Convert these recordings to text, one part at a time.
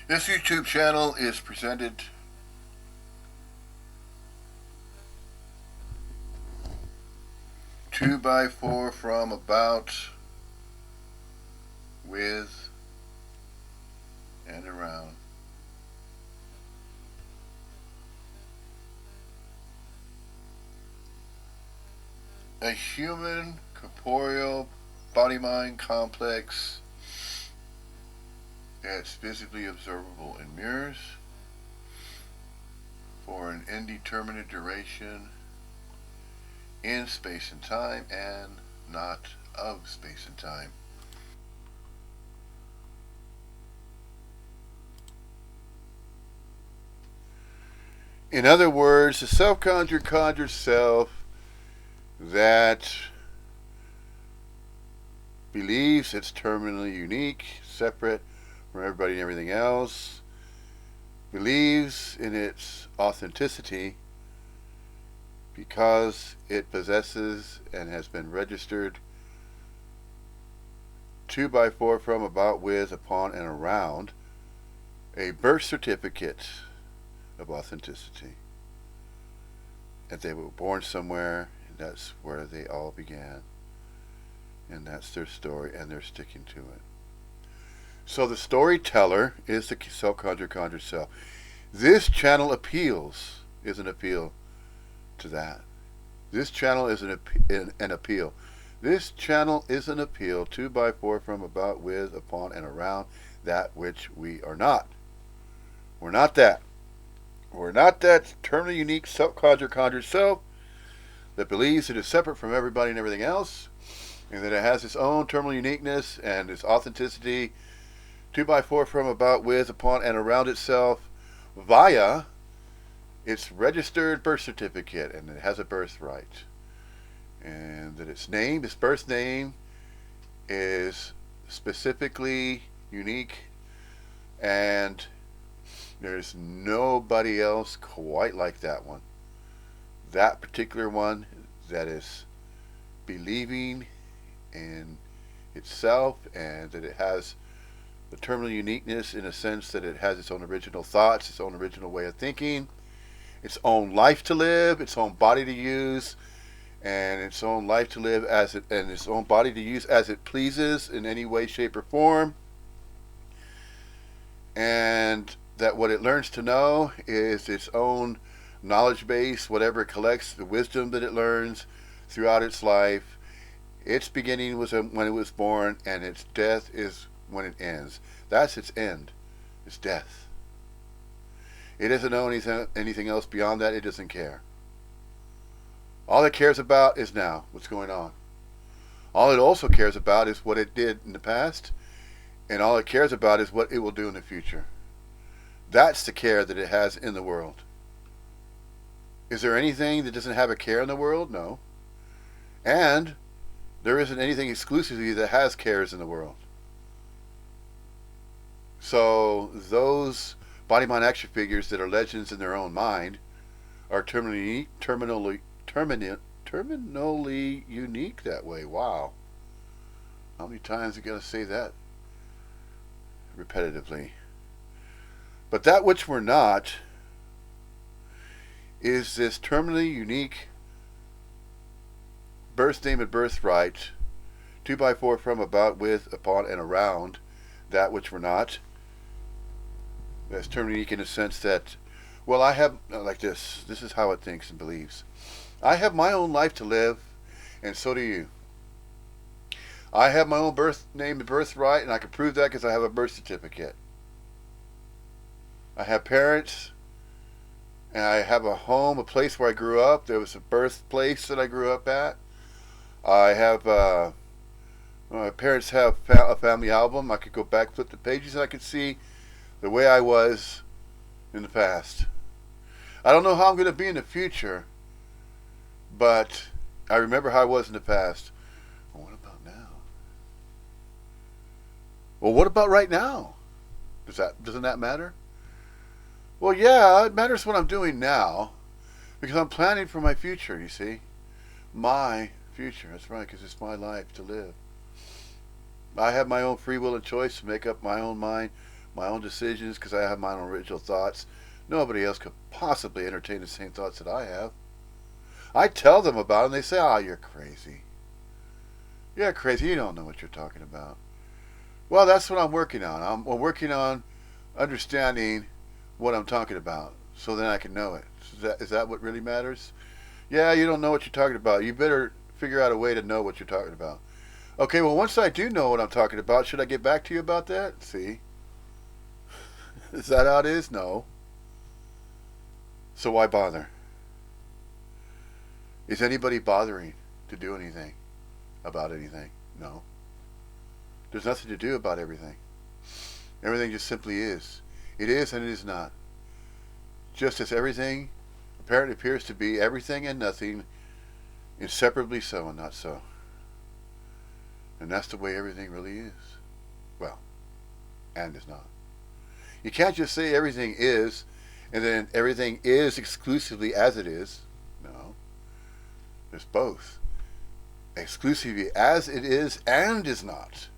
This YouTube channel is presented 2x4 from, about, with, and around. A human corporeal body-mind complex that's visibly observable in mirrors for an indeterminate duration in space and time and not of space and time. In other words, the self-conjured self that believes it's terminally unique, separate from everybody and everything else, believes in its authenticity because it possesses and has been registered 2x4 from, about, with, upon, and around a birth certificate of authenticity. That they were born somewhere, and that's where they all began. And that's their story, and they're sticking to it. So the storyteller is the self-conjured self. This channel is an appeal to that. This channel is an appeal. This channel is an appeal 2x4 from, about, with, upon, and around that which we are not. We're not that. We're not that terminally unique self-conjured self that believes it is separate from everybody and everything else, and that it has its own terminal uniqueness and its authenticity 2x4 from, about, with, upon, and around itself via its registered birth certificate, and it has a birthright. And that its birth name, is specifically unique, and there's nobody else quite like that one. That particular one that is believing in itself, and that it has the terminal uniqueness in a sense that it has its own original thoughts, its own original way of thinking, its own life to live, its own body to use, and its own life to live as it, and its own body to use as it pleases in any way, shape, or form. And that what it learns to know is its own knowledge base, whatever it collects, the wisdom that it learns throughout its life. Its beginning was when it was born, and its death is when it ends. That's its end. It's death. It doesn't know anything else beyond that. It doesn't care. All it cares about is now, what's going on. All it also cares about is what it did in the past, and all it cares about is what it will do in the future. That's the care that it has in the world. Is there anything that doesn't have a care in the world? No. And there isn't anything exclusively that has cares in the world. So those body mind action figures that are legends in their own mind are terminally unique that way. Wow. How many times are you going to say that repetitively? But that which we're not is this terminally unique birth name and birthright 2x4 from, about, with, upon, and around that which we're not. That's terminally unique in the sense that, well, I have, like this is how it thinks and believes. I have my own life to live, and so do you. I have my own birth name and birthright, and I can prove that because I have a birth certificate. I have parents, and I have a home, a place where I grew up. There was a birthplace that I grew up at. I have, my parents have a family album. I could go back, flip the pages, and I could see the way I was in the past. I don't know how I'm going to be in the future, but I remember how I was in the past. Well, what about now? Well, what about right now? Doesn't that matter? Well, yeah, it matters what I'm doing now because I'm planning for my future, you see. My future. That's right, because it's my life to live. I have my own free will and choice to make up my own mind my own decisions because I have my own original thoughts. Nobody else could possibly entertain the same thoughts that I have. I tell them about it and they say, "Oh, you're crazy. You're crazy. You don't know what you're talking about." Well, that's what I'm working on. I'm working on understanding what I'm talking about so then I can know it. Is that what really matters? Yeah, you don't know what you're talking about. You better figure out a way to know what you're talking about. Okay, well, once I do know what I'm talking about, should I get back to you about that? See? Is that how it is? No. So why bother? Is anybody bothering to do anything about anything? No. There's nothing to do about everything. Everything just simply is. It is and it is not. Just as everything apparently appears to be everything and nothing, inseparably so and not so. And that's the way everything really is. Well, and is not. You can't just say everything is and then everything is exclusively as it is. No. There's both. Exclusively as it is and is not.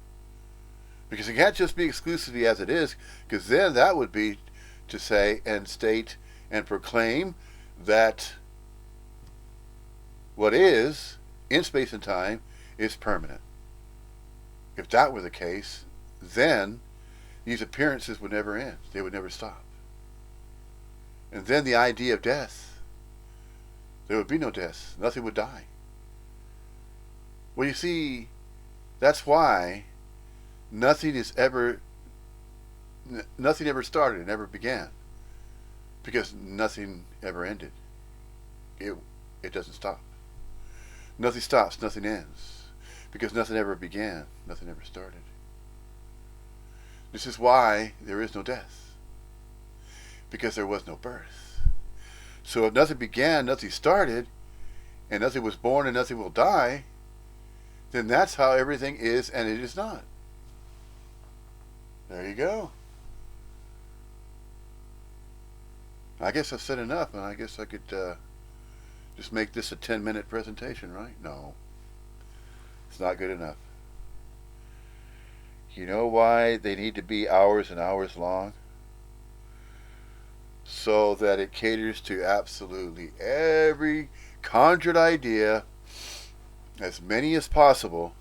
Because it can't just be exclusively as it is, because then that would be to say and state and proclaim that what is in space and time is permanent. If that were the case, then these appearances would never end. They would never stop. And then the idea of death, there would be no death. Nothing would die. Well, you see, that's why nothing ever started and never began, because nothing ever ended. It doesn't stop. Nothing stops, nothing ends, because nothing ever began, nothing ever started. This is why there is no death, because there was no birth. So if nothing began, nothing started, and nothing was born and nothing will die, then that's how everything is and it is not. There you go. I guess I've said enough, and I guess I could just make this a 10-minute presentation, right? No. It's not good enough. You know why they need to be hours and hours long? So that it caters to absolutely every conjured idea, as many as possible,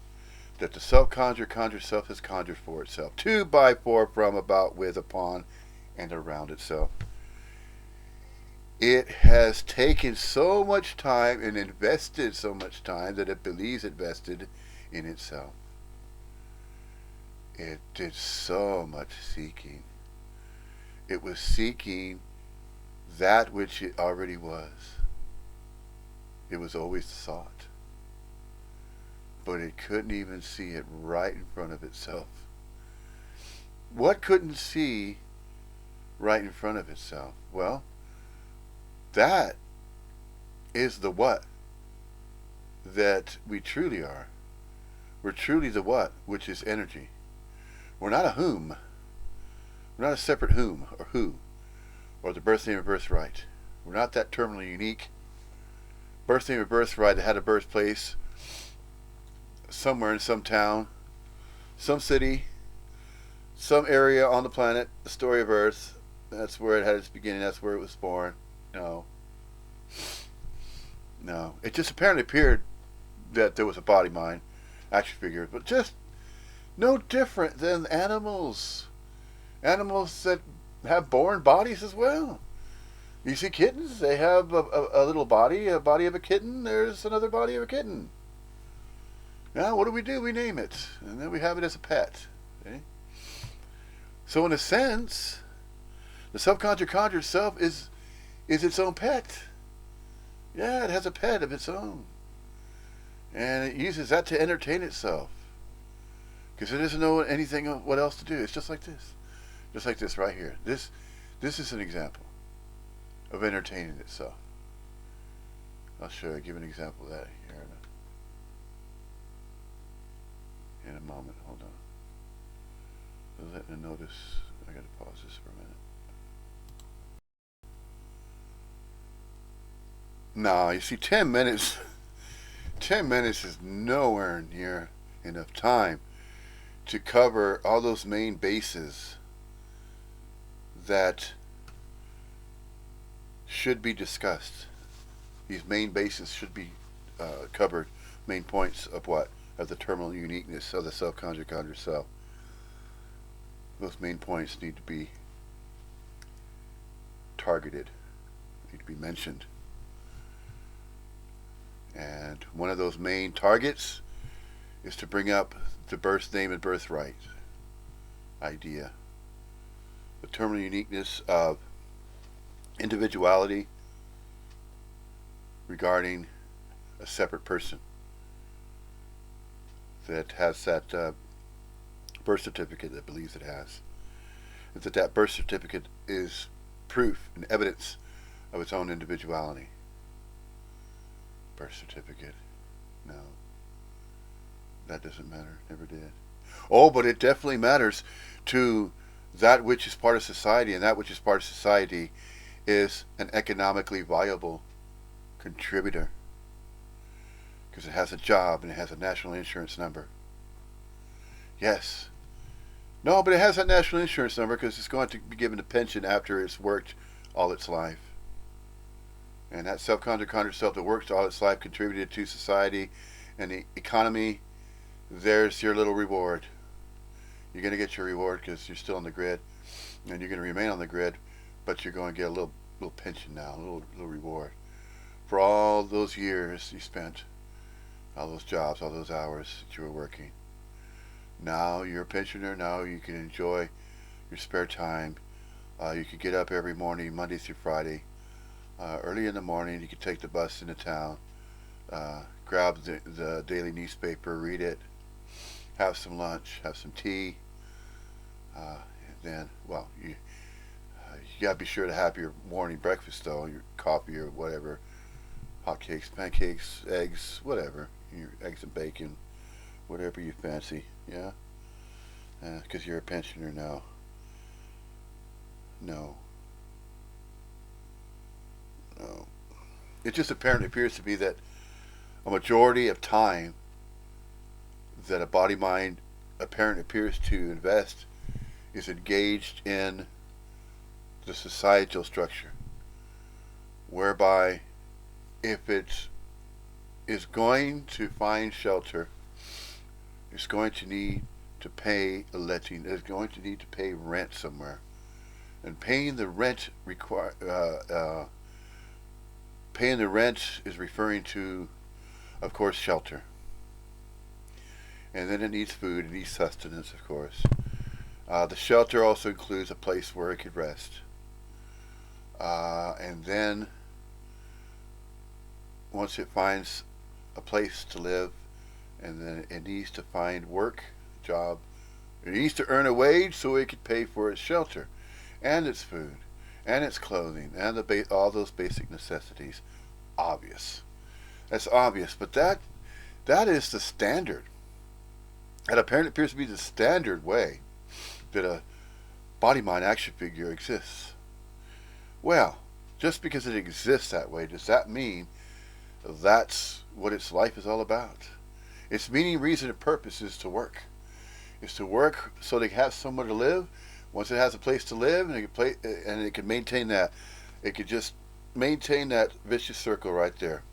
that the self-conjured conjured self has conjured for itself, to, by, for, from, about, with, upon, and around itself. It has taken so much time and invested so much time that it believes it invested in itself. It did so much seeking. It was seeking that which it already was. It was always sought. But it couldn't even see it right in front of itself. What couldn't see right in front of itself? Well, that is the what that we truly are. We're truly the what, which is energy. We're not a whom. We're not a separate whom or who or the birth name or birthright. We're not that terminally unique birth name or birthright that had a birthplace somewhere in some town, some city, some area on the planet, the story of Earth. That's where it had its beginning. That's where it was born. No. No. It just apparently appeared that there was a body, mind, action figure, but just no different than animals. Animals that have born bodies as well. You see kittens, they have a little body, a body of a kitten. There's another body of a kitten. Now, what do? We name it. And then we have it as a pet. Okay? So in a sense, the subconscious conjured self is its own pet. Yeah, it has a pet of its own. And it uses that to entertain itself. Because it doesn't know anything what else to do. It's just like this. Just like this right here. This is an example of entertaining itself. I'll show you, give an example of that here in a moment. Hold on. Let me notice. I gotta pause this for a minute. No, you see, 10 minutes. 10 minutes is nowhere near enough time to cover all those main bases that should be discussed. These main bases should be covered. Main points of what? Of the terminal uniqueness of the self-conjured conjured self. Those main points need to be targeted, need to be mentioned. And one of those main targets is to bring up the birth name and birthright idea. The terminal uniqueness of individuality regarding a separate person that has that birth certificate that believes it has. And that birth certificate is proof and evidence of its own individuality. Birth certificate. No. That doesn't matter. Never did. Oh, but it definitely matters to that which is part of society, and that which is part of society is an economically viable contributor. Because it has a job and it has a national insurance number. Yes. No, but it has that national insurance number because it's going to be given a pension after it's worked all its life. And that self-conjured self that works all its life contributed to society and the economy. There's your little reward. You're going to get your reward because you're still on the grid, and you're going to remain on the grid, but you're going to get a little pension now, a little reward for all those years you spent, all those jobs, all those hours that you were working. Now you're a pensioner. Now you can enjoy your spare time. You can get up every morning, Monday through Friday. Early in the morning, you can take the bus into town, grab the daily newspaper, read it, have some lunch, have some tea, and then, well, you gotta be sure to have your morning breakfast though, your coffee or whatever, hot cakes, pancakes, eggs, whatever, your eggs and bacon, whatever you fancy, yeah, because you're a pensioner now. No. No. It just apparently appears to be that a majority of time that a body mind apparently appears to invest is engaged in the societal structure, whereby if it is going to find shelter, it's going to need to pay a letting, it's going to need to pay rent somewhere, and paying the rent paying the rent is referring to, of course, shelter. And then it needs food, it needs sustenance, of course. The shelter also includes a place where it could rest. And then, once it finds a place to live, and then it needs to find work, job. It needs to earn a wage so it could pay for its shelter, and its food, and its clothing, and all those basic necessities. Obvious. That's obvious, but that is the standard. That apparently appears to be the standard way that a body-mind action figure exists. Well, just because it exists that way, does that mean that's what its life is all about? Its meaning, reason, and purpose is to work. It's to work so they have somewhere to live. Once it has a place to live, and it can maintain that, it could just maintain that vicious circle right there.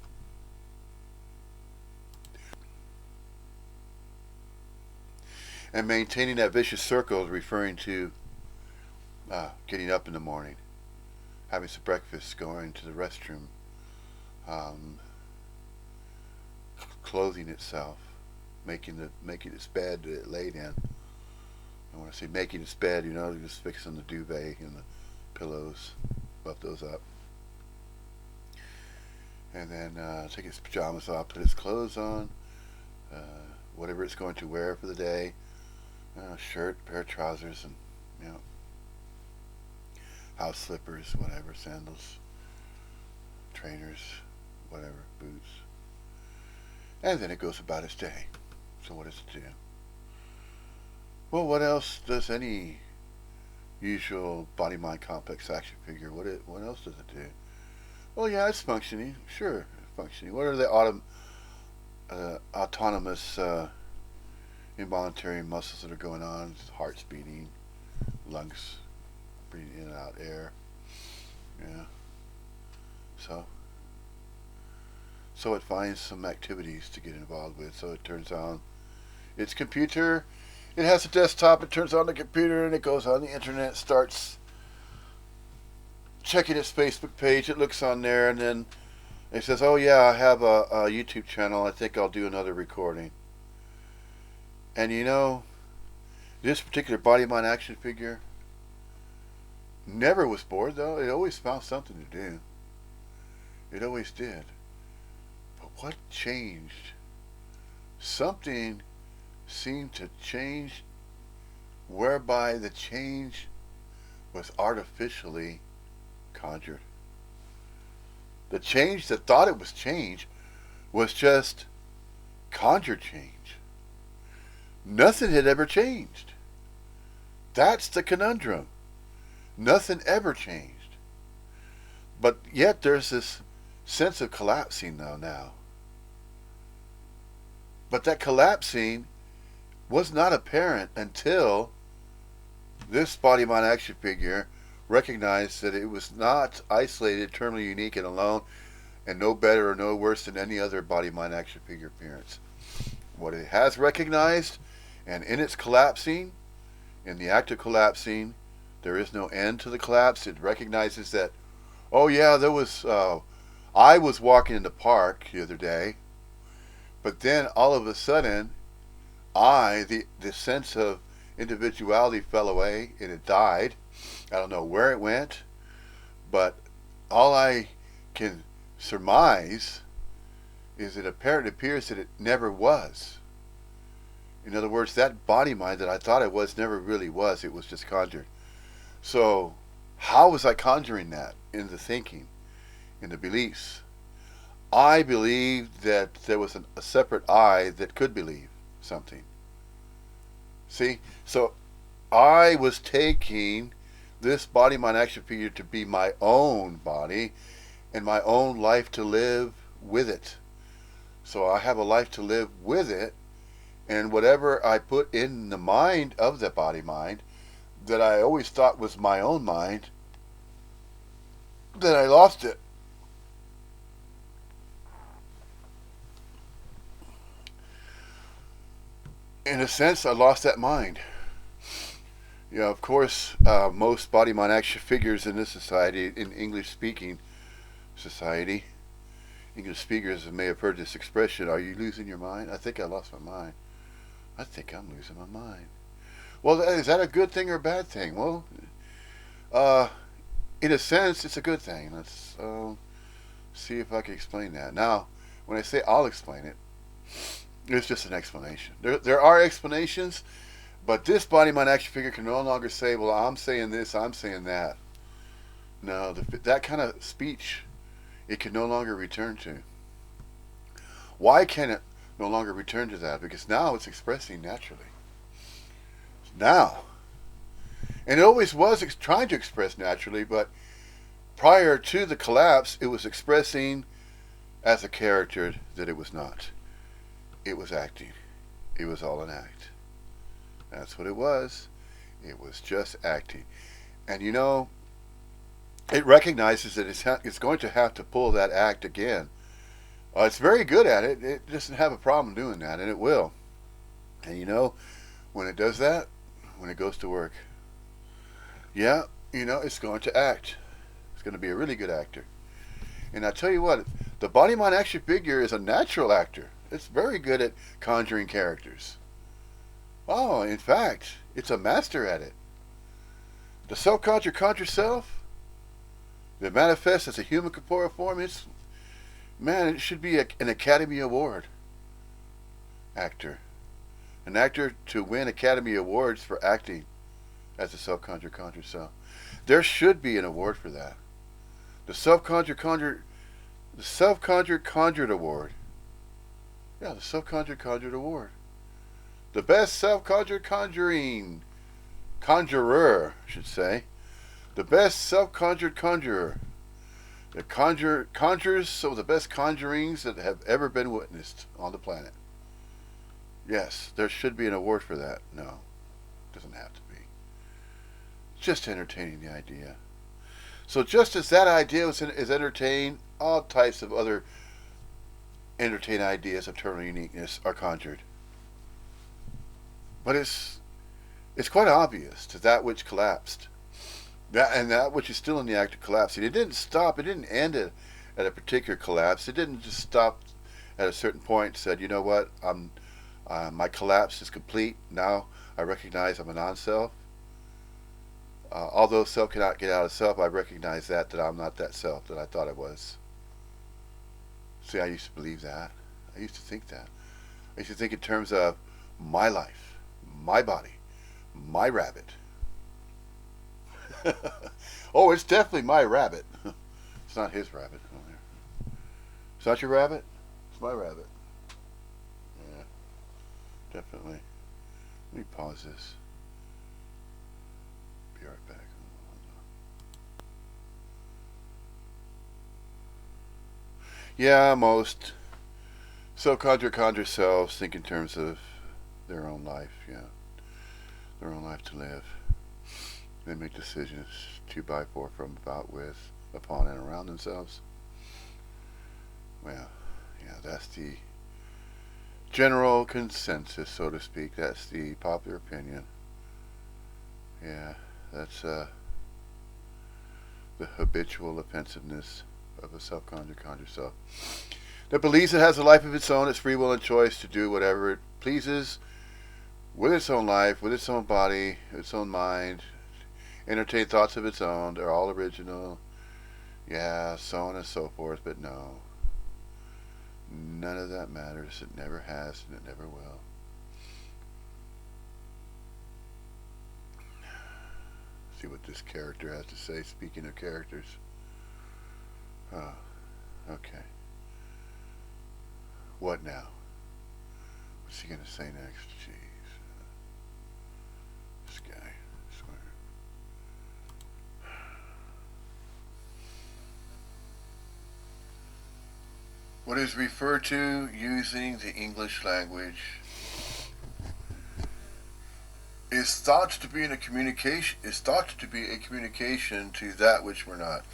And maintaining that vicious circle is referring to getting up in the morning, having some breakfast, going to the restroom, clothing itself, making its bed that it laid in. And when I say making its bed, just fixing the duvet and the pillows, buff those up. And then take its pajamas off, put its clothes on, whatever it's going to wear for the day, shirt, pair of trousers, and house slippers, whatever, sandals, trainers, whatever, boots. And then it goes about its day. So what does it do? Well, what else does any usual body-mind complex action figure, what else does it do? Well, yeah, it's functioning. Sure, functioning. What are the autonomous involuntary muscles that are going on? Heart's beating, lungs breathing in and out hot air. Yeah. So so it finds some activities to get involved with. So it turns on its computer. It has a desktop. It turns on the computer and it goes on the internet. Starts checking its Facebook page. It looks on there and then it says, "Oh yeah, I have a YouTube channel. I think I'll do another recording." And you know, this particular body mind action figure never was bored though. It always found something to do. It always did. But what changed? Something seemed to change, whereby the change was artificially conjured. The change that thought it was change was just conjured change. Nothing had ever changed. That's the conundrum. Nothing ever changed. But yet there's this sense of collapsing now. But that collapsing was not apparent until this body mind action figure recognized that it was not isolated, terminally unique, and alone, and no better or no worse than any other body mind action figure appearance. What it has recognized, and in its collapsing, in the act of collapsing, there is no end to the collapse. It recognizes that, oh yeah, I was walking in the park the other day, but then all of a sudden, the sense of individuality fell away and it died. I don't know where it went, but all I can surmise is it appears that it never was. In other words, that body mind that I thought it was never really was. It was just conjured. So how was I conjuring that in the thinking, in the beliefs? I believed that there was a separate I that could believe something. See? So I was taking this body mind action figure to be my own body and my own life to live with it. So I have a life to live with it, and whatever I put in the mind of the body mind that I always thought was my own mind, then I lost it. In a sense, I lost that mind. You know, of course, most body mind action figures in this society, in English speaking society, English speakers may have heard this expression, "Are you losing your mind?" I think I lost my mind. I think I'm losing my mind. Well, is that a good thing or a bad thing? Well, in a sense, it's a good thing. Let's see if I can explain that. Now, when I say I'll explain it, it's just an explanation. There are explanations, but this body mind action figure can no longer say, well, I'm saying this, I'm saying that. No, that kind of speech, it can no longer return to. Why can it no longer return to that? Because now it's expressing naturally. Now. And it always was trying to express naturally, but prior to the collapse, it was expressing as a character that it was not. It was acting. It was all an act. That's what it was. It was just acting. And you know, it recognizes that it's going to have to pull that act again. It's very good at it. It doesn't have a problem doing that, and it will. And you know, when it does that, when it goes to work, yeah, you know, it's going to act. It's going to be a really good actor. And I tell you what, the body mind action figure is a natural actor. It's very good at conjuring characters. Oh, in fact, it's a master at it. The self-conjure conjure self that manifests as a human corporeal form, it should be an Academy Award actor. An actor to win Academy Awards for acting as a self-conjure conjure self. There should be an award for that. The self-conjure conjured award. Yeah, the self-conjured conjured award. The best self-conjured conjurer, I should say. The best self-conjured conjurer. The conjures some of the best conjurings that have ever been witnessed on the planet. Yes, there should be an award for that. No, it doesn't have to be. Just entertaining the idea. So just as that idea is entertained, all types of other entertained ideas of terminal uniqueness are conjured. But it's quite obvious to that which collapsed. That which is still in the act of collapsing. It didn't stop. It didn't end at a particular collapse. It didn't just stop at a certain point and said, you know what, my collapse is complete. Now I recognize I'm a non-self. Although self cannot get out of self, I recognize that I'm not that self that I thought I was. See, I used to believe that. I used to think that. I used to think in terms of my life, my body, my rabbit. Oh, it's definitely my rabbit. It's not his rabbit. It's not your rabbit? It's my rabbit. Yeah, definitely. Let me pause this. Be right back. Yeah, most conjure selves think in terms of their own life, yeah. Their own life to live. They make decisions to, by, for, from, about, with, upon, and around themselves. Well, yeah, that's the general consensus, so to speak. That's the popular opinion. Yeah, that's the habitual offensiveness of a self-conjure self that believes it has a life of its own, its free will and choice to do whatever it pleases with its own life, with its own body, its own mind, entertain thoughts of its own. They're all original. Yeah, so on and so forth, but no. None of that matters. It never has and it never will. See what this character has to say, speaking of characters. Oh, okay. What now? What's he gonna say next? Jeez. This guy, I swear. What is referred to using the English language is thought to be a communication to that which we're not.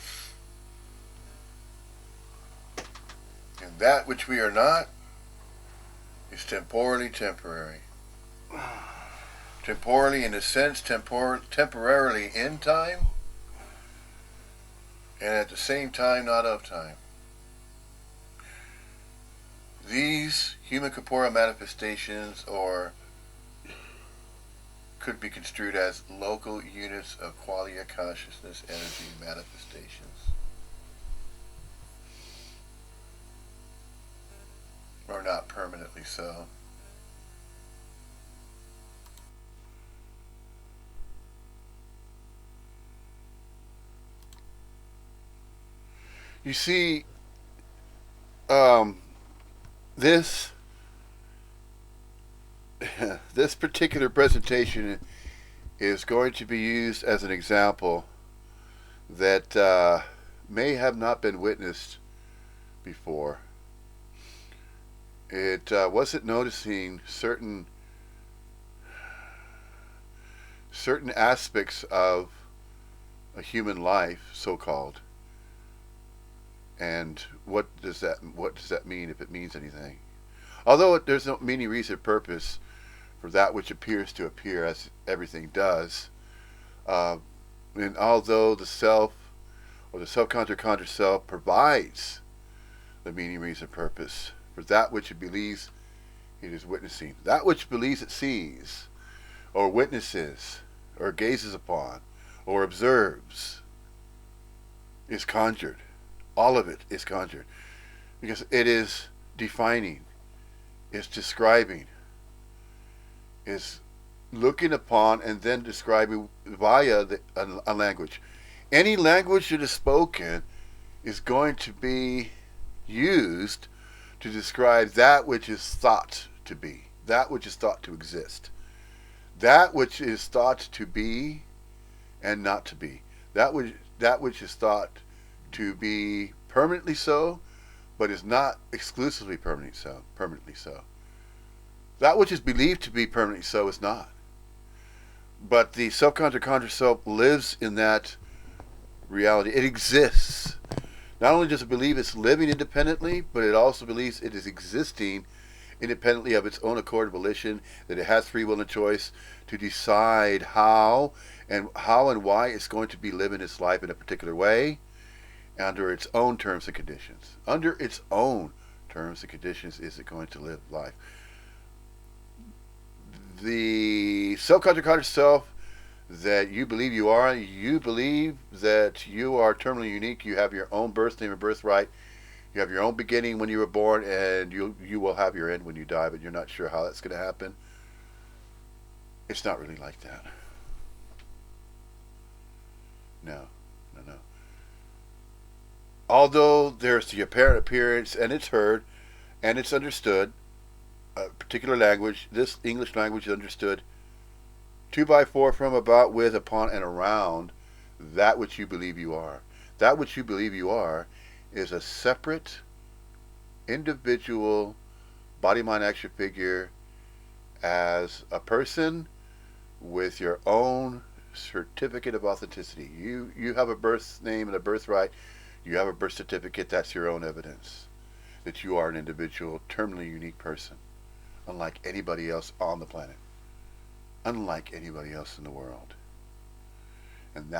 And that which we are not is temporally temporary. Temporally in a sense, temporarily in time, and at the same time not of time. These human corporeal manifestations could be construed as local units of qualia consciousness energy manifestations. Or not permanently so. You see, this this particular presentation is going to be used as an example that may have not been witnessed before. It wasn't noticing certain aspects of a human life, so-called. And what does that mean, if it means anything? Although there's no meaning, reason, purpose for that which appears to appear, as everything does. And although the self, or the self-conjure self, provides the meaning, reason, purpose for that which it believes it is witnessing, that which believes it sees, or witnesses, or gazes upon, or observes, is conjured. All of it is conjured. Because it is defining, is describing, is looking upon and then describing via a language. Any language that is spoken is going to be used to describe that which is thought to be, that which is thought to exist, that which is thought to be and not to be, that which is thought to be permanently so, but is not exclusively permanently so. That which is believed to be permanently so is not. But the self-conjure self lives in that reality. It exists. Not only does it believe it's living independently, but it also believes it is existing independently of its own accord and volition, that it has free will and choice to decide how and why it's going to be living its life in a particular way under its own terms and conditions. Under its own terms and conditions is it going to live life. The self-conscious self that you believe you believe that you are terminally unique, you have your own birth name and birthright, you have your own beginning when you were born, and you will have your end when you die, but you're not sure how that's going to happen. It's not really like that. No, no, no. Although there's the apparent appearance, and it's heard, and it's understood, a particular language, this English language is understood two by four, from, about, with, upon, and around that which you believe you are. That which you believe you are is a separate, individual, body, mind, action figure as a person with your own certificate of authenticity. You have a birth name and a birthright. You have a birth certificate. That's your own evidence that you are an individual, terminally unique person, unlike anybody else on the planet, unlike anybody else in the world. And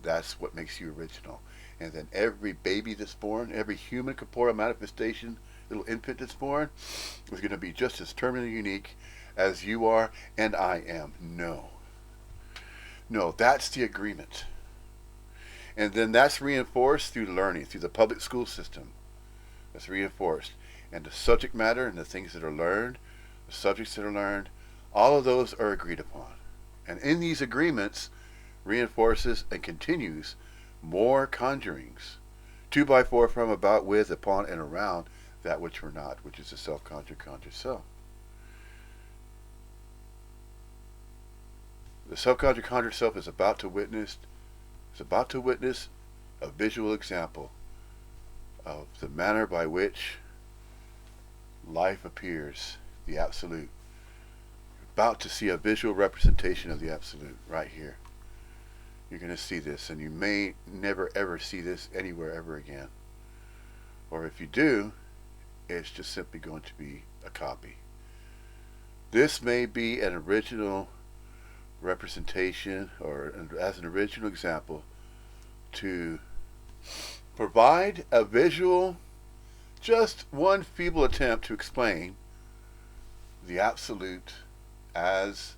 that's what makes you original. And then every baby that's born, every human corporeal manifestation, little infant that's born, is going to be just as terminally unique as you are and I am. No. No, that's the agreement. And then that's reinforced through learning, through the public school system. That's reinforced. And the subject matter and the things that are learned, the subjects that are learned, all of those are agreed upon. And in these agreements reinforces and continues more conjurings. 2 by 4, from, about, with, upon, and around that which we're not, which is the self-conjured conscious self. The self-conjured conjured self is about to witness a visual example of the manner by which life appears, the absolute. About to see a visual representation of the absolute right here. You're going to see this, and you may never ever see this anywhere ever again. Or if you do, it's just simply going to be a copy. This may be an original representation, or as an original example, to provide a visual, just one feeble attempt to explain the absolute as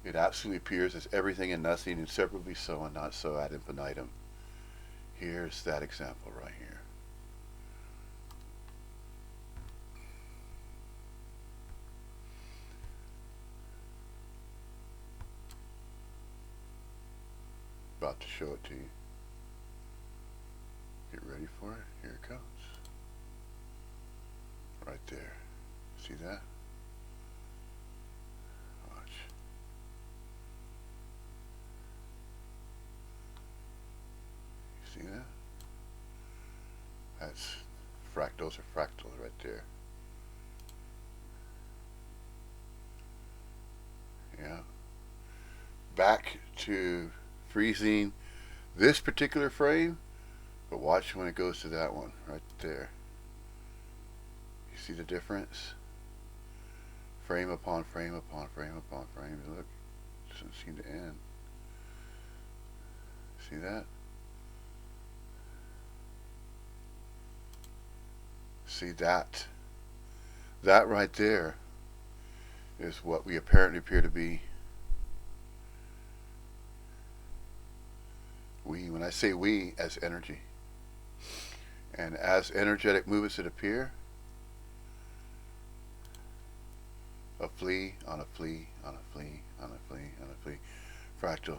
it absolutely appears, as everything and nothing, inseparably so and not so, ad infinitum. Here's that example right here. About to show it to you. Get ready for it. Here it comes. Right there. See that? Watch. You see that? That's fractals or fractals right there. Yeah. Back to freezing this particular frame, but watch when it goes to that one right there. You see the difference? Frame upon frame upon frame upon frame. Look, it doesn't seem to end. See that? See that? That right there is what we apparently appear to be. We, when I say we, as energy. And as energetic movements that appear, a flea on a flea on a flea on a flea on a flea, fractal.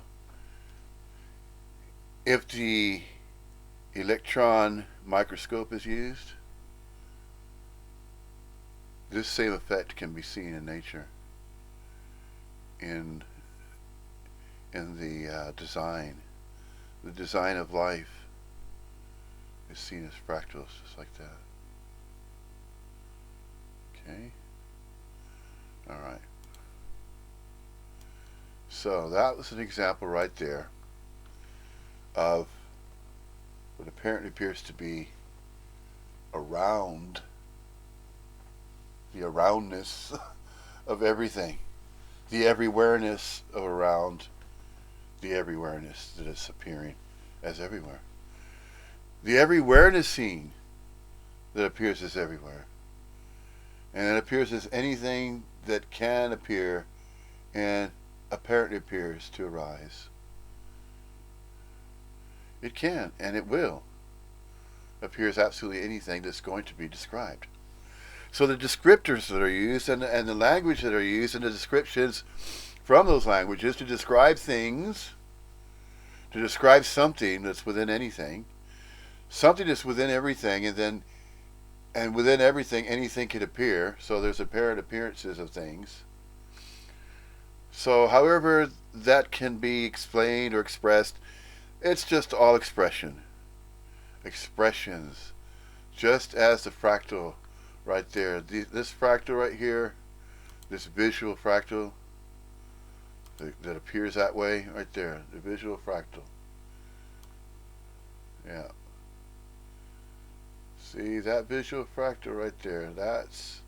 If the electron microscope is used, this same effect can be seen in nature, in the design. The design of life is seen as fractals, just like that. Okay? Alright. So that was an example right there of apparently appears to be around the aroundness of everything, the everywhereness of around the everywhereness that is appearing as everywhere. The everywhereness scene that appears as everywhere. And it appears as anything that can appear and apparently appears to arise. It can, and it will, appear as absolutely anything that's going to be described. So the descriptors that are used and the language that are used and the descriptions from those languages to describe things, to describe something that's within anything, something that's within everything, and within everything anything can appear, so there's apparent appearances of things. So however that can be explained or expressed, it's just all expression. Expressions. Just as the fractal right there. This fractal right here, this visual fractal that appears that way right there. The visual fractal. Yeah. See that visual fractal right there? That's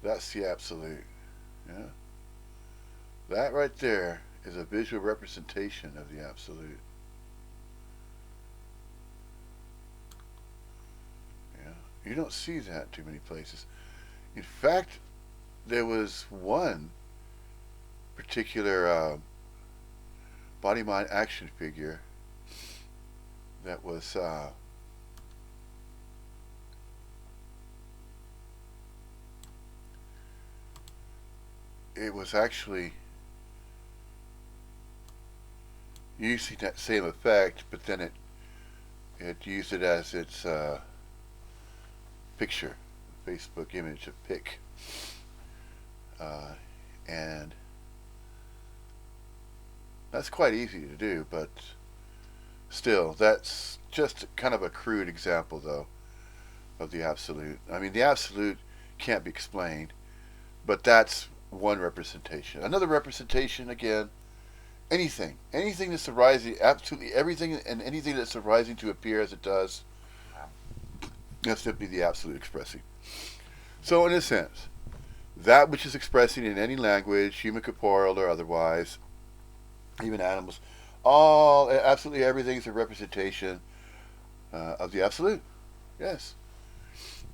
the absolute. Yeah. That right there is a visual representation of the absolute. Yeah. You don't see that too many places. In fact, there was one particular body mind action figure that was it was actually using that same effect, but then it used it as its picture, Facebook image of pic, and that's quite easy to do, but still, that's just kind of a crude example, though, of the absolute. I mean, the absolute can't be explained, but that's one representation. Another representation, again, anything that's arising, absolutely everything and anything that's arising to appear as it does, that's simply the absolute expressing. So in a sense, that which is expressing in any language, human, corporeal, or otherwise, even animals, absolutely everything is a representation of the absolute. Yes.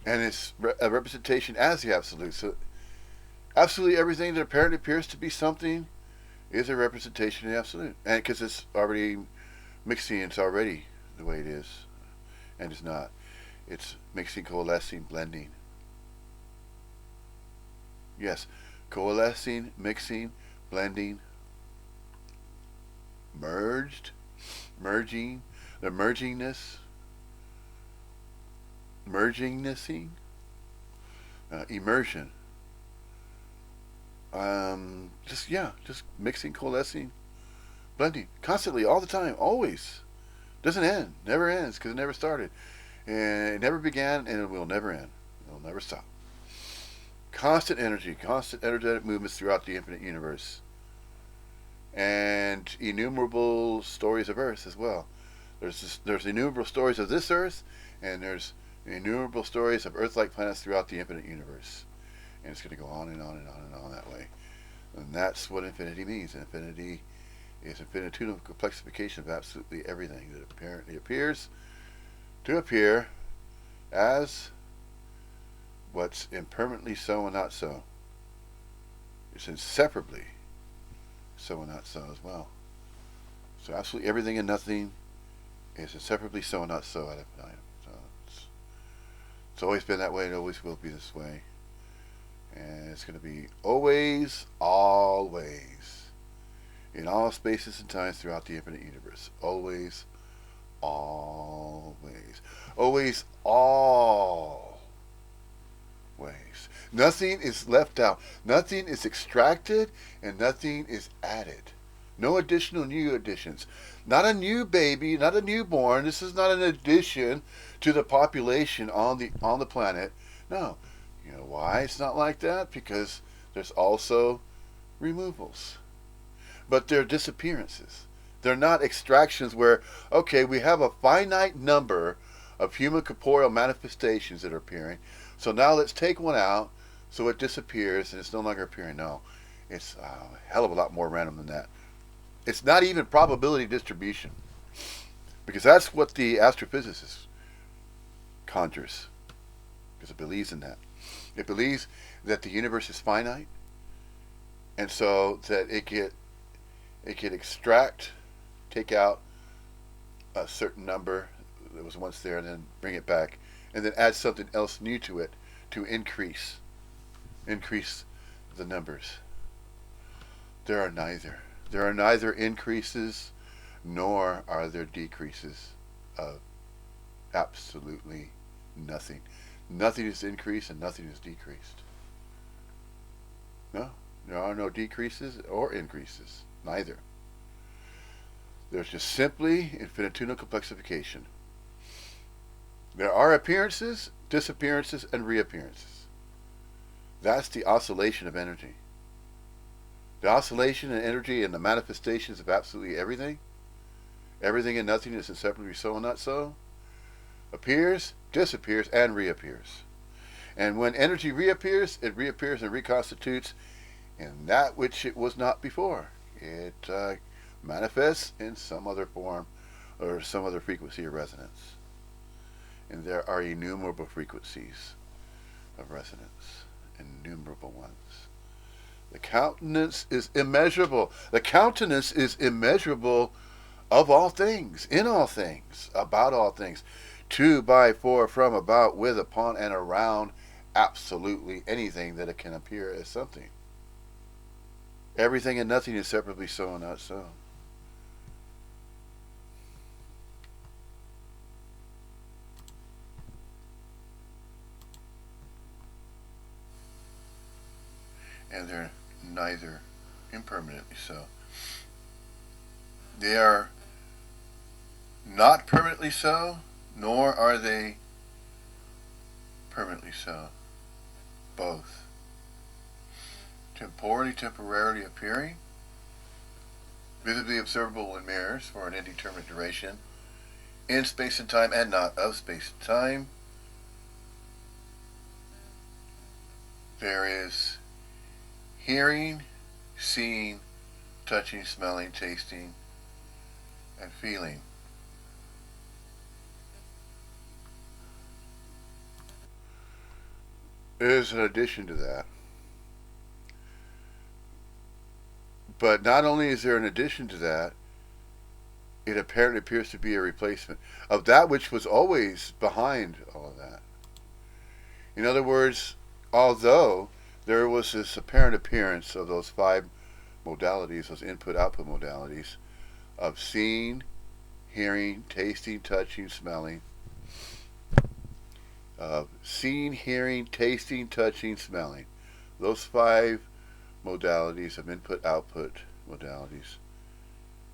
And it's a representation as the absolute. So absolutely everything that apparently appears to be something is a representation of the absolute. And because it's already mixing, it's already the way it is. And it's not. It's mixing, coalescing, blending. Yes. Coalescing, mixing, blending, merged, merging, the mergingnessing, immersion. Just mixing, coalescing, blending, constantly, all the time, always. Doesn't end, never ends, because it never started, and it never began, and it will never end. It will never stop. Constant energy, constant energetic movements throughout the infinite universe, and innumerable stories of Earth as well. There's innumerable stories of this Earth, and there's innumerable stories of Earth-like planets throughout the infinite universe. And it's going to go on and on and on and on that way. And that's what infinity means. Infinity is infinitudinal complexification of absolutely everything that apparently appears to appear as what's impermanently so and not so. It's inseparably so and not so as well. So absolutely everything and nothing is inseparably so and not so at infinitum. So it's always been that way, it always will be this way. And it's going to be always, always, in all spaces and times throughout the infinite universe. Always, always. Always, always. Nothing is left out. Nothing is extracted, and nothing is added. No additional new additions. Not a new baby, not a newborn. This is not an addition to the population on the planet. No. You know why it's not like that? Because there's also removals. But they're disappearances. They're not extractions where, okay, we have a finite number of human corporeal manifestations that are appearing. So now let's take one out so it disappears and it's no longer appearing. No, it's a hell of a lot more random than that. It's not even probability distribution, because that's what the astrophysicist conjures, because it believes in that. It believes that the universe is finite, and so that it can extract, take out a certain number that was once there, and then bring it back, and then add something else new to it to increase the numbers. There are neither. There are neither increases nor are there decreases of absolutely nothing. Nothing is increased and nothing is decreased. No, there are no decreases or increases. Neither. There's just simply infinitesimal complexification. There are appearances, disappearances, and reappearances. That's the oscillation of energy. The oscillation and energy and the manifestations of absolutely everything, everything and nothing is inseparably so and not so, appears, disappears, and reappears. And when energy reappears, it reappears and reconstitutes in that which it was not before. It manifests in some other form or some other frequency of resonance. And there are innumerable frequencies of resonance, innumerable ones. The countenance is immeasurable. The countenance is immeasurable of all things, in all things, about all things. To, by, for, from, about, with, upon, and around absolutely anything that it can appear as something. Everything and nothing is separately so and not so. And they're neither impermanently so. They are not permanently so, nor are they permanently so. Both. Temporarily appearing, visibly observable in mirrors for an indeterminate duration, in space and time and not of space and time. There is hearing, seeing, touching, smelling, tasting, and feeling. There's an addition to that. But not only is there an addition to that, it apparently appears to be a replacement of that which was always behind all of that. In other words, although there was this apparent appearance of those five modalities, those input-output modalities, of seeing, hearing, tasting, touching, smelling, seeing, hearing, tasting, touching, smelling. Those five modalities of input-output modalities.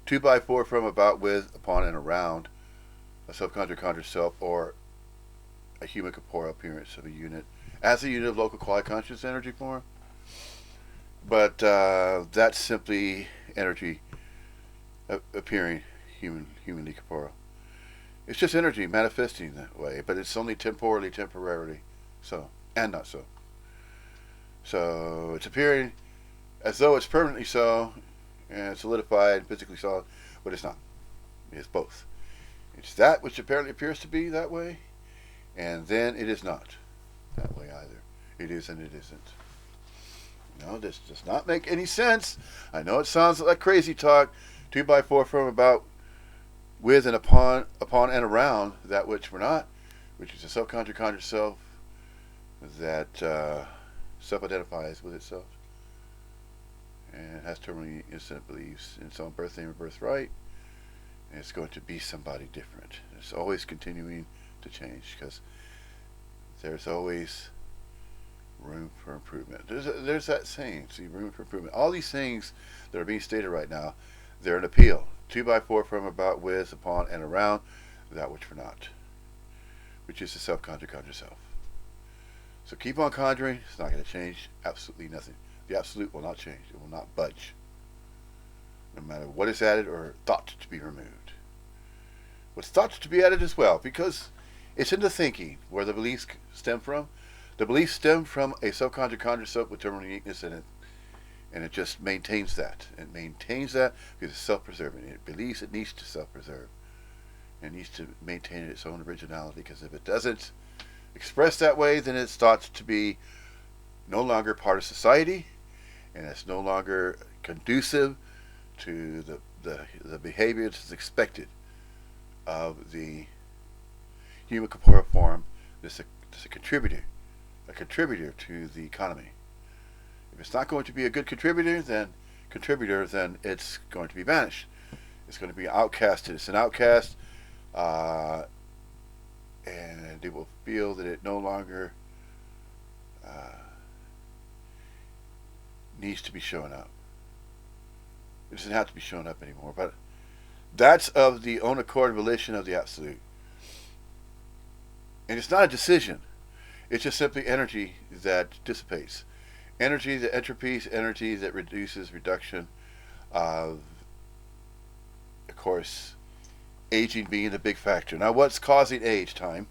2 by 4 from, about, with, upon, and around a subconscious self, or a human corporeal appearance of a unit as a unit of local quality conscious energy form. But that's simply energy appearing humanly corporeal. It's just energy manifesting that way, but it's only temporarily so, and not so. So it's appearing as though it's permanently so, and solidified, physically solid, but it's not. It's both. It's that which apparently appears to be that way, and then it is not that way either. It is and it isn't. No, this does not make any sense. I know it sounds like crazy talk. 2 by 4 from, about, with, and upon and around that which we're not, which is a subconscious self that self-identifies with itself and has terminally instant beliefs in its own birth name and birthright, and it's going to be somebody different. It's always continuing to change, because there's always room for improvement. There's that saying, see, room for improvement. All these things that are being stated right now, they're an appeal. 2 by 4 from, about, with, upon, and around that which we're not, which is the self-conscious self. So keep on conjuring. It's not going to change absolutely nothing. The absolute will not change. It will not budge. no matter what is added or thought to be removed. What's thought to be added as well, because it's in the thinking where the beliefs stem from. The beliefs stem from a subconscious concept with terminal uniqueness in it, and it just maintains that. It maintains that because it's self-preserving. It believes it needs to self-preserve. It needs to maintain its own originality, because if it doesn't express that way, then it's thought to be no longer part of society, and it's no longer conducive to the behavior that's expected of the human corporeal form that's a contributor to the economy. If it's not going to be a good contributor, then it's going to be banished. It's going to be outcasted. It's an outcast, and it will feel that it no longer needs to be showing up. It doesn't have to be showing up anymore. But that's of the own accord volition of the Absolute. And it's not a decision. It's just simply energy that dissipates. Energy that entropies, energy that reduces, reduction of course, aging being a big factor. Now, what's causing age? Time.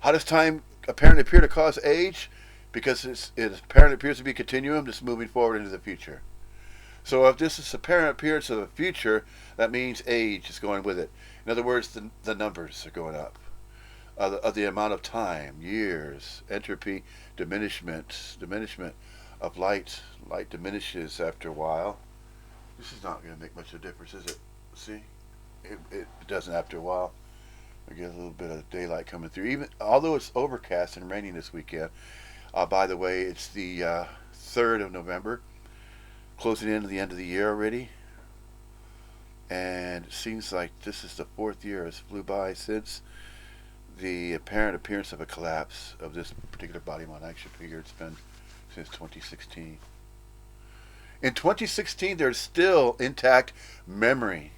How does time apparently appear to cause age? Because it apparently appears to be a continuum that's moving forward into the future. So if this is apparent appearance of the future, that means age is going with it. In other words, the numbers are going up. Of the amount of time, years, entropy, diminishment of light. Light diminishes after a while. This is not going to make much of a difference, is it? See? It doesn't after a while. We get a little bit of daylight coming through. Even although it's overcast and raining this weekend. By the way, it's the 3rd of November. Closing in to the end of the year already. And it seems like this is the 4th year. It's flew by since the apparent appearance of a collapse of this particular body mind action figure. It's been since 2016. In 2016, there's still intact memory.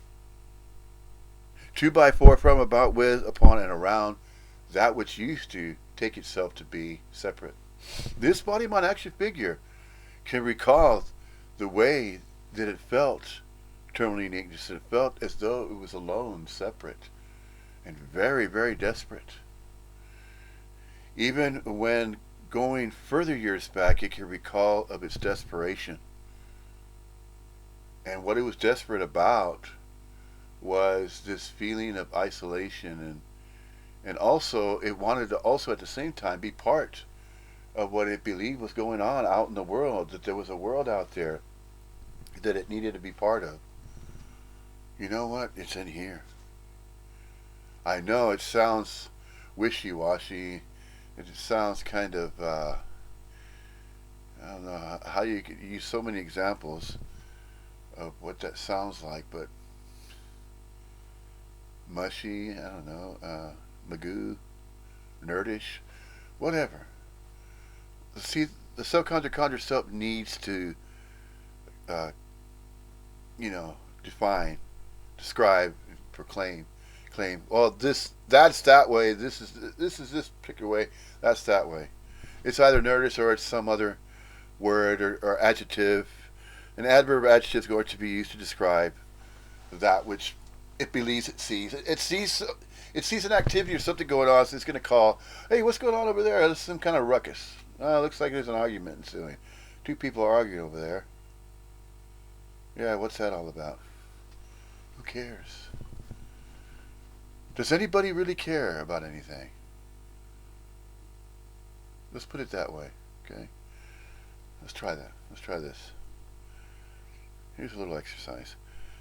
2x4 from, about, with, upon, and around that which used to take itself to be separate. This body mind action figure can recall the way that it felt terminal uniqueness. It felt as though it was alone, separate, and very, very desperate. Even when going further years back, it can recall of its desperation. And what it was desperate about was this feeling of isolation, and also it wanted to also at the same time be part of what it believed was going on out in the world, that there was a world out there that it needed to be part of. You know what? It's in here. I know it sounds wishy-washy. It sounds kind of, I don't know how you could use so many examples of what that sounds like, but mushy, I don't know, magoo, nerdish, whatever. See, the subconscious conjure self needs to, define, describe, proclaim, claim. Well, that's that way. This is this particular way. That's that way. It's either nerdish or it's some other word or adjective. An adverb or adjective is going to be used to describe that which it believes it sees. It sees an activity or something going on, so it's going to call, hey, what's going on over there? There's some kind of ruckus. Looks like there's an argument ensuing. 2 people are arguing over there. Yeah, what's that all about? Who cares? Does anybody really care about anything? Let's put it that way, okay? Let's try that. Let's try this. Here's a little exercise.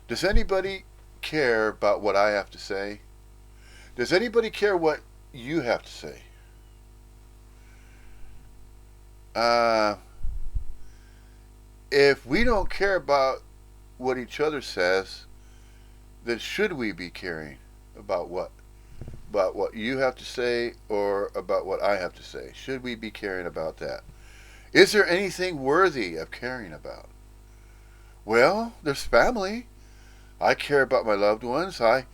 Does anybody care about what I have to say? Does anybody care what you have to say? If we don't care about what each other says, then should we be caring about what? About what you have to say or about what I have to say? Should we be caring about that? Is there anything worthy of caring about? Well, there's family. I care about my loved ones. I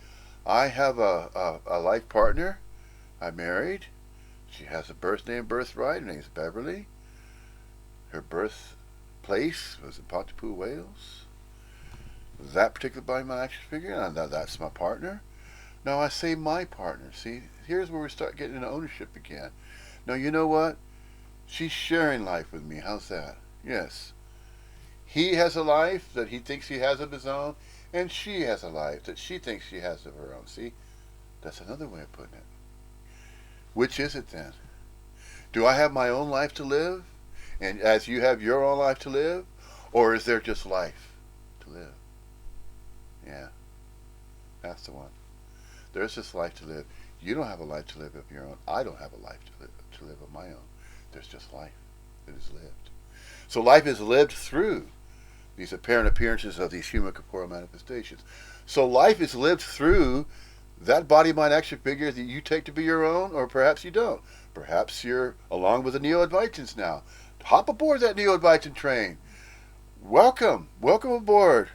have a life partner. I'm married. She has a birthday and birthright. Her name's Beverly. Her birthplace was in Pontypool, Wales. that particular body mind action figure, and that's my partner. No, I say my partner. See, here's where we start getting into ownership again. No, you know what? She's sharing life with me. How's that? Yes. He has a life that he thinks he has of his own, and she has a life that she thinks she has of her own. See, that's another way of putting it. Which is it then? Do I have my own life to live, and as you have your own life to live, or is there just life to live? Yeah, that's the one. There's just life to live. You don't have a life to live of your own. I don't have a life to live of my own. There's just life that is lived. So life is lived through these apparent appearances of these human corporeal manifestations. So life is lived through that body mind action figure that you take to be your own, or perhaps you don't. Perhaps you're along with the Neo-Advaitins now. Hop aboard that Neo-Advaitin train. Welcome. Welcome aboard.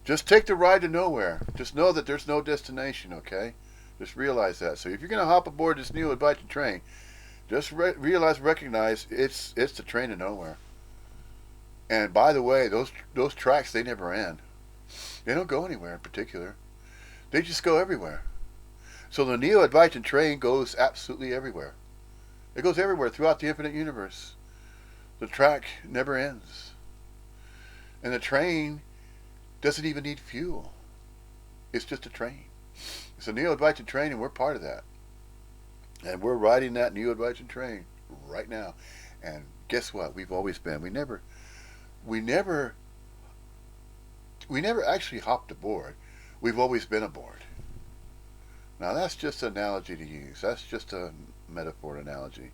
Just take the ride to nowhere. Just know that there's no destination, okay? Just realize that. So if you're going to hop aboard this Neo-Advaitin train, just recognize it's the train to nowhere. And by the way, those tracks, they never end. They don't go anywhere in particular. They just go everywhere. So the Neo-Advaitin train goes absolutely everywhere. It goes everywhere throughout the infinite universe. The track never ends. And the train doesn't even need fuel. It's just a train. It's a Neo-Advaitin train, and we're part of that. And we're riding that Neo-Advaitin train right now. And guess what? We've always been. We never actually hopped aboard. We've always been aboard. Now that's just an analogy to use. That's just a metaphor analogy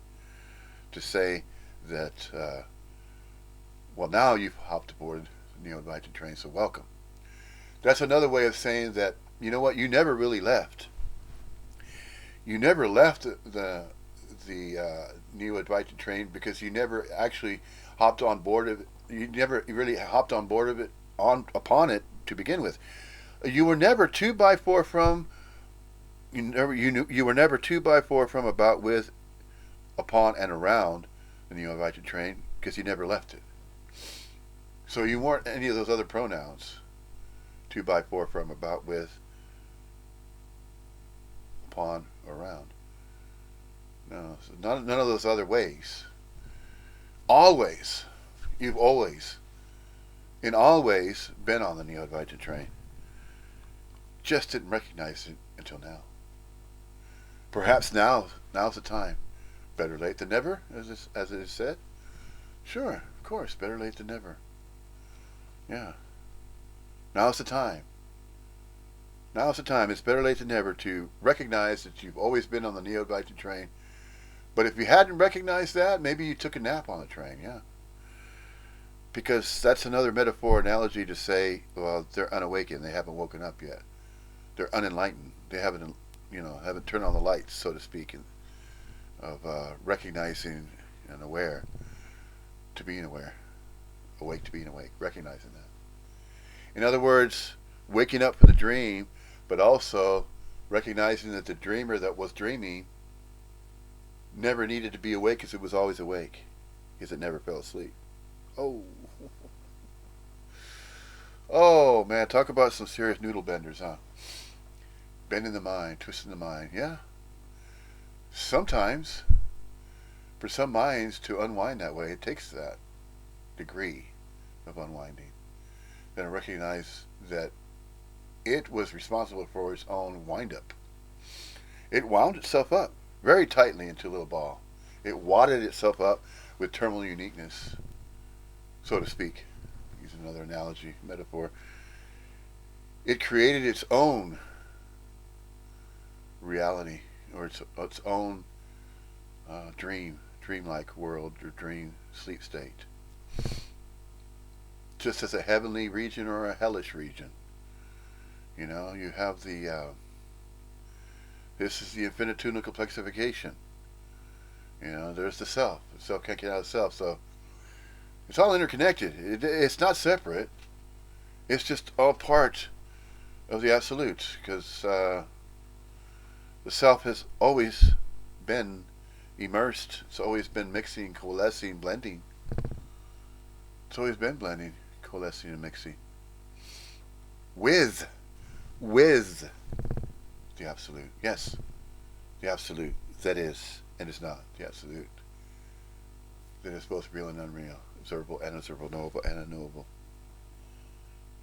to say that, well, now you've hopped aboard the Neo-Advaitin train, so welcome. That's another way of saying that, you know what, you never really left. You never left the Neo-Advaitin train because you never actually hopped on board of it. You never really hopped on board of it upon it to begin with. You were never 2x4 from. You were never 2x4 from, about, with, upon, and around the Neo-Advaitin train because you never left it. So you weren't any of those other pronouns. 2x4 from, about, with, upon, around. No, none of those other ways. Always, you've always, in all ways, been on the Neo-Advaitin train. Just didn't recognize it until now. Perhaps now's the time. Better late than never, as it is said. Sure, of course, better late than never. Yeah. Now's the time. Now's the time. It's better late than never to recognize that you've always been on the Neo-Advaitin train. But if you hadn't recognized that, maybe you took a nap on the train, yeah. Because that's another metaphor analogy to say, well, they're unawakened. They haven't woken up yet. They're unenlightened. They haven't turned on the lights, so to speak, of recognizing and aware to being aware, awake to being awake, recognizing that. In other words, waking up from the dream, but also recognizing that the dreamer that was dreaming never needed to be awake because it was always awake, because it never fell asleep. Oh man, talk about some serious noodle benders, huh? Bending the mind, twisting the mind. Yeah. Sometimes, for some minds to unwind that way, it takes that degree of unwinding. Then recognize that it was responsible for its own wind-up. It wound itself up very tightly into a little ball. It wadded itself up with terminal uniqueness, so to speak. Use another analogy, metaphor. It created its own reality, or its own dreamlike world, or dream sleep state. Just as a heavenly region or a hellish region. You know, you have this is the infinitudinal complexification. You know, there's the self. The self can't get out of the self, so it's all interconnected. It's not separate. It's just all part of the absolute, because the self has always been immersed. It's always been mixing, coalescing, blending. It's always been blending, coalescing, and mixing. with the absolute. Yes, the absolute that is and is not the absolute. That is both real and unreal, observable and observable, knowable and unknowable.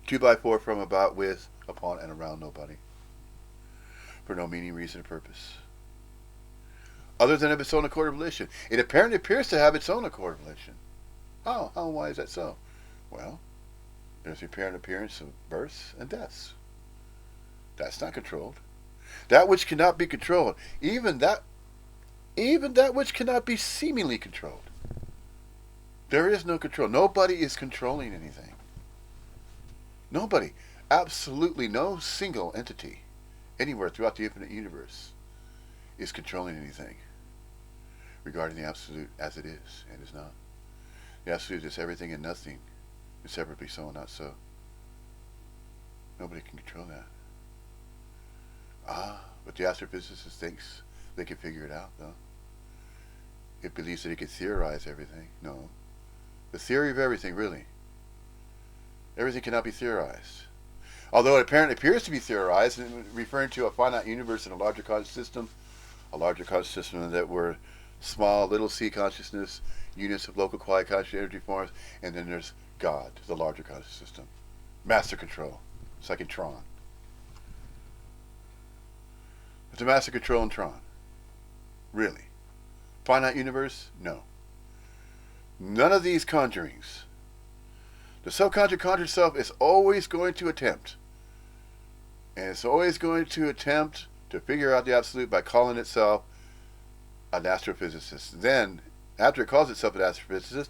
2 by 4 from, about, with, upon, and around nobody. For no meaning, reason, or purpose. Other than of its own accord of volition. It apparently appears to have its own accord of volition. How and why is that so? Well, there's the apparent appearance of births and deaths. That's not controlled. That which cannot be controlled, even that which cannot be seemingly controlled. There is no control. Nobody is controlling anything. Nobody. Absolutely no single entity anywhere throughout the infinite universe is controlling anything regarding the absolute as it is and is not. The absolute is everything and nothing, inseparably so and not so. Nobody can control that. But the astrophysicist thinks they can figure it out, though. It believes that it can theorize everything. No. The theory of everything, really. Everything cannot be theorized. Although it apparently appears to be theorized, referring to a finite universe and a larger conscious system that were small, little c consciousness, units of local quiet conscious energy forms, and then there's God, the larger conscious system. Master control. It's like in Tron. It's a master control in Tron. Really. Finite universe? No. None of these conjurings. The self-conjured self is always going to attempt. And it's always going to attempt to figure out the absolute by calling itself an astrophysicist. Then, after it calls itself an astrophysicist,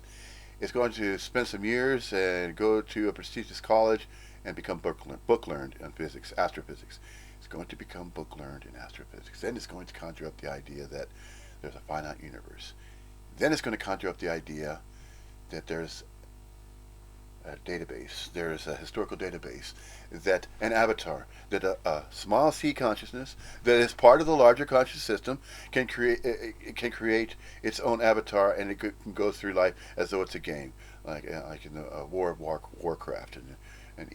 it's going to spend some years and go to a prestigious college and become book learned in physics, astrophysics. It's going to become book learned in astrophysics. Then it's going to conjure up the idea that there's a finite universe. Then it's going to conjure up the idea that there's a database, there's a historical database, that an avatar, that a small c consciousness that is part of the larger conscious system can create its own avatar, and it can go through life as though it's a game, like in the Warcraft, and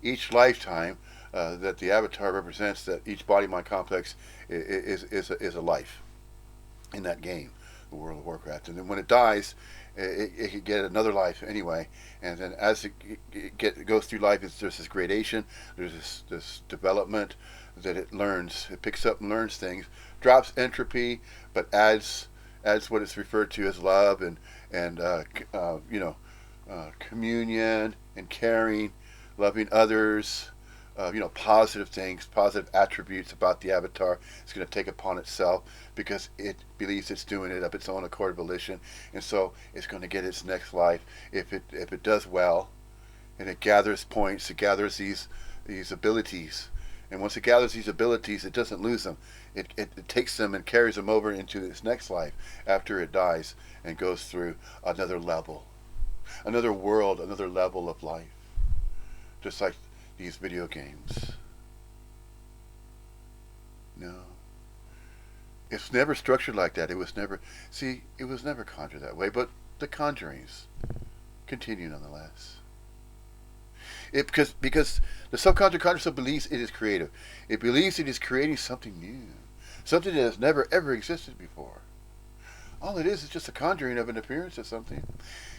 each lifetime that the avatar represents, that each body mind complex is a life in that game, the World of Warcraft. And then when it dies, it could get another life anyway. And then as it goes through life, there's this gradation, there's this development that it learns. It picks up and learns things, drops entropy, but adds what is referred to as love and communion and caring, loving others. Positive things, positive attributes about the avatar. It's going to take upon itself because it believes it's doing it of its own accord of volition, and so it's going to get its next life if it does well, and it gathers points, it gathers these abilities, and once it gathers these abilities, it doesn't lose them. It takes them and carries them over into its next life after it dies and goes through another level, another world, another level of life, just like these video games. No. It's never structured like that. It was never conjured that way, but the conjurings continue nonetheless. Because the subconscious consciousness believes it is creative. It believes it is creating something new. Something that has never ever existed before. All it is just a conjuring of an appearance of something.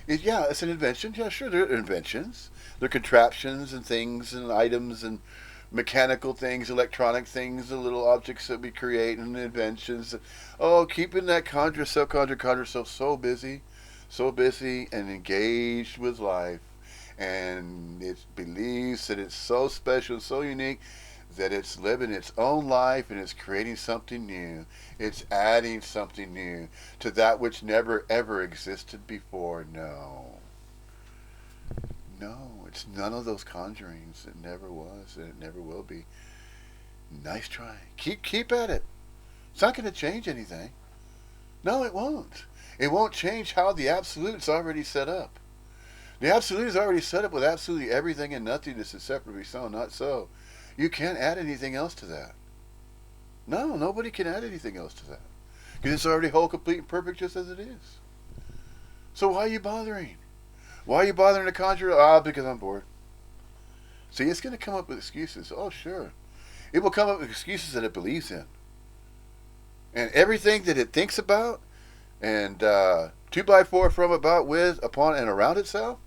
It's an invention. Yeah, sure, they're inventions. They're contraptions and things and items and mechanical things, electronic things, the little objects that we create and inventions. Oh, keeping that self-conjured self so busy and engaged with life. And it believes that it's so special, so unique, that it's living its own life and it's creating something new. It's adding something new to that which never ever existed before. No, it's none of those conjurings. It never was and it never will be. Nice try. Keep at it. It's not going to change anything. No, it won't. It won't change how the absolute's already set up. The absolute is already set up with absolutely everything and nothingness is separately so, not so. You can't add anything else to that. No, nobody can add anything else to that. Because it's already whole, complete, and perfect just as it is. So why are you bothering? Why are you bothering to conjure? Because I'm bored. See, it's going to come up with excuses. Oh, sure. It will come up with excuses that it believes in. And everything that it thinks about and 2 by 4 from, about, with, upon, and around itself,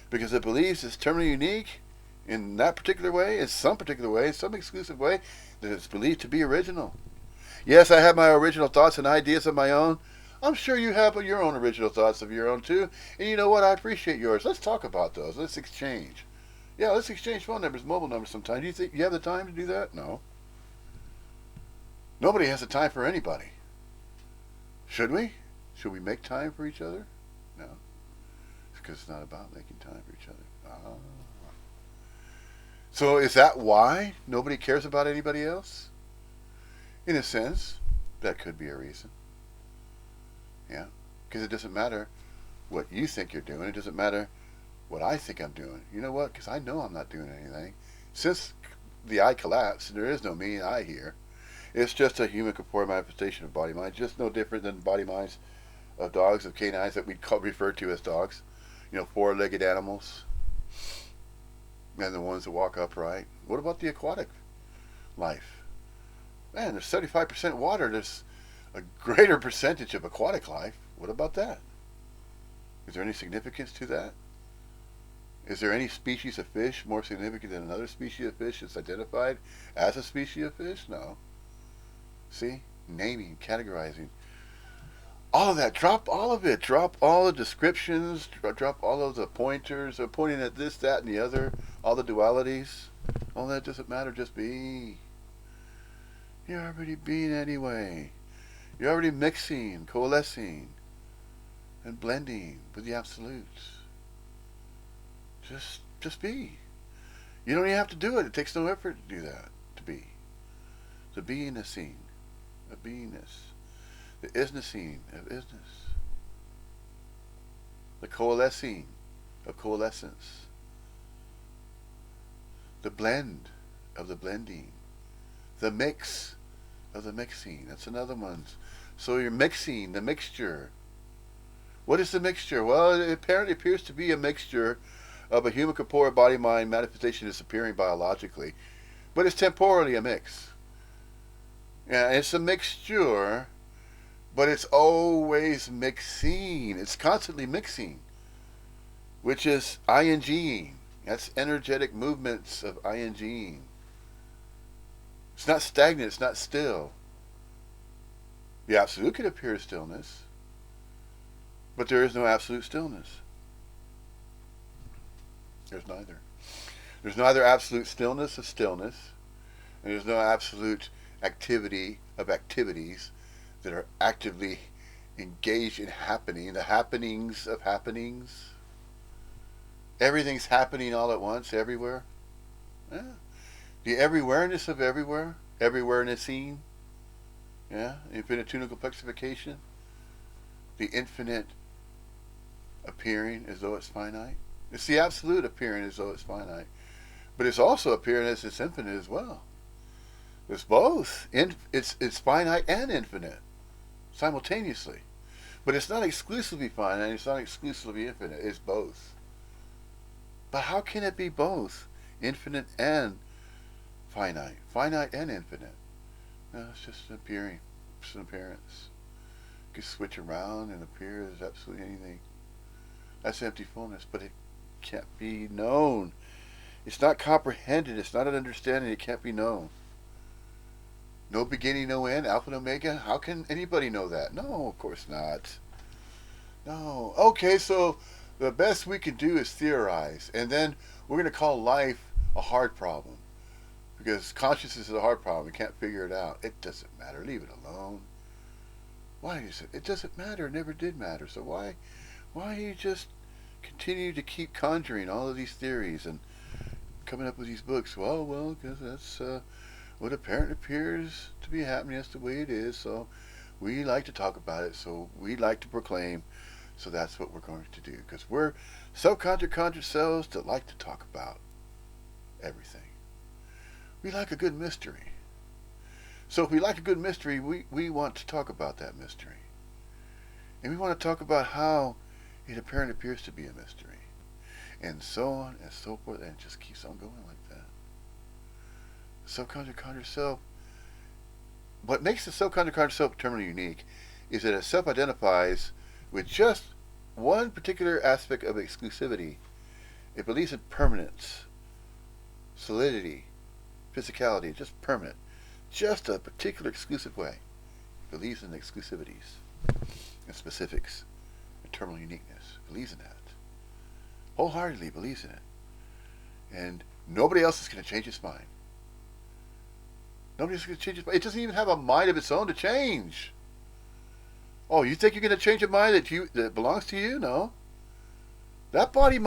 because it believes it's terminally unique in that particular way, in some particular way, some exclusive way, that it's believed to be original. Yes, I have my original thoughts and ideas of my own. I'm sure you have your own original thoughts of your own too. And you know what? I appreciate yours. Let's talk about those. Let's exchange. Yeah, let's exchange phone numbers, mobile numbers sometime. Do you think you have the time to do that? No. Nobody has the time for anybody. Should we? Should we make time for each other? No. It's because it's not about making time for each other. Ah. So is that why nobody cares about anybody else? In a sense, that could be a reason. Yeah. Because it doesn't matter what you think you're doing. It doesn't matter what I think I'm doing. You know what? Because I know I'm not doing anything. Since the I collapsed, there is no me and I here. It's just a human corporeal manifestation of body mind, just no different than body minds of dogs, of canines that we refer to as dogs. You know, 4-legged animals, and the ones that walk upright. What about the aquatic life? Man, there's 75% water. There's a greater percentage of aquatic life. What about that? Is there any significance to that? Is there any species of fish more significant than another species of fish that's identified as a species of fish? No. See? Naming, categorizing. All of that. Drop all of it. Drop all the descriptions. Drop all of the pointers. Or pointing at this, that, and the other. All the dualities. All that doesn't matter. Just be. You're already being anyway. You're already mixing, coalescing, and blending with the absolutes. Just be. You don't even have to do it. It takes no effort to do that. To be. The being seen. A beingness. The isnessing of isness. The coalescing of coalescence. The blend of the blending. The mix of the mixing. That's another one. So you're mixing the mixture. What is the mixture? Well, it apparently appears to be a mixture of a human corporeal body mind manifestation that's appearing biologically, but it's temporally a mix. Yeah, it's a mixture, but it's always mixing. It's constantly mixing, which is ing. That's energetic movements of ing. It's not stagnant. It's not still. The absolute could appear as stillness, but there is no absolute stillness. There's neither. There's neither absolute stillness of stillness, and there's no absolute activity of activities that are actively engaged in happening. The happenings of happenings. Everything's happening all at once, everywhere. Yeah. The everywhereness of everywhere. Everywherenessing. Yeah. Infinitunical complexification. The infinite appearing as though it's finite. It's the absolute appearing as though it's finite. But it's also appearing as it's infinite as well. It's both. It's finite and infinite simultaneously. But it's not exclusively finite. It's not exclusively infinite. It's both. But how can it be both? Infinite and finite. Finite and infinite. No, it's just an appearing. It's an appearance. You can switch around and appear as absolutely anything. That's empty fullness, but it can't be known. It's not comprehended. It's not an understanding. It can't be known. No beginning, no end, Alpha and Omega. How can anybody know that? No, of course not. No. Okay, so the best we can do is theorize. And then we're going to call life a hard problem. Because consciousness is a hard problem. We can't figure it out. It doesn't matter. Leave it alone. Why is it? It doesn't matter. It never did matter. So why you just continue to keep conjuring all of these theories and coming up with these books? Well, because that's what apparently appears to be happening. That's the way it is. So we like to talk about it. So we like to proclaim. So that's what we're going to do. Because we're self-conjured selves that like to talk about everything. We like a good mystery. So if we like a good mystery, we want to talk about that mystery. And we want to talk about how it apparently appears to be a mystery. And so on and so forth. And it just keeps on going like that. Self-conscious conscious self. What makes the self-conscious conscious self terminally unique is that it self-identifies with just one particular aspect of exclusivity. It believes in permanence, solidity, physicality, just permanent. Just a particular exclusive way. It believes in exclusivities and specifics and terminal uniqueness. It believes in that. Wholeheartedly believes in it. And nobody else is going to change its mind. Nobody's going to change its mind. It doesn't even have a mind of its own to change. Oh, you think you're going to change a mind that belongs to you? No. That body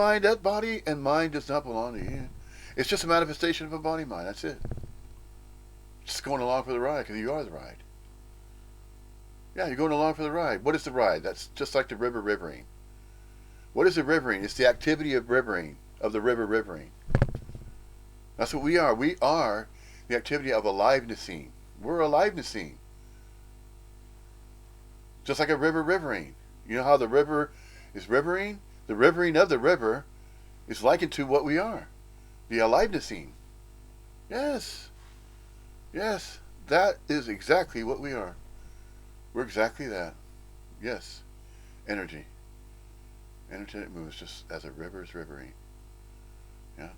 and mind does not belong to you. It's just a manifestation of a body mind. That's it. Just going along for the ride because you are the ride. Yeah, you're going along for the ride. What is the ride? That's just like the river rivering. What is the rivering? It's the activity of rivering, of the river rivering. That's what we are. We are the activity of alivenessing. We're alivenessing. Just like a river rivering. You know how the river is rivering? The rivering of the river is likened to what we are. The alivenessing. Yes. Yes. That is exactly what we are. We're exactly that. Yes. Energy. Energetic moves just as a river is rivering. Yeah.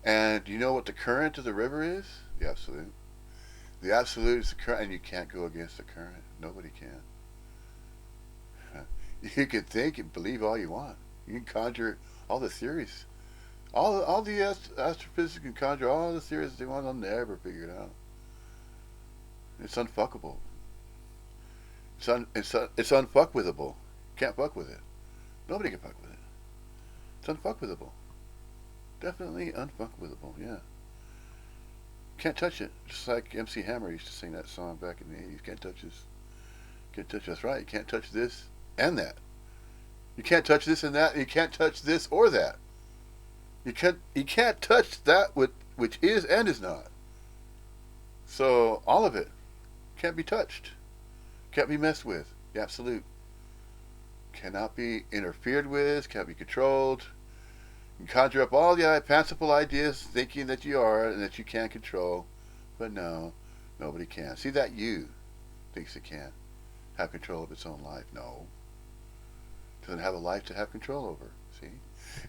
And do you know what the current of the river is? The absolute. The absolute is the current, and you can't go against the current. Nobody can. You can think and believe all you want. You can conjure all the theories. All the astrophysics can conjure all the theories they want. They'll never figure it out. It's unfuckable. It's unfuckwithable. Can't fuck with it. Nobody can fuck with it. It's unfuckwithable. Definitely unfuckwithable, yeah. Can't touch it. Just like MC Hammer used to sing that song back in the 80s. Can't touch this. Can't touch that's right. You can't touch this and that. You can't touch this and that, and you can't touch this or that. You can't touch that which is and is not. So all of it can't be touched. Can't be messed with. The absolute. Cannot be interfered with, can't be controlled. You can conjure up all the fanciful ideas thinking that you are and that you can control. But no, nobody can. See, that you thinks it can have control of its own life. No. It doesn't have a life to have control over. See?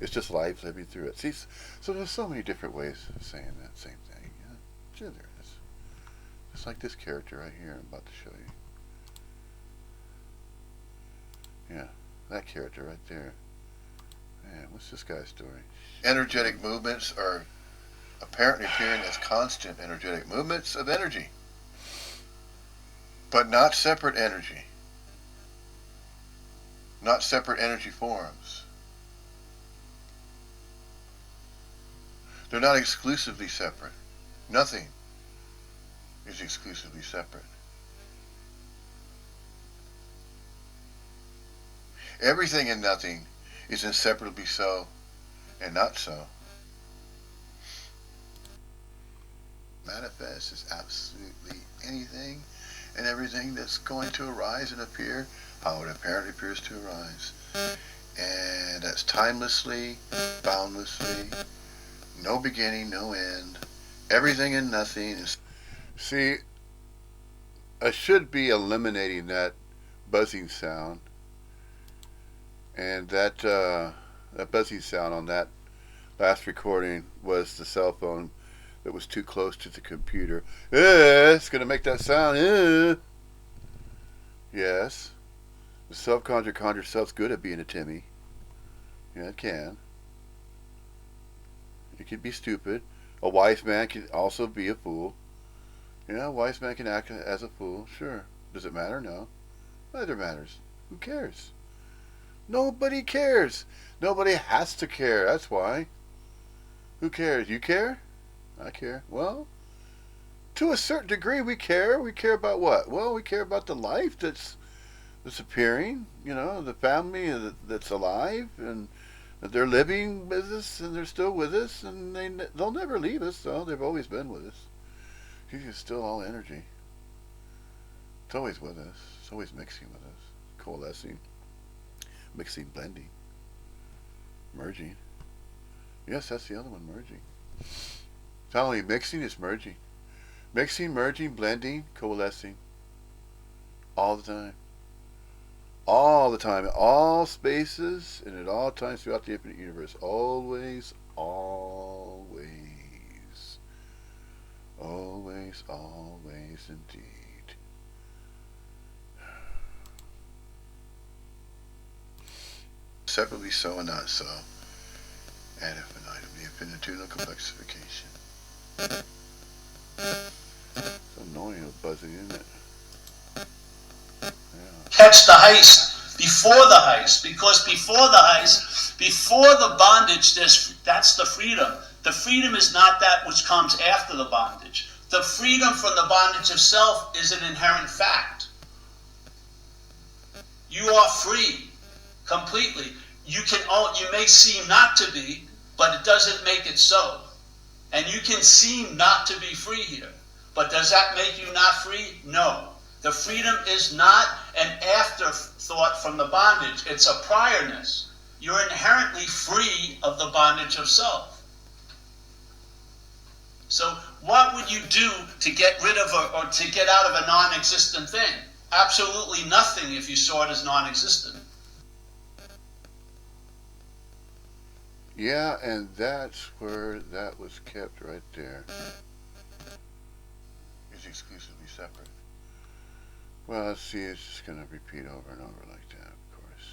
It's just life living through it. See, so there's so many different ways of saying that same thing. Yeah? Sure there is. Just like this character right here I'm about to show you. Yeah, that character right there. Man, what's this guy's story? Energetic movements are apparently appearing as constant energetic movements of energy, but not separate energy. Not separate energy forms. They're not exclusively separate. Nothing is exclusively separate. Everything and nothing is inseparably so and not so. Manifest is absolutely anything and everything that's going to arise and appear how it apparently appears to arise. And that's timelessly, boundlessly, no beginning, no end. Everything and nothing is... See, I should be eliminating that buzzing sound. And that buzzing sound on that last recording was the cell phone that was too close to the computer. It's going to make that sound. Yes. The self-conjure self's good at being a Timmy. Yeah, it can. It can be stupid. A wise man can also be a fool. Yeah, a wise man can act as a fool. Sure. Does it matter? No. Neither matters. Who cares? Nobody cares. Nobody has to care. That's why. Who cares? You care? I care. Well, to a certain degree we care. We care about what? Well, we care about the life that's appearing. You know, the family that's alive and that they're living with us and they're still with us and they'll never leave us. So they've always been with us. It's still all energy. It's always with us. It's always mixing with us. Coalescing. Mixing, blending, merging. Yes, that's the other one, merging. It's not only mixing, it's merging. Mixing, merging, blending, coalescing. All the time. All the time. In all spaces and at all times throughout the infinite universe. Always, always. Always, always indeed. Separately so and not so. Ad infinitum, the infinitudinal complexification. It's annoying, a buzzing, isn't it? Yeah. Catch the heist before the heist, because before the heist, before the bondage, that's the freedom. The freedom is not that which comes after the bondage. The freedom from the bondage of self is an inherent fact. You are free completely. You may seem not to be, but it doesn't make it so. And you can seem not to be free here. But does that make you not free? No. The freedom is not an afterthought from the bondage. It's a priorness. You're inherently free of the bondage of self. So what would you do to get rid of or to get out of a non-existent thing? Absolutely nothing if you saw it as non-existent. Yeah, and that's where that was kept right there. It's exclusively separate. Well, let's see, it's just going to repeat over and over like that, of course.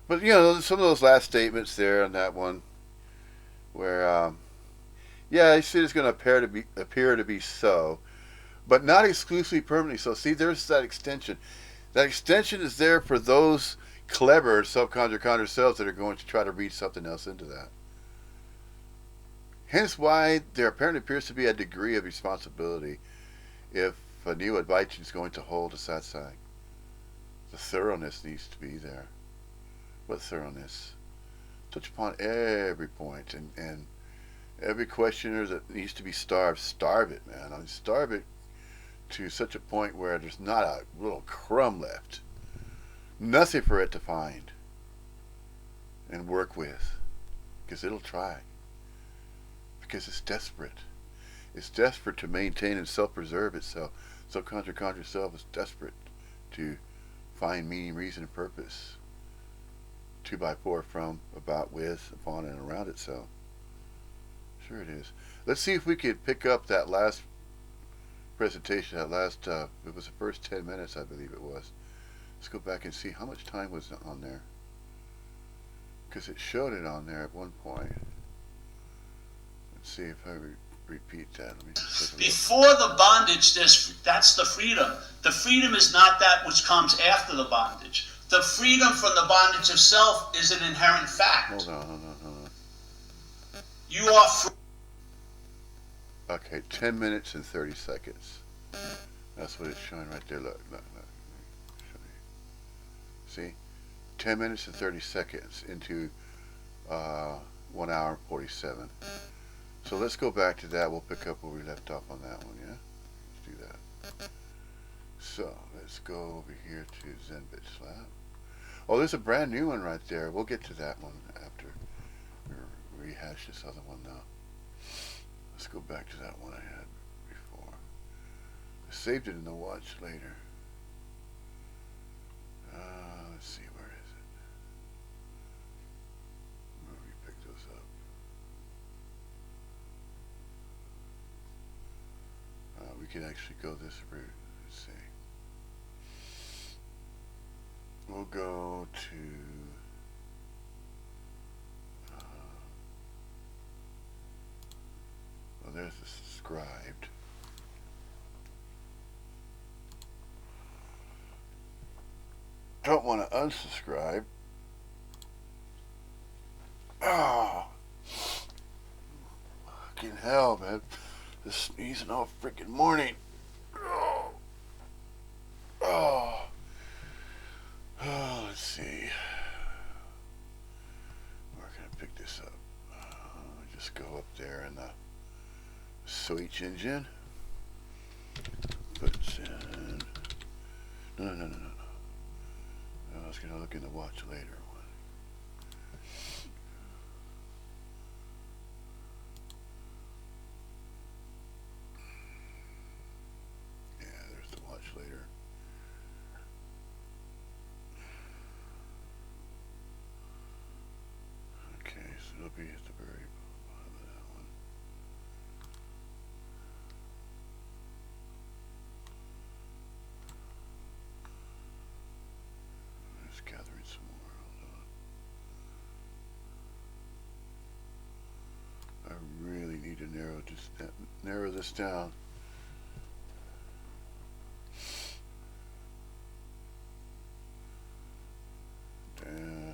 But, you know, some of those last statements there on that one, where, yeah, I see it's going to appear to be so, but not exclusively permanently so. See, there's that extension. That extension is there for those clever subconjured cells that are going to try to read something else into that. Hence why there apparently appears to be a degree of responsibility if a new Advaitin is going to hold a satsang. The thoroughness needs to be there. What thoroughness? Touch upon every point and every questioner that needs to be starved. Starve it, man. I mean, starve it to such a point where there's not a little crumb left. Nothing for it to find and work with. Because it'll try. Because it's desperate. It's desperate to maintain and self-preserve itself. Subconjured self is desperate to find meaning, reason, and purpose. 2x4 from, about, with, upon, and around itself. Sure it is. Let's see if we could pick up that last presentation, it was the first 10 minutes, I believe it was. Let's go back and see how much time was on there. Because it showed it on there at one point. Let's see if I repeat that. Let me just before the bondage, that's the freedom. The freedom is not that which comes after the bondage. The freedom from the bondage of self is an inherent fact. Hold on. You are free. Okay, 10 minutes and 30 seconds. That's what it's showing right there. Look. See? 10 minutes and 30 seconds into 1 hour and 47. So let's go back to that. We'll pick up where we left off on that one, yeah? Let's do that. So, let's go over here to Zenbit Slab. Oh, there's a brand new one right there. We'll get to that one after we rehash this other one now. Let's go back to that one I had before. I saved it in the watch later. Let's see, where is it? Where we pick those up? We can actually go this route. Let's see. We'll go to there's the subscribed. Don't want to unsubscribe. Oh, fucking hell, man. Just sneezing all freaking morning. Oh, let's see. Where can I pick this up? Just go up there in the search engine. Put in. No. I was gonna look in the watch later one. will be at the very bottom of that one. Just gathering some more. Hold on. I really need to narrow this down.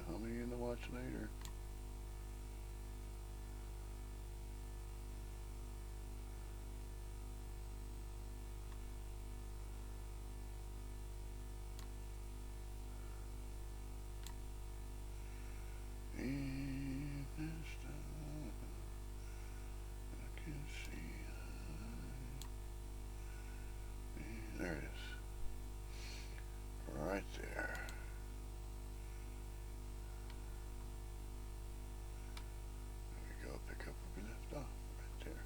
How many in the watch later? There it is. Right there. There we go. Pick up where we left off. Right there.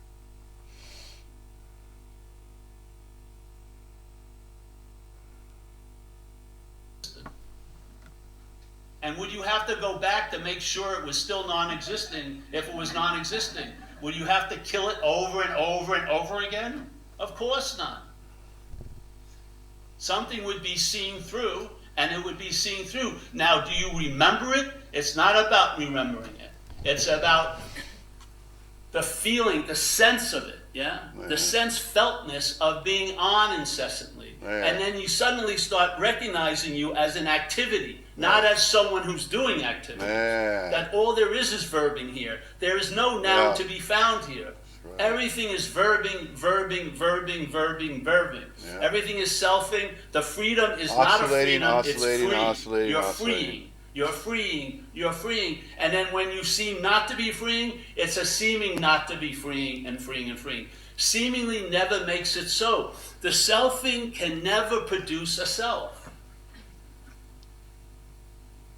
And would you have to go back to make sure it was still non-existing if it was non-existing? Would you have to kill it over and over and over again? Of course not. Something would be seen through, and it would be seen through. Now, do you remember it? It's not about remembering it. It's about the feeling, the sense of it, yeah? Man. The sense-feltness of being on incessantly. Man. And then you suddenly start recognizing you as an activity, not as someone who's doing activity. Man. That all there is verbing here. There is no noun to be found here. Right. Everything is verbing. Yeah. Everything is selfing. The freedom is Oscillating, not a freedom, oscillating, it's free. oscillating, You're oscillating. you're freeing. And then when you seem not to be freeing, it's a seeming not to be freeing. Seemingly never makes it so. The selfing can never produce a self.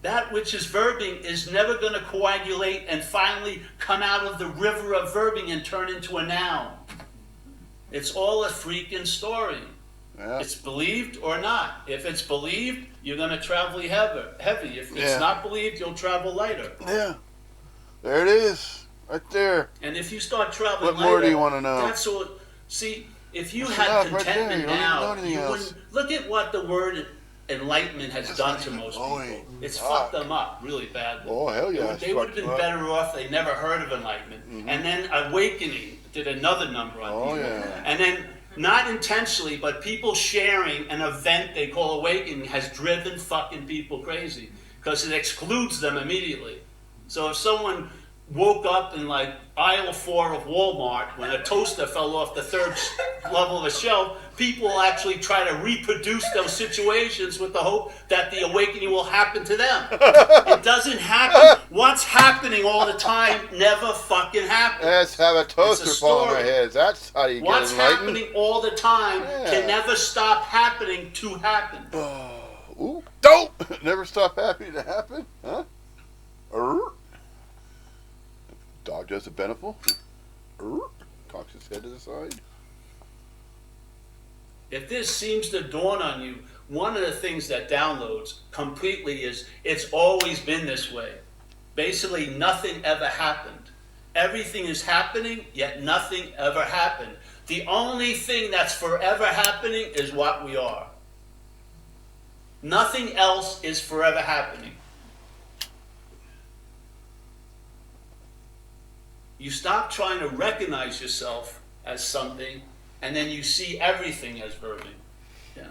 That which is verbing is never going to coagulate and finally come out of the river of verbing and turn into a noun. It's all a freaking story. Yeah. It's believed or not. If it's believed, you're going to travel heavy. If it's not believed, you'll travel lighter. Yeah. There it is. Right there. And if you start traveling What more lighter, do you want to know? that's all. See, if you That's had enough right contentment there. You don't now, need to know anything you else. wouldn't. Look at what the word enlightenment has That's done not to even most going. people. It's Fuck. fucked them up really badly. Oh, hell yeah. They would have been better off they never heard of enlightenment. Mm-hmm. And then awakening did another number on people. Yeah. And then, not intentionally, but people sharing an event they call awakening has driven fucking people crazy because it excludes them immediately. So if someone woke up in like aisle 4 of Walmart when a toaster fell off the 3rd level of a shelf, people will actually try to reproduce those situations with the hope that the awakening will happen to them. It doesn't happen. What's happening all the time never fucking happens. Let's have a toaster fall on our story. heads. That's how you What's get enlightened. happening all the time can never stop happening to happen. Ooh, don't! Never stop happy to happen, huh? Dog does a beneficial. Cocks his head to the side. If this seems to dawn on you, one of the things that downloads completely is it's always been this way. Basically, nothing ever happened. Everything is happening, yet nothing ever happened. The only thing that's forever happening is what we are. Nothing else is forever happening. You stop trying to recognize yourself as something, and then you see everything as verbing. Yeah.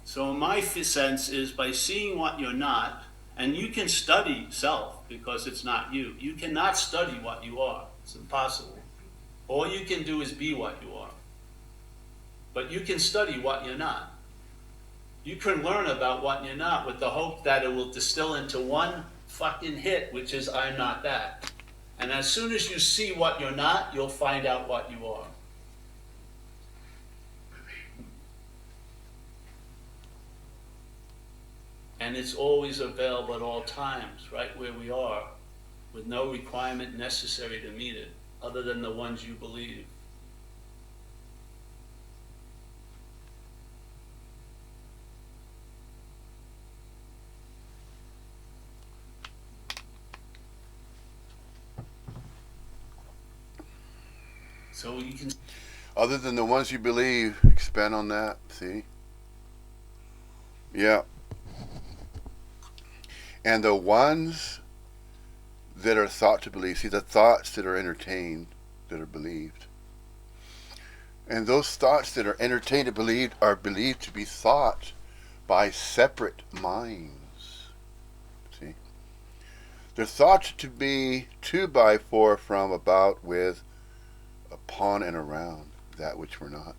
So my sense is by seeing what you're not, and you can study self because it's not you. You cannot study what you are. It's impossible. All you can do is be what you are. But you can study what you're not. You can learn about what you're not with the hope that it will distill into one fucking hit, which is I'm not that. And as soon as you see what you're not, you'll find out what you are. And it's always available at all times, right where we are, with no requirement necessary to meet it, other than the ones you believe. So you can. Other than the ones you believe, expand on that. See? Yeah. And the ones that are thought to believe, see, the thoughts that are entertained, that are believed. And those thoughts that are entertained and believed are believed to be thought by separate minds. See? They're thought to be to, by, for, from, about, with, upon, and around that which we're not.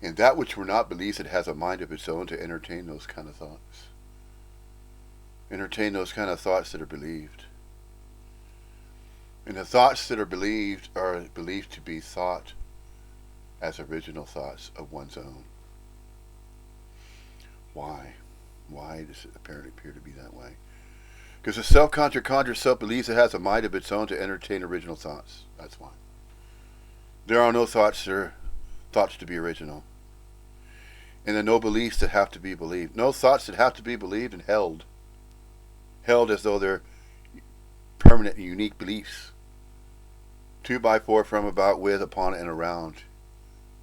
And that which we're not believes it has a mind of its own to entertain those kind of thoughts. Entertain those kind of thoughts that are believed. And the thoughts that are believed to be thought as original thoughts of one's own. Why? Why does it apparently appear to be that way? Because the self-conjured self believes it has a mind of its own to entertain original thoughts. That's why. There are no thoughts that are thoughts to be original. And there are no beliefs that have to be believed. No thoughts that have to be believed and held. Held as though they're permanent and unique beliefs. To, by, for, from, about, with, upon, and around.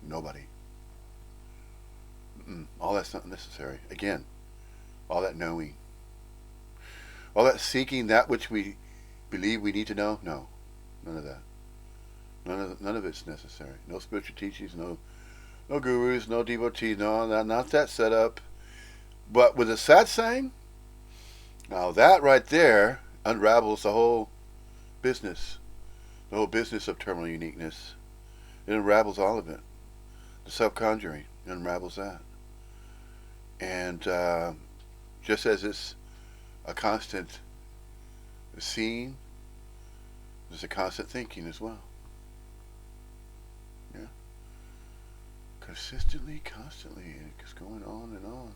Nobody. All that's not necessary. Again, all that knowing. All that seeking that which we believe we need to know? No. None of that. None of it's necessary. No spiritual teachings, no gurus, no devotees, no, not that setup. But with a satsang, now that right there unravels the whole business. The whole business of terminal uniqueness. It unravels all of it. The self-conjuring unravels that. And just as it's a constant seeing, there's a constant thinking as well. Yeah. Consistently, constantly, it's going on and on.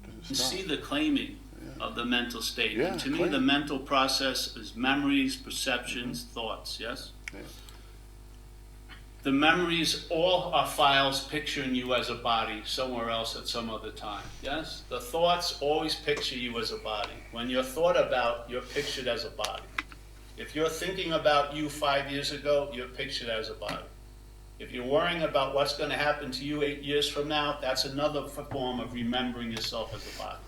Yeah. You see the claiming of the mental state. Yeah, and to me, the mental process is memories, perceptions, thoughts, yes? Yeah. The memories all are files picturing you as a body somewhere else at some other time, yes? The thoughts always picture you as a body. When you're thought about, you're pictured as a body. If you're thinking about you 5 years ago, you're pictured as a body. If you're worrying about what's going to happen to you 8 years from now, that's another form of remembering yourself as a body.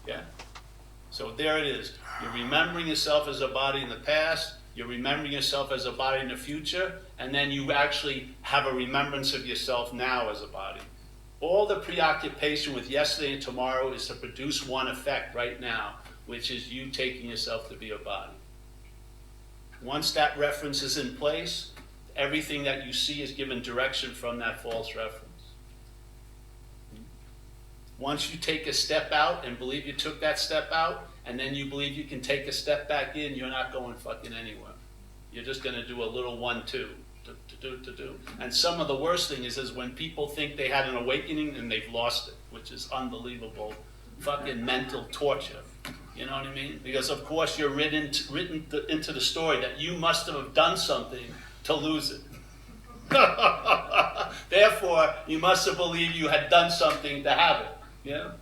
Yeah? So there it is. You're remembering yourself as a body in the past, you're remembering yourself as a body in the future, and then you actually have a remembrance of yourself now as a body. All the preoccupation with yesterday and tomorrow is to produce one effect right now, which is you taking yourself to be a body. Once that reference is in place, everything that you see is given direction from that false reference. Once you take a step out and believe you took that step out, and then you believe you can take a step back in, you're not going fucking anywhere. You're just going to do a little 1-2 to do. And some of the worst thing is when people think they had an awakening and they've lost it, which is unbelievable fucking mental torture. You know what I mean? Because of course you're written into the story that you must have done something to lose it. Therefore, you must have believed you had done something to have it. Yeah?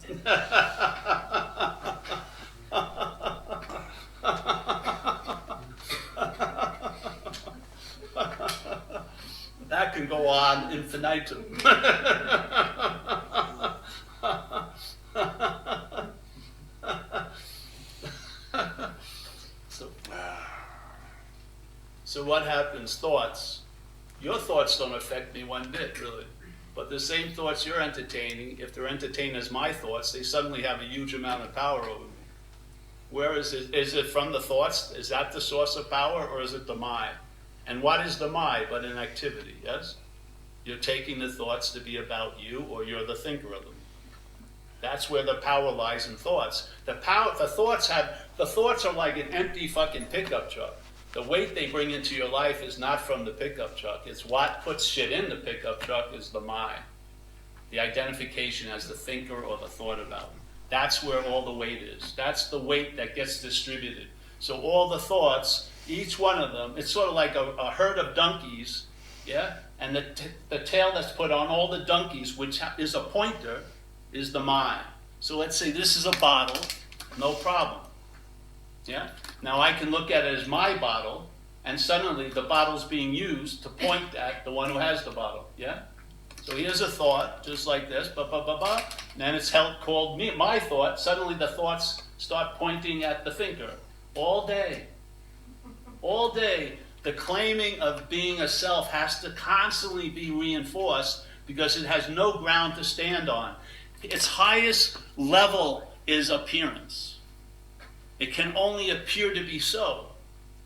That can go on infinitum. So what happens? Thoughts. Your thoughts don't affect me one bit, really. But the same thoughts you're entertaining, if they're entertained as my thoughts, they suddenly have a huge amount of power over me. Where is it? Is it from the thoughts? Is that the source of power, or is it the my? And what is the my but an activity, yes? You're taking the thoughts to be about you, or you're the thinker of them. That's where the power lies in thoughts. The thoughts are like an empty fucking pickup truck. The weight they bring into your life is not from the pickup truck. It's what puts shit in the pickup truck is the my. The identification as the thinker or the thought about it. That's where all the weight is. That's the weight that gets distributed. So all the thoughts, each one of them, it's sort of like a herd of donkeys, yeah? And the tail that's put on all the donkeys, which is a pointer, is the my. So let's say this is a bottle, no problem. Yeah? Now I can look at it as my bottle, and suddenly the bottle's being used to point at the one who has the bottle, yeah? So here's a thought, just like this, and then it's called my thought. Suddenly the thoughts start pointing at the thinker. All day, the claiming of being a self has to constantly be reinforced because it has no ground to stand on. Its highest level is appearance. It can only appear to be so.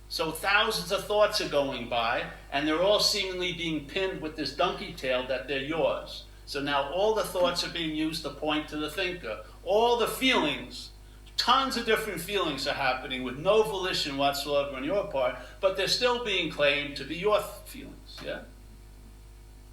So thousands of thoughts are going by, and they're all seemingly being pinned with this donkey tail that they're yours. So now all the thoughts are being used to point to the thinker. All the feelings, tons of different feelings are happening with no volition whatsoever on your part, but they're still being claimed to be your feelings, yeah?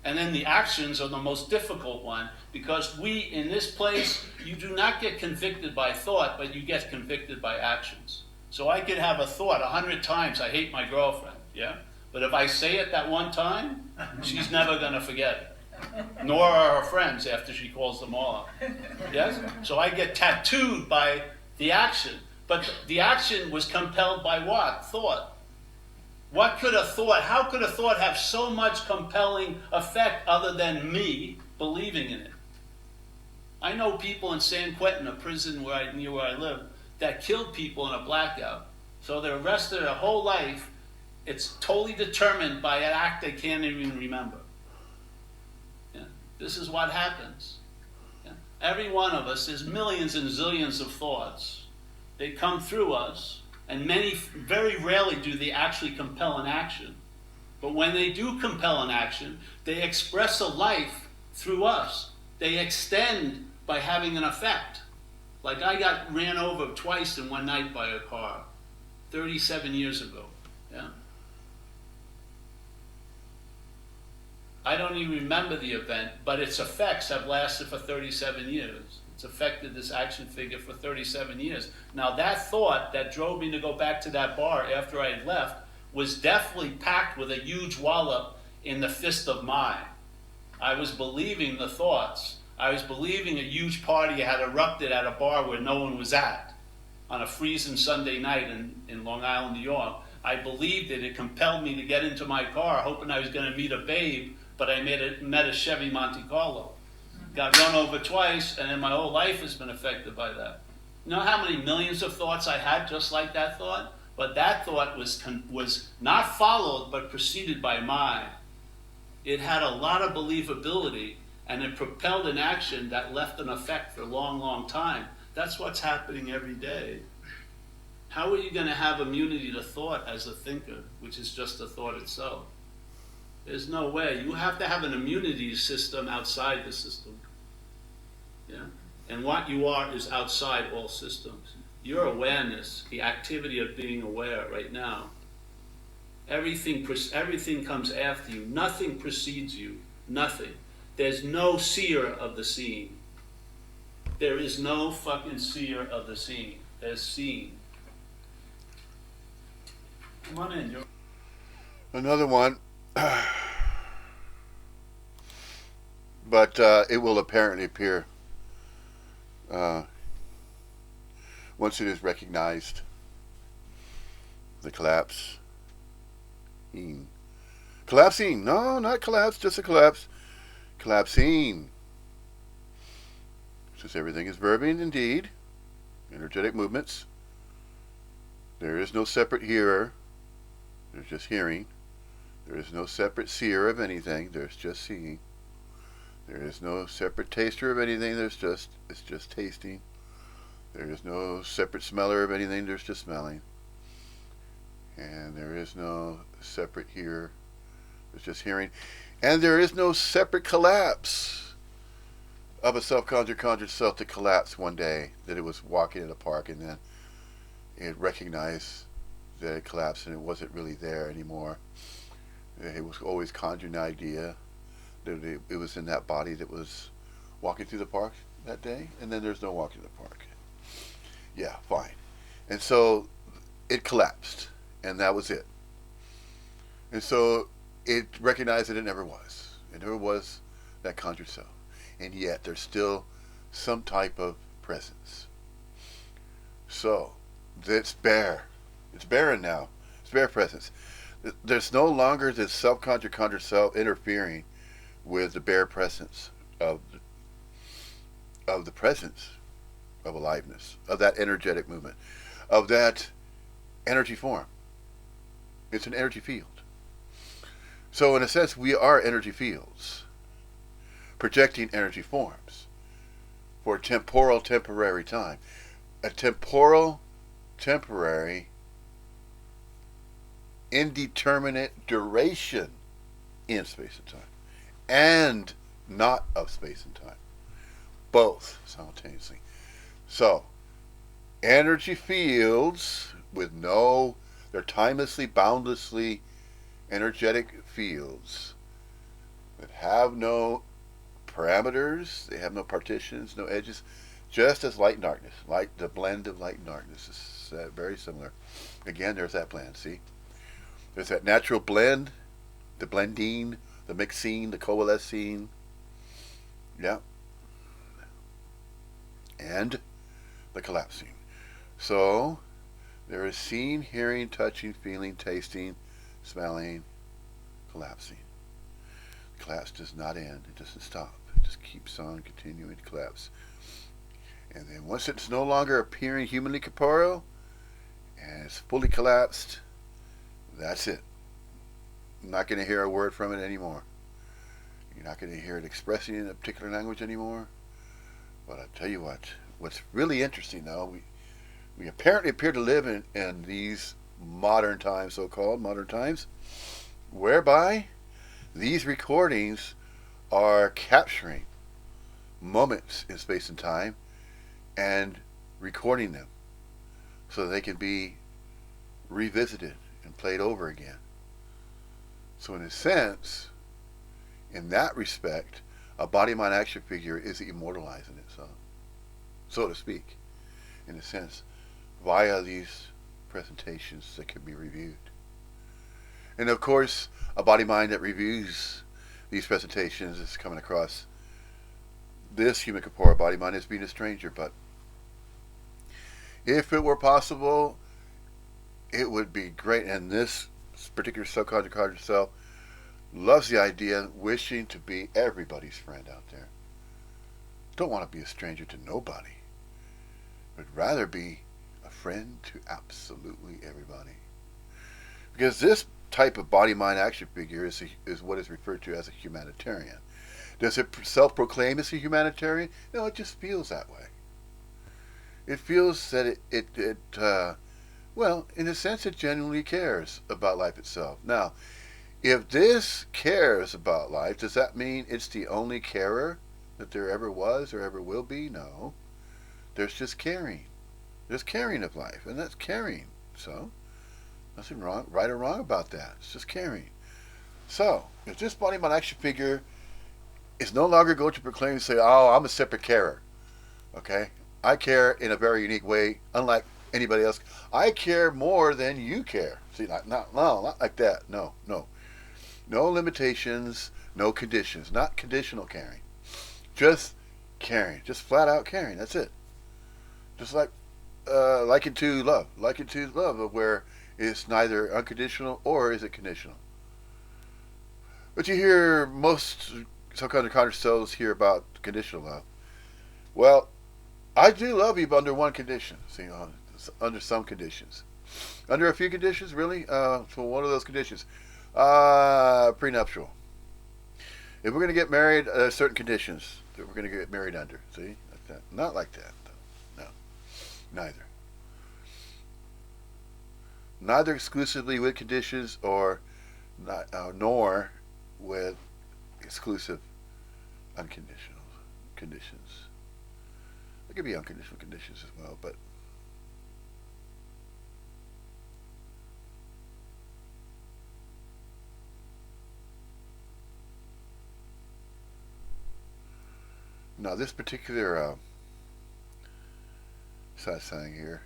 And then the actions are the most difficult one, because we, in this place, you do not get convicted by thought, but you get convicted by actions. So I could have a thought 100 times, I hate my girlfriend, yeah? But if I say it that one time, she's never going to forget it. Nor are her friends after she calls them all up. Yes? So I get tattooed by the action. But the action was compelled by what? Thought. How could a thought have so much compelling effect other than me believing in it? I know people in San Quentin, a prison near where I live, that killed people in a blackout. So they're arrested their whole life. It's totally determined by an act they can't even remember. Yeah? This is what happens. Yeah? Every one of us, there's millions and zillions of thoughts. They come through us, and many, very rarely do they actually compel an action. But when they do compel an action, they express a life through us. They extend by having an effect. Like I got ran over twice in one night by a car, 37 years ago. Yeah. I don't even remember the event, but its effects have lasted for 37 years. It's affected this action figure for 37 years. Now that thought that drove me to go back to that bar after I had left was definitely packed with a huge wallop in the fist of mine. I was believing the thoughts. I was believing a huge party had erupted at a bar where no one was at on a freezing Sunday night in Long Island, New York. I believed it. It compelled me to get into my car, hoping I was going to meet a babe, but I met a Chevy Monte Carlo. Got run over twice, and then my whole life has been affected by that. You know how many millions of thoughts I had just like that thought? But that thought was not followed, but preceded by mine. It had a lot of believability, and it propelled an action that left an effect for a long, long time. That's what's happening every day. How are you going to have immunity to thought as a thinker, which is just the thought itself? There's no way. You have to have an immunity system outside the system. Yeah? And what you are is outside all systems. Your awareness, the activity of being aware right now, everything comes after you. Nothing precedes you. Nothing. There's no seer of the seeing. There is no fucking seer of the seeing. There's seeing. Come on in. Another one. But it will apparently appear once it is recognized. The collapse. Collapsing. No, not collapse, just a collapse. Collapsing. Since everything is verbing indeed, energetic movements. There is no separate hearer. There's just hearing. There is no separate seer of anything. There's just seeing. There is no separate taster of anything. It's just tasting. There is no separate smeller of anything. There's just smelling. And there is no separate hearer. There's just hearing. And there is no separate collapse of a conjured self to collapse one day, that it was walking in a park and then it recognized that it collapsed and it wasn't really there anymore. It was always conjured an idea that it was in that body that was walking through the park that day, and then there's no walking the park. Yeah, fine. And so it collapsed, and that was it. And so it recognized that it never was. It never was that conjured self. And yet there's still some type of presence. So it's bare. It's barren now. It's bare presence. There's no longer this subconscious conscious self interfering with the bare presence of the presence of aliveness, of that energetic movement, of that energy form. It's an energy field. So in a sense, we are energy fields, projecting energy forms for temporal, temporary time. A temporal, temporary, indeterminate duration in space and time, and not of space and time. Both simultaneously. So, energy fields with no, they're timelessly, boundlessly energetic fields that have no parameters, they have no partitions, no edges, just as light and darkness, like the blend of light and darkness is very similar. Again, there's that blend, see? There's that natural blend, the blending, the mixing, the coalescing, yeah, and the collapsing. So, there is seeing, hearing, touching, feeling, tasting, smelling, collapsing. The collapse does not end, it doesn't stop. It just keeps on continuing to collapse. And then once it's no longer appearing humanly corporeal and it's fully collapsed, that's it. You're not going to hear a word from it anymore. You're not going to hear it expressing in a particular language anymore. But I tell you what, what's really interesting though, we apparently appear to live in these modern times, so-called modern times, whereby these recordings are capturing moments in space and time and recording them so they can be revisited and played over again. So in a sense, in that respect, a body-mind action figure is immortalizing itself, so to speak, in a sense, via these presentations that can be reviewed. And of course, a body-mind that reviews these presentations is coming across this human corporeal body-mind as being a stranger, but if it were possible, it would be great. And this particular subconscious conscious self loves the idea, wishing to be everybody's friend out there. Don't want to be a stranger to nobody, but rather be a friend to absolutely everybody. Because this type of body-mind action figure is what is referred to as a humanitarian. Does it self-proclaim as a humanitarian? No, it just feels that way. It feels that well, in a sense, it genuinely cares about life itself. Now, if this cares about life, does that mean it's the only carer that there ever was or ever will be? No. There's just caring. There's caring of life, and that's caring. So, nothing wrong, right or wrong about that. It's just caring. So, if this body-mind action figure is no longer going to proclaim and say, oh, I'm a separate carer, okay? I care in a very unique way, unlike anybody else. I care more than you care. See, not like that. No, no. No limitations, no conditions. Not conditional caring. Just caring. Just flat out caring. That's it. Just like likened to love. Likened to love, where it's neither unconditional or is it conditional. But you hear most subconscious conscious souls hear about conditional love. Well, I do love you, but under one condition. See, under some conditions. Under a few conditions, really? For one of those conditions. Prenuptial. If we're going to get married, certain conditions that we're going to get married under. See? Like that. Not like that, though. No. Neither. Neither exclusively with conditions or not, nor with exclusive unconditional conditions. There could be unconditional conditions as well, but now this particular satsang here,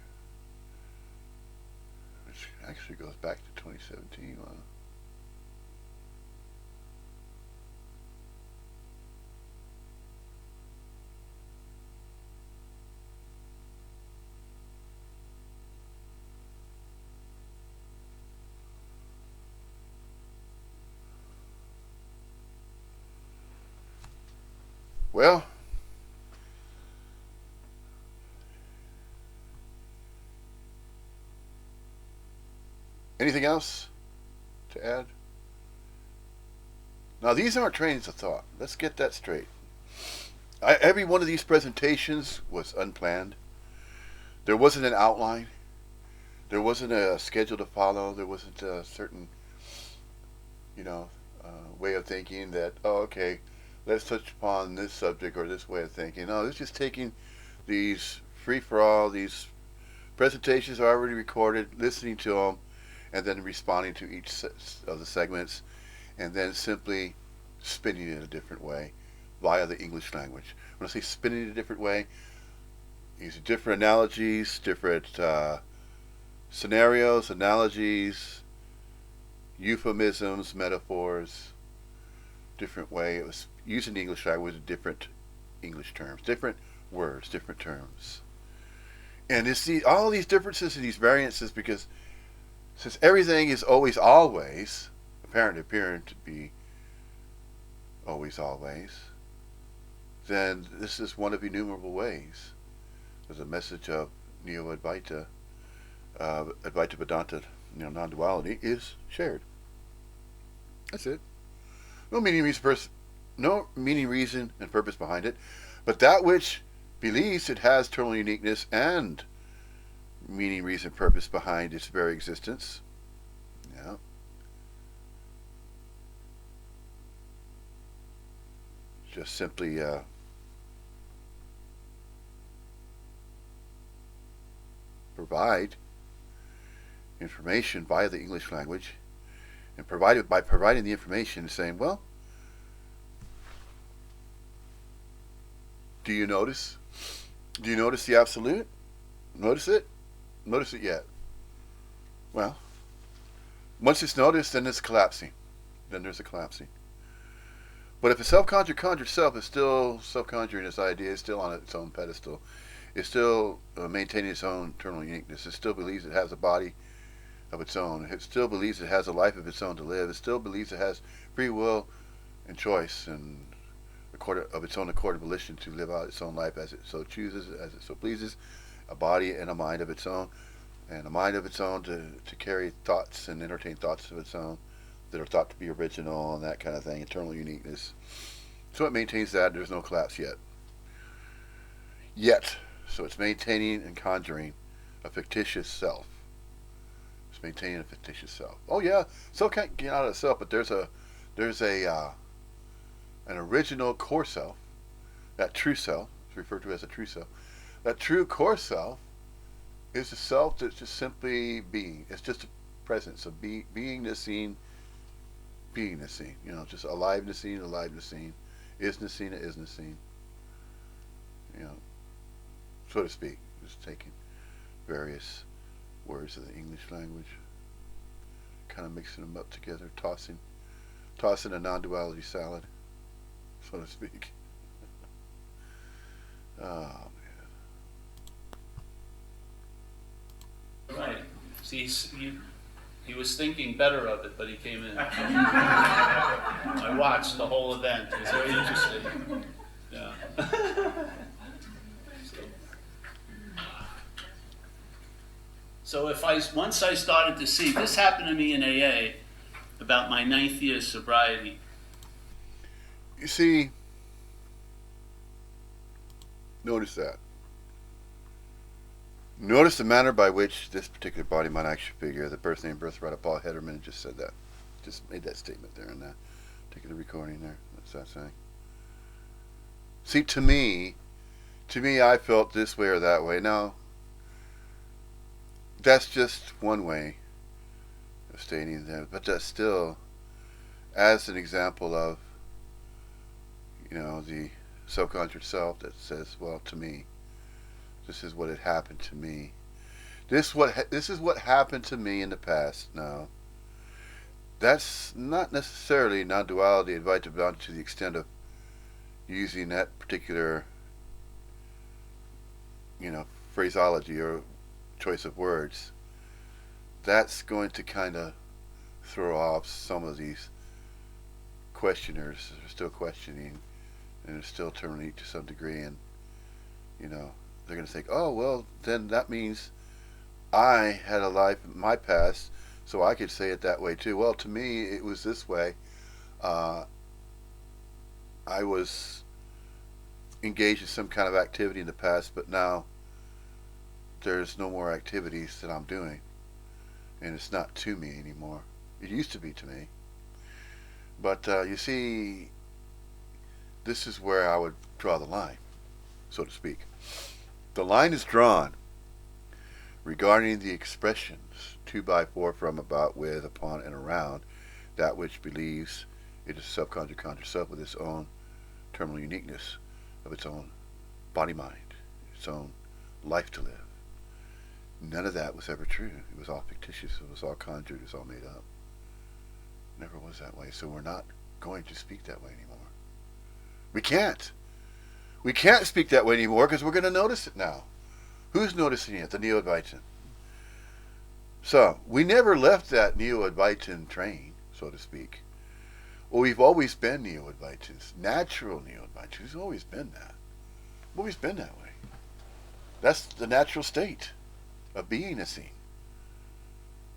which actually goes back to 2017. Wow. Well, anything else to add? Now, these aren't trains of thought. Let's get that straight. Every one of these presentations was unplanned. There wasn't an outline. There wasn't a schedule to follow. There wasn't a certain, you know, way of thinking that, oh, okay, let's touch upon this subject or this way of thinking. No, it's just taking these free for all, these presentations are already recorded, listening to them, and then responding to each of the segments, and then simply spinning it a different way via the English language. When I say spinning it a different way, these are different analogies, different scenarios, analogies, euphemisms, metaphors, different way. It was using the English language with different English terms, different words, different terms. And it's all these differences and these variances because since everything is always, apparently appearing to be always, then this is one of innumerable ways. There's a message of Neo-Advaita, Advaita Vedanta, non-duality is shared. That's it. No meaning, reason, and purpose behind it, but that which believes it has eternal uniqueness and meaning, reason, purpose behind its very existence. Yeah. Just simply provide information via the English language, and by providing the information, saying, well, do you notice? Do you notice the absolute? Notice it? Notice it yet? Well, once it's noticed, then it's collapsing. Then there's a collapsing. But if a self-conjured self is still self-conjuring its idea, is still on its own pedestal, is still maintaining its own eternal uniqueness, it still believes it has a body of its own, it still believes it has a life of its own to live, it still believes it has free will and choice and of its own accord and volition to live out its own life as it so chooses, as it so pleases, a body and a mind of its own, and a mind of its own to carry thoughts and entertain thoughts of its own that are thought to be original and that kind of thing, eternal uniqueness. So it maintains that. There's no collapse yet. So it's maintaining and conjuring a fictitious self. It's maintaining a fictitious self. Oh yeah, self can't get out of itself, but there's an original core self, that true self, it's referred to as a true self. That true core self is a self that's just simply being. It's just a presence of beingness seen, just aliveness seen, isness seen, so to speak. Just taking various words of the English language, kind of mixing them up together, tossing a non-duality salad, so to speak. Oh man. Right. See, he was thinking better of it, but he came in. I watched the whole event. It was very interesting. Yeah. So once I started to see, this happened to me in AA about my 9th year sobriety. You see, notice that. Notice the manner by which this particular body mind action figure, the birth name, birthright of Paul Hederman, just said that. Just made that statement there in that particular recording there. What's that saying? See, to me, I felt this way or that way. Now, that's just one way of stating that, but that's still as an example of, the self-conjured self that says, well, to me, this is what had happened to me. This is what happened to me in the past. Now, that's not necessarily non-duality Advaita to the extent of using that particular, phraseology or choice of words. That's going to kind of throw off some of these questioners that are still questioning and it's still terminally to some degree. And you know, they're going to think, oh well, then that means I had a life in my past, so I could say it that way too. Well, to me, it was this way. Uh, I was engaged in some kind of activity in the past, but now there's no more activities that I'm doing, and it's not to me anymore. It used to be to me. But you see, this is where I would draw the line, so to speak. The line is drawn regarding the expressions to, by, for, from, about, with, upon, and around that which believes it is subconscious conscious self with its own terminal uniqueness of its own body mind, its own life to live. None of that was ever true. It was all fictitious. It was all conjured. It was all made up. Never was that way. So we're not going to speak that way anymore. We can't. We can't speak that way anymore because we're going to notice it now. Who's noticing it? The Neo-Advaitin. So, we never left that Neo-Advaitin train, so to speak. Well, we've always been Neo-Advaitins. Natural Neo-Advaitins. We've always been that. We've always been that way. That's the natural state of being a scene.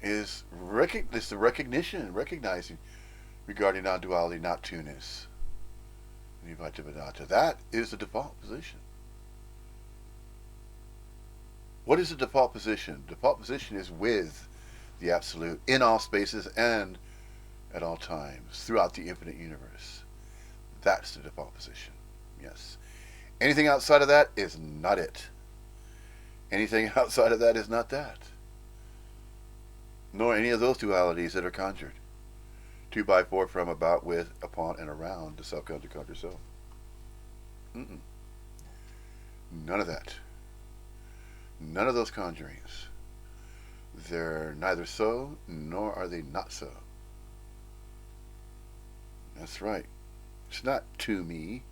Is the recognition, recognizing regarding non-duality, not two-ness. That is the default position. What is the default position? The default position is with the Absolute in all spaces and at all times throughout the infinite universe. That's the default position. Yes. Anything outside of that is not it. Anything outside of that is not that. Nor any of those dualities that are conjured. To, by, for, from, about, with, upon, and around the self-conscious conscious self. Mm-mm. None of that. None of those conjurings. They're neither so, nor are they not so. That's right. It's not to me.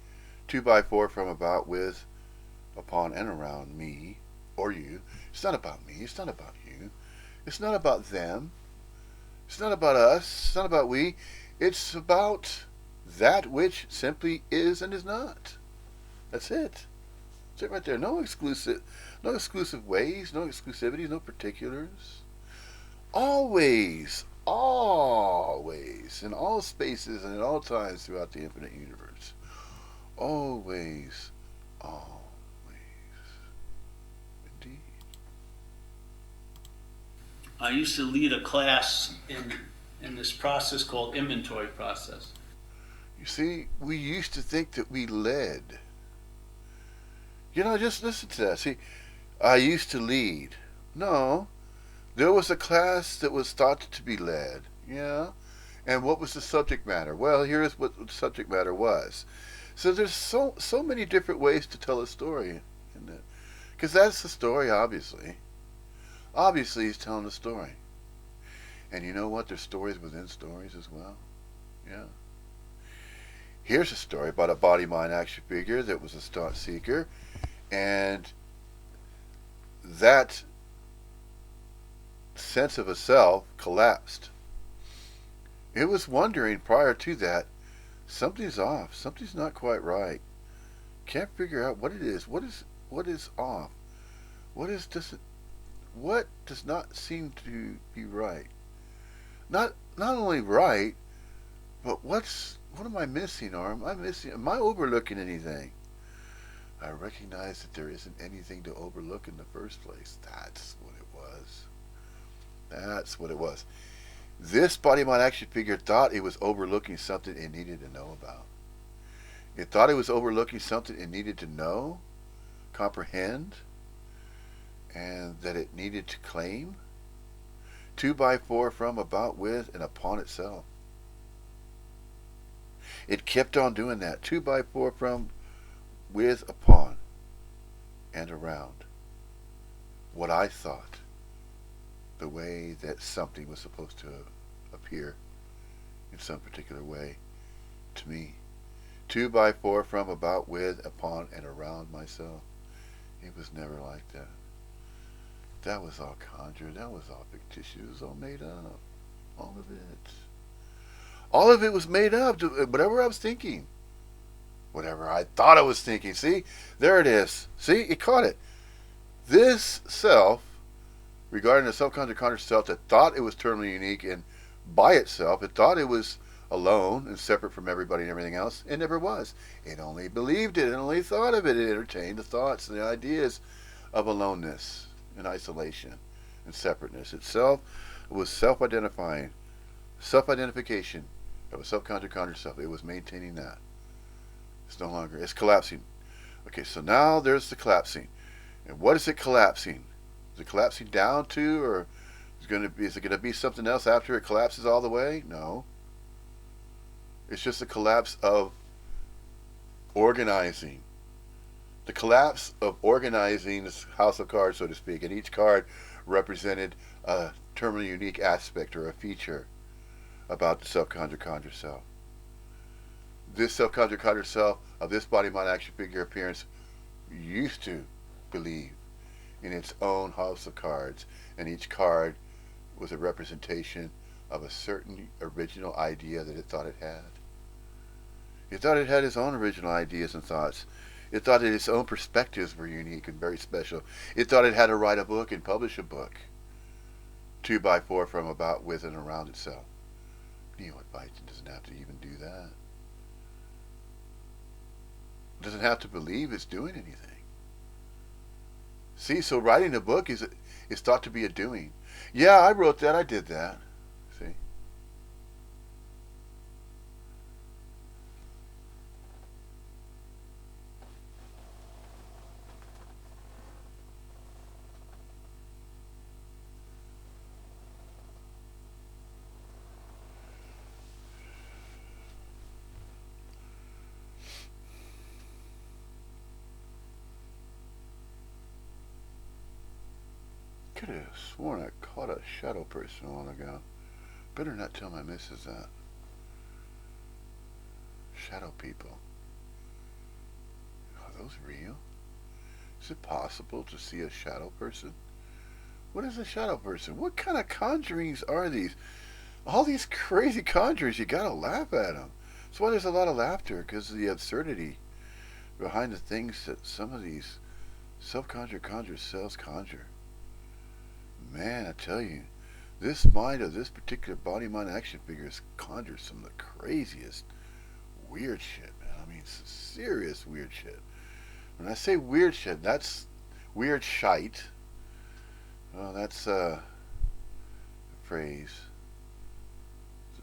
To, by, for, from, about, with, upon, and around me, or you. It's not about me. It's not about you. It's not about them. It's not about us. It's not about we. It's about that which simply is and is not. That's it. That's it right there. No exclusive ways, no exclusivities, no particulars. Always, always, in all spaces and at all times throughout the infinite universe. Always, always. Indeed. I used to lead a class in this process called inventory process. You see, we used to think that we led. You know, just listen to that. See, I used to lead. No, there was a class that was thought to be led. Yeah. And what was the subject matter? Well, here's what the subject matter was. So there's so many different ways to tell a story, isn't it? Because that's the story, obviously. Obviously, he's telling a story. And you know what? There's stories within stories as well. Yeah. Here's a story about a body-mind action figure that was a stunt seeker, and that sense of a self collapsed. It was wondering prior to that, something's off, something's not quite right. Can't figure out what it is. What is off? What does not seem to be right? Not only right, but what am I missing, or am I overlooking anything? I recognize that there isn't anything to overlook in the first place. That's what it was. That's what it was. This body mind action figure thought it was overlooking something it needed to know about. It thought it was overlooking something it needed to know, comprehend, and that it needed to claim. To, by, for, from, about, with, and upon itself. It kept on doing that. To, by, for, from, with, upon, and around. What I thought. The way that something was supposed to appear in some particular way to me. To, by, for, from, about, with, upon, and around myself. It was never like that. That was all conjured. That was all fictitious. It was all made up. All of it. All of it was made up. Whatever I was thinking. whatever I thought I was thinking. See, there it is. See, it caught it. This self, regarding the self-conscious conscious self that thought it was terminally unique and by itself, it thought it was alone and separate from everybody and everything else. It never was. It only believed it. It only thought of it. It entertained the thoughts and the ideas of aloneness and isolation and separateness. Itself was self-identifying, self-identification of a self-conscious conscious self. It was maintaining that. It's no longer. It's collapsing. Okay, so now there's the collapsing. And what is it collapsing? Is it collapsing down to, or is it going to be something else after it collapses all the way? No. It's just a collapse of organizing. The collapse of organizing this house of cards, so to speak, and each card represented a terminally unique aspect or a feature about the self-conscious conscious self. This self-conscious conscious self of this body, mind, action, figure, appearance used to believe in its own house of cards, and each card was a representation of a certain original idea that it thought it had. It thought it had its own original ideas and thoughts. It thought that its own perspectives were unique and very special. It thought it had to write a book and publish a book. 2x4 from, about, with, and around itself. Advaitins doesn't have to even do that. It doesn't have to believe it's doing anything. See, so writing a book is thought to be a doing. Yeah, I wrote that. I did that. See? Could have sworn I caught a shadow person a while ago. Better not tell my missus that. Shadow people. Are those real? Is it possible to see a shadow person? What is a shadow person? What kind of conjurings are these? All these crazy conjurings, you gotta laugh at them. That's why there's a lot of laughter, because of the absurdity behind the things that some of these self-conjured conjure cells conjure. Man, I tell you, this mind of this particular body mind action figure conjures some of the craziest weird shit, man. I mean, serious weird shit. When I say weird shit, that's weird shite. Well, that's a phrase.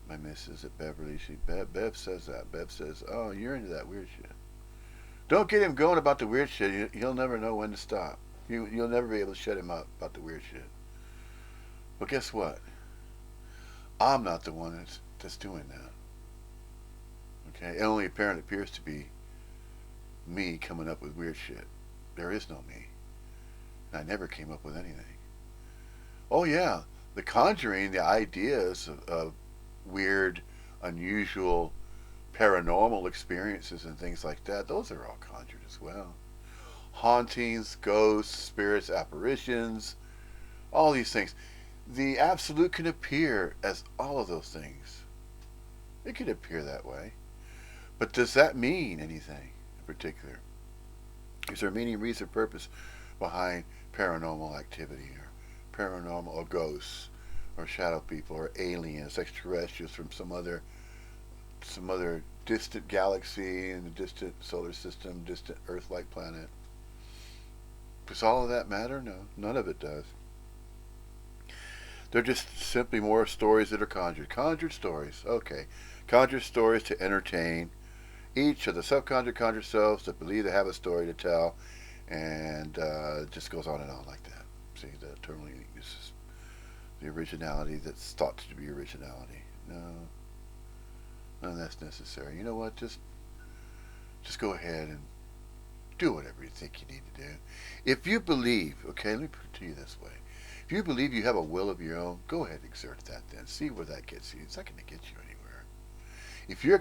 My missus at Beverly, Bev says that. Bev says, "Oh, you're into that weird shit." Don't get him going about the weird shit. He'll never know when to stop. You'll never be able to shut him up about the weird shit. But guess what? I'm not the one that's doing that. Okay? It only apparently appears to be me coming up with weird shit. There is no me. And I never came up with anything. Oh yeah, the conjuring, the ideas of weird, unusual, paranormal experiences and things like that, those are all conjured as well. Hauntings, ghosts, spirits, apparitions, all these things. The absolute can appear as all of those things. It can appear that way. But does that mean anything in particular? Is there meaning, reason, purpose behind paranormal activity or paranormal or ghosts or shadow people or aliens, extraterrestrials from some other distant galaxy in a distant solar system, distant Earth-like planet? Does all of that matter? No, none of it does. They're just simply more stories that are conjured. Conjured stories. Okay. Conjured stories to entertain each of the subconjured conjured selves that believe they have a story to tell, and it just goes on and on like that. See, the eternal uniqueness is the originality that's thought to be originality. No, none of that's necessary. You know what? Just go ahead and do whatever you think you need to do. If you believe, okay, let me put it to you this way. If you believe you have a will of your own, go ahead and exert that then. See where that gets you. It's not going to get you anywhere. If you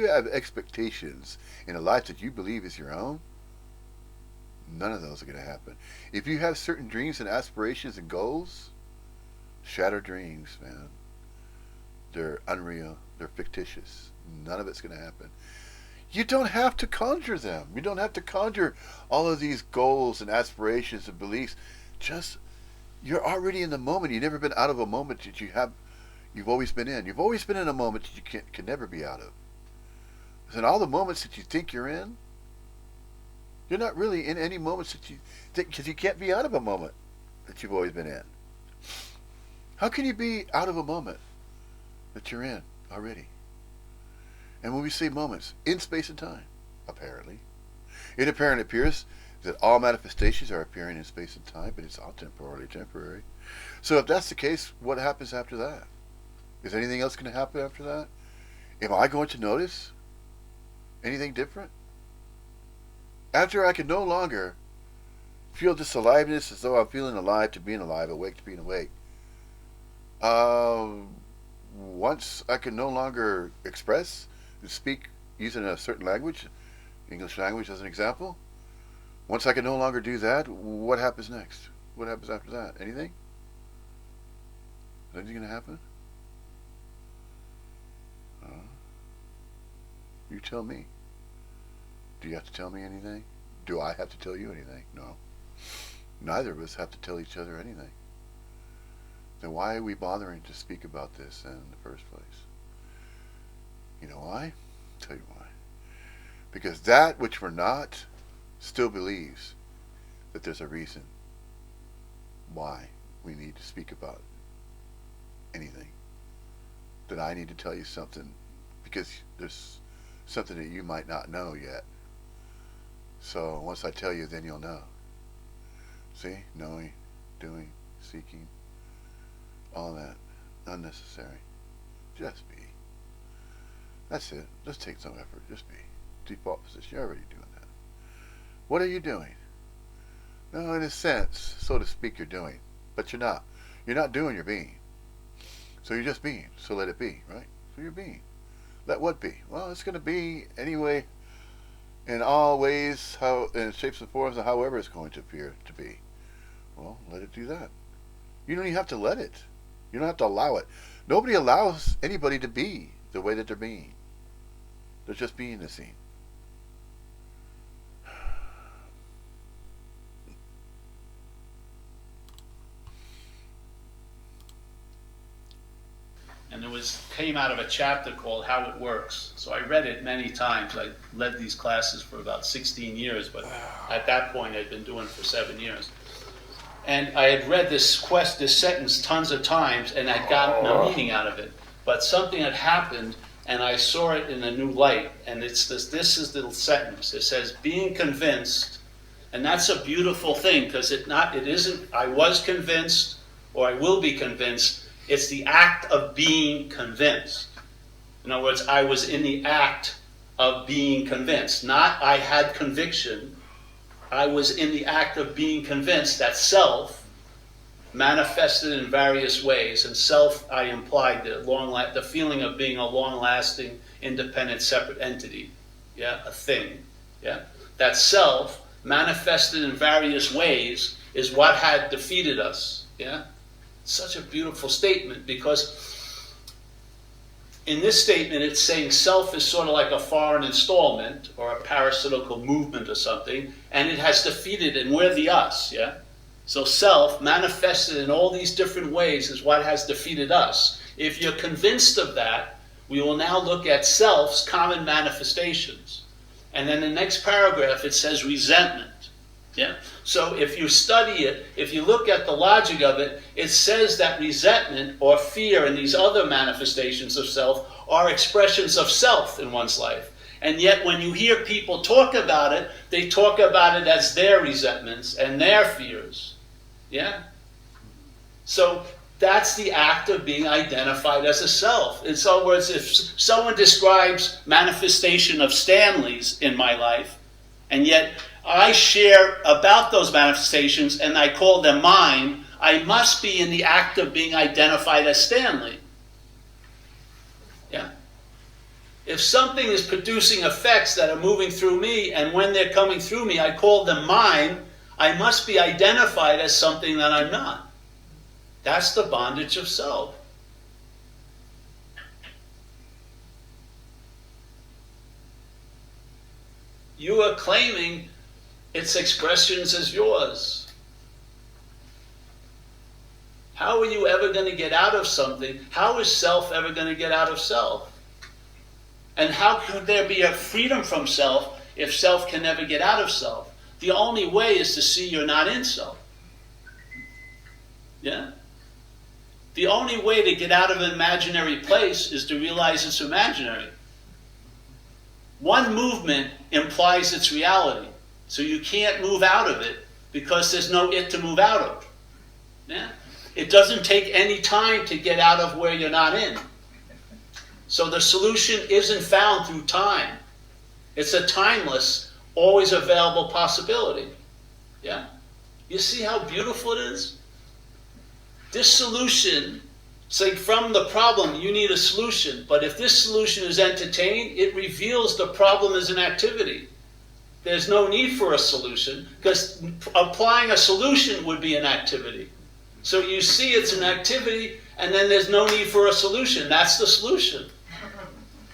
have expectations in a life that you believe is your own, none of those are going to happen. If you have certain dreams and aspirations and goals, shattered dreams, man. They're unreal. They're fictitious. None of it's going to happen. You don't have to conjure them. You don't have to conjure all of these goals and aspirations and beliefs. Just you're already in the moment. You've never been out of a moment that you've always been in. You've always been in a moment that you can never be out of. And all the moments that you think you're in, you're not really in any moments that you think, because you can't be out of a moment that you've always been in. How can you be out of a moment that you're in already? And when we say moments, in space and time, apparently, it apparently appears that all manifestations are appearing in space and time, but it's all temporary. So if that's the case, what happens after that? Is anything else going to happen after that? Am I going to notice anything different? After I can no longer feel this aliveness as though I'm feeling alive to being alive, awake to being awake. Once I can no longer express and speak using a certain language, English language as an example, once I can no longer do that, what happens next? What happens after that? Anything? Is anything going to happen? You tell me. Do you have to tell me anything? Do I have to tell you anything? No. Neither of us have to tell each other anything. Then why are we bothering to speak about this in the first place? You know why? I'll tell you why. Because that which we're not still believes that there's a reason why we need to speak about anything. That I need to tell you something because there's something that you might not know yet. So once I tell you, then you'll know. See? Knowing, doing, seeking, all that. Unnecessary. Just be. That's it. Just take some effort. Just be. Default position. You're already doing that. What are you doing? No, in a sense, so to speak, you're doing. But you're not. You're not doing, you're being. So you're just being. So let it be, right? So you're being. Let what be? Well, it's going to be anyway, in all ways, how in shapes and forms, and however it's going to appear to be. Well, let it do that. You don't even have to let it. You don't have to allow it. Nobody allows anybody to be the way that they're being. They're just being the scene. And came out of a chapter called How It Works. So I read it many times. I led these classes for about 16 years, but at that point I'd been doing it for 7 years. And I had read this sentence tons of times, and I'd gotten no meaning out of it. But something had happened, and I saw it in a new light. And it's this is the sentence. It says, being convinced, and that's a beautiful thing, because it isn't, I was convinced, or I will be convinced. It's the act of being convinced. In other words, I was in the act of being convinced. Not I had conviction. I was in the act of being convinced that self manifested in various ways. And self, I implied the feeling of being a long-lasting, independent, separate entity. Yeah, a thing. Yeah, that self manifested in various ways is what had defeated us. Yeah. Such a beautiful statement, because in this statement it's saying self is sort of like a foreign installment or a parasitical movement or something, and it has defeated, and we're the us, yeah? So self manifested in all these different ways is what has defeated us. If you're convinced of that, we will now look at self's common manifestations. And then the next paragraph it says resentment. Yeah? So if you study it, if you look at the logic of it, it says that resentment or fear and these other manifestations of self are expressions of self in one's life. And yet when you hear people talk about it, they talk about it as their resentments and their fears. Yeah? So that's the act of being identified as a self. In other words, if someone describes manifestation of Stanley's in my life, and yet I share about those manifestations and I call them mine, I must be in the act of being identified as Stanley. Yeah? If something is producing effects that are moving through me, and when they're coming through me, I call them mine, I must be identified as something that I'm not. That's the bondage of self. You are claiming its expressions as yours. How are you ever going to get out of something? How is self ever going to get out of self? And how could there be a freedom from self if self can never get out of self? The only way is to see you're not in self. Yeah? The only way to get out of an imaginary place is to realize it's imaginary. One movement implies its reality. So you can't move out of it because there's no it to move out of. Yeah? It doesn't take any time to get out of where you're not in. So the solution isn't found through time. It's a timeless, always available possibility. Yeah? You see how beautiful it is? This solution, it's like from the problem, you need a solution. But if this solution is entertained, it reveals the problem as an activity. There's no need for a solution, because applying a solution would be an activity. So you see it's an activity, and then there's no need for a solution. That's the solution.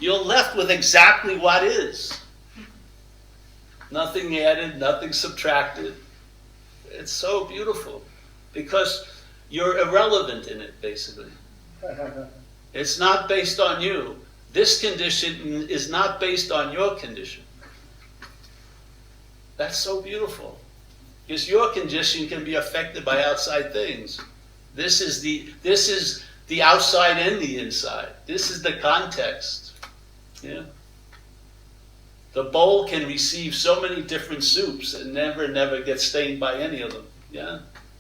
You're left with exactly what is. Nothing added, nothing subtracted. It's so beautiful, because you're irrelevant in it, basically. It's not based on you. This condition is not based on your condition. That's so beautiful. Because your condition can be affected by outside things. This is the outside and the inside. This is the context. Yeah. The bowl can receive so many different soups and never get stained by any of them. Yeah.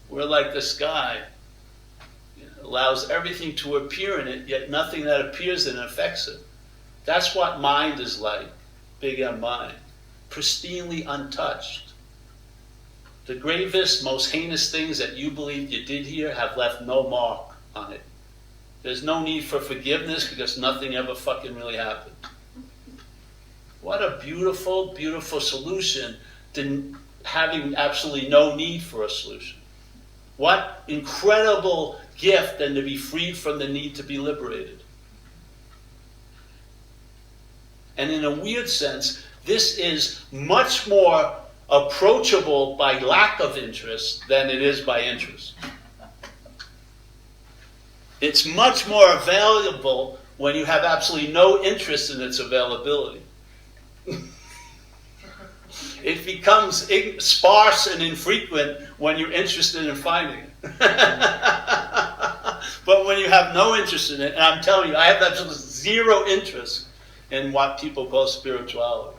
We're like the sky. It allows everything to appear in it, yet nothing that appears in it affects it. That's what mind is like. Big M mind. Pristinely untouched. The gravest, most heinous things that you believe you did here have left no mark on it. There's no need for forgiveness because nothing ever fucking really happened. What a beautiful, beautiful solution to having absolutely no need for a solution. What incredible gift than to be freed from the need to be liberated. And in a weird sense, this is much more approachable by lack of interest than it is by interest. It's much more available when you have absolutely no interest in its availability. It becomes sparse and infrequent when you're interested in finding it. But when you have no interest in it, and I'm telling you, I have absolutely zero interest in what people call spirituality.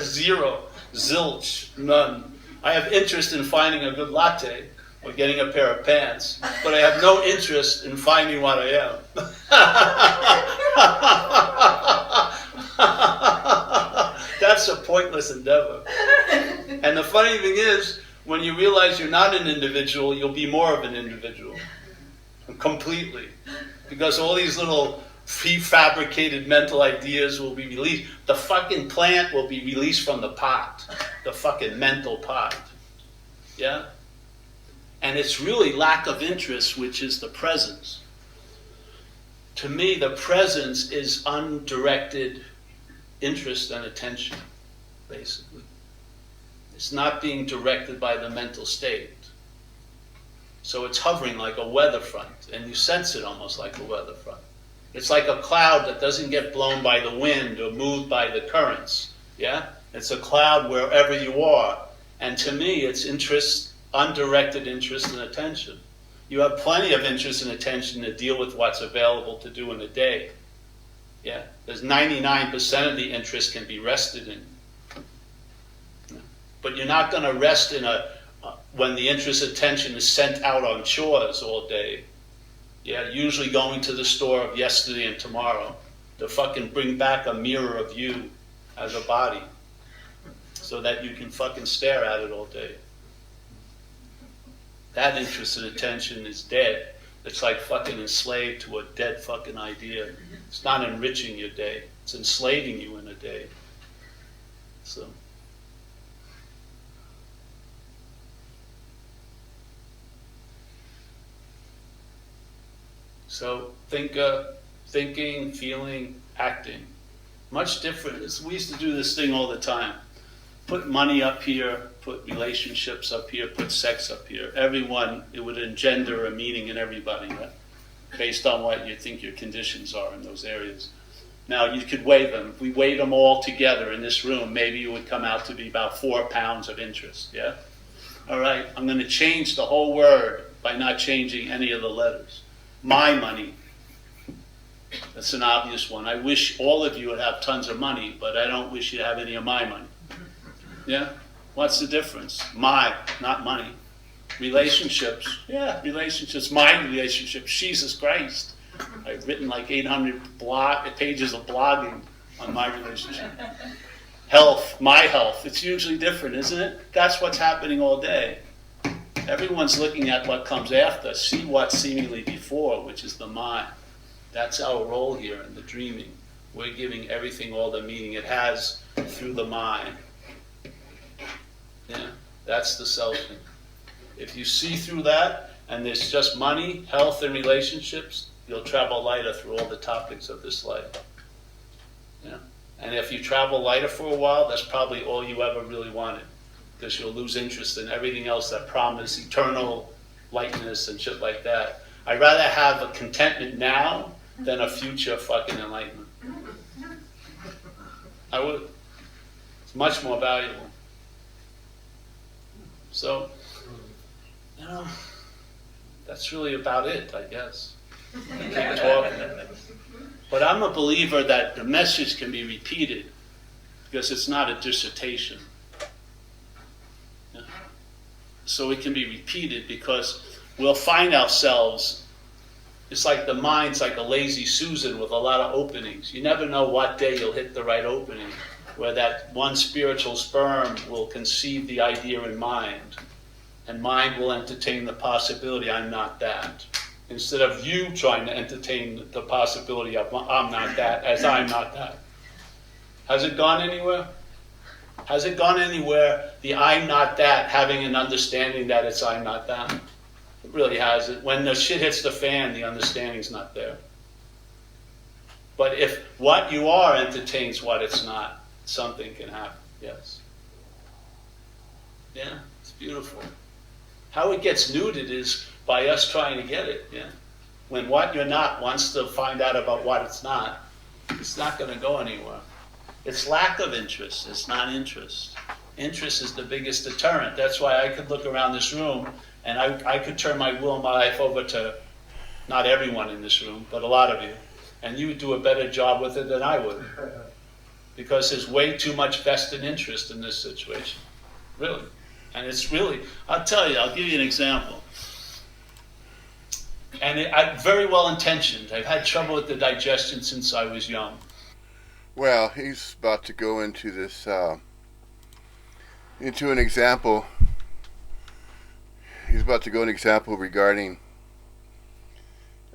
Zero. Zilch. None. I have interest in finding a good latte or getting a pair of pants, but I have no interest in finding what I am. That's a pointless endeavor. And the funny thing is, when you realize you're not an individual, you'll be more of an individual. Completely. Because all these little prefabricated mental ideas will be released. The fucking plant will be released from the pot. The fucking mental pot. Yeah? And it's really lack of interest, which is the presence. To me, the presence is undirected interest and attention, basically. It's not being directed by the mental state. So it's hovering like a weather front, and you sense it almost like a weather front. It's like a cloud that doesn't get blown by the wind or moved by the currents. Yeah? It's a cloud wherever you are. And to me, it's interest, undirected interest and attention. You have plenty of interest and attention to deal with what's available to do in a day. Yeah? There's 99% of the interest can be rested in. But you're not going to rest in when the interest attention is sent out on chores all day. Yeah, usually going to the store of yesterday and tomorrow to fucking bring back a mirror of you as a body so that you can fucking stare at it all day. That interest and attention is dead. It's like fucking enslaved to a dead fucking idea. It's not enriching your day. It's enslaving you in a day. So thinking, feeling, acting. Much different. We used to do this thing all the time. put money up here, put relationships up here, put sex up here. Everyone, it would engender a meaning in everybody, right? Based on what you think your conditions are in those areas. Now, you could weigh them. If we weighed them all together in this room, maybe it would come out to be about 4 pounds of interest, yeah? All right, I'm going to change the whole word by not changing any of the letters. My money. That's an obvious one. I wish all of you would have tons of money, but I don't wish you to have any of my money. Yeah? What's the difference? My, not money. Relationships. Yeah, relationships. My relationships. Jesus Christ. I've written like 800 pages of blogging on my relationship. Health. My health. It's usually different, isn't it? That's what's happening all day. Everyone's looking at what comes after. See what's seemingly before, which is the mind. That's our role here in the dreaming. We're giving everything all the meaning it has through the mind. Yeah, that's the selfing. If you see through that, and there's just money, health, and relationships, you'll travel lighter through all the topics of this life. Yeah. And if you travel lighter for a while, that's probably all you ever really wanted, because you'll lose interest in everything else that promise eternal lightness and shit like that. I'd rather have a contentment now than a future fucking enlightenment. I would. It's much more valuable. So, that's really about it, I guess. I keep talking. But I'm a believer that the message can be repeated because it's not a dissertation. Yeah. So it can be repeated because we'll find ourselves. It's like the mind's like a lazy Susan with a lot of openings. You never know what day you'll hit the right opening, where that one spiritual sperm will conceive the idea in mind, and mind will entertain the possibility, I'm not that. Instead of you trying to entertain the possibility of I'm not that, as I'm not that. Has it gone anywhere? Has it gone anywhere, the I'm not that, having an understanding that it's I'm not that? It really hasn't. When the shit hits the fan, the understanding's not there. But if what you are entertains what it's not, something can happen, yes. Yeah, it's beautiful. How it gets neutered is by us trying to get it, yeah. When what you're not wants to find out about what it's not going to go anywhere. It's lack of interest, it's not interest. Interest is the biggest deterrent. That's why I could look around this room and I could turn my will and my life over to not everyone in this room, but a lot of you. And you would do a better job with it than I would. Because there's way too much vested interest in this situation. Really. And it's really, I'll tell you, I'll give you an example. And I'm very well intentioned. I've had trouble with the digestion since I was young. Well, he's about to go into this, into an example. He's about to go an example regarding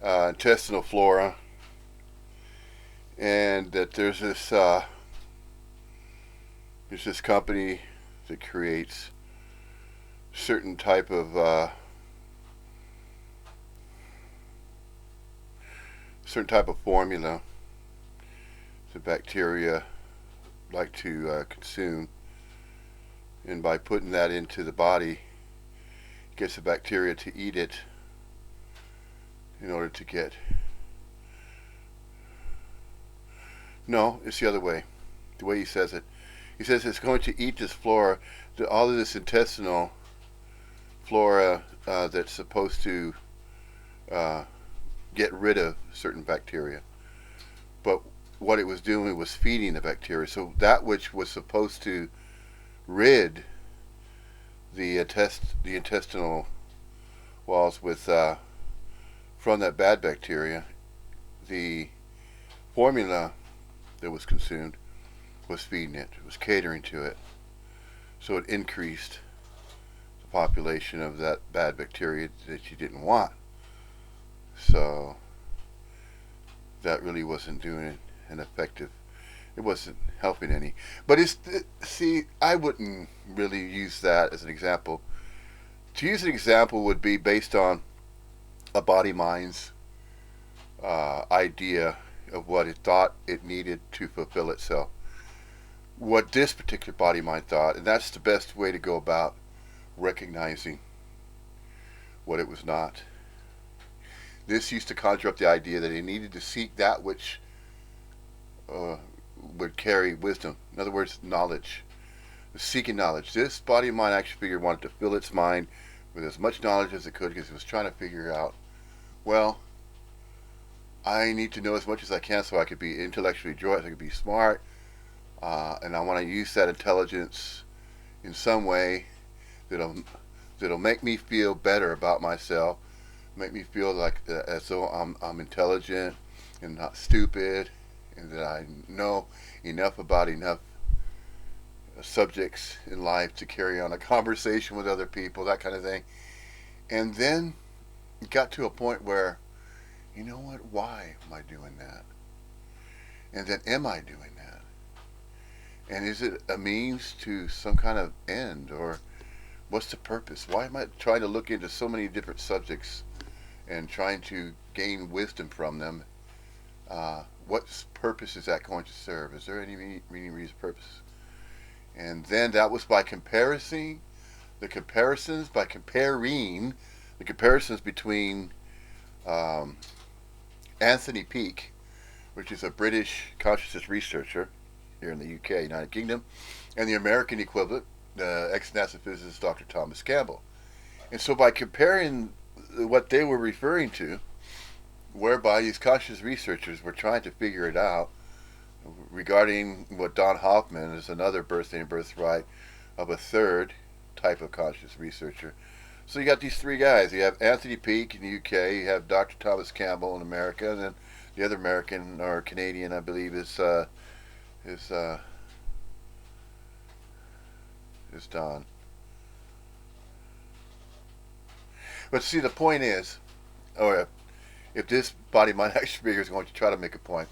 intestinal flora, and that there's this company that creates certain type of formula the bacteria like to consume, and by putting that into the body, gets the bacteria to eat it in order to get. No, it's the other way. The way he says it. He says it's going to eat this flora, all of this intestinal flora that's supposed to get rid of certain bacteria. But what it was doing was feeding the bacteria. So that which was supposed to rid the intestinal walls with from that bad bacteria, the formula that was consumed was feeding it. It was catering to it. So it increased the population of that bad bacteria that you didn't want. So that really wasn't doing an effective. It wasn't helping any. But see, I wouldn't really use that as an example. To use an example would be based on a body-mind's idea of what it thought it needed to fulfill itself. what this particular body mind thought, and that's the best way to go about recognizing what it was not. This used to conjure up the idea that he needed to seek that which uh, would carry wisdom. In other words, knowledge. Seeking knowledge. This body and mind action figure wanted to fill its mind with as much knowledge as it could because it was trying to figure out, well, I need to know as much as I can so I could be intellectually adroit, I could be smart, and I want to use that intelligence in some way that'll make me feel better about myself, make me feel like as though I'm intelligent and not stupid, and that I know enough about enough subjects in life to carry on a conversation with other people, that kind of thing. And then it got to a point where, you know what, why am I doing that? And then am I doing that? And is it a means to some kind of end, or what's the purpose? Why am I trying to look into so many different subjects and trying to gain wisdom from them? What purpose is that going to serve? Is there any reason, purpose? And then that was by comparing the comparisons between Anthony Peake, which is a British consciousness researcher here in the UK, United Kingdom, and the American equivalent, ex-NASA physicist Dr. Thomas Campbell. And so by comparing what they were referring to, whereby these conscious researchers were trying to figure it out regarding what Don Hoffman is another birthday and birthright of a third type of conscious researcher. So you got these three guys. You have Anthony Peake in the UK, you have Dr. Thomas Campbell in America, and then the other American or Canadian, I believe, is Don. But see, the point is, or if this body mind action figure is going to try to make a point,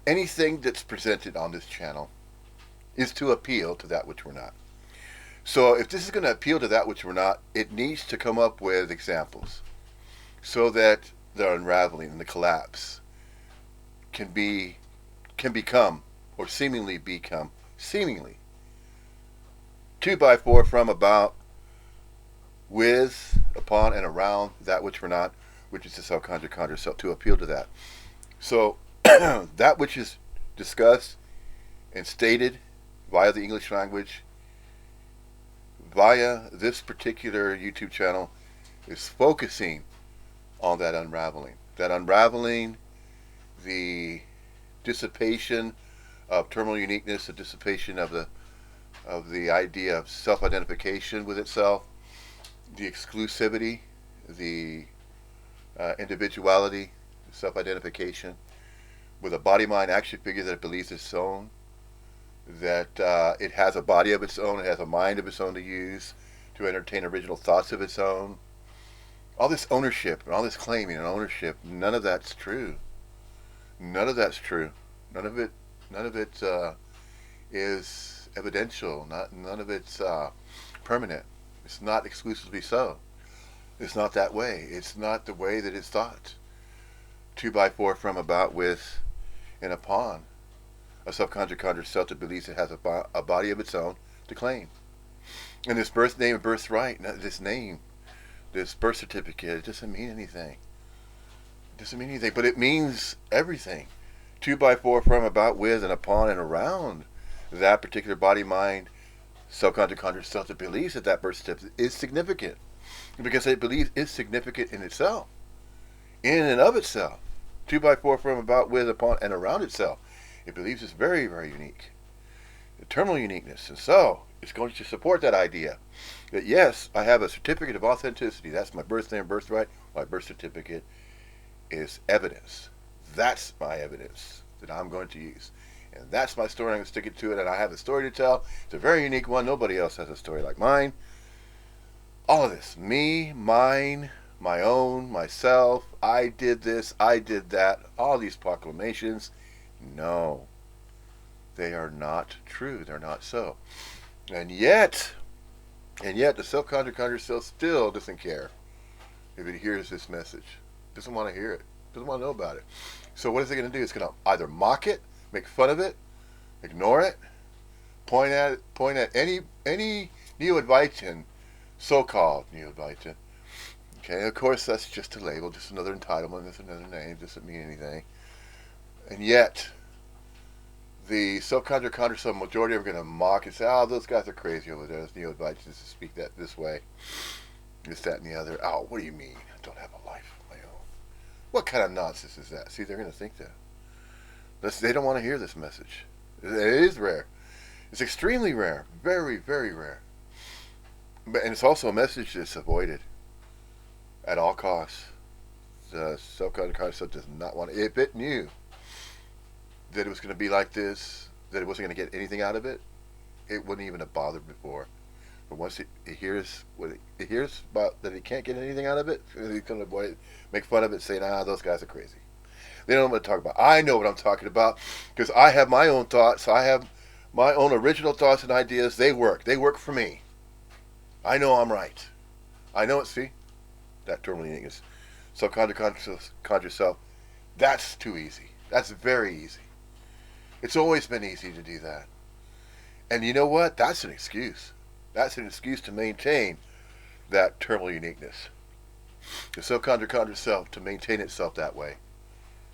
anything that's presented on this channel is to appeal to that which we're not. So if this is going to appeal to that which we're not, it needs to come up with examples so that the unraveling and the collapse can become, or seemingly become, 2x4 from, about, with, upon, and around that which we're not, which is the self-conjured self, to appeal to that. So that which is discussed and stated via the English language, via this particular YouTube channel, is focusing on that unraveling. That unraveling, the dissipation of terminal uniqueness, the dissipation of the idea of self-identification with itself, the exclusivity, the individuality, self-identification, with a body-mind action figure that it believes is its own, that it has a body of its own, it has a mind of its own to use, to entertain original thoughts of its own. All this ownership and all this claiming and ownership, none of that's true. None of that's true. None of it is evidential. None of it's permanent. It's not exclusively so. It's not that way. It's not the way that it's thought. 2x4 from, about, with, and upon a self-conjured self that believes it has a body of its own to claim. And this birth name and birthright, this name, this birth certificate, it doesn't mean anything. It doesn't mean anything, but it means everything. 2x4 from, about, with, and upon, and around that particular body, mind, self-conjured self that believes that that birth certificate is significant. Because it believes it's significant in itself. In and of itself. 2x4 from, about, with, upon, and around itself. It believes it's very, very unique. Eternal uniqueness. And so, it's going to support that idea that yes, I have a certificate of authenticity. That's my birth name, birthright. My birth certificate is evidence. That's my evidence that I'm going to use. And that's my story. I'm going to stick it to it. And I have a story to tell. It's a very unique one. Nobody else has a story like mine. All of this. Me, mine, my own, myself. I did this. I did that. All these proclamations. No. They are not true. They're not so. And yet, the self-conjured self still doesn't care if it hears this message. Doesn't want to hear it. Doesn't want to know about it. So what is it going to do? It's going to either mock it, make fun of it, Ignore it. Point at any Neo-Advaitin, so-called Neo-Advaitin. Okay, of course that's just a label, just another entitlement, just another name, doesn't mean anything. And yet, the self-contract majority are going to mock and say, "Oh, those guys are crazy over there. Those Neo-Advaitins to speak that this way, this, that, and the other." Oh, what do you mean? I don't have a life of my own. What kind of nonsense is that? See, they're going to think that. They don't want to hear this message. It is rare. It's extremely rare. Very, very rare. And it's also a message that's avoided at all costs. The self-contract does not want it. If it knew that it was going to be like this, that it wasn't going to get anything out of it, it wouldn't even have bothered before. But once it hears about that it can't get anything out of it, it's going to avoid it, make fun of it, saying, those guys are crazy. They don't know what to talk about. I know what I'm talking about because I have my own thoughts. I have my own original thoughts and ideas. They work. They work for me. I know I'm right. I know it. See, that terminal uniqueness. So conjure self. That's too easy. That's very easy. It's always been easy to do that. And you know what? That's an excuse. That's an excuse to maintain that terminal uniqueness. The self-conjure self to maintain itself that way.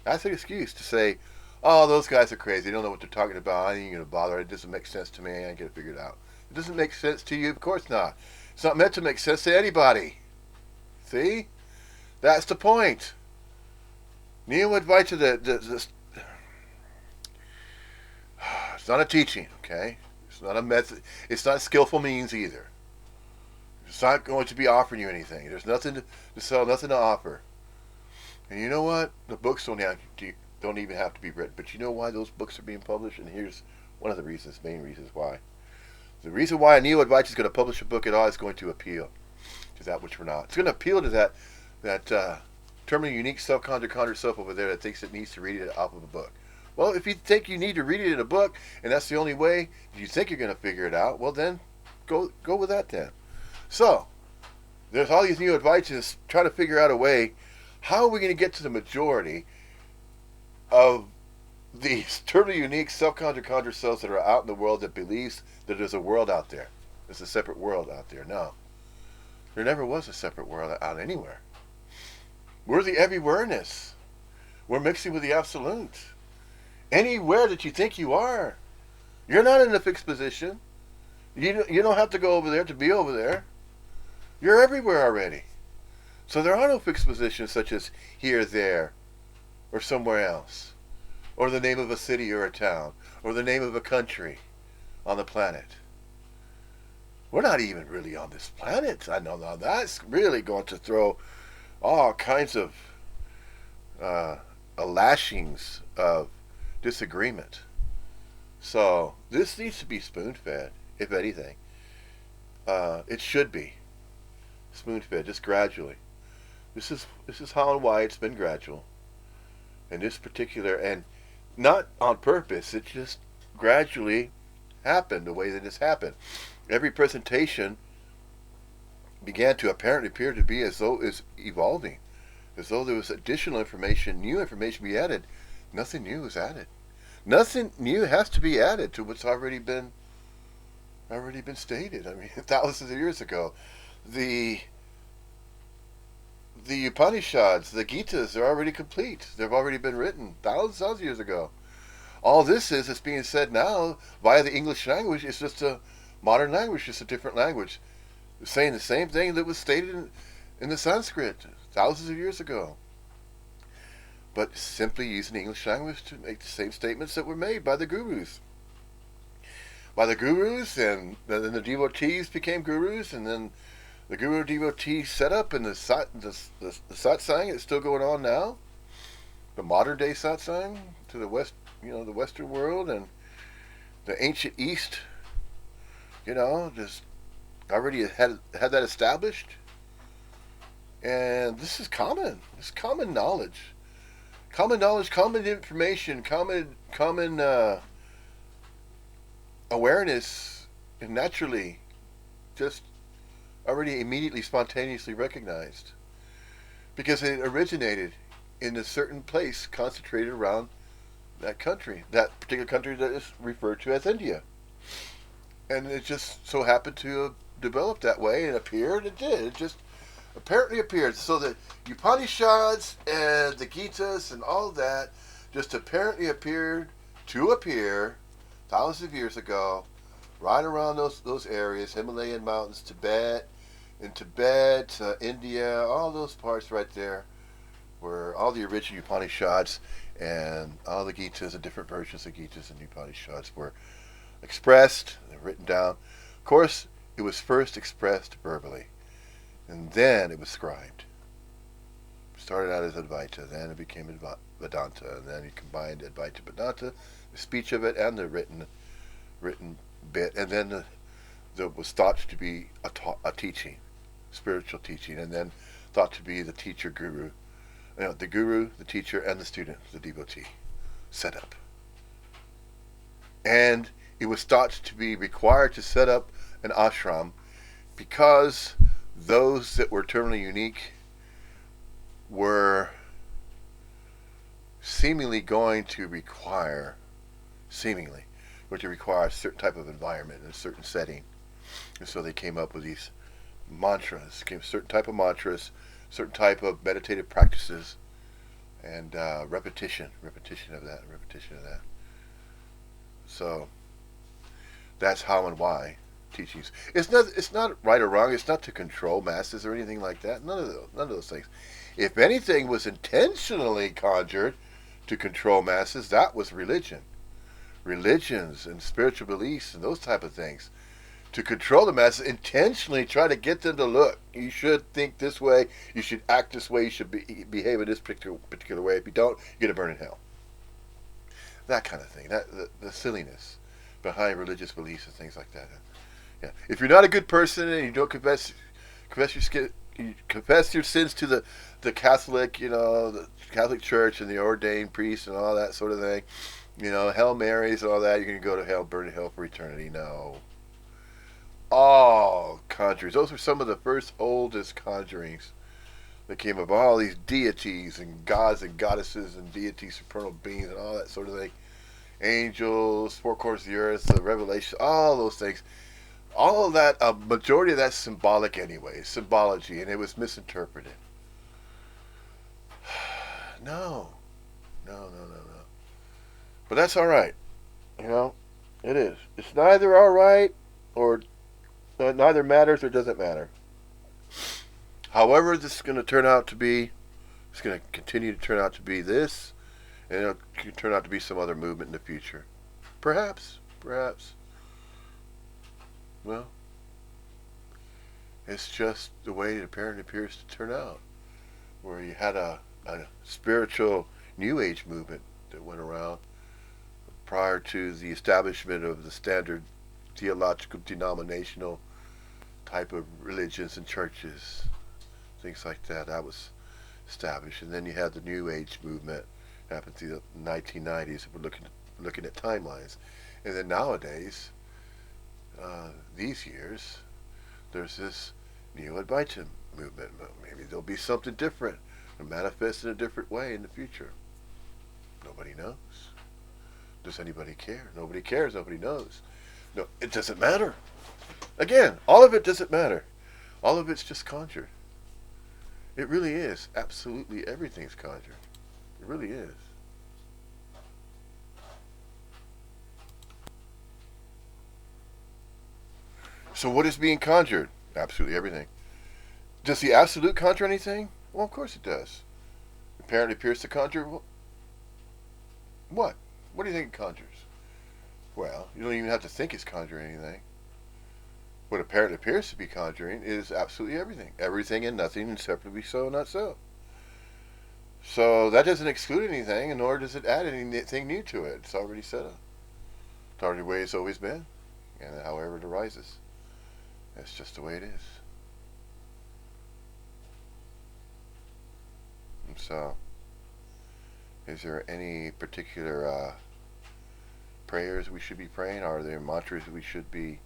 That's an excuse to say, "Oh, those guys are crazy. They don't know what they're talking about. I ain't going to bother. It doesn't make sense to me. I ain't going to figure it out." It doesn't make sense to you? Of course not. It's not meant to make sense to anybody. See? That's the point. Neo-Advaita, it's not a teaching, okay? It's not a method. It's not skillful means either. It's not going to be offering you anything. There's nothing to sell, nothing to offer. And you know what? The books don't even have to be written. But you know why those books are being published? And here's one of the reasons, main reasons why. The reason why a Neo-Advaita is going to publish a book at all is going to appeal to that which we're not. It's going to appeal to that terminally unique self-conjure self over there that thinks it needs to read it off of a book. Well, if you think you need to read it in a book, and that's the only way you think you're going to figure it out, well then, go with that then. So, there's all these Neo-Advaitas trying to figure out a way. How are we going to get to the majority of these terminally unique self-conjure selves that are out in the world that believes that there's a world out there? There's a separate world out there. No. There never was a separate world out anywhere. We're the everywhereness. We're mixing with the absolute. Anywhere that you think you are, you're not in a fixed position. You don't have to go over there to be over there. You're everywhere already. So there are no fixed positions such as here, there, or somewhere else, or the name of a city or a town, or the name of a country on the planet. We're not even really on this planet. I know now that's really going to throw all kinds of lashings of disagreement. So this needs to be spoon-fed, if anything. It should be spoon-fed, just gradually. This is how and why it's been gradual. And this particular, and not on purpose, it just gradually happened the way that it's happened. Every presentation began to apparently appear to be as though it's evolving, as though there was additional information, new information be added. Nothing new is added. Nothing new has to be added to what's already been stated. I mean, thousands of years ago, the Upanishads, the Gitas, they're already complete. They've already been written thousands of years ago. All this is being said now via the English language. It's just a modern language, just a different language, saying the same thing that was stated in the Sanskrit thousands of years ago, but simply using the English language to make the same statements that were made by the gurus. And then the devotees became gurus, and then the guru-devotee setup and the satsang is still going on now. The modern day satsang to the west, the Western world, and the ancient East, just already had that established. And this is common. It's common knowledge, common information, common awareness, and naturally, just already immediately spontaneously recognized, because it originated in a certain place concentrated around that country, that particular country that is referred to as India. And it just so happened to have developed that way and appeared. It did. It just apparently appeared. So the Upanishads and the Gitas and all of that just apparently appeared to appear thousands of years ago, right around those areas, Himalayan mountains, Tibet, India, all those parts right there, where all the original Upanishads and all the Gitas, the different versions of Gitas and Upanishads were expressed and written down. Of course, it was first expressed verbally, and then it was scribed. It started out as Advaita, then it became Vedanta, and then you combined Advaita Vedanta, the speech of it, and the written bit, and then the was thought to be a teaching, spiritual teaching, and then thought to be the teacher guru, the guru, the teacher, and the student, the devotee, set up. And it was thought to be required to set up an ashram because those that were terminally unique were seemingly going to require a certain type of environment in a certain setting. And so they came up with these certain type of mantras, certain type of meditative practices, and repetition of that. So that's how and why teachings. It's not right or wrong. It's not to control masses or anything like that. None of those things. If anything was intentionally conjured to control masses, that was religions and spiritual beliefs and those type of things. To control the masses, intentionally try to get them to look. You should think this way. You should act this way. You should behave in this particular way. If you don't, you're gonna burn in hell. That kind of thing. The silliness behind religious beliefs and things like that. Yeah. If you're not a good person and you don't confess your sins to the Catholic, the Catholic Church and the ordained priests and all that sort of thing, Hail Marys and all that, you're gonna go to hell, burn in hell for eternity. No. All conjurings. Those were some of the first oldest conjurings that came of all these deities and gods and goddesses and deities, supernal beings and all that sort of thing. Angels, four corners of the earth, the revelation, all those things. All of that, a majority of that's symbolic anyway, symbology, and it was misinterpreted. No. But that's all right. It is. It's neither all right or neither matters or doesn't matter. However, this is going to turn out to be, it's going to continue to turn out to be this, and it'll turn out to be some other movement in the future. Perhaps. Well, it's just the way it apparently appears to turn out, where you had a spiritual New Age movement that went around prior to the establishment of the standard theological denominational type of religions and churches, things like that. That was established, and then you had the New Age movement happened through the 1990s. We're looking at timelines, and then nowadays, these years, there's this Neo Advaitin movement. Maybe there'll be something different and manifest in a different way in the future. Nobody knows. Does anybody care? Nobody cares. Nobody knows. No, it doesn't matter. Again, all of it doesn't matter. All of it's just conjured. It really is. Absolutely everything's conjured. It really is. So what is being conjured? Absolutely everything. Does the absolute conjure anything? Well, of course it does. Apparently appears to conjure what? What do you think it conjures? Well, you don't even have to think it's conjuring anything. What apparently appears to be conjuring is absolutely everything. Everything and nothing, inseparably so, not so. So that doesn't exclude anything, and nor does it add anything new to it. It's already set up. It's already the way it's always been, and however it arises. That's just the way it is. And so, is there any particular prayers we should be praying? Are there mantras we should be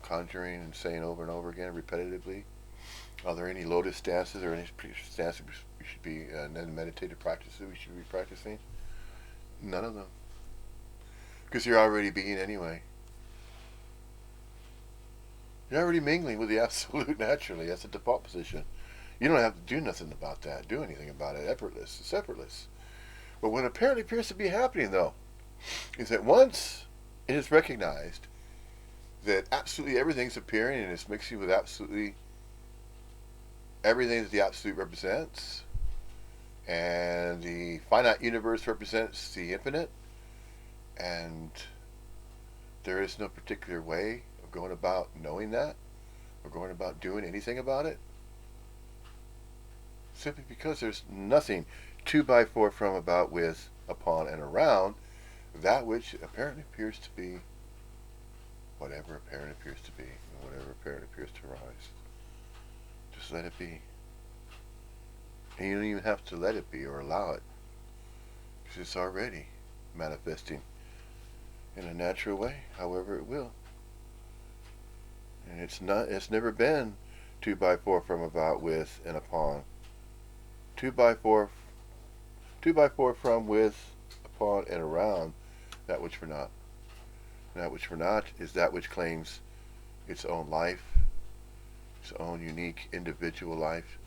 conjuring and saying over and over again repetitively? Are there any lotus dances or any stances we should be, and then meditative practices we should be practicing? None of them. Because you're already being anyway. You're already mingling with the absolute naturally. That's a default position. You don't have to do nothing about that, do anything about it. Effortless. It's effortless. But what apparently appears to be happening, though, is that once it is recognized that absolutely everything's appearing and it's mixing with absolutely everything that the absolute represents, and the finite universe represents the infinite, and there is no particular way of going about knowing that or going about doing anything about it, simply because there's nothing to, by, for, from, about, with, upon, and around that which apparently appears to be whatever apparent appears to be, and whatever apparent appears to arise. Just let it be. And you don't even have to let it be or allow it, because it's already manifesting in a natural way, however it will. And it's never been to, by, for, from, about, with, and upon. To, by, for, from, with, upon, and around that which we're not. And that which we're not is that which claims its own life, its own unique individual life,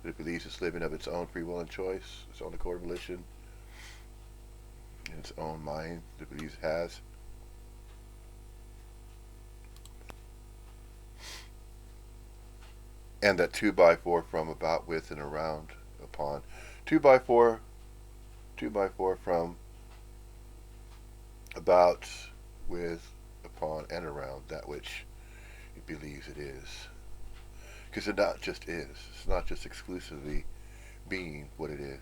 that it believes it's living of its own free will and choice, its own accord of volition, and its own mind that it believes it has. And that to, by, for, from, about, with, and around, upon. To, by, for, from, about, with, upon, and around that which it believes it is. Because it not just is. It's not just exclusively being what it is.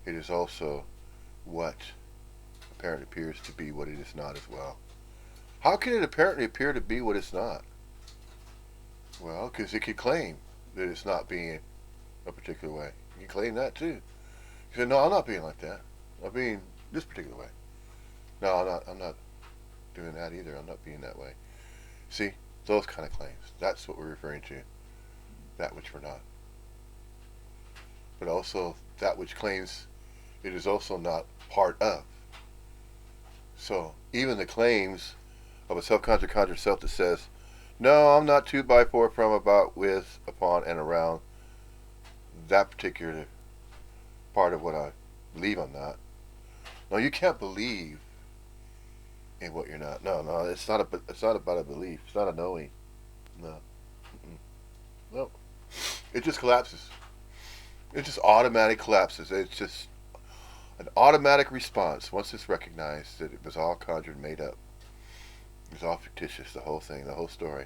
It is also what apparently appears to be what it is not as well. How can it apparently appear to be what it's not? Well, because it could claim that it's not being a particular way. You can claim that too. You say, no, I'm not being like that. I'm being this particular way. No, I'm not doing that either. I'm not being that way. See, those kind of claims. That's what we're referring to. That which we're not. But also that which claims it is also not part of. So even the claims of a self-conscious conscious self that says, no, I'm not to, by, for, from, about, with, upon, and around that particular part of what I believe I'm not. No, you can't believe in what you're not. No, it's not about a belief. It's not a knowing. No. No. It just collapses. It just automatic collapses. It's just an automatic response once it's recognized that it was all conjured and made up. It was all fictitious, the whole thing, the whole story.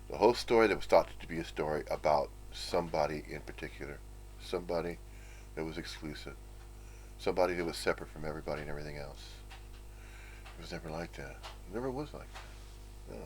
The whole story that was thought to be a story about somebody in particular. Somebody that was exclusive. Somebody that was separate from everybody and everything else. It was never like that. It never was like that. No.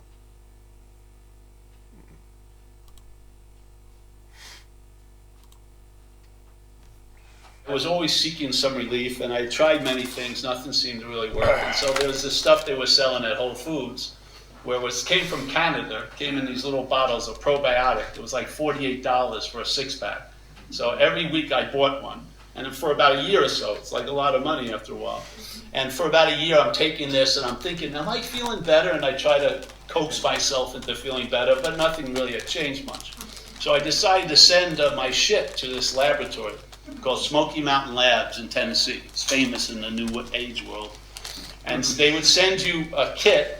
I was always seeking some relief, and I tried many things. Nothing seemed to really work. And so there was this stuff they were selling at Whole Foods, where it came from Canada. It came in these little bottles of probiotic. It was like $48 for a six-pack. So every week I bought one. And for about a year or so, it's like a lot of money after a while. And for about a year I'm taking this, and I'm thinking, am I feeling better? And I try to coax myself into feeling better, but nothing really had changed much. So I decided to send my shit to this laboratory called Smoky Mountain Labs in Tennessee. It's famous in the New Age world. And they would send you a kit,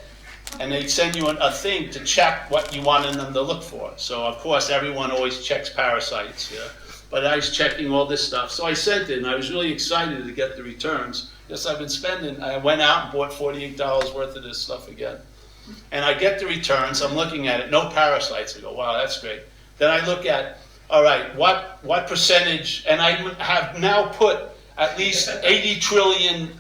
and they'd send you a thing to check what you wanted them to look for. So, of course, everyone always checks parasites, yeah? But I was checking all this stuff. So I sent it, and I was really excited to get the returns. Yes, I've been spending, I went out and bought $48 worth of this stuff again. And I get the returns, I'm looking at it, no parasites. I go, wow, that's great. Then I look at, all right, what percentage, and I have now put at least 80 trillion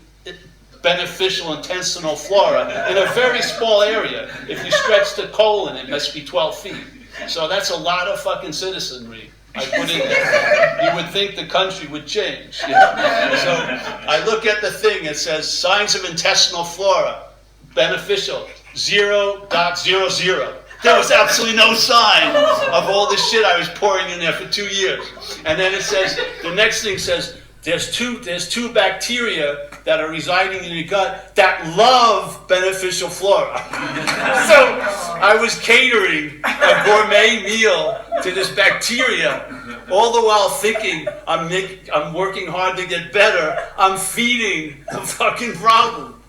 beneficial intestinal flora in a very small area. If you stretch the colon, it must be 12 feet. So that's a lot of fucking citizenry I put in there. You would think the country would change. You know? So I look at the thing, it says signs of intestinal flora, beneficial, 0.00. There was absolutely no sign of all this shit I was pouring in there for 2 years. And then it says, the next thing says, there's two bacteria that are residing in your gut that love beneficial flora. So I was catering a gourmet meal to this bacteria, all the while thinking I'm working hard to get better. I'm feeding the fucking problem.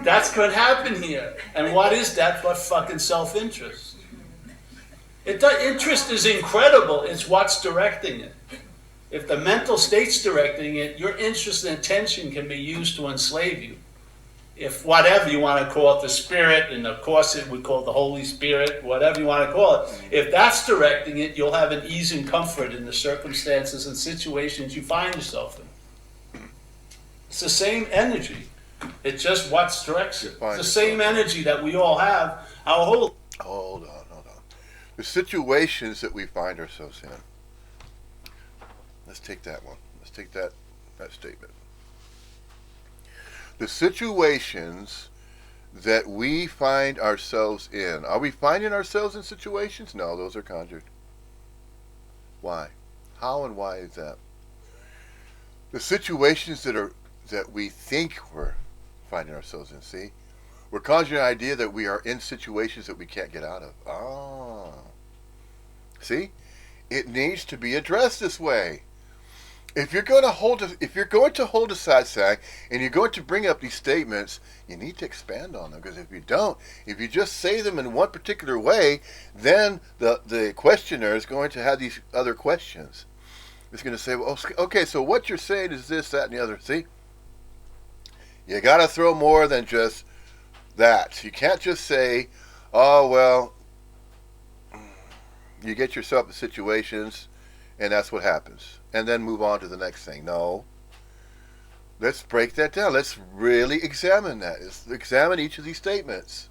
That's what happened here. And what is that but fucking self-interest? Interest is incredible. It's what's directing it. If the mental state's directing it, your interest and attention can be used to enslave you. If whatever you want to call it, the spirit, and of course it would call it the Holy Spirit, whatever you want to call it, if that's directing it, you'll have an ease and comfort in the circumstances and situations you find yourself in. It's the same energy. It's just what's direction. It's the same energy that we all have. Our whole... Hold on. The situations that we find ourselves in. Let's take that one. Let's take that statement. The situations that we find ourselves in. Are we finding ourselves in situations? No, those are conjured. Why? How and why is that? The situations that we think we're finding ourselves in, see? We're conjuring the idea that we are in situations that we can't get out of. Ah. See? It needs to be addressed this way. If you're going to hold a satsang and you're going to bring up these statements, you need to expand on them, because if you don't, if you just say them in one particular way, then the questioner is going to have these other questions. It's going to say, well, okay, so what you're saying is this, that, and the other. See? You got to throw more than just that. You can't just say, oh, well, you get yourself in situations and that's what happens, and then move on to the next thing. No. Let's break that down. Let's really examine that. Let's examine each of these statements.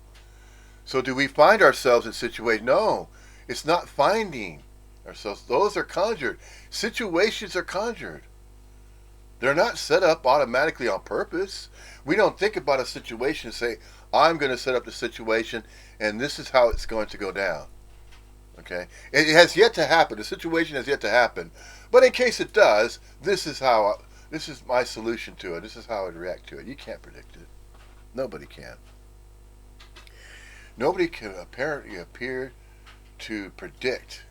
So do we find ourselves in situations? No. It's not finding ourselves. Those are conjured. Situations are conjured. They're not set up automatically on purpose. We don't think about a situation and say, I'm going to set up the situation and this is how it's going to go down. Okay? It has yet to happen. The situation has yet to happen. But in case it does, this is my solution to it. This is how I'd react to it. You can't predict it. Nobody can. Nobody can apparently appear to predict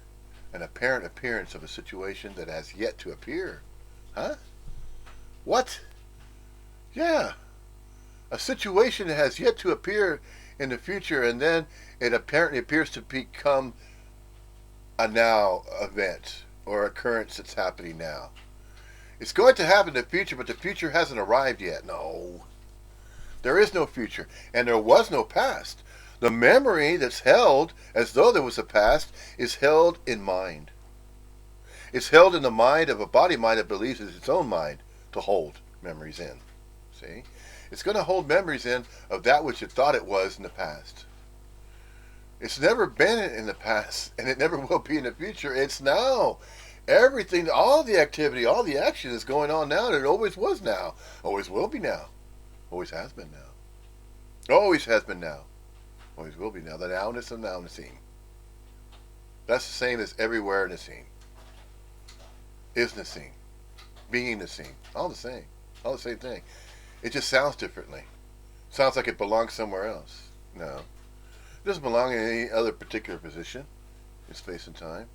an apparent appearance of a situation that has yet to appear. Huh? What? Yeah. A situation that has yet to appear in the future, and then it apparently appears to become a now event or occurrence that's happening now. It's going to happen in the future, but the future hasn't arrived yet. No. There is no future, and there was no past. The memory that's held as though there was a past is held in mind. It's held in the mind of a body mind that believes it's its own mind to hold memories in. See? It's going to hold memories in of that which it thought it was in the past. It's never been in the past, and it never will be in the future. It's now. Everything, all the activity, all the action is going on now, and it always was now. Always will be now. Always has been now. Always has been now. Always will be now. The nowness of nownessing. That's the same as everywhere nessing. Isnessing. Beingnessing. All the same. All the same thing. It just sounds differently. Sounds like it belongs somewhere else. No. It doesn't belong in any other particular position in space and time.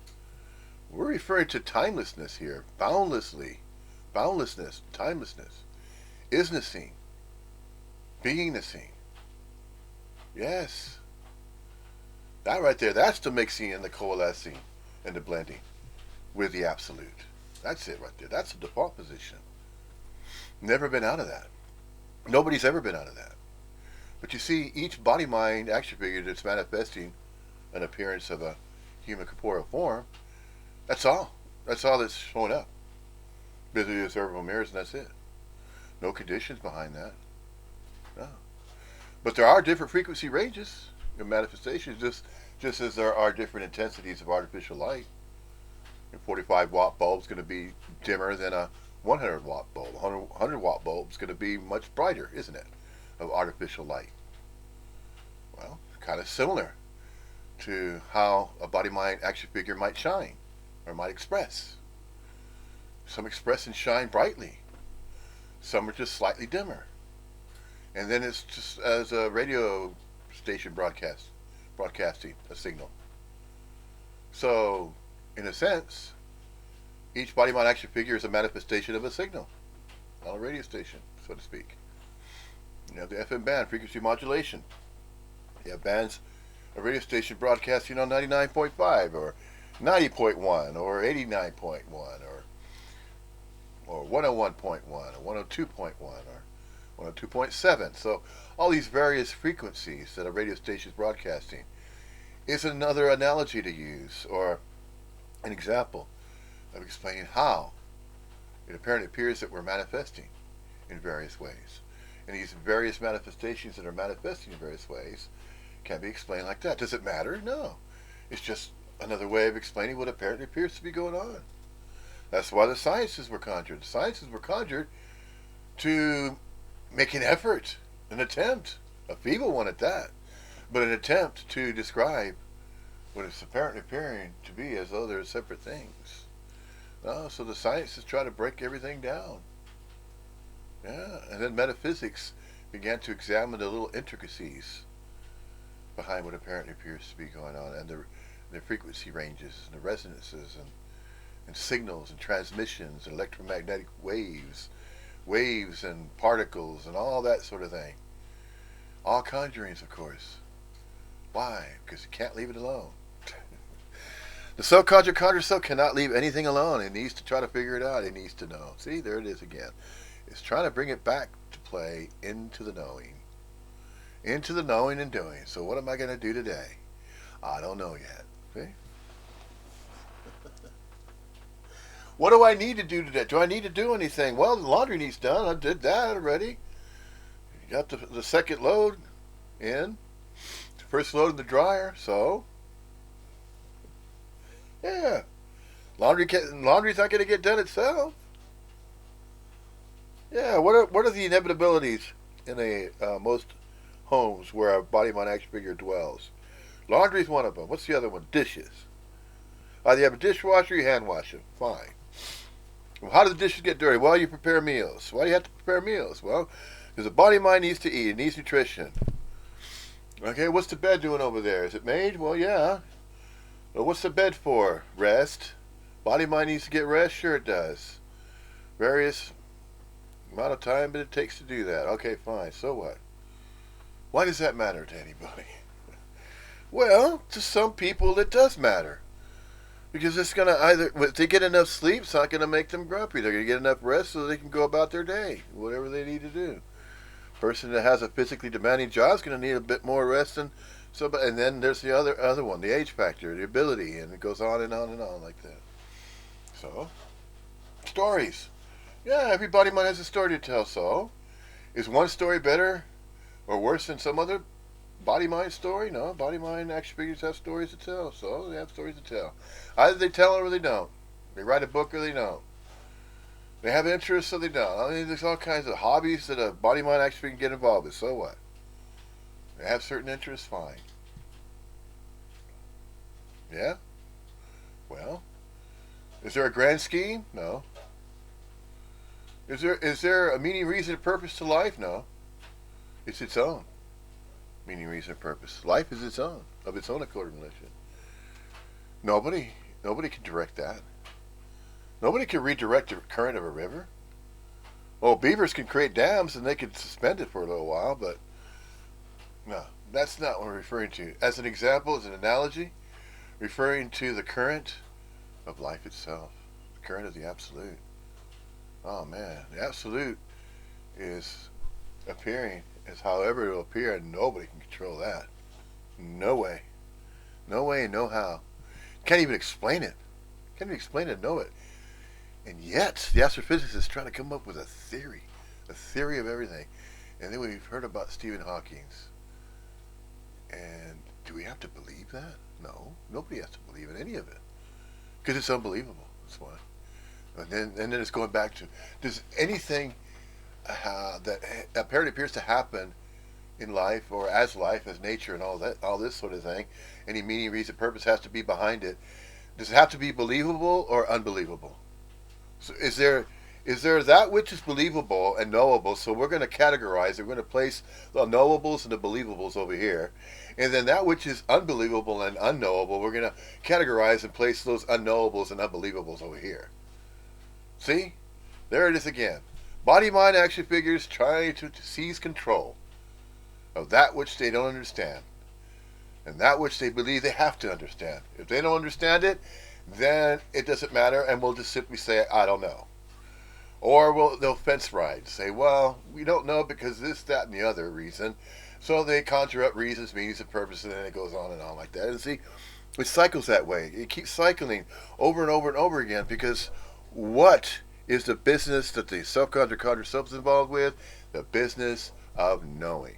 We're referring to timelessness here. Boundlessly. Boundlessness. Timelessness. Isnessing. Beingnessing. Yes. That right there, that's the mixing and the coalescing and the blending with the absolute. That's it right there. That's the default position. Never been out of that. Nobody's ever been out of that. But you see, each body-mind action figure that's manifesting an appearance of a human corporeal form, that's all. That's all that's showing up. Visually observable mirrors, and that's it. No conditions behind that. No. But there are different frequency ranges in manifestations, just as there are different intensities of artificial light. A 45 watt bulb is going to be dimmer than a 100 watt bulb. A 100 watt bulb is going to be much brighter, isn't it, of artificial light? Well, kind of similar to how a body-mind action figure might shine or might express. Some express and shine brightly. Some are just slightly dimmer. And then it's just as a radio station broadcasting a signal. So, in a sense, each body mind action figure is a manifestation of a signal on a radio station, so to speak. You have the FM band, frequency modulation. You have bands, a radio station broadcasting on 99.5 or 90.1 or 89.1 or 101.1 or 102.1 or 102.7. So all these various frequencies that a radio station is broadcasting is another analogy to use, or an example of explaining how it apparently appears that we're manifesting in various ways. And these various manifestations that are manifesting in various ways can be explained like that. Does it matter? No. It's just another way of explaining what apparently appears to be going on. That's why the sciences were conjured. The sciences were conjured to make an effort, an attempt, a feeble one at that, but an attempt to describe what is apparently appearing to be as though they're separate things. So the sciences try to break everything down. Yeah, and then metaphysics began to examine the little intricacies behind what apparently appears to be going on, and the frequency ranges and the resonances and signals and transmissions and electromagnetic waves and particles and all that sort of thing. All conjurings, of course. Why? Because you can't leave it alone. The self-conjured conjured self cannot leave anything alone. It needs to try to figure it out. It needs to know. See, there it is again. It's trying to bring it back to play into the knowing. Into the knowing and doing. So what am I going to do today? I don't know yet. See? What do I need to do today? Do I need to do anything? Well, the laundry needs done. I did that already. You got the second load in. The first load in the dryer. So, yeah. Laundry's not going to get done itself. Yeah, what are the inevitabilities in most homes where a body mind action figure dwells? Laundry's one of them. What's the other one? Dishes. Either you have a dishwasher or you hand wash them. Fine. Well, how do the dishes get dirty? Well, you prepare meals. Why do you have to prepare meals? Well, because the body mind needs to eat. It needs nutrition. Okay, what's the bed doing over there? Is it made? Well, yeah. Well, what's the bed for? Rest. Body mind needs to get rest? Sure it does. Various amount of time that it takes to do that. Okay, fine. So what? Why does that matter to anybody? Well, to some people it does matter. Because it's going to either, if they get enough sleep, it's not going to make them grumpy. They're going to get enough rest so they can go about their day, whatever they need to do. Person that has a physically demanding job is going to need a bit more rest than somebody. And then there's the other one, the age factor, the ability, and it goes on and on and on like that. So, stories. Yeah, everybody might has a story to tell. So, is one story better or worse than some other body mind story? No, body mind action figures have stories to tell. So they have stories to tell. Either they tell it or they don't. They write a book or they don't. They have interests or they don't. I mean, there's all kinds of hobbies that a body mind action figure can get involved with. So what? They have certain interests. Fine. Yeah. Well, is there a grand scheme? No. Is there a meaning, reason, and purpose to life? No. It's its own meaning, reason, and purpose. Life is its own, of its own accord and volition. Nobody can direct that. Nobody can redirect the current of a river. Well, beavers can create dams and they can suspend it for a little while, but no, that's not what we're referring to. As an example, as an analogy, referring to the current of life itself, the current of the absolute. Oh man, the absolute is appearing as however it will appear, and nobody can control that. No way. No way, no how. Can't even explain it. Can't even explain it, know it. And yet, the astrophysicist is trying to come up with a theory of everything. And then we've heard about Stephen Hawking's. And do we have to believe that? No, nobody has to believe in any of it. Because it's unbelievable, that's why. And then it's going back to, does anything that apparently appears to happen in life, or as life, as nature, and all this sort of thing, any meaning, reason, purpose has to be behind it. Does it have to be believable or unbelievable? So is there Is there that which is believable and knowable? So we're going to categorize it. We're going to place the knowables and the believables over here. And then that which is unbelievable and unknowable, we're going to categorize and place those unknowables and unbelievables over here. See? There it is again. Body, mind, action figures trying to seize control of that which they don't understand and that which they believe they have to understand. If they don't understand it, then it doesn't matter, and we'll just simply say, I don't know. Or they'll fence ride, say, well, we don't know because this, that, and the other reason. So they conjure up reasons, meanings, and purposes, and then it goes on and on like that. And see, it cycles that way. It keeps cycling over and over and over again because what is the business that the self-conjured self is involved with? The business of knowing.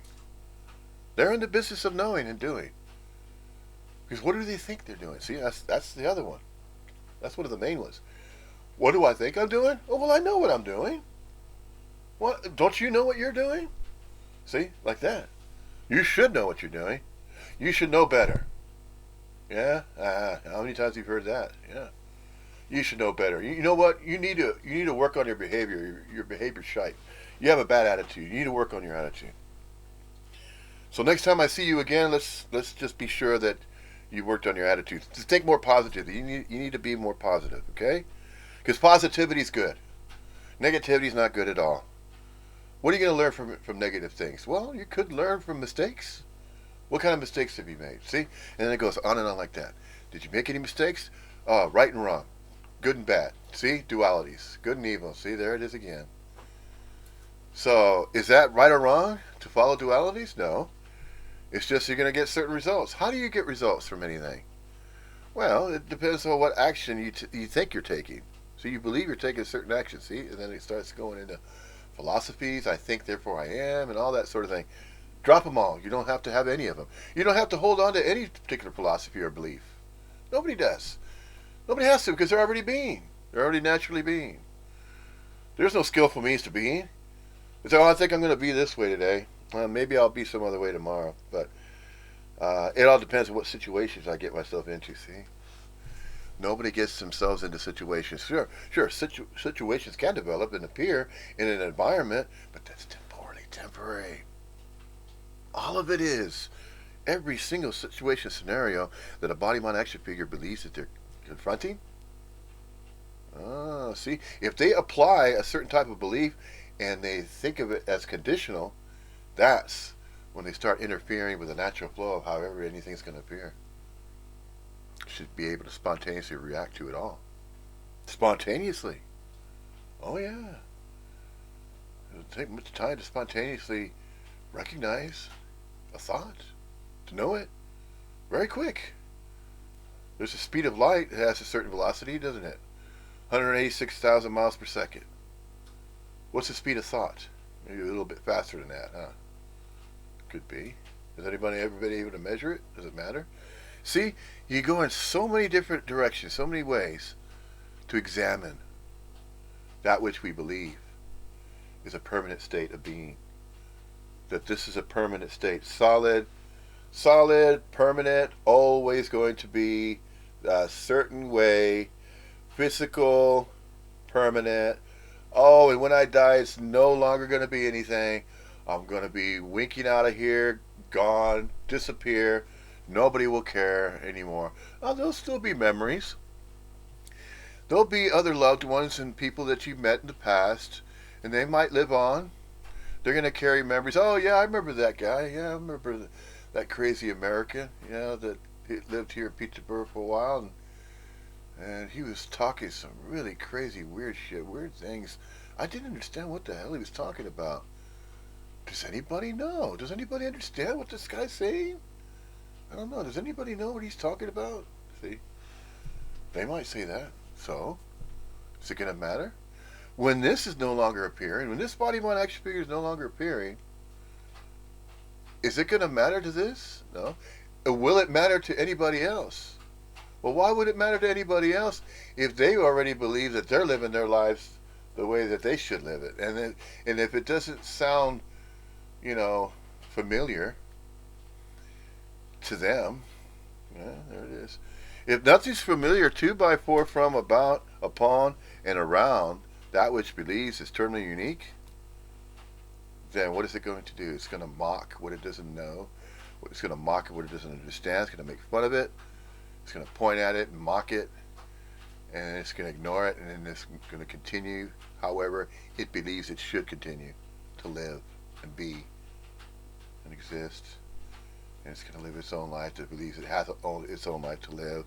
They're in the business of knowing and doing. Because what do they think they're doing? See, that's the other one. That's one of the main ones. What do I think I'm doing? Oh, well, I know what I'm doing. What? Don't you know what you're doing? See, like that. You should know what you're doing. You should know better. Yeah? How many times have you heard that? Yeah. You should know better. You know what? You need to work on your behavior. Your behavior's shite. You have a bad attitude. You need to work on your attitude. So next time I see you again, let's just be sure that you worked on your attitude. Just think more positively. You need to be more positive, okay? Because positivity is good. Negativity is not good at all. What are you going to learn from negative things? Well, you could learn from mistakes. What kind of mistakes have you made? See? And then it goes on and on like that. Did you make any mistakes? Right and wrong. Good and bad. See? Dualities. Good and evil. See? There it is again. So, is that right or wrong to follow dualities? No. It's just you're going to get certain results. How do you get results from anything? Well, it depends on what action you think you're taking. So you believe you're taking a certain action, see? And then it starts going into philosophies, I think, therefore I am, and all that sort of thing. Drop them all. You don't have to have any of them. You don't have to hold on to any particular philosophy or belief. Nobody does. Nobody has to because they're already being. They're already naturally being. There's no skillful means to being. It's, I think I'm going to be this way today. Maybe I'll be some other way tomorrow. But it all depends on what situations I get myself into, see? Nobody gets themselves into situations. Sure, situations can develop and appear in an environment, but that's temporary. All of it is. Every single situation scenario that a body, mind, action figure believes that they're confronting. See, if they apply a certain type of belief and they think of it as conditional, that's when they start interfering with the natural flow of however anything's going to appear. Should be able to spontaneously react to it all. Spontaneously. Oh yeah. It doesn't take much time to spontaneously recognize a thought, to know it. Very quick. There's a speed of light. It has a certain velocity, doesn't it? 186,000 miles per second. What's the speed of thought? Maybe a little bit faster than that, huh? Could be. Has everybody ever been able to measure it? Does it matter? See, you go in so many different directions, so many ways to examine that which we believe is a permanent state of being. That this is a permanent state. Solid, permanent, always going to be a certain way, physical, permanent. Oh, and when I die, it's no longer going to be anything. I'm going to be winking out of here, gone, disappear. Nobody will care anymore. Oh, there'll still be memories. There'll be other loved ones and people that you've met in the past, and they might live on. They're going to carry memories. Oh, yeah, I remember that guy. Yeah, I remember that crazy American, that lived here in Peterborough for a while, and he was talking some really crazy, weird shit, weird things. I didn't understand what the hell he was talking about. Does anybody know? Does anybody understand what this guy's saying? I don't know. Does anybody know what he's talking about? See? They might say that. So? Is it going to matter? When this is no longer appearing, when this body, mind, action figure is no longer appearing, is it going to matter to this? No. Will it matter to anybody else? Well, why would it matter to anybody else if they already believe that they're living their lives the way that they should live it? And if it doesn't sound, familiar to them, yeah, there it is. If nothing's familiar to, by, for, from, about, upon, and around that which believes is terminally unique, then what is it going to do? It's going to mock what it doesn't know. It's going to mock what it doesn't understand. It's going to make fun of it. It's going to point at it and mock it. And it's going to ignore it. And then it's going to continue however it believes it should continue to live and be and exist. And it's going to live its own life. It believes it has its own life to live.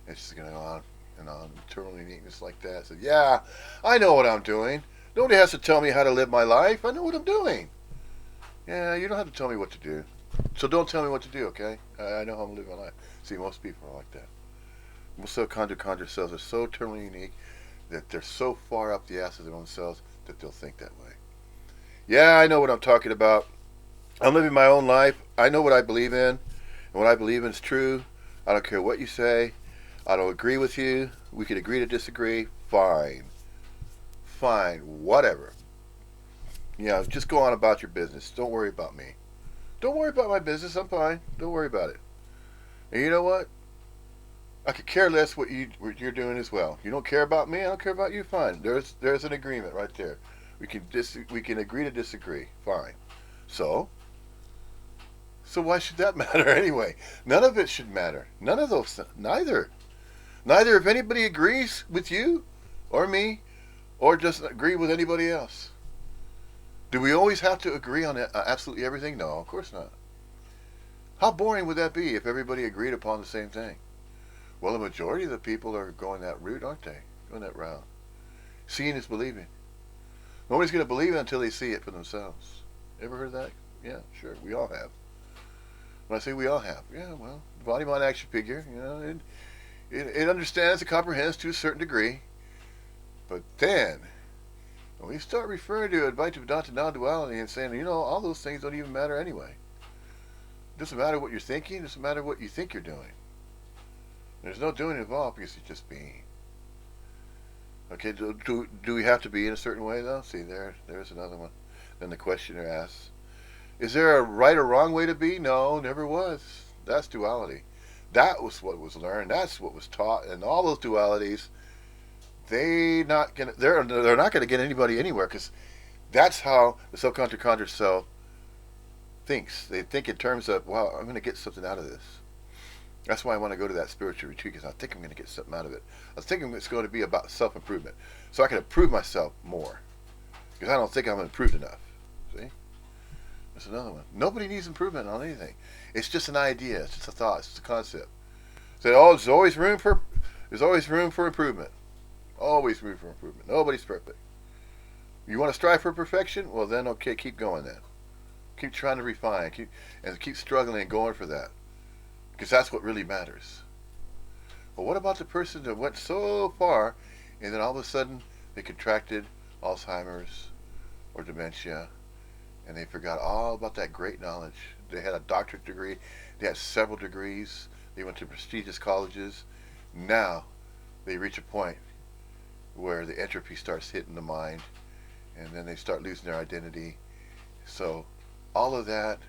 It's just going to go on and on. Eternal uniqueness like that. So, yeah, I know what I'm doing. Nobody has to tell me how to live my life. I know what I'm doing. Yeah, you don't have to tell me what to do. So don't tell me what to do, okay? I know how I'm living my life. See, most people are like that. Most of conjured selves are so eternally unique that they're so far up the ass of their own selves that they'll think that way. Yeah, I know what I'm talking about. I'm living my own life. I know what I believe in. And what I believe in is true. I don't care what you say. I don't agree with you. We could agree to disagree. Fine. Fine. Whatever. Just go on about your business. Don't worry about me. Don't worry about my business. I'm fine. Don't worry about it. And you know what? I could care less what you're doing as well. You don't care about me. I don't care about you. Fine. There's an agreement right there. We can agree to disagree. Fine. So why should that matter anyway? None of it should matter. None of those. Neither. Neither if anybody agrees with you or me or doesn't agree with anybody else. Do we always have to agree on absolutely everything? No, of course not. How boring would that be if everybody agreed upon the same thing? Well, the majority of the people are going that route, aren't they? Going that route. Seeing is believing. Nobody's going to believe it until they see it for themselves. Ever heard that? Yeah, sure. We all have. When I say we all have, yeah, well, the body, mind, action figure, it understands, it comprehends to a certain degree. But then, when we start referring to Advaitins non-duality and saying, all those things don't even matter anyway. It doesn't matter what you're thinking. It doesn't matter what you think you're doing. There's no doing involved because it's just being. Okay, do we have to be in a certain way, though? See, there's another one. Then the questioner asks, is there a right or wrong way to be? No, never was. That's duality. That was what was learned. That's what was taught. And all those dualities, they're not going to get anybody anywhere because that's how the subconscious self thinks. They think in terms of, wow, I'm going to get something out of this. That's why I want to go to that spiritual retreat because I think I'm going to get something out of it. I was thinking it's going to be about self-improvement so I can improve myself more because I don't think I'm improved enough. See? That's another one. Nobody needs improvement on anything. It's just an idea. It's just a thought. It's just a concept. Say, there's always room for improvement. Always room for improvement. Nobody's perfect. You want to strive for perfection? Well, then, okay, keep going then. Keep trying to refine. Keep struggling and going for that. Because that's what really matters. But what about the person that went so far and then all of a sudden they contracted Alzheimer's or dementia and they forgot all about that great knowledge? They had a doctorate degree. They had several degrees. They went to prestigious colleges. Now they reach a point where the entropy starts hitting the mind and then they start losing their identity. So all of that,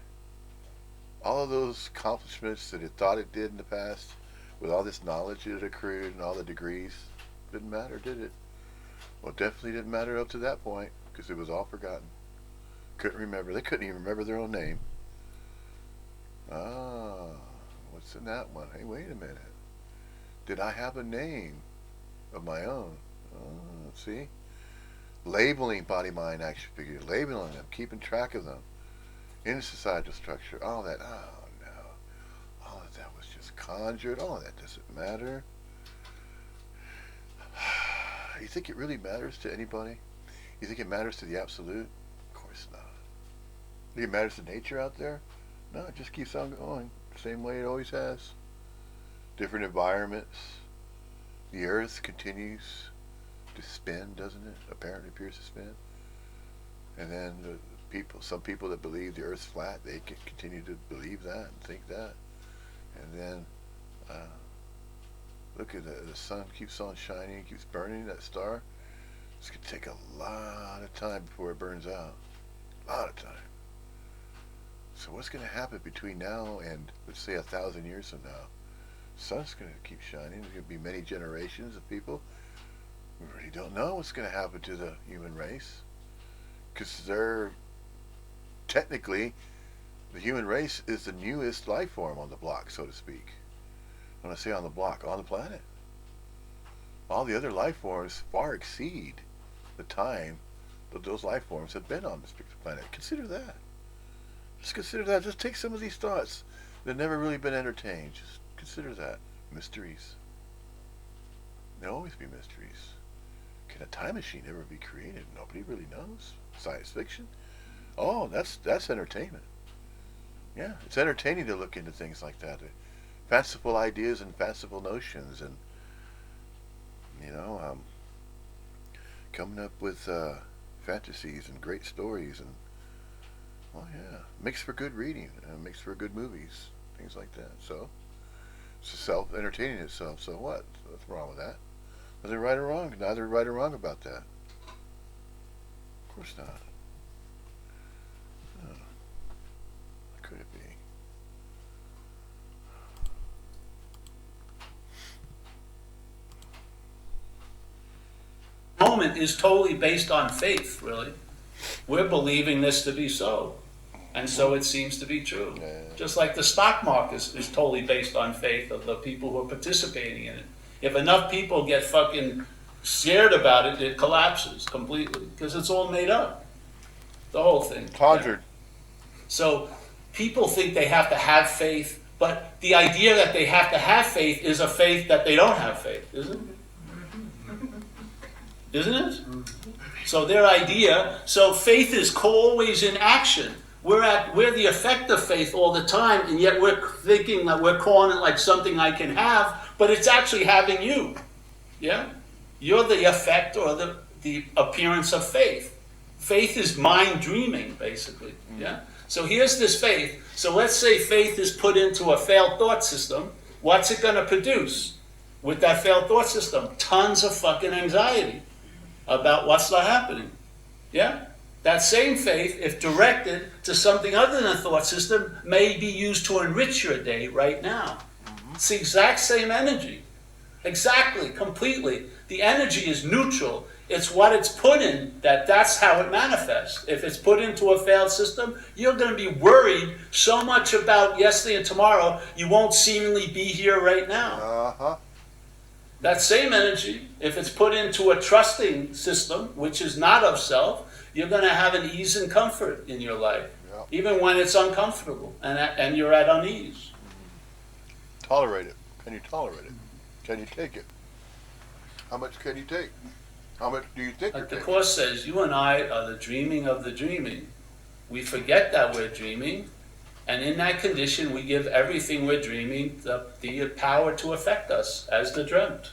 all of those accomplishments that it thought it did in the past, with all this knowledge it accrued and all the degrees, didn't matter, did it? Well, it definitely didn't matter up to that point because it was all forgotten. Couldn't remember. They couldn't even remember their own name. Ah, what's in that one? Hey, wait a minute. Did I have a name of my own? Oh, see? Labeling body, mind, action figure, labeling them, keeping track of them in the societal structure, all that. Oh no, all of that was just conjured. All of that doesn't matter. You think it really matters to anybody? You think it matters to the absolute? Of course not. You think it matters to nature out there? No, it just keeps on going, same way it always has. Different environments. The earth continues to spin, doesn't it? Apparently appears to spin. And then some people that believe the earth's flat, they can continue to believe that and think that. And then look at the sun keeps on shining, keeps burning, that star. It's going to take a lot of time before it burns out. A lot of time. So what's going to happen between now and, let's say, 1,000 years from now? The sun's going to keep shining. There's going to be many generations of people We really don't know what's going to happen to the human race, because they're technically, the human race is the newest life form on the block, so to speak. When I say on the block, on the planet. All the other life forms far exceed the time that those life forms have been on this planet. Consider that. Just consider that. Just take some of these thoughts that have never really been entertained. Just consider that. Mysteries. There'll always be mysteries. Can a time machine ever be created? Nobody really knows. Science fiction? Oh, that's entertainment. Yeah, it's entertaining to look into things like that. Fanciful ideas and fanciful notions, and coming up with fantasies and great stories, and oh yeah, makes for good reading, makes for good movies, things like that. So it's self-entertaining itself. So what? What's wrong with that? Nothing right or wrong. Neither right or wrong about that. Of course not. Oh, what could it be? Moment is totally based on faith, really. We're believing this to be so, and so it seems to be true. Yeah. Just like the stock market is totally based on faith of the people who are participating in it. If enough people get fucking scared about it, it collapses completely, because it's all made up. The whole thing. Conjured. So people think they have to have faith, but the idea that they have to have faith is a faith that they don't have faith, isn't it? Isn't it? So their idea, so faith is always in action. We're the effect of faith all the time, and yet we're thinking that we're calling it like something I can have, but it's actually having you. Yeah? You're the effect or the appearance of faith. Faith is mind dreaming, basically. Yeah? So here's this faith. So let's say faith is put into a failed thought system. What's it going to produce with that failed thought system? Tons of fucking anxiety about what's not happening. Yeah? That same faith, if directed to something other than a thought system, may be used to enrich your day right now. It's the exact same energy. Exactly, completely. The energy is neutral. It's what it's put in that's how it manifests. If it's put into a failed system, you're going to be worried so much about yesterday and tomorrow, you won't seemingly be here right now. Uh-huh. That same energy, if it's put into a trusting system, which is not of self, you're going to have an ease and comfort in your life, even when it's uncomfortable and you're at unease. Tolerate it. Can you tolerate it? Can you take it? How much can you take? How much do you think Like the you're Course says, you and I are the dreaming of the dreaming. We forget that we're dreaming, and in that condition we give everything we're dreaming the power to affect us as the dreamt.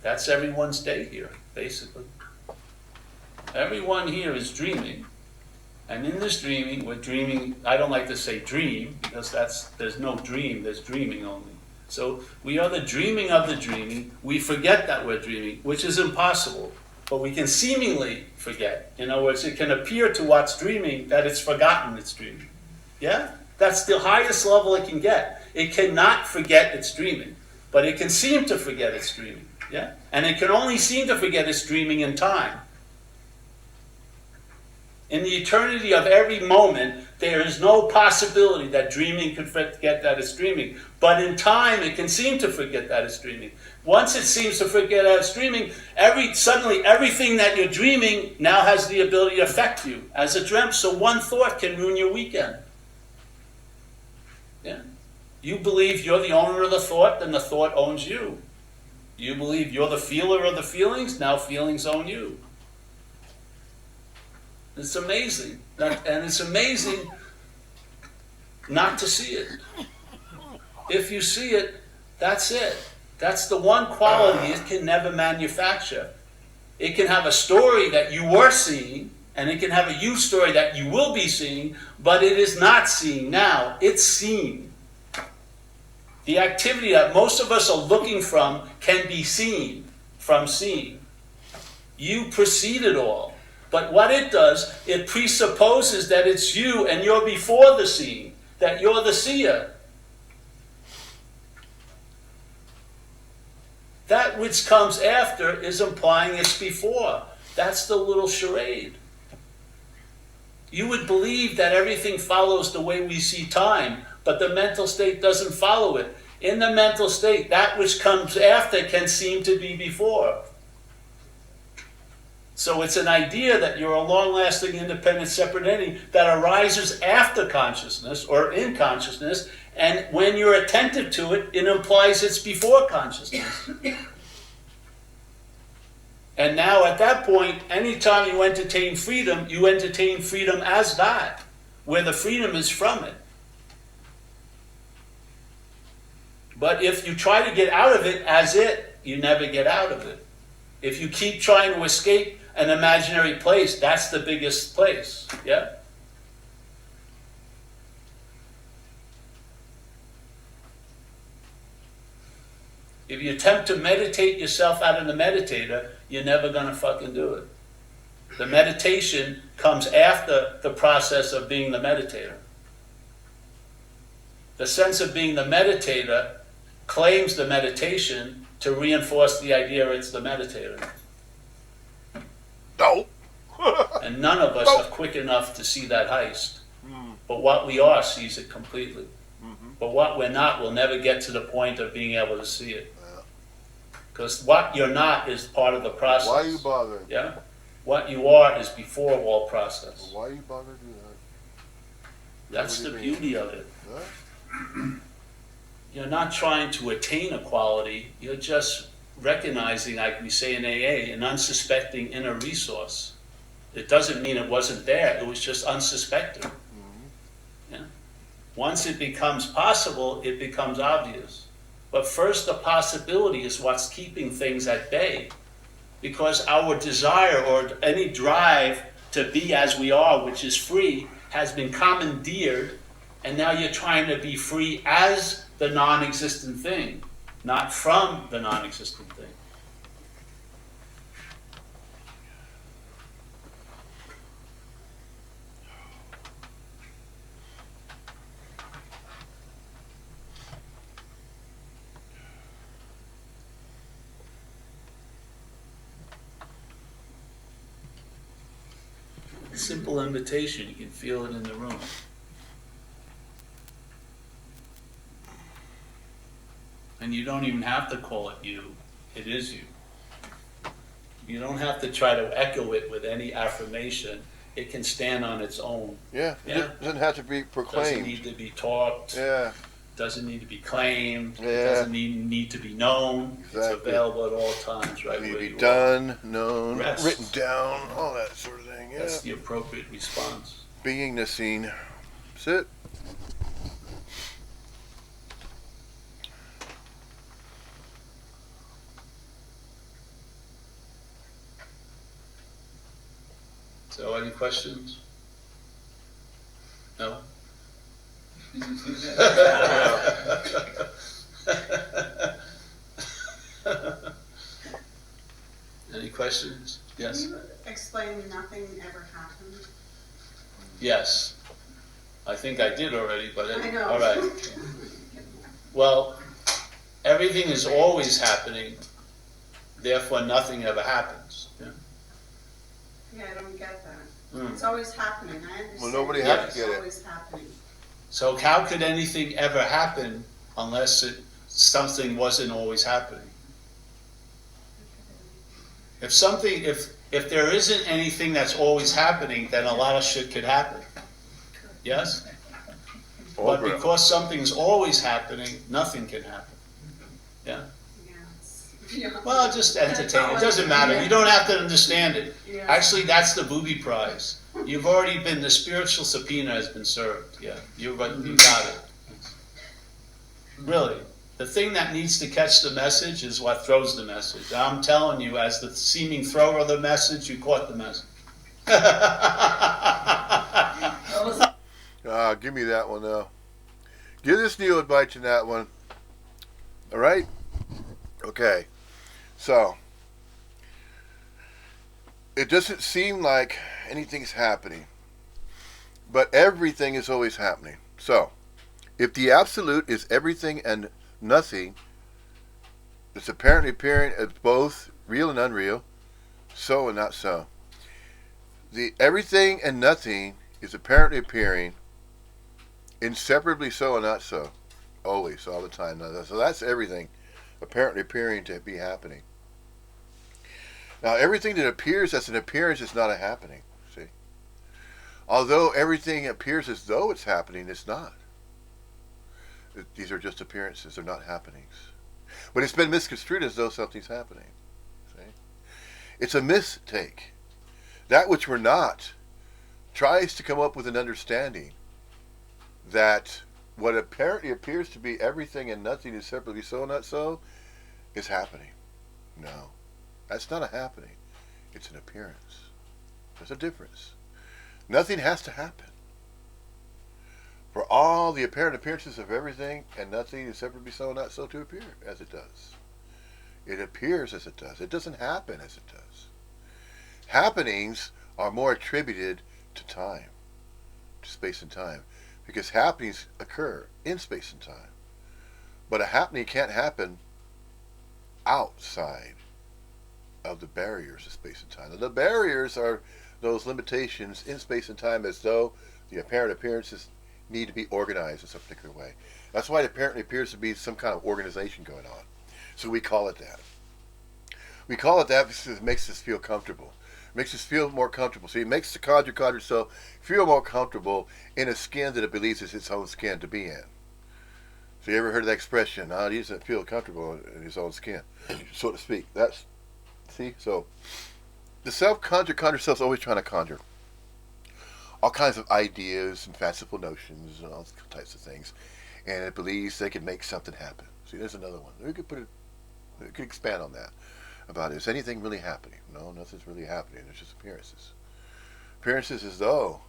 That's everyone's day here, basically. Everyone here is dreaming, and in this dreaming, we're dreaming. I don't like to say dream, because there's no dream, there's dreaming only. So we are the dreaming of the dreaming. We forget that we're dreaming, which is impossible, but we can seemingly forget. In other words, it can appear to what's dreaming that it's forgotten it's dreaming. Yeah? That's the highest level it can get. It cannot forget it's dreaming, but it can seem to forget it's dreaming. Yeah? And it can only seem to forget it's dreaming in time. In the eternity of every moment, there is no possibility that dreaming could forget that it's dreaming. But in time, it can seem to forget that it's dreaming. Once it seems to forget that it's dreaming, suddenly everything that you're dreaming now has the ability to affect you as a dream. So one thought can ruin your weekend. Yeah? You believe you're the owner of the thought, then the thought owns you. You believe you're the feeler of the feelings, now feelings own you. It's amazing. And it's amazing not to see it. If you see it, that's it. That's the one quality it can never manufacture. It can have a story that you were seeing, and it can have a you story that you will be seeing, but it is not seeing now. It's seen. The activity that most of us are looking from can be seen from seeing. You precede it all. But what it does, it presupposes that it's you and you're before the seeing, that you're the seer. That which comes after is implying it's before. That's the little charade. You would believe that everything follows the way we see time, but the mental state doesn't follow it. In the mental state, that which comes after can seem to be before. So it's an idea that you're a long-lasting, independent, separate entity that arises after consciousness or in consciousness, and when you're attentive to it, it implies it's before consciousness. And now at that point, anytime you entertain freedom as that, where the freedom is from it. But if you try to get out of it as it, you never get out of it. If you keep trying to escape an imaginary place, that's the biggest place, yeah? If you attempt to meditate yourself out of the meditator, you're never gonna fucking do it. The meditation comes after the process of being the meditator. The sense of being the meditator claims the meditation to reinforce the idea it's the meditator. No. And none of us are quick enough to see that heist. But what we are sees it completely. But what we're not will never get to the point of being able to see it. Because what you're not is part of the process. Why are you bothering? Yeah? What you are is before all process. Why are you bothering to do that? That's the beauty of it. Huh? You're not trying to attain a quality, you're just recognizing, like we say in AA, an unsuspecting inner resource. It doesn't mean it wasn't there, it was just unsuspected. Yeah? Once it becomes possible, it becomes obvious. But first, the possibility is what's keeping things at bay. Because our desire or any drive to be as we are, which is free, has been commandeered, and now you're trying to be free as the non-existent thing, not from the non-existent thing. Simple invitation, you can feel it in the room. And you don't even have to call it you, it is you. You don't have to try to echo it with any affirmation, it can stand on its own. Yeah, it doesn't have to be proclaimed. Doesn't need to be taught. Yeah. Doesn't need to be claimed. Yeah. It doesn't need to be known. Exactly. It's available at all times, right? It need where to be you done, known, Rest. written down, all that sort of thing. Yeah. That's the appropriate response. Beingnessing. That's it. So, any questions? No? Any questions? Yes? Can you explain nothing ever happened? Yes. I think I did already, but I know. all right. Well, everything is always happening, therefore nothing ever happens. Yeah? Yeah, I don't get that. Mm. It's always happening, I understand. Well, nobody has to It's get it. always happening. So how could anything ever happen unless something wasn't always happening? If there isn't anything that's always happening, then a lot of shit could happen. Yes? But because something's always happening, nothing can happen. Yeah? Yeah. Well, just entertain. It doesn't matter. You don't have to understand it. Yeah. Actually, that's the booby prize. You've already been, the spiritual subpoena has been served. Yeah, you got it. Really. The thing that needs to catch the message is what throws the message. I'm telling you, as the seeming thrower of the message, you caught the message. Give me that one now. Give this Neo Advaitin that one. All right? Okay. So, it doesn't seem like anything's happening, but everything is always happening. So, if the absolute is everything and nothing, It's apparently appearing as both real and unreal, so and not so. The everything and nothing is apparently appearing inseparably, so and not so, always, all the time. So that's everything apparently appearing to be happening. Now, everything that appears as an appearance is not a happening. See, although everything appears as though it's happening, it's not. These are just appearances; they're not happenings. But it's been misconstrued as though something's happening. See, it's a mistake. That which we're not tries to come up with an understanding that what apparently appears to be everything and nothing is separately so, not so, is happening. No, that's not a happening. It's an appearance. There's a difference. Nothing has to happen. For all the apparent appearances of everything and nothing is separately so, not so, to appear as it does. It appears as it does. It doesn't happen as it does. Happenings are more attributed to time, to space and time, because happenings occur in space and time. But a happening can't happen outside of the barriers of space and time. And the barriers are those limitations in space and time, as though the apparent appearances need to be organized in some particular way. That's why it apparently appears to be some kind of organization going on. So we call it that. We call it that because it makes us feel comfortable. It makes us feel more comfortable. See, it makes the conjured self feel more comfortable in a skin that it believes is its own skin to be in. So you ever heard of that expression? He doesn't feel comfortable in his own skin, so to speak. That's, see, so the conjured self is always trying to conjure all kinds of ideas and fanciful notions and all types of things, and it believes they can make something happen. See, there's another one. We could expand on that. About is anything really happening? No, nothing's really happening. There's just appearances. Appearances as though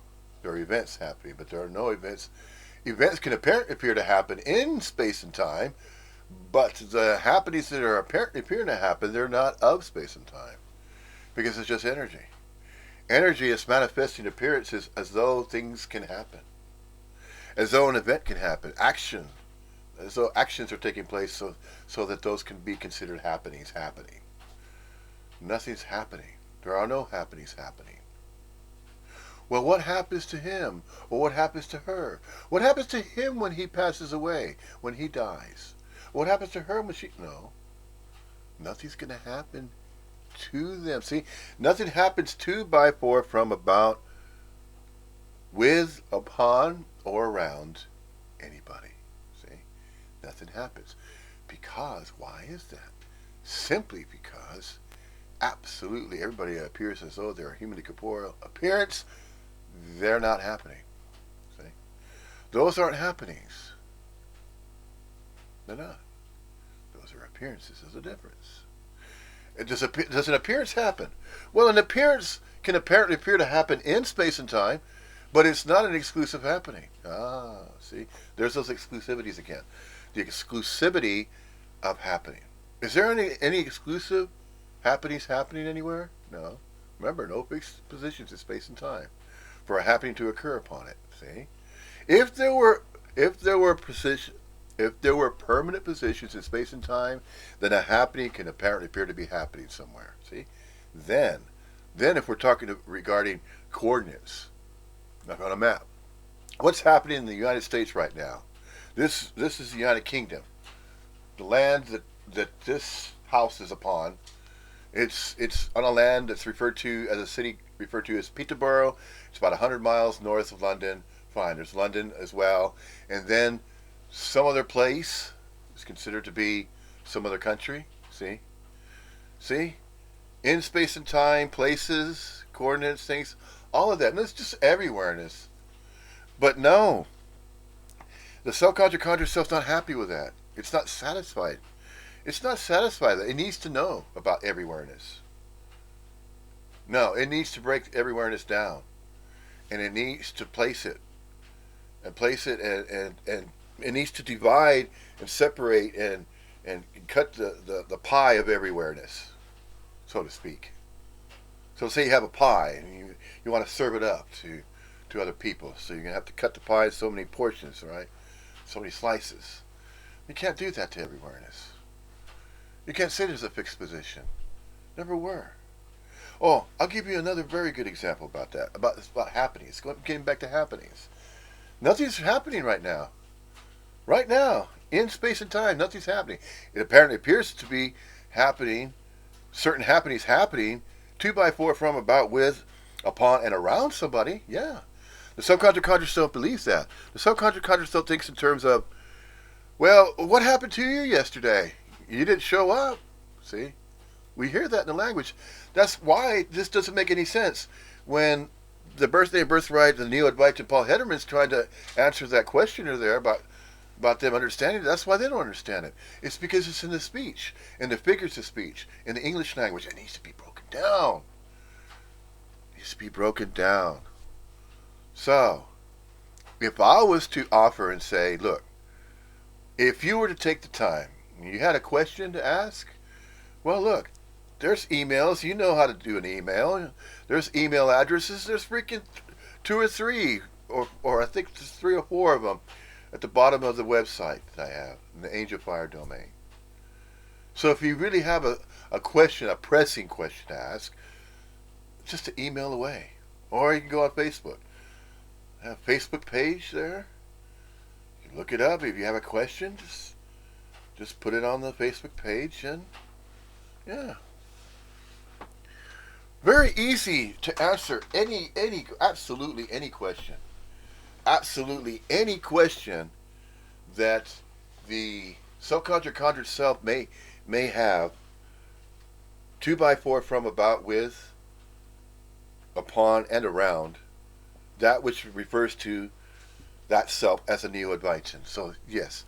there are events happening, but there are no events. Events can appear to happen in space and time, but the happenings that are apparently appearing to happen, they're not of space and time, because it's just energy. Energy is manifesting appearances as though things can happen, as though an event can happen, action, as though actions are taking place, so that those can be considered happenings happening. Nothing's happening. There are no happenings happening. Well, what happens to him? Or what happens to her? What happens to him when he passes away, when he dies? What happens to her when she... No. Nothing's going to happen to them. See, nothing happens to, by, for, from, about, with, upon, or around anybody. See? Nothing happens. Because, why is that? Simply because absolutely everybody appears as though they're a humanly corporeal appearance. They're not happening. See? Those aren't happenings. They're not. Those are appearances. There's a difference. Does an appearance happen? Well, an appearance can apparently appear to happen in space and time, but it's not an exclusive happening. See? There's those exclusivities again. The exclusivity of happening. Is there any exclusive happenings happening anywhere? No. Remember, no fixed positions in space and time for a happening to occur upon it. See, if there were permanent positions in space and time, then a happening can apparently appear to be happening somewhere. See, then if we're talking regarding coordinates, like on a map, what's happening in the United States right now? This is the United Kingdom, the land that this house is upon. It's on a land that's referred to as a city referred to as Peterborough. It's about 100 miles north of London. Fine, there's London as well. And then some other place is considered to be some other country. See? In space and time, places, coordinates, things, all of that. And it's just everywhereness. But no, the self-conjured self's not happy with that. It's not satisfied. It's not satisfied. It needs to know about everywhereness. No, it needs to break everywhereness down. And it needs to place it. And place it and it needs to divide and separate and cut the pie of everywhereness, so to speak. So say you have a pie and you want to serve it up to other people. So you're going to have to cut the pie in so many portions, right? So many slices. You can't do that to everywhereness. You can't say there's a fixed position. Never were. Oh, I'll give you another very good example about that. About happenings. Getting back to happenings. Nothing's happening right now. Right now, in space and time, nothing's happening. It apparently appears to be happening. Certain happenings happening. 2 by 4 from, about, with, upon, and around somebody. Yeah. The subconscious self believes that. The subconscious self thinks in terms of, well, what happened to you yesterday? You didn't show up. See? We hear that in the language. That's why this doesn't make any sense. When the birthday and birthright, the Neo-Advaitin Paul Hederman's trying to answer that questioner there about them understanding it. That's why they don't understand it. It's because it's in the speech, in the figures of speech, in the English language. It needs to be broken down. It needs to be broken down. So, if I was to offer and say, look, if you were to take the time, you had a question to ask, well, look, there's emails. You know how to do an email. There's email addresses. There's freaking 2 or 3, or I think there's 3 or 4 of them at the bottom of the website that I have in the Angel Fire domain. So if you really have a question, a pressing question to ask, just to email away. Or you can go on Facebook. I have a Facebook page there. You can look it up. If you have a question, just put it on the Facebook page, and yeah. Very easy to answer absolutely any question. Absolutely any question that the subconscious conjured self may have. 2 by 4 from, about, with, upon, and around that which refers to that self as a Neo-Advaitin. So yes,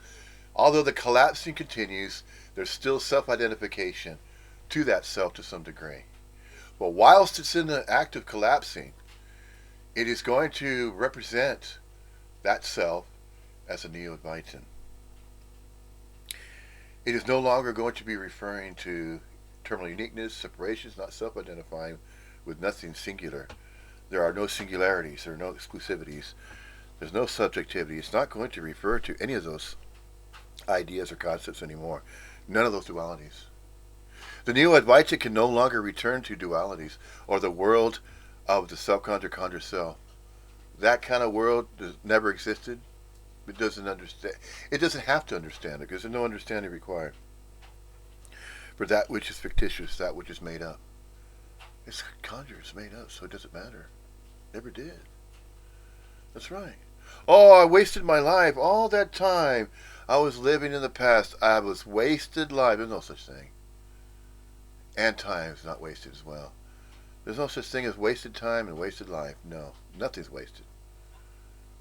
although the collapsing continues, there's still self-identification to that self to some degree. But whilst it's in the act of collapsing, it is going to represent that self as a Neo-Advaitin. It is no longer going to be referring to terminal uniqueness, separations, not self-identifying with nothing singular. There are no singularities, there are no exclusivities, there's no subjectivity. It's not going to refer to any of those ideas or concepts anymore. None of those dualities. The Neo-Advaitin can no longer return to dualities or the world of the subconscious conjured self. That kind of world never existed. It doesn't understand. It doesn't have to understand it because there's no understanding required for that which is fictitious, that which is made up. It's conjured, it's made up, so it doesn't matter. Never did. That's right. Oh, I wasted my life all that time. I was living in the past. I was wasted life. There's no such thing. And time is not wasted as well. There's no such thing as wasted time and wasted life. No, nothing's wasted.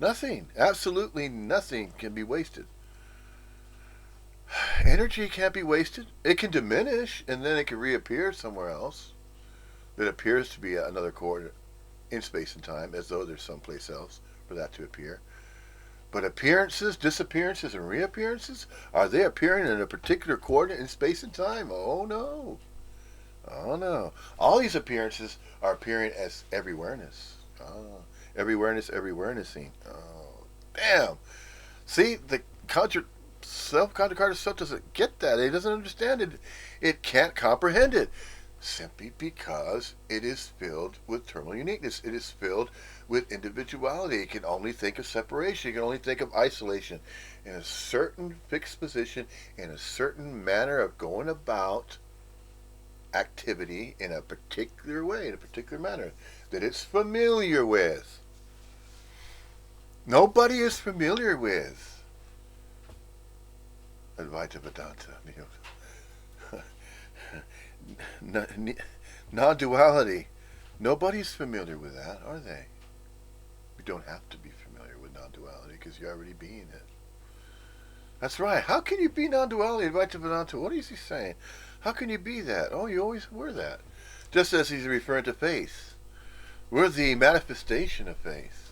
Nothing. Absolutely nothing can be wasted. Energy can't be wasted. It can diminish and then it can reappear somewhere else that appears to be another coordinate in space and time, as though there's someplace else for that to appear. But appearances, disappearances, and reappearances, are they appearing in a particular coordinate in space and time? Oh no. Oh no. All these appearances are appearing as every awareness. Oh, every awareness, every awarenessing. Oh, damn. See, the self-conscious self doesn't get that. It doesn't understand it. It can't comprehend it. Simply because it is filled with terminal uniqueness. It is filled with individuality. It can only think of separation. It can only think of isolation in a certain fixed position, in a certain manner of going about activity in a particular way, in a particular manner that it's familiar with. Nobody is familiar with Advaita Vedanta. Non-duality. Nobody's familiar with that, are they? You don't have to be familiar with non-duality because you're already being it. That's right. How can you be non-duality, Advaita Vedanta? What is he saying? How can you be that? Oh, you always were that. Just as he's referring to faith. We're the manifestation of faith.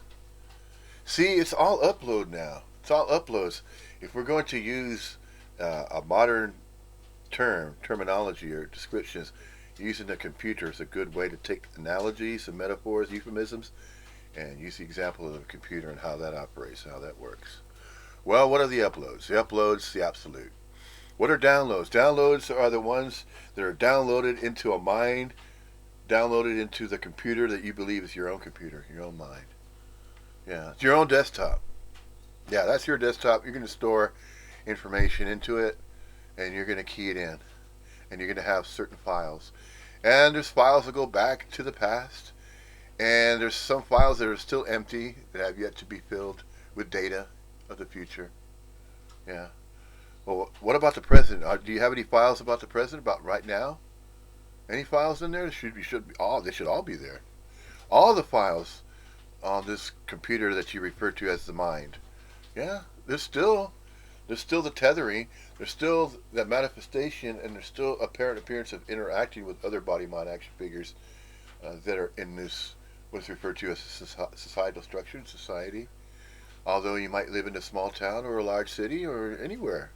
See, it's all upload now. It's all uploads. If we're going to use a modern terminology or descriptions, using the computer is a good way to take analogies and metaphors, euphemisms, and use the example of the computer and how that operates, how that works. Well, what are the uploads? The uploads, the absolute. What are downloads? Downloads are the ones that are downloaded into a mind, downloaded into the computer that you believe is your own computer, your own mind. Yeah, it's your own desktop. Yeah, that's your desktop. You're going to store information into it, and you're going to key it in, and you're going to have certain files. And there's files that go back to the past, and there's some files that are still empty that have yet to be filled with data of the future. Yeah. Well, what about the present? Do you have any files about the present, about right now? Any files in there? They should all be there. All the files on this computer that you refer to as the mind. Yeah, there's still the tethering, there's still that manifestation, and there's still apparent appearance of interacting with other body mind action figures that are in this what's referred to as a societal structure in society. Although you might live in a small town or a large city or anywhere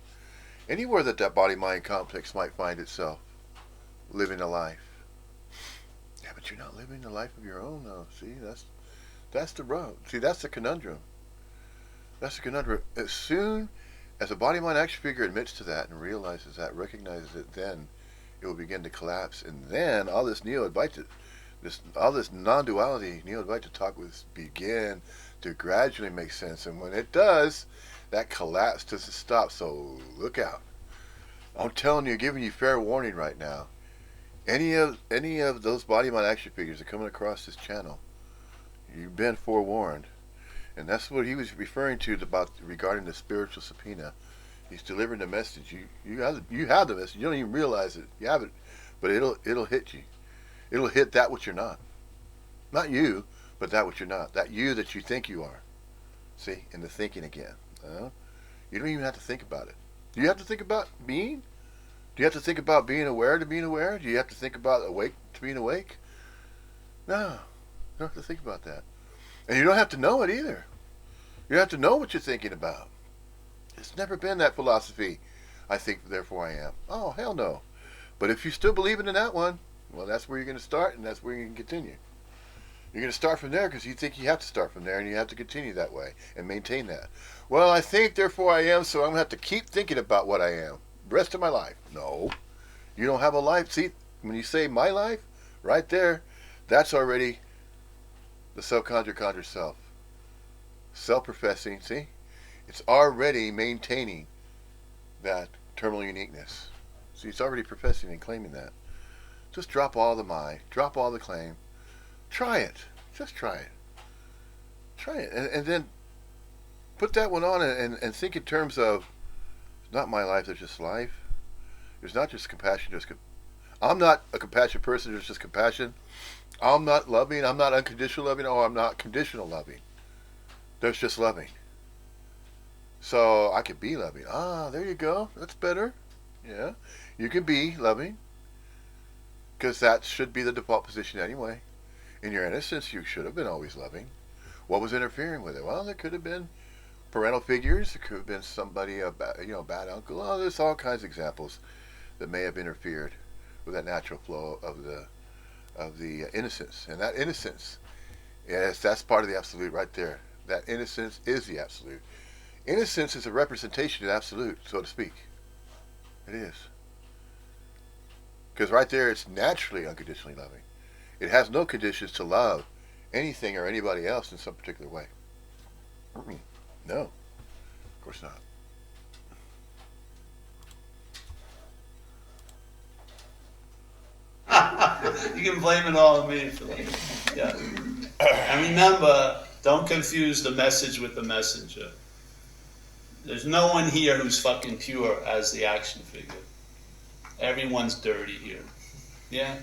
that body mind complex might find itself living a life. Yeah, but you're not living the life of your own, though. See, that's the rub. See, that's the conundrum. That's the conundrum. As soon as a body mind action figure admits to that and realizes that, recognizes it, then it will begin to collapse, and then all this all this non-duality neo-Advaita talk will begin to gradually make sense. And when it does, that collapse doesn't stop. So look out. I'm telling you, giving you fair warning right now. Any of those body mind action figures that are coming across this channel, you've been forewarned. And that's what he was referring to about regarding the spiritual subpoena. He's delivering the message. You have the message. You don't even realize it. You have it, but it'll hit you. It'll hit that which you're not. Not you, but that which you're not. That you that you think you are. See, in the thinking again. You don't even have to think about it. Do you have to think about being? Do you have to think about being aware to being aware? Do you have to think about awake to being awake? No. You don't have to think about that. And you don't have to know it either. You have to know what you're thinking about. It's never been that philosophy. I think, therefore I am. Oh, hell no. But if you're still believing in that one, well, that's where you're going to start, and that's where you can continue. You're going to start from there because you think you have to start from there, and you have to continue that way and maintain that. Well, I think, therefore I am, so I'm going to have to keep thinking about what I am the rest of my life. No. You don't have a life. See, when you say my life, right there, that's already the self-conjure self. Self-professing, see? It's already maintaining that terminal uniqueness. See, it's already professing and claiming that. Just drop all the mind. Drop all the claim. Try it. Just try it. Try it. And then put that one on and think in terms of, it's not my life, there's just life. There's not just compassion. I'm not a compassionate person, there's just compassion. I'm not loving, I'm not unconditional loving, or I'm not conditional loving. There's just loving. So I could be loving. There you go. That's better. Yeah. You can be loving. Because that should be the default position anyway. In your innocence, you should have been always loving. What was interfering with it? Well, there could have been parental figures. It could have been somebody, a bad uncle. Oh, there's all kinds of examples that may have interfered with that natural flow of the innocence. And that innocence, yes, that's part of the absolute right there. That innocence is the absolute. Innocence is a representation of the absolute, so to speak. It is. Because right there, it's naturally unconditionally loving. It has no conditions to love anything or anybody else in some particular way. No, of course not. You can blame it all on me for that. Yeah. And remember, don't confuse the message with the messenger. There's no one here who's fucking pure as the action figure. Everyone's dirty here. Yeah?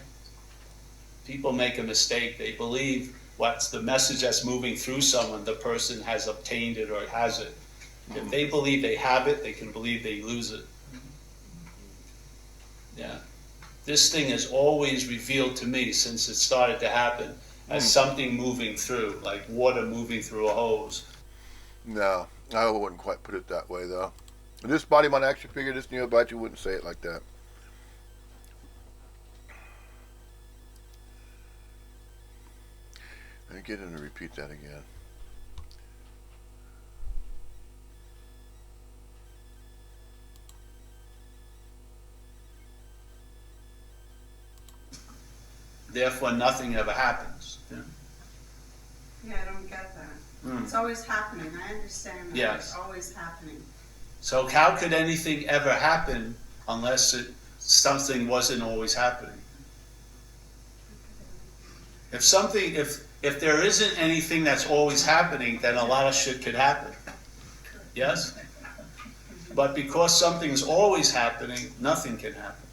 People make a mistake. They believe what's the message that's moving through someone, the person has obtained it or has it. If they believe they have it, they can believe they lose it. Yeah. This thing has always revealed to me since it started to happen as something moving through, like water moving through a hose. No, I wouldn't quite put it that way, though. This body mind action figure, this neo-Advaita wouldn't say it like that. Let me get him to repeat that again. therefore nothing ever happens. Yeah. Yeah, I don't get that. Mm. It's always happening. I understand that. Yes. It's always happening. So how could anything ever happen unless something wasn't always happening? If there isn't anything that's always happening, then a lot of shit could happen. Yes? But because something's always happening, nothing can happen.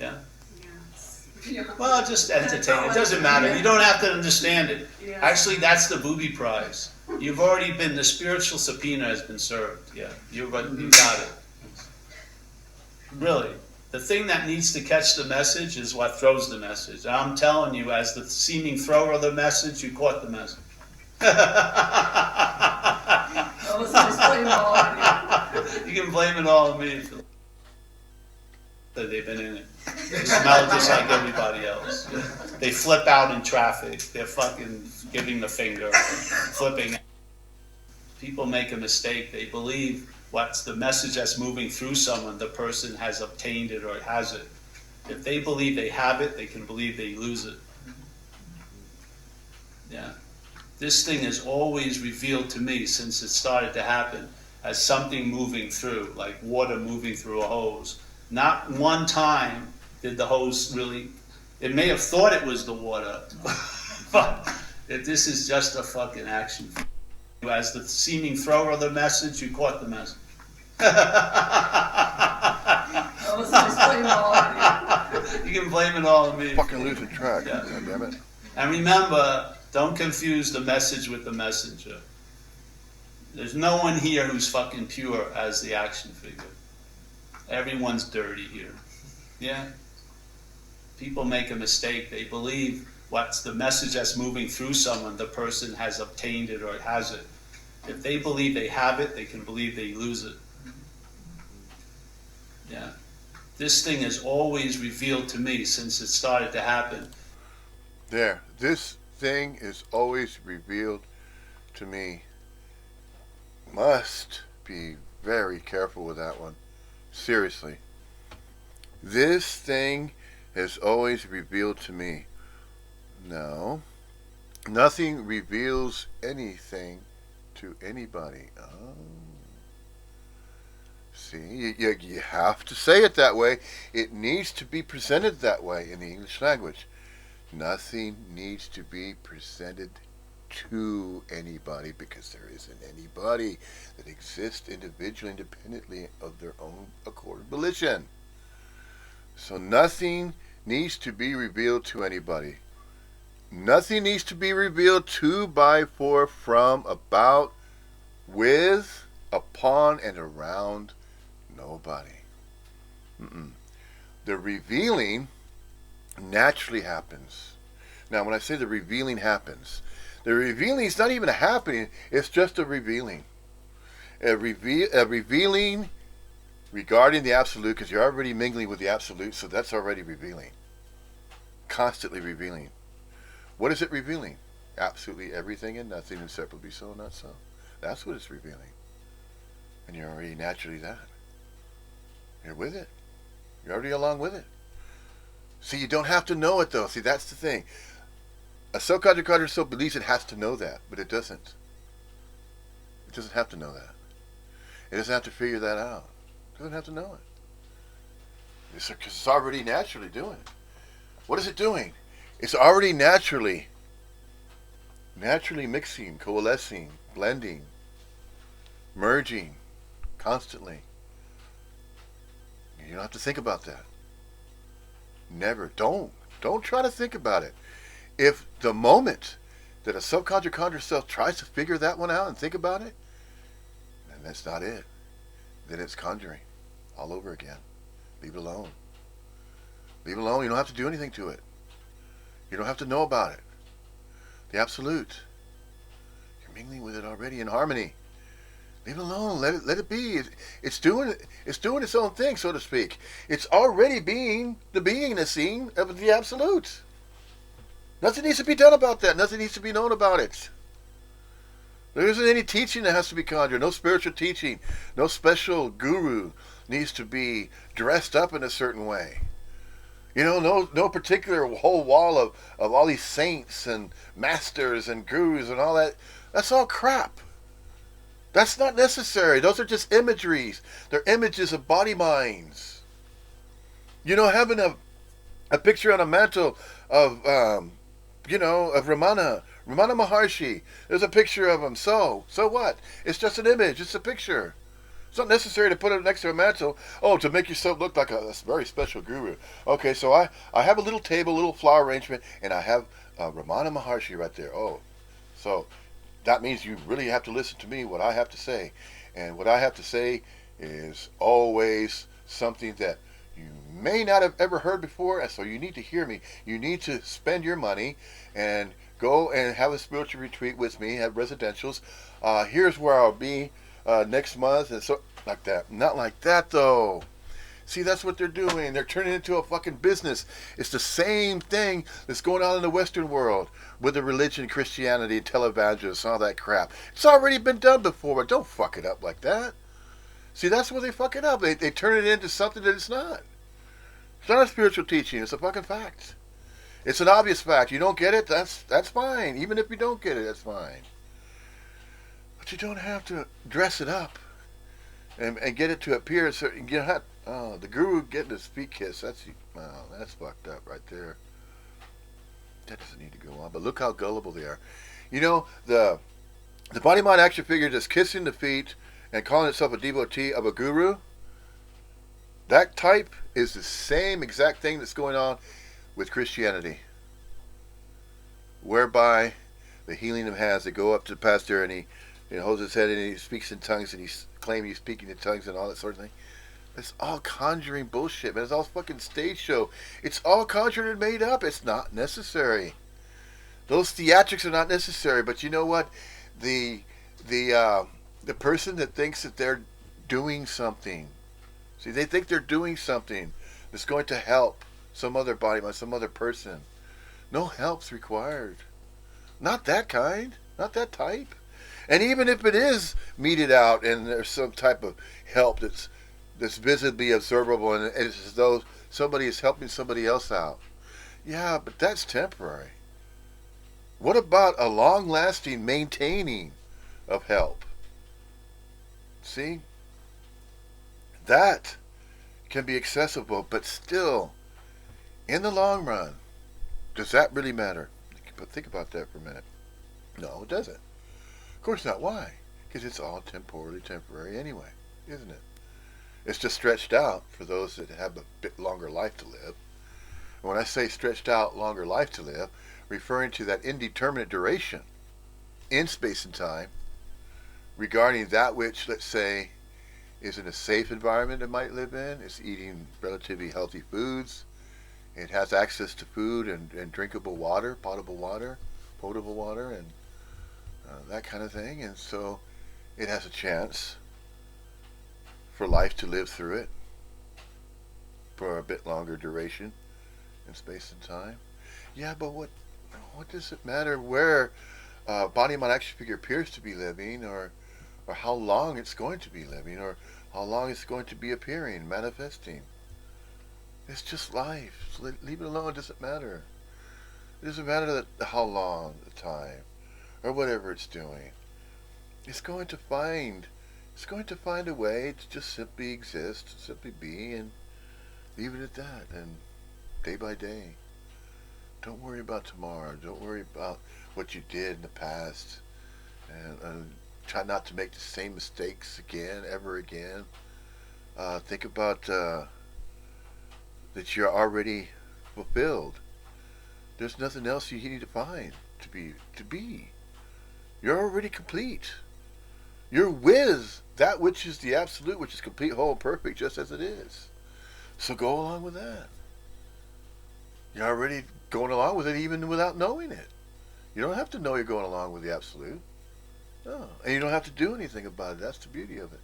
Yeah? Yes. Yeah. Well, just entertain. It doesn't matter. You don't have to understand it. Yeah. Actually, that's the booby prize. You've already been, the spiritual subpoena has been served. Yeah, you got it. Really. The thing that needs to catch the message is what throws the message. And I'm telling you, as the seeming thrower of the message, you caught the message. You can blame it all on me. That they've been in it. They smell just like everybody else. They flip out in traffic. They're fucking giving the finger, flipping. People make a mistake. They believe what's the message that's moving through someone, the person has obtained it or has it. If they believe they have it, they can believe they lose it. Yeah. This thing is always revealed to me since it started to happen as something moving through, like water moving through a hose. Not one time did the hose really, it may have thought it was the water, but this is just a fucking action. As the seeming thrower of the message, you caught the message. You can blame it all on me. Fucking losing track. Yeah. God damn it. And remember, don't confuse the message with the messenger. There's no one here who's fucking pure as the action figure. Everyone's dirty here. Yeah? People make a mistake. They believe what's the message that's moving through someone, the person has obtained it or has it. If they believe they have it, they can believe they lose it. Yeah. This thing is always revealed to me since it started to happen. There. This thing is always revealed to me. Must be very careful with that one. Seriously. This thing is always revealed to me. No. Nothing reveals anything to anybody. Oh. See, you have to say it that way. It needs to be presented that way in the English language. Nothing needs to be presented to anybody because there isn't anybody that exists individually, independently of their own accord and volition. So nothing needs to be revealed to anybody. Nothing needs to be revealed to, by, for, from, about, with, upon, and around nobody. The revealing naturally happens. Now, when I say the revealing happens, the revealing is not even a happening, it's just a revealing. A revealing regarding the absolute, because you're already mingling with the absolute, so that's already revealing. Constantly revealing. What is it revealing? Absolutely everything and nothing, inseparably so and not so. That's what it's revealing. And you're already naturally that. You're with it. You're already along with it. See, you don't have to know it, though. See, that's the thing. A self-contractor so believes it has to know that, but it doesn't. It doesn't have to know that. It doesn't have to figure that out. It doesn't have to know it. Because it's already naturally doing it. What is it doing? It's already naturally mixing, coalescing, blending, merging, constantly. You don't have to think about that. Never. Don't try to think about it. If the moment that a subconscious self tries to figure that one out and think about it, then that's not it. Then it's conjuring all over again. Leave it alone. Leave it alone. You don't have to do anything to it. You don't have to know about it. The absolute. You're mingling with it already in harmony. Leave it alone. Let it be. It's doing its own thing, so to speak. It's already being the beingness of the absolute. Nothing needs to be done about that. Nothing needs to be known about it. There isn't any teaching that has to be conjured. No spiritual teaching. No special guru needs to be dressed up in a certain way. No particular whole wall of all these saints and masters and gurus and all that. That's all crap. That's not necessary. Those are just imageries. They're images of body minds. Having a picture on a mantle of, of Ramana Maharshi. There's a picture of him. So what? It's just an image. It's a picture. It's not necessary to put it next to a mantle. Oh, to make yourself look like a very special guru. Okay, so I have a little table, a little flower arrangement, and I have Ramana Maharshi right there. Oh, so that means you really have to listen to me, what I have to say. And what I have to say is always something that you may not have ever heard before, and so you need to hear me. You need to spend your money and go and have a spiritual retreat with me, have residentials. Here's where I'll be next month, and so like that. Not like that, though. See, that's what they're doing. They're turning it into a fucking business. It's the same thing that's going on in the Western world with the religion, Christianity, televangelists, all that crap. It's already been done before, but don't fuck it up like that. See, that's where they fuck it up. They turn it into something that it's not. It's not a spiritual teaching. It's a fucking fact. It's an obvious fact. You don't get it, that's fine. Even if you don't get it, that's fine. But you don't have to dress it up and get it to appear. So the guru getting his feet kissed. That's fucked up right there. That doesn't need to go on. But look how gullible they are. The body mind action figure that's kissing the feet and calling itself a devotee of a guru. That type is the same exact thing that's going on with Christianity, whereby the healing of hands, they go up to the pastor and he holds his head and he speaks in tongues and he's claiming he's speaking in tongues and all that sort of thing. It's all conjuring bullshit, man. It's all fucking stage show. It's all conjured and made up. It's not necessary. Those theatrics are not necessary. But you know what? The person that thinks that they're doing something, see, they think they're doing something that's going to help some other body, some other person. No help's required. Not that kind. Not that type. And even if it is meted out and there's some type of help that's visibly observable and it's as though somebody is helping somebody else out. Yeah, but that's temporary. What about a long-lasting maintaining of help? See? That can be accessible, but still, in the long run, does that really matter? But think about that for a minute. No, it doesn't. Of course not. Why? Because it's all temporary anyway, isn't it? It's just stretched out for those that have a bit longer life to live. And when I say stretched out, longer life to live, referring to that indeterminate duration in space and time regarding that which, let's say, is in a safe environment it might live in. It's eating relatively healthy foods. It has access to food and drinkable water, potable water, and that kind of thing. And so it has a chance for life to live through it for a bit longer duration in space and time. Yeah, but what does it matter where body mind action figure appears to be living, or how long it's going to be living, or how long it's going to be appearing, manifesting? It's just life. So leave it alone. It doesn't matter. It doesn't matter how long, the time, or whatever it's doing. It's going to find a way to just simply exist, simply be, and leave it at that. And day by day. Don't worry about tomorrow. Don't worry about what you did in the past. And try not to make the same mistakes ever again. Think about that you're already fulfilled. There's nothing else you need to find to be. You're already complete. You're with that which is the absolute, which is complete, whole, perfect, just as it is. So go along with that. You're already going along with it even without knowing it. You don't have to know you're going along with the absolute. No. And you don't have to do anything about it. That's the beauty of it.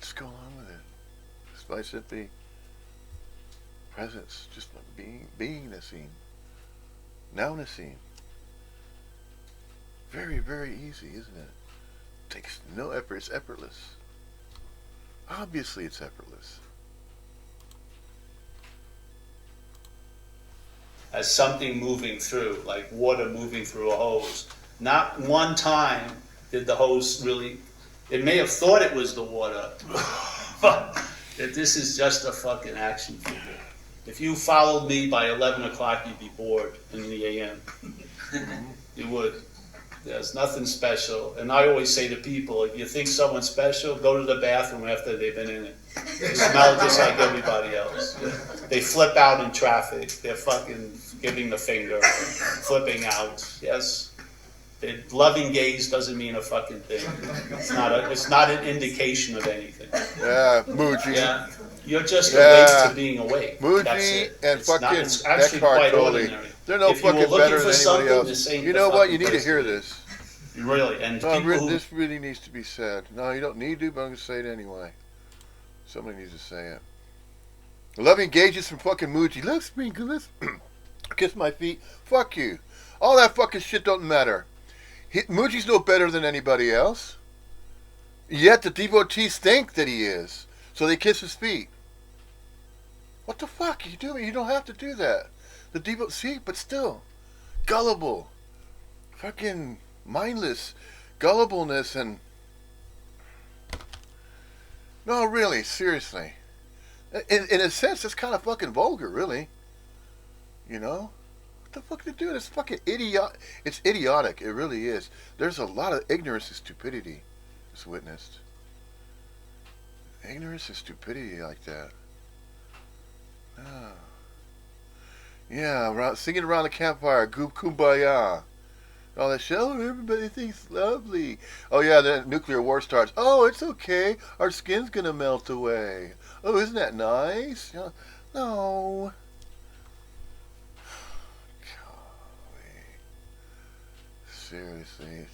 Just go along with it. Just by simply presence, just beingnessing, nownessing. Very, very easy, isn't it? Takes no effort. It's effortless. Obviously, it's effortless. as something moving through, like water moving through a hose. Not one time did the hose really, it may have thought it was the water, but this is just a fucking action figure. If you followed me by 11 o'clock, you'd be bored in the AM. You would. There's nothing special. And I always say to people, if you think someone's special, go to the bathroom after they've been in it. They smell just like everybody else. They flip out in traffic. They're fucking giving the finger, flipping out. Yes. Loving gaze doesn't mean a fucking thing. It's not an indication of anything. Yeah, Muji. Yeah. You're just awake to being awake. Muji and it's actually quite Totally. ordinary. They're no If you were fucking looking better for than something, anybody this else. ain't You the know what? fucking You need to place hear for you. this. Really, and No, people who, this really needs to be said. No, you don't need to, but I'm going to say it anyway. Somebody needs to say it. Loving gauges from fucking Muji. Let's me kiss my feet. Fuck you. All that fucking shit don't matter. Muji's no better than anybody else. Yet the devotees think that he is. So they kiss his feet. What the fuck are you doing? You don't have to do that. The see, but still. Gullible. Fucking mindless. Gullibleness and... No, really, seriously. In a sense, it's kind of fucking vulgar, really. You know? What the fuck are they doing? It's fucking It's idiotic. It really is. There's a lot of ignorance and stupidity that's witnessed. Ignorance and stupidity like that. Oh. Yeah, singing around the campfire, kumbaya. All that shit. Oh, everybody thinks lovely. Oh yeah, the nuclear war starts. Oh, it's okay. Our skin's gonna melt away. Oh, isn't that nice? No. Golly. Seriously,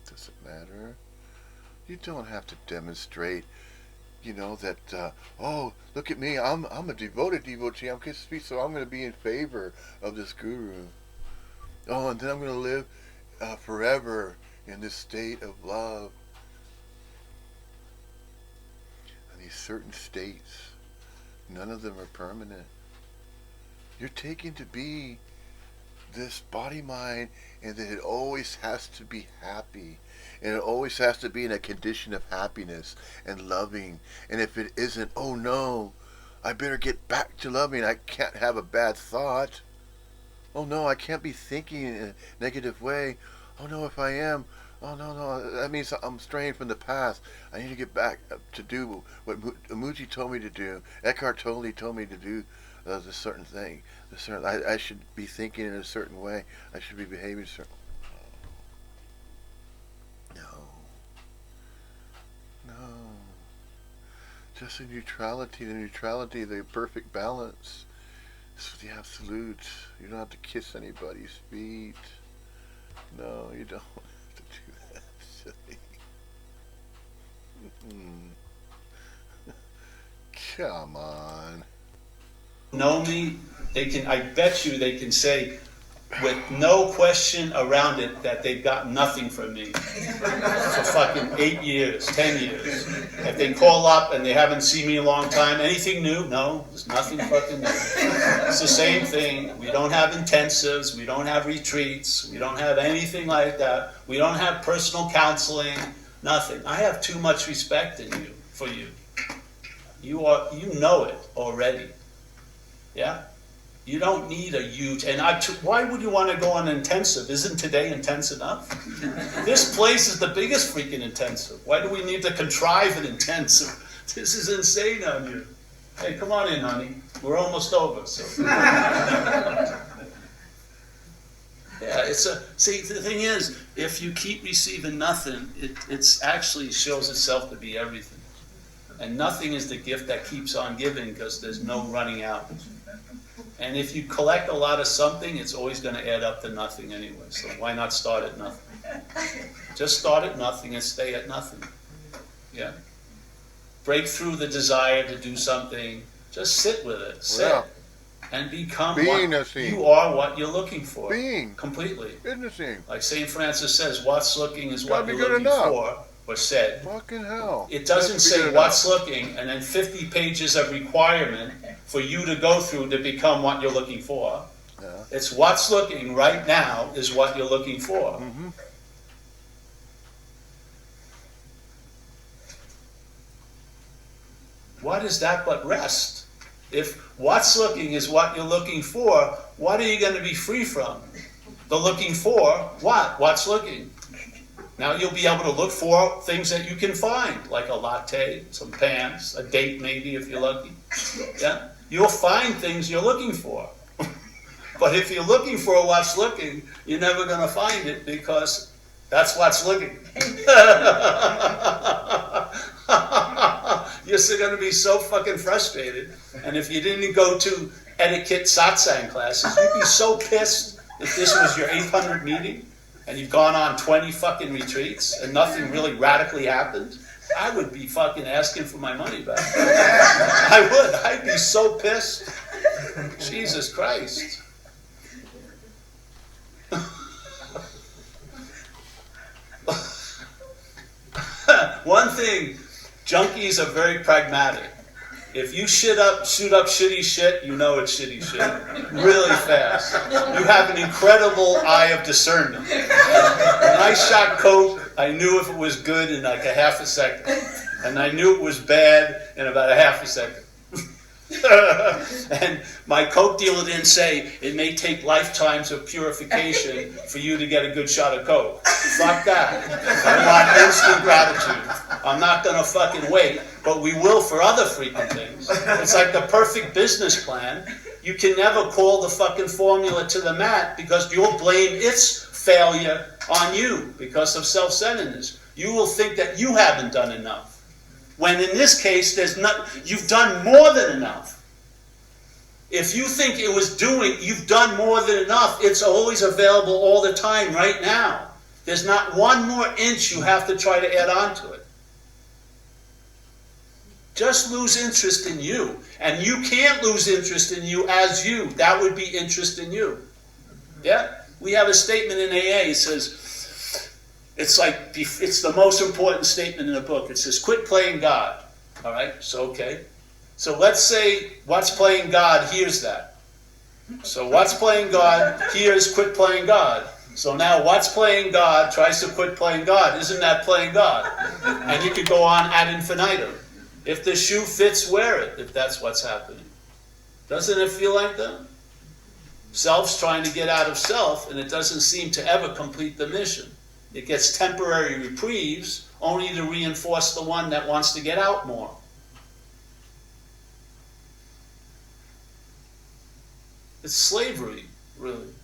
does it matter? You don't have to demonstrate. You know that. Oh, look at me. I'm a devoted devotee. I'm kissing feet, so I'm gonna be in favor of this guru. Oh, and then I'm gonna live forever in this state of love. And these certain states, none of them are permanent. You're taken to be this body-mind, and that it always has to be happy. And it always has to be in a condition of happiness and loving. And if it isn't, oh no, I better get back to loving. I can't have a bad thought. Oh no, I can't be thinking in a negative way. Oh no, if I am, oh no, that means I'm straying from the past. I need to get back to do what Muji told me to do. Eckhart Tolle told me to do this certain thing. I should be thinking in a certain way. I should be behaving a certain way. No. Just a neutrality, the perfect balance. It's the absolute. You don't have to kiss anybody's feet. No, you don't have to do that. Silly. Come on. know me, I bet you they can say with no question around it that they've got nothing from me for fucking 8 years, 10 years. If they call up and they haven't seen me in a long time, anything new? No, there's nothing fucking new. It's the same thing. We don't have intensives, we don't have retreats, we don't have anything like that. We don't have personal counseling, nothing. I have too much respect for you. You know it already. Yeah? You don't need a huge, and why would you want to go on intensive? Isn't today intense enough? This place is the biggest freaking intensive. Why do we need to contrive an intensive? This is insane on you. Hey, come on in, honey. We're almost over. So. Yeah, see, the thing is, if you keep receiving nothing, it's actually shows itself to be everything. And nothing is the gift that keeps on giving because there's no running out. And if you collect a lot of something, it's always going to add up to nothing anyway. So why not start at nothing? Just start at nothing and stay at nothing. Yeah. Break through the desire to do something. Just sit with it. Sit. Yeah. And become you are what you're looking for. Being. Completely. Witnessing. Like St. Francis says, what's looking is what you're looking for. Or said. Fucking hell. It doesn't say what's looking and then 50 pages of requirement for you to go through to become what you're looking for. Yeah. It's what's looking right now is what you're looking for. Mm-hmm. What is that but rest? If what's looking is what you're looking for, what are you going to be free from? The looking for what? What's looking? Now you'll be able to look for things that you can find, like a latte, some pants, a date maybe if you're lucky. Yeah? You'll find things you're looking for. But if you're looking for what's looking, you're never going to find it because that's what's looking. You're still going to be so fucking frustrated. And if you didn't go to etiquette satsang classes, you'd be so pissed if this was your 800 meeting and you've gone on 20 fucking retreats and nothing really radically happened. I would be fucking asking for my money back. I would. I'd be so pissed. Jesus Christ. One thing, junkies are very pragmatic. If you shoot up shitty shit, you know it's shitty shit. Really fast. You have an incredible eye of discernment. When I shot coke, I knew if it was good in like a half a second. And I knew it was bad in about a half a second. And my coke dealer didn't say it may take lifetimes of purification for you to get a good shot of coke. Fuck that. I want instant gratitude. I'm not going to fucking wait, but we will for other freaking things. It's like the perfect business plan. You can never call the fucking formula to the mat because you'll blame its failure on you because of self-centeredness. You will think that you haven't done enough. When in this case, you've done more than enough. If you think it was you've done more than enough, it's always available all the time right now. There's not one more inch you have to try to add on to it. Just lose interest in you. And you can't lose interest in you as you. That would be interest in you. Yeah? We have a statement in AA. It says, it's the most important statement in the book. It says, quit playing God. All right? So, okay. So let's say what's playing God hears that. So what's playing God hears quit playing God. So now what's playing God tries to quit playing God. Isn't that playing God? And you could go on ad infinitum. If the shoe fits, wear it, if that's what's happening. Doesn't it feel like that? Self's trying to get out of self, and it doesn't seem to ever complete the mission. It gets temporary reprieves, only to reinforce the one that wants to get out more. It's slavery, really.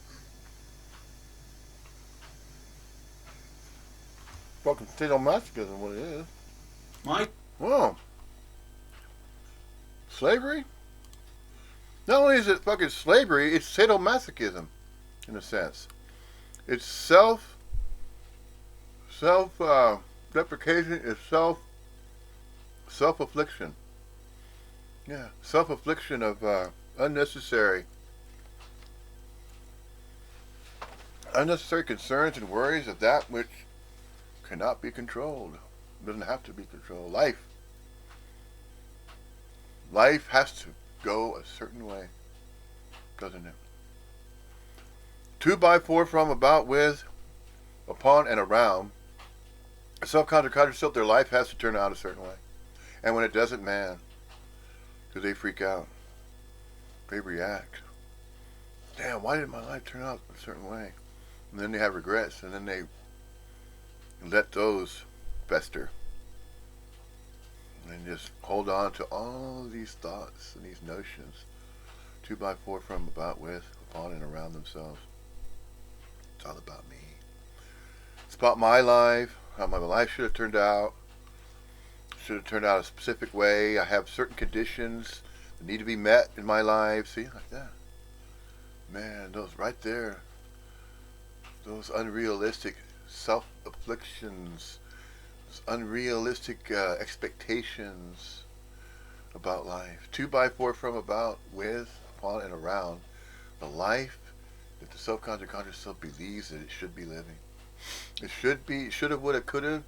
Fucking sadomasochism, what it is. Mike? Whoa. Slavery? Not only is it fucking slavery, it's sadomasochism, in a sense. It's self-deprecation is self-affliction. Yeah, self-affliction of unnecessary concerns and worries of that which cannot be controlled. Doesn't have to be controlled. Life has to go a certain way, doesn't it? 2 by 4 from, about, with, upon, and around. Self-conscious self, their life has to turn out a certain way. And when it doesn't, man, do they freak out. They react. Damn, why did my life turn out a certain way? And then they have regrets, and then they let those fester. And just hold on to all these thoughts and these notions. 2 by 4 from, about, with, upon, and around themselves. It's all about me. It's about my life, how my life should have turned out. Should have turned out a specific way. I have certain conditions that need to be met in my life. See, like that. Man, those right there, those unrealistic self-afflictions, those unrealistic expectations about life. 2 by 4 from, about, with, upon, and around the life that the self-conscious conscious self believes that it should be living. It should be, should have, would have, could have.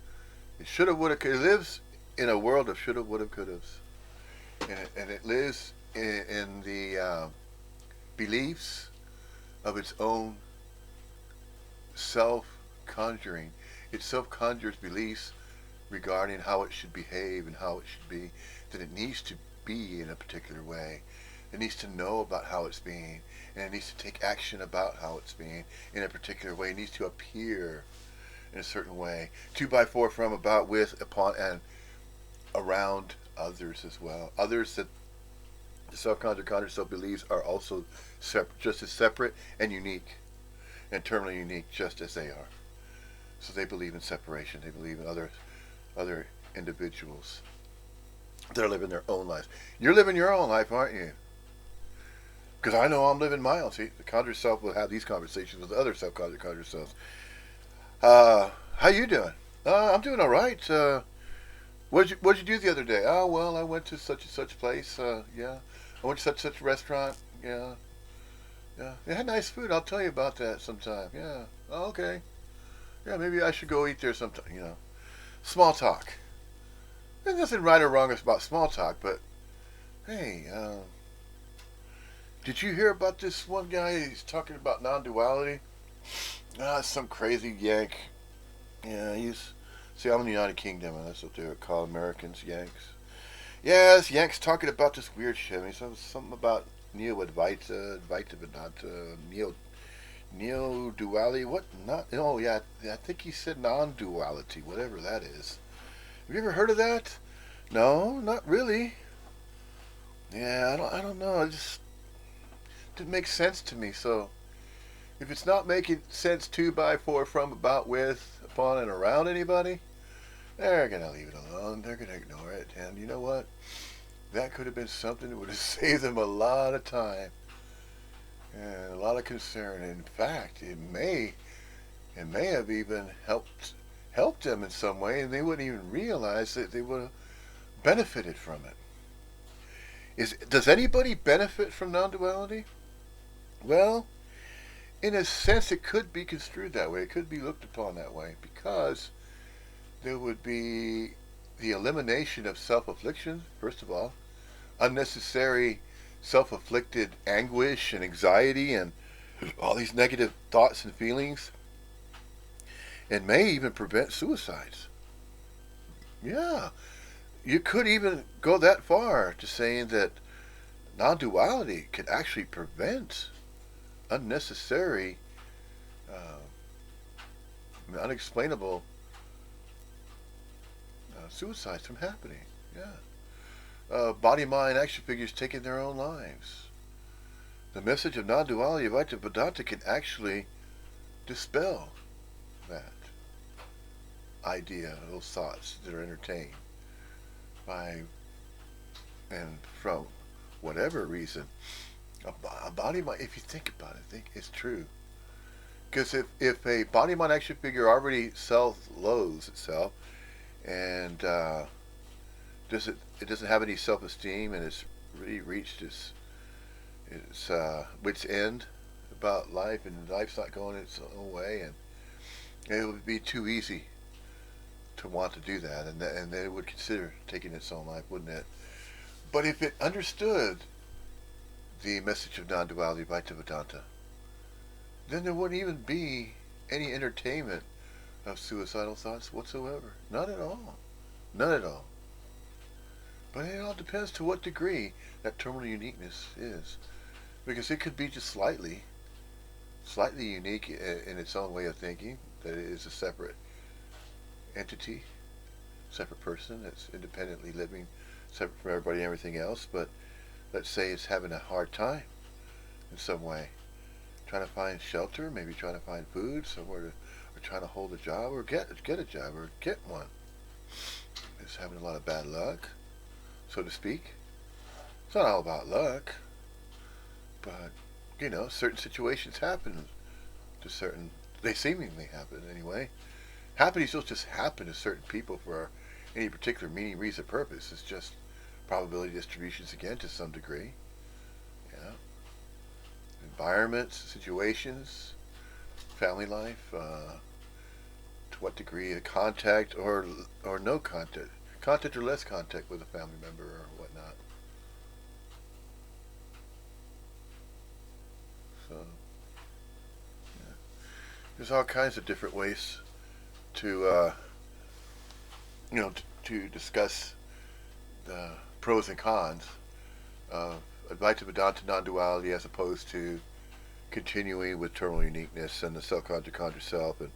It should have, would have, could have. It lives in a world of should have, would have, could have. And it lives in the beliefs of its own self-conjuring. It self-conjures beliefs regarding how it should behave and how it should be, that it needs to be in a particular way. It needs to know about how it's being, and it needs to take action about how it's being in a particular way. It needs to appear in a certain way, to, by, for, from, about, with, upon, and around others as well. Others that the self-conjured self believes are also just as separate and unique, and terminally unique, just as they are. So they believe in separation. They believe in other individuals. They're living their own lives. You're living your own life, aren't you? Because I know I'm living my own. See, the conjured self will have these conversations with other self-conjured selves. How you doing? I'm doing all right. What'd you do the other day? Oh, well, I went to such and such place. Yeah, I went to such and such restaurant. Yeah, yeah. They had nice food. I'll tell you about that sometime. Yeah. Oh, okay. Yeah, maybe I should go eat there sometime. You know, small talk. There's nothing right or wrong about small talk, but hey, did you hear about this one guy? He's talking about non-duality. Some crazy Yank. Yeah, see, I'm in the United Kingdom, and that's what they would call Americans, Yanks. Yeah, this Yank's talking about this weird shit. He said something about Advaita, neo-duality. What? Not? Oh, yeah, I think he said non-duality, whatever that is. Have you ever heard of that? No, not really. Yeah, I don't know. It just didn't make sense to me. So, if it's not making sense to, by, for, from, about, with, upon, and around anybody, they're gonna leave it alone. They're gonna ignore it. And you know what? That could have been something that would have saved them a lot of time and a lot of concern. In fact, it may have even helped them in some way, and they wouldn't even realize that they would have benefited from it. Does anybody benefit from non-duality? Well, in a sense, it could be construed that way. It could be looked upon that way, because there would be the elimination of self-affliction, first of all, unnecessary self-afflicted anguish and anxiety and all these negative thoughts and feelings, and may even prevent suicides. Yeah, you could even go that far to saying that non-duality could actually prevent unnecessary, unexplainable suicides from happening. Yeah. Body-mind action figures taking their own lives. The message of non-duality of Advaita Vedanta can actually dispel that idea, those thoughts that are entertained by, and from whatever reason. A body-mind, if you think about it, think it's true. Because if a body-mind action figure already self-loathes itself, and it doesn't have any self-esteem, and it's really reached its wit's end about life, and life's not going its own way, and it would be too easy to want to do that, and they would consider taking its own life, wouldn't it? But if it understood the message of non-duality by Vedanta, then there wouldn't even be any entertainment of suicidal thoughts whatsoever. Not at all. None at all. But it all depends to what degree that terminal uniqueness is. Because it could be just slightly unique in its own way of thinking, that it is a separate entity, separate person that's independently living, separate from everybody and everything else, but let's say it's having a hard time in some way, trying to find shelter, maybe trying to find food, somewhere to, or trying to hold a job, or get a job, or get one. It's having a lot of bad luck, so to speak. It's not all about luck, but certain situations happen to certain. They seemingly happen anyway. Happenings don't just happen to certain people for any particular meaning, reason, purpose. It's just probability distributions again to some degree. Yeah. Environments, situations, family life, to what degree of contact or no contact or less contact with a family member or whatnot. So there's all kinds of different ways to to discuss the pros and cons of Advaita Vedanta non-duality as opposed to continuing with terminal uniqueness and the self-conjure conjure self, and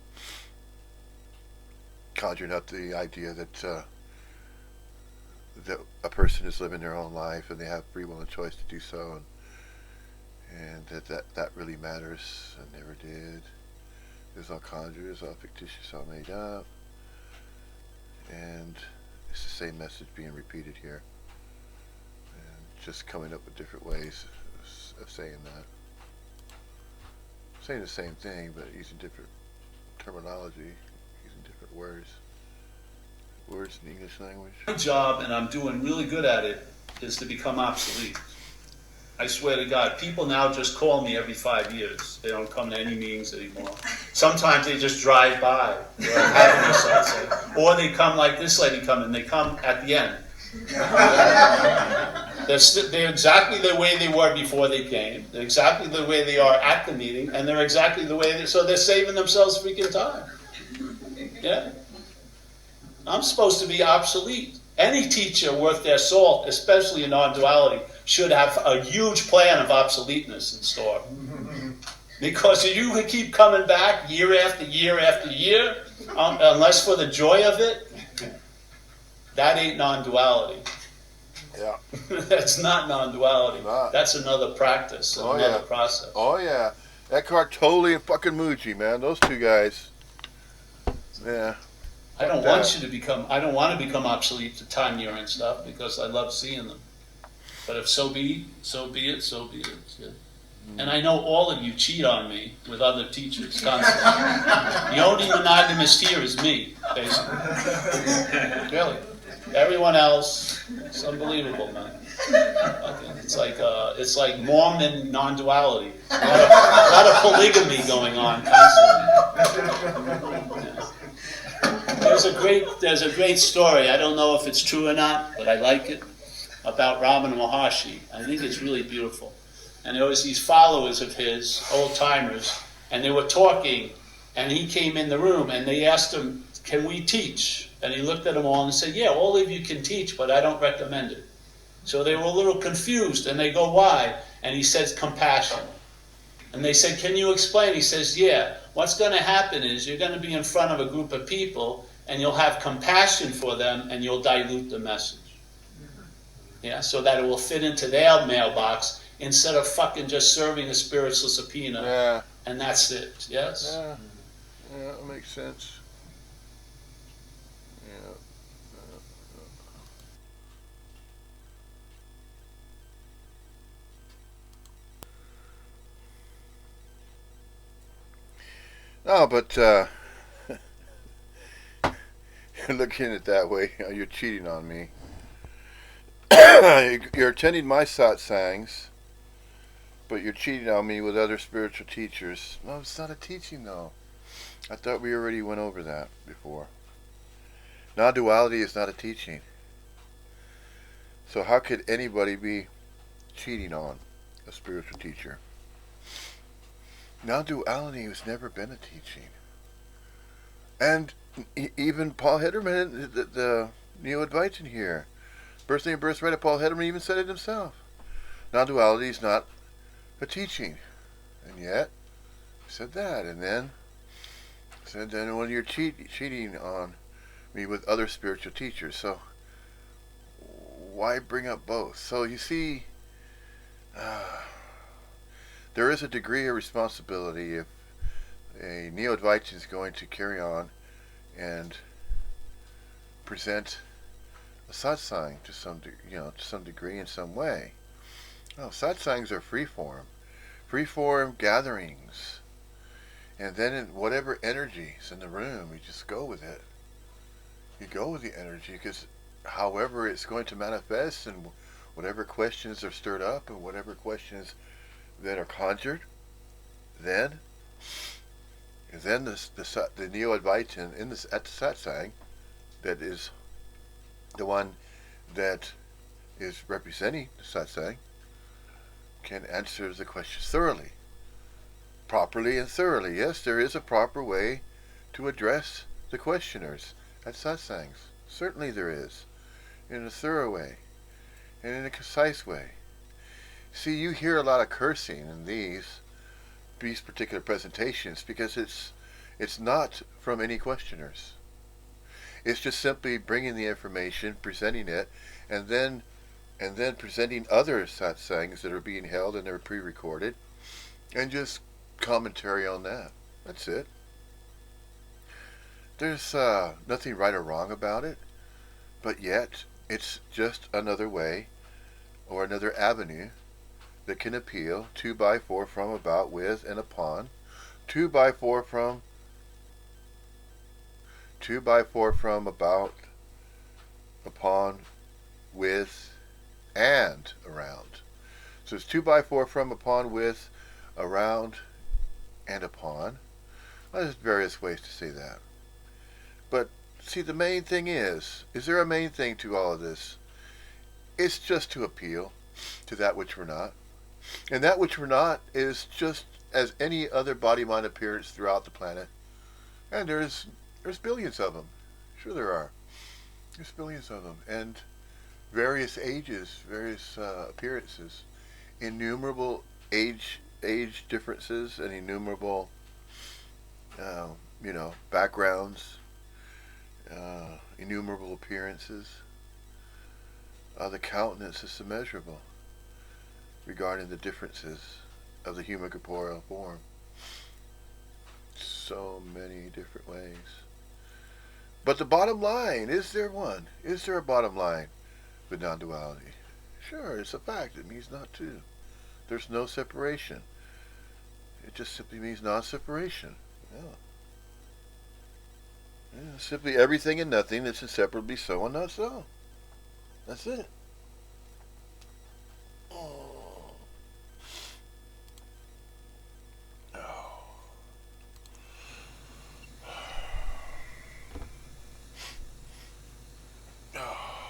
conjuring up the idea that that a person is living their own life and they have free will and choice to do so, and that really matters and never did. It was all conjured, it was all fictitious, all made up, and it's the same message being repeated here, and just coming up with different ways of saying that. Saying the same thing, but using different terminology, using different words. Words in the English language. My job, and I'm doing really good at it, is to become obsolete. I swear to God, people now just call me every 5 years. They don't come to any meetings anymore. Sometimes they just drive by, having a sunset. Or they come like this lady come, and they come at the end. They're exactly the way they were before they came. They're exactly the way they are at the meeting, and they're exactly the way so they're saving themselves freaking time. Yeah. I'm supposed to be obsolete. Any teacher worth their salt, especially in non-duality, should have a huge plan of obsoleteness in store. Because if you keep coming back year after year after year, unless for the joy of it, that ain't non-duality. Yeah. That's not non-duality. Not. That's another practice, another process. Oh yeah. Eckhart Tolle and fucking Muji, man. Those two guys. Yeah. I don't want to become obsolete to Tanya and stuff because I love seeing them. But if so be it. Yeah. And I know all of you cheat on me with other teachers constantly. The only monogamous here is me, basically. Really. Everyone else, it's unbelievable, man. It's like Mormon non-duality. A lot of polygamy going on constantly. Yeah. There's a great story. I don't know if it's true or not, but I like it, about Ramana Maharshi. I think it's really beautiful. And there was these followers of his, old timers, and they were talking, and he came in the room, and they asked him, "Can we teach?" And he looked at them all and said, "Yeah, all of you can teach, but I don't recommend it." So they were a little confused, and they go, "Why?" And he says, "Compassion." And they said, "Can you explain?" He says, "Yeah. What's going to happen is you're going to be in front of a group of people, and you'll have compassion for them, and you'll dilute the message. Yeah, so that it will fit into their mailbox instead of fucking just serving a spiritual subpoena." Yeah. And that's it. Yes? Yeah. Yeah, that makes sense. Yeah. No, but you're looking at it that way. You're cheating on me. You're attending my satsangs, but you're cheating on me with other spiritual teachers. No, it's not a teaching, though. I thought we already went over that before. Non-duality is not a teaching. So how could anybody be cheating on a spiritual teacher? Non-duality has never been a teaching. And even Paul Hederman, the Neo-Advaitin here, Birthday and Birthright of Paul Hederman even said it himself. Non-duality is not a teaching. And yet, he said that. And then, said then when you're cheating on me with other spiritual teachers. So, why bring up both? So you see, there is a degree of responsibility if a Neo-Advaitin is going to carry on and present a satsang to some degree in some way. No, satsangs are free-form gatherings, and then in whatever energy is in the room, you just go with it. You go with the energy, because however it's going to manifest, and whatever questions are stirred up, and whatever questions that are conjured, then the Neo-Advaitin at the satsang, that is the one that is representing the satsang, can answer the questions thoroughly. properly and thoroughly. Yes, there is a proper way to address the questioners at satsangs. Certainly there is. In a thorough way. And in a concise way. See, you hear a lot of cursing in these particular presentations because it's not from any questioners. It's just simply bringing the information, presenting it, and then presenting other satsangs that are being held and they're pre-recorded, and just commentary on that. That's it. There's nothing right or wrong about it, but yet it's just another way or another avenue that can appeal to, by, for, from, about, with, and upon, to, by, for, from, about, upon, with, and around. So it's to, by, for, from, upon, with, around, and upon. Well, there's various ways to say that. But see, the main thing is there a main thing to all of this? It's just to appeal to that which we're not. And that which we're not is just as any other body-mind appearance throughout the planet. And there's billions of them. Sure there are. There's billions of them. And various ages, various appearances. Innumerable age differences and innumerable, backgrounds, innumerable appearances. The countenance is immeasurable regarding the differences of the human corporeal form. So many different ways. But the bottom line, is there one? Is there a bottom line with non-duality? Sure, it's a fact. It means not two. There's no separation. It just simply means non-separation. Yeah, simply everything and nothing that's inseparably so and not so. That's it.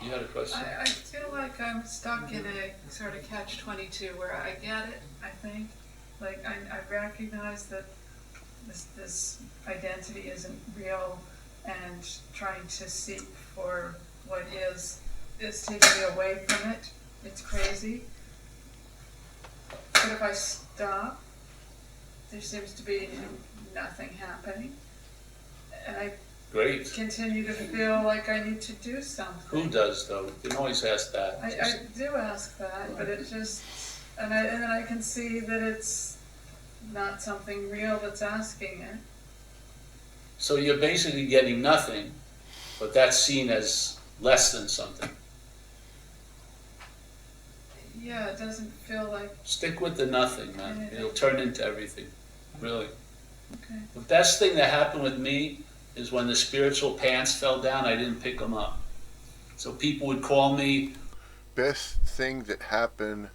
You had a question? I feel like I'm stuck in a sort of catch-22 where I get it, I think. Like, I recognize that this identity isn't real, and trying to seek for what is taking me away from it. It's crazy. But if I stop, there seems to be nothing happening. And I Great. continue to feel like I need to do something. Who does, though? You can always ask that. I do ask that, but it just, and then I can see that it's not something real that's asking it. So you're basically getting nothing, but that's seen as less than something. Yeah, it doesn't feel like, Stick with the nothing, man. It'll turn into everything. Really. okay. The best thing that happened with me is when the spiritual pants fell down, I didn't pick them up. So people would call me. Best thing that happened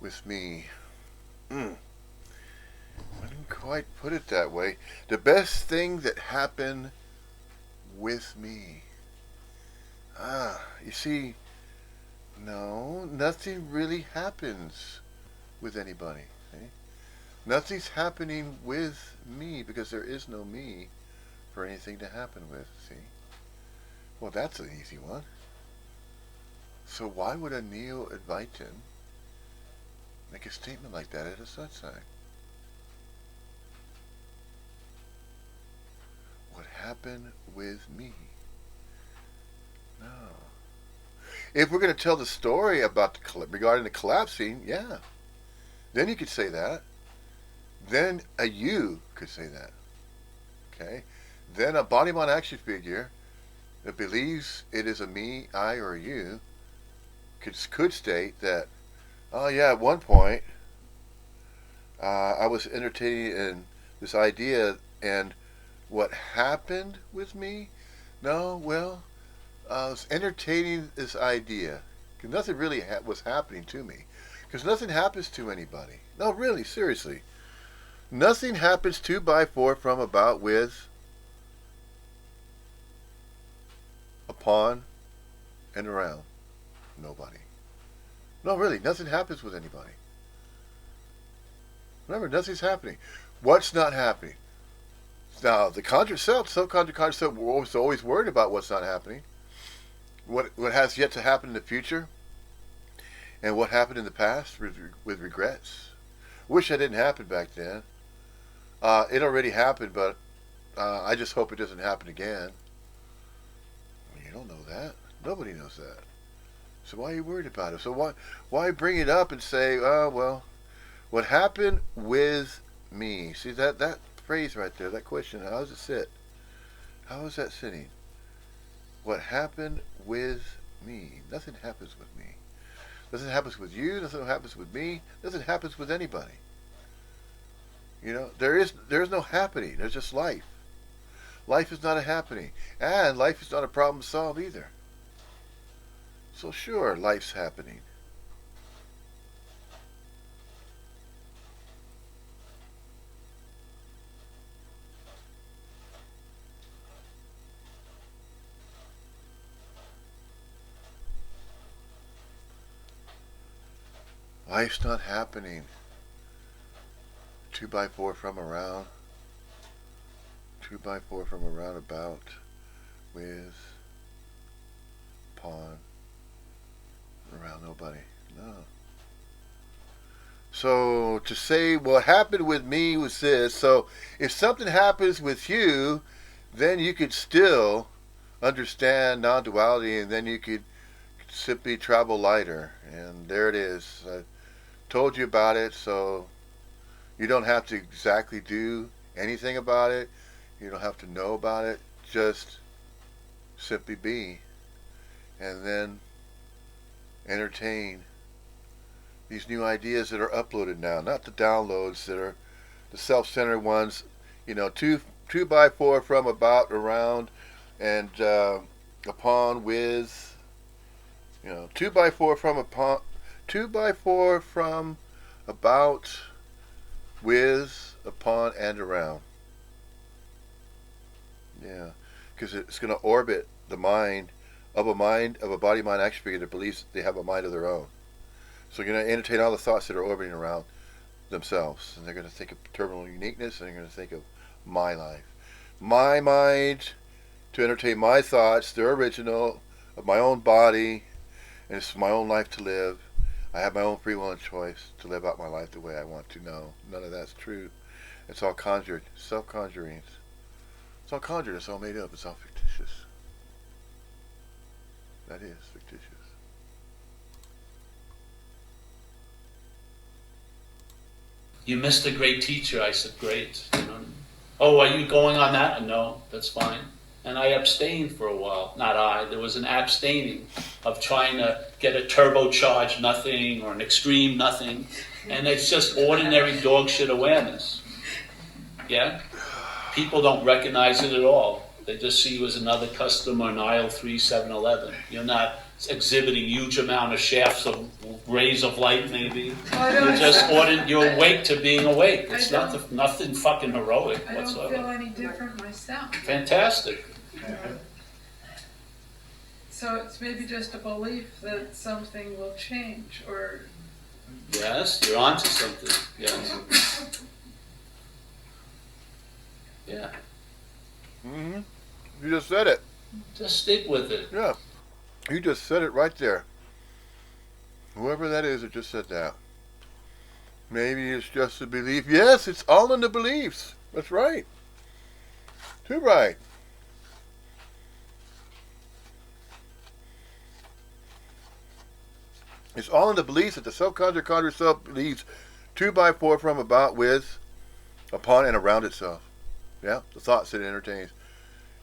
with me. I didn't quite put it that way. The best thing that happened with me. You see, no, nothing really happens with anybody. See? Nothing's happening with me because there is no me for anything to happen with, see? Well, that's an easy one. So why would a neo-Advaitin make a statement like that at a satsang? What happened with me? No. If we're going to tell the story about regarding the collapsing, yeah, then you could say that. Then a you could say that. Okay? Then a body-mind action figure that believes it is a me, I, or a you could state that, oh yeah, at one point I was entertaining in this idea, and what happened with me? No, well, I was entertaining this idea. Because nothing really was happening to me. Because nothing happens to anybody. No, really, seriously. Nothing happens to, by, for, from, about, with, upon, and around nobody. No, really, nothing happens with anybody. Remember, nothing's happening. What's not happening? Now, the conjured self, subconscious conscious self, we're always worried about what's not happening. What has yet to happen in the future, and what happened in the past with regrets. Wish that didn't happen back then. It already happened, but I just hope it doesn't happen again. Well, you don't know that. Nobody knows that. So why are you worried about it? So why bring it up and say, oh, well, what happened with me? See, that phrase right there, that question, how does it sit? How is that sitting? What happened with me? Nothing happens with me. Nothing happens with you. Nothing happens with me. Nothing happens with anybody. You know, there is no happening. There's just life. Life is not a happening. And life is not a problem to solve either. So sure, life's happening. Life's not happening. 2x4 from around. 2x4 from around about. With. Upon. Around nobody. No. So to say what happened with me was this. So if something happens with you, then you could still understand non-duality, and then you could simply travel lighter. And there it is. I told you about it, so you don't have to exactly do anything about it. You don't have to know about it. Just simply be. And then entertain these new ideas that are uploaded now, not the downloads that are the self-centered ones. You know, 2x4 from, about, around, and upon, with. You know, 2x4 from, upon, 2x4 from, about, with, upon, and around. Yeah, because it's going to orbit the mind of a body mind action figure that believes they have a mind of their own. So you're going to entertain all the thoughts that are orbiting around themselves, and they're going to think of terminal uniqueness, and they're going to think of my life, my mind, to entertain my thoughts. They're original of my own body, and it's my own life to live. I have my own free will and choice to live out my life the way I want to. No, none of that's true. It's all conjured, self-conjurings. It's all conjured. It's all made up. It's all fictitious. That is fictitious. You missed a great teacher. I said, great. You know? Oh, are you going on that? No, that's fine. And I abstained for a while. Not I. There was an abstaining of trying to get a turbocharged nothing or an extreme nothing. And it's just ordinary dog shit awareness. Yeah? People don't recognize it at all. They just see you as another customer in aisle 3, 7-Eleven. You're not exhibiting huge amount of shafts of rays of light, maybe. You're just you're awake to being awake. It's nothing fucking heroic whatsoever. I don't feel any different myself. Fantastic. So it's maybe just a belief that something will change, or... Yes, you're onto something. Yes. Yeah. Mm-hmm. You just said it. Just stick with it. Yeah. You just said it right there. Whoever that is that just said that. Maybe it's just a belief. Yes, it's all in the beliefs. That's right. Too right. It's all in the beliefs that the self-conjured self believes 2x4 from, about, with, upon, and around itself. Yeah, the thoughts that it entertains.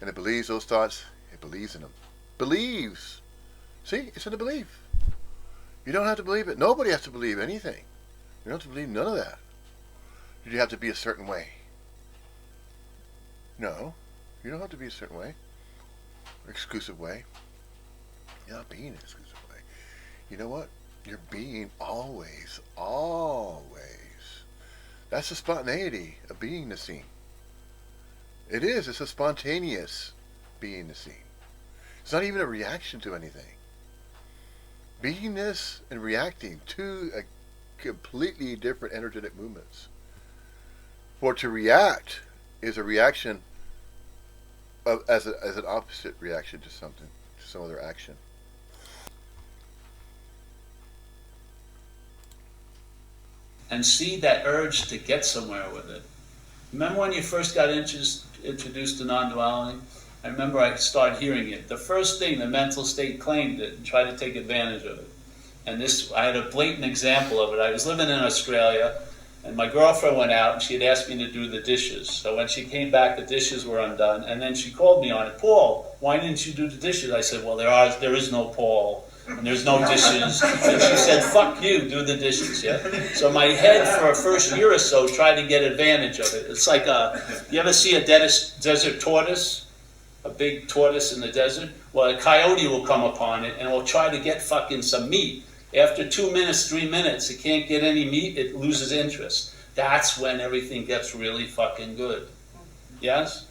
And it believes those thoughts. It believes in them. Believes. See, it's in the belief. You don't have to believe it. Nobody has to believe anything. You don't have to believe none of that. You have to be a certain way. No, you don't have to be a certain way. Exclusive way. You're not being an exclusive way. You know what? You're being always, always. That's the spontaneity of being the scene. It is. It's a spontaneous being the scene. It's not even a reaction to anything. Beingness and reacting to completely different energetic movements. For to react is a reaction as an opposite reaction to something, to some other action. And see that urge to get somewhere with it. Remember when you first got introduced to non-duality? I remember I started hearing it. The first thing, the mental state claimed it and tried to take advantage of it. And this, I had a blatant example of it. I was living in Australia, and my girlfriend went out, and she had asked me to do the dishes. So when she came back, the dishes were undone, and then she called me on it. Paul, why didn't you do the dishes? I said, well, there is no Paul, and there's no dishes. And she said, fuck you, do the dishes, yeah? So my head, for a first year or so, tried to get advantage of it. It's like, you ever see a desert tortoise? A big tortoise in the desert? Well, a coyote will come upon it, and will try to get fucking some meat. After 2 minutes, 3 minutes, it can't get any meat, it loses interest. That's when everything gets really fucking good. Yes?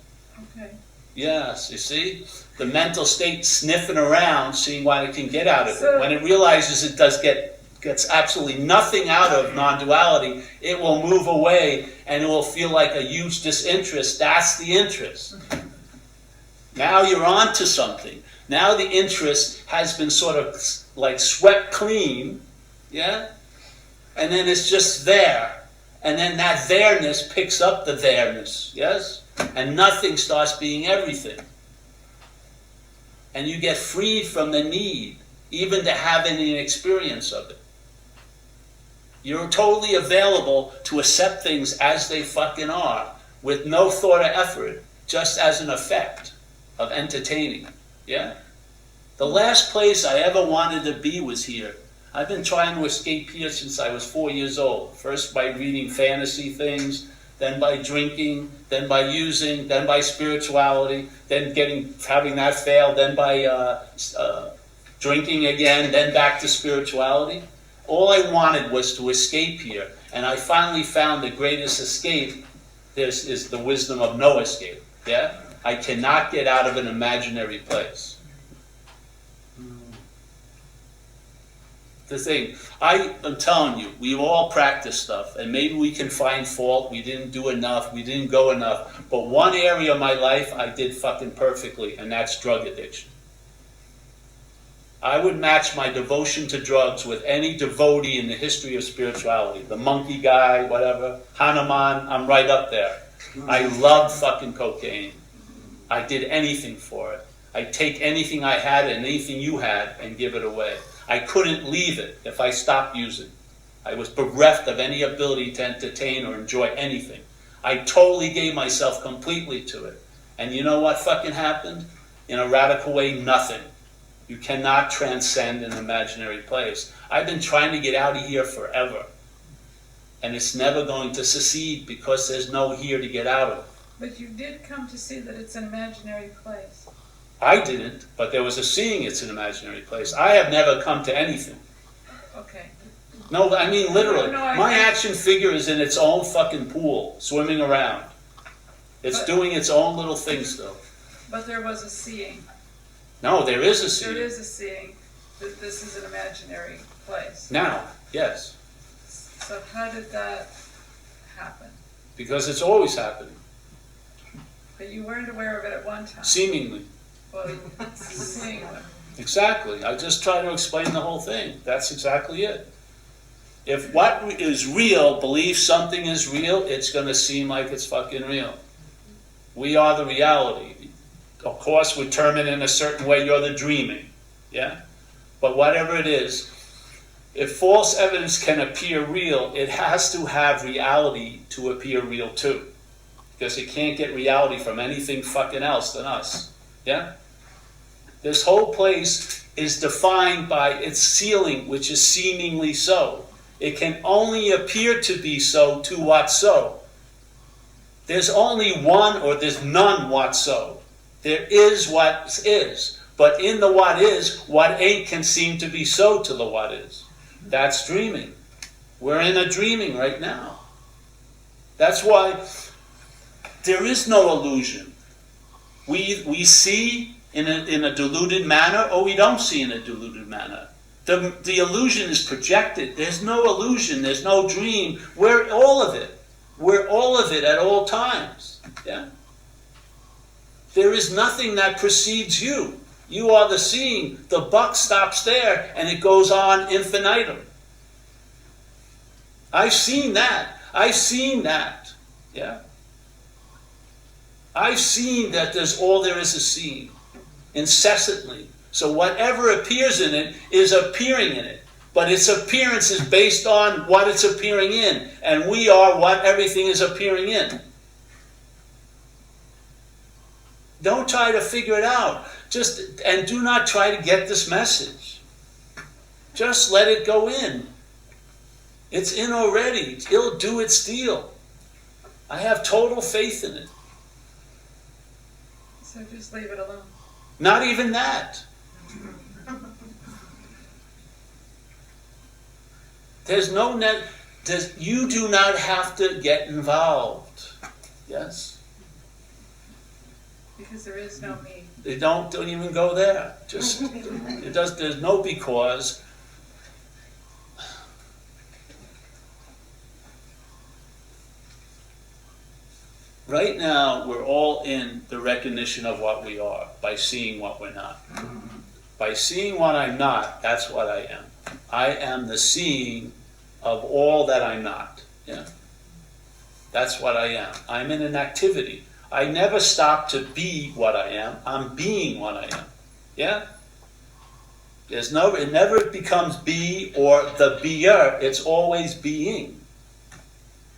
Okay. Yes, you see? The mental state sniffing around, seeing what it can get out of it. When it realizes it gets absolutely nothing out of non-duality, it will move away and it will feel like a huge disinterest. That's the interest. Now you're on to something. Now the interest has been sort of like swept clean, yeah? And then it's just there. And then that there-ness picks up the there-ness, yes? And nothing starts being everything. And you get freed from the need, even to have any experience of it. You're totally available to accept things as they fucking are, with no thought or effort, just as an effect of entertaining, yeah? The last place I ever wanted to be was here. I've been trying to escape here since I was 4 years old. First by reading fantasy things, then by drinking, then by using, then by spirituality, then having that fail, then by drinking again, then back to spirituality. All I wanted was to escape here, and I finally found the greatest escape. This is the wisdom of no escape. Yeah? I cannot get out of an imaginary place. The thing, I am telling you, we all practice stuff, and maybe we can find fault, we didn't do enough, we didn't go enough, but one area of my life I did fucking perfectly, and that's drug addiction. I would match my devotion to drugs with any devotee in the history of spirituality. The monkey guy, whatever, Hanuman, I'm right up there. I loved fucking cocaine. I did anything for it. I'd take anything I had and anything you had and give it away. I couldn't leave it if I stopped using. I was bereft of any ability to entertain or enjoy anything. I totally gave myself completely to it. And you know what fucking happened? In a radical way, nothing. You cannot transcend an imaginary place. I've been trying to get out of here forever. And it's never going to succeed because there's no here to get out of. But you did come to see that it's an imaginary place. I didn't, but there was a seeing it's an imaginary place. I have never come to anything. Okay. No, I mean literally. No, my action figure is in its own fucking pool, swimming around. It's doing its own little thing still. But there was a seeing. No, there is a seeing. There is a seeing that this is an imaginary place. Now, yes. So how did that happen? Because it's always happening. But you weren't aware of it at one time. Seemingly. Well, seeing it. Exactly. I just try to explain the whole thing. That's exactly it. If what is real believes something is real, it's going to seem like it's fucking real. We are the reality. Of course, we term it in a certain way, you're the dreaming. Yeah? But whatever it is, if false evidence can appear real, it has to have reality to appear real too. Because it can't get reality from anything fucking else than us. Yeah? This whole place is defined by its ceiling, which is seemingly so. It can only appear to be so to what so. There's only one or there's none what so. There is what is. But in the what is, what ain't can seem to be so to the what is. That's dreaming. We're in a dreaming right now. That's why there is no illusion. We see in a deluded manner, or we don't see in a deluded manner. The illusion is projected. There's no illusion. There's no dream. We're all of it. We're all of it at all times. Yeah? There is nothing that precedes you. You are the seeing. The buck stops there and it goes on infinitum. I've seen that. I've seen that. Yeah? I've seen that there's all there is to see, incessantly. So whatever appears in it is appearing in it. But its appearance is based on what it's appearing in. And we are what everything is appearing in. Don't try to figure it out. And do not try to get this message. Just let it go in. It's in already. It'll do its deal. I have total faith in it. So just leave it alone. Not even that. There's no net. You do not have to get involved. Yes? Because there is no me. They don't even go there. There's no because. Right now, we're all in the recognition of what we are by seeing what we're not. By seeing what I'm not, that's what I am. I am the seeing of all that I'm not. Yeah? That's what I am. I'm in an activity. I never stop to be what I am. I'm being what I am. Yeah? It never becomes be or the beer. It's always being.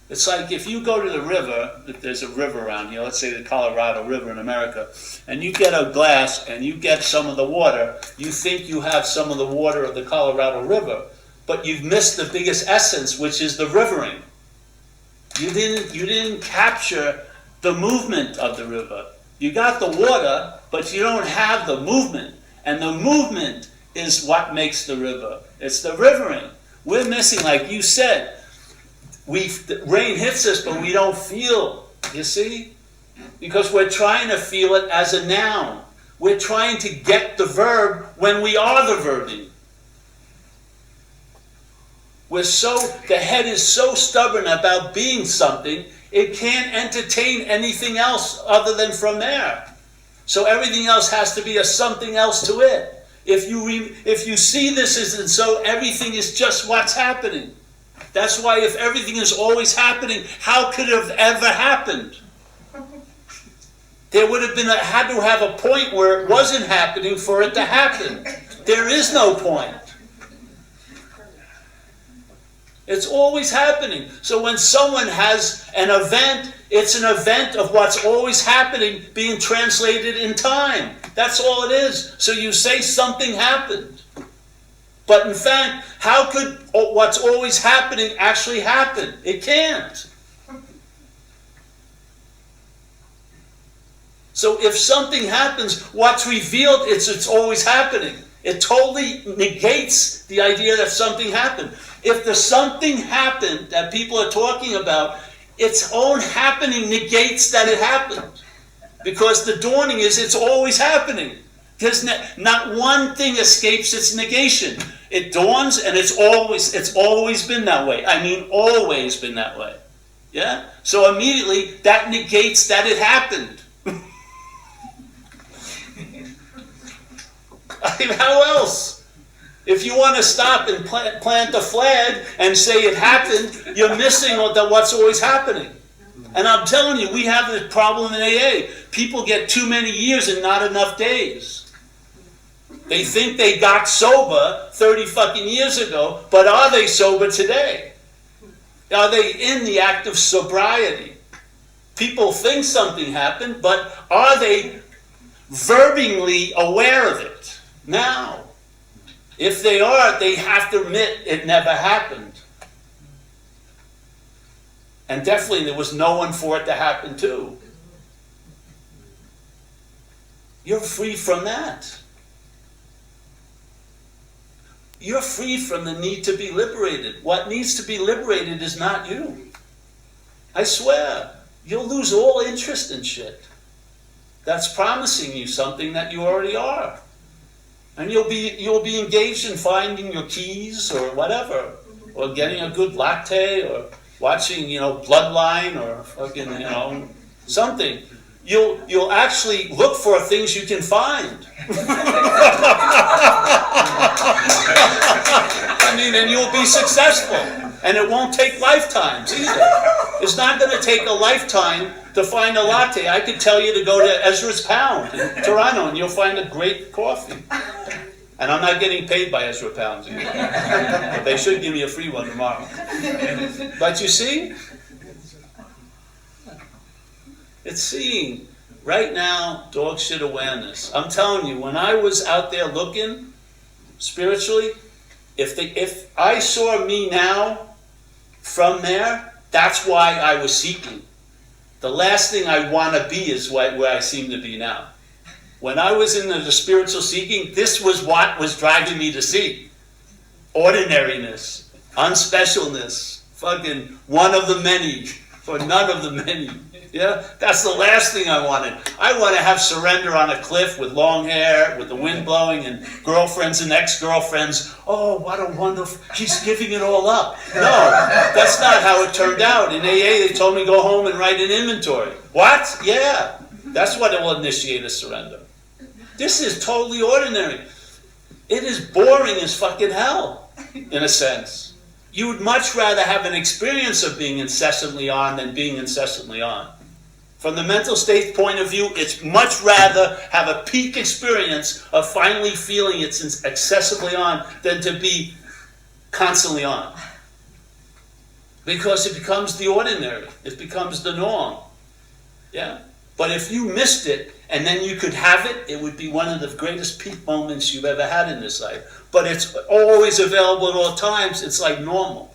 It's like if you go to the river, if there's a river around here, let's say the Colorado River in America, and you get a glass and you get some of the water, you think you have some of the water of the Colorado River, but you've missed the biggest essence, which is the rivering. You didn't capture the movement of the river. You got the water, but you don't have the movement. And the movement is what makes the river. It's the rivering. We're missing, like you said, rain hits us, but we don't feel, you see? Because we're trying to feel it as a noun. We're trying to get the verb when we are the verbing. The head is so stubborn about being something, it can't entertain anything else other than from there. So everything else has to be a something else to it. If you see this as and so everything is just what's happening. That's why if everything is always happening, how could it have ever happened? There would have had to have a point where it wasn't happening for it to happen. There is no point. It's always happening. So when someone has an event, it's an event of what's always happening being translated in time. That's all it is. So you say something happened. But in fact, how could what's always happening actually happen? It can't. So if something happens, what's revealed, it's always happening. It totally negates the idea that something happened. If the something happened that people are talking about, its own happening negates that it happened. Because the dawning is it's always happening. There's not one thing escapes its negation. It dawns and it's always been that way. I mean, always been that way. Yeah? So immediately that negates that it happened. I mean, how else? If you want to stop and plant the flag and say it happened, you're missing what's always happening. And I'm telling you, we have this problem in AA. People get too many years and not enough days. They think they got sober 30 fucking years ago, but are they sober today? Are they in the act of sobriety? People think something happened, but are they verbingly aware of it now? If they are, they have to admit it never happened. And definitely there was no one for it to happen to. You're free from that. You're free from the need to be liberated. What needs to be liberated is not you. I swear, you'll lose all interest in shit. That's promising you something that you already are. And you'll be engaged in finding your keys or whatever, or getting a good latte or watching, Bloodline or fucking, something, you'll actually look for things you can find. I mean, and you'll be successful. And it won't take lifetimes either. It's not going to take a lifetime to find a latte. I could tell you to go to Ezra's Pound in Toronto and you'll find a great coffee. And I'm not getting paid by Ezra Pounds either. But they should give me a free one tomorrow. But you see? It's seeing. Right now, dog shit awareness. I'm telling you, when I was out there looking, spiritually, if I saw me now from there, that's why I was seeking. The last thing I want to be is where I seem to be now. When I was in the spiritual seeking, this was what was driving me to seek. Ordinariness, unspecialness, fucking one of the many, or none of the many. Yeah, that's the last thing I wanted. I want to have surrender on a cliff with long hair, with the wind blowing, and girlfriends and ex-girlfriends. Oh, what a wonderful, he's giving it all up. No, that's not how it turned out. In AA, they told me go home and write an inventory. What? Yeah, that's what will initiate a surrender. This is totally ordinary. It is boring as fucking hell, in a sense. You would much rather have an experience of being incessantly on than being incessantly on. From the mental state point of view, it's much rather have a peak experience of finally feeling it's excessively on than to be constantly on. Because it becomes the ordinary. It becomes the norm. Yeah? But if you missed it, and then you could have it, it would be one of the greatest peak moments you've ever had in this life. But it's always available at all times. It's like normal.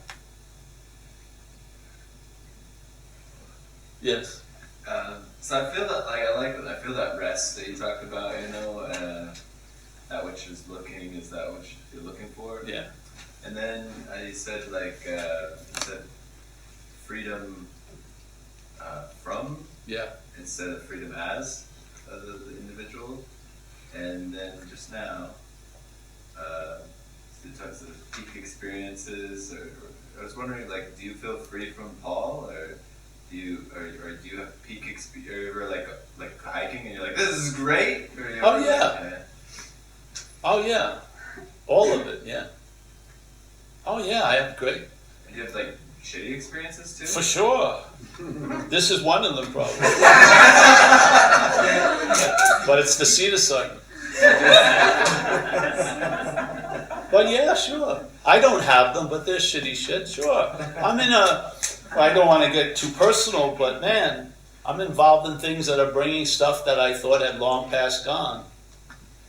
Yes. So I feel that, I feel that rest that you talked about, that which is looking is that which you're looking for. Yeah. And then you said, freedom from, Yeah. instead of freedom as the individual. And then just now, you talked about peak experiences, or I was wondering, do you feel free from Paul, or do you have peak experience, or you ever like hiking and you're like, this is great? Or you Oh, ever, yeah. Oh yeah, all of it, yeah. Oh yeah, I have great. And you have shitty experiences too? For sure. This is one of them, probably. But it's the seed assignment. But yeah, sure. I don't have them, but there's shitty shit, sure. I don't want to get too personal, but man, I'm involved in things that are bringing stuff that I thought had long past gone.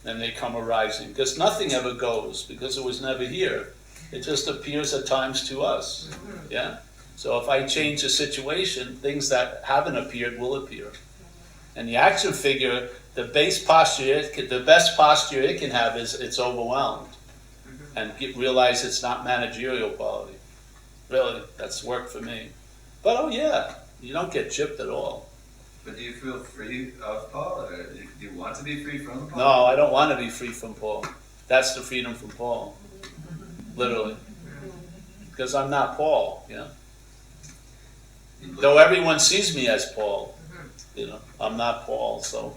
And they come arising. Because nothing ever goes, because it was never here. It just appears at times to us. Yeah? So if I change a situation, things that haven't appeared will appear. And the action figure, the best posture it can have is it's overwhelmed. And realize it's not managerial quality. Really, that's worked for me. But oh yeah, you don't get gypped at all. But do you feel free of Paul, or do you want to be free from Paul? No, I don't want to be free from Paul. That's the freedom from Paul. Literally. Because I'm not Paul, Though everyone sees me as Paul, I'm not Paul, so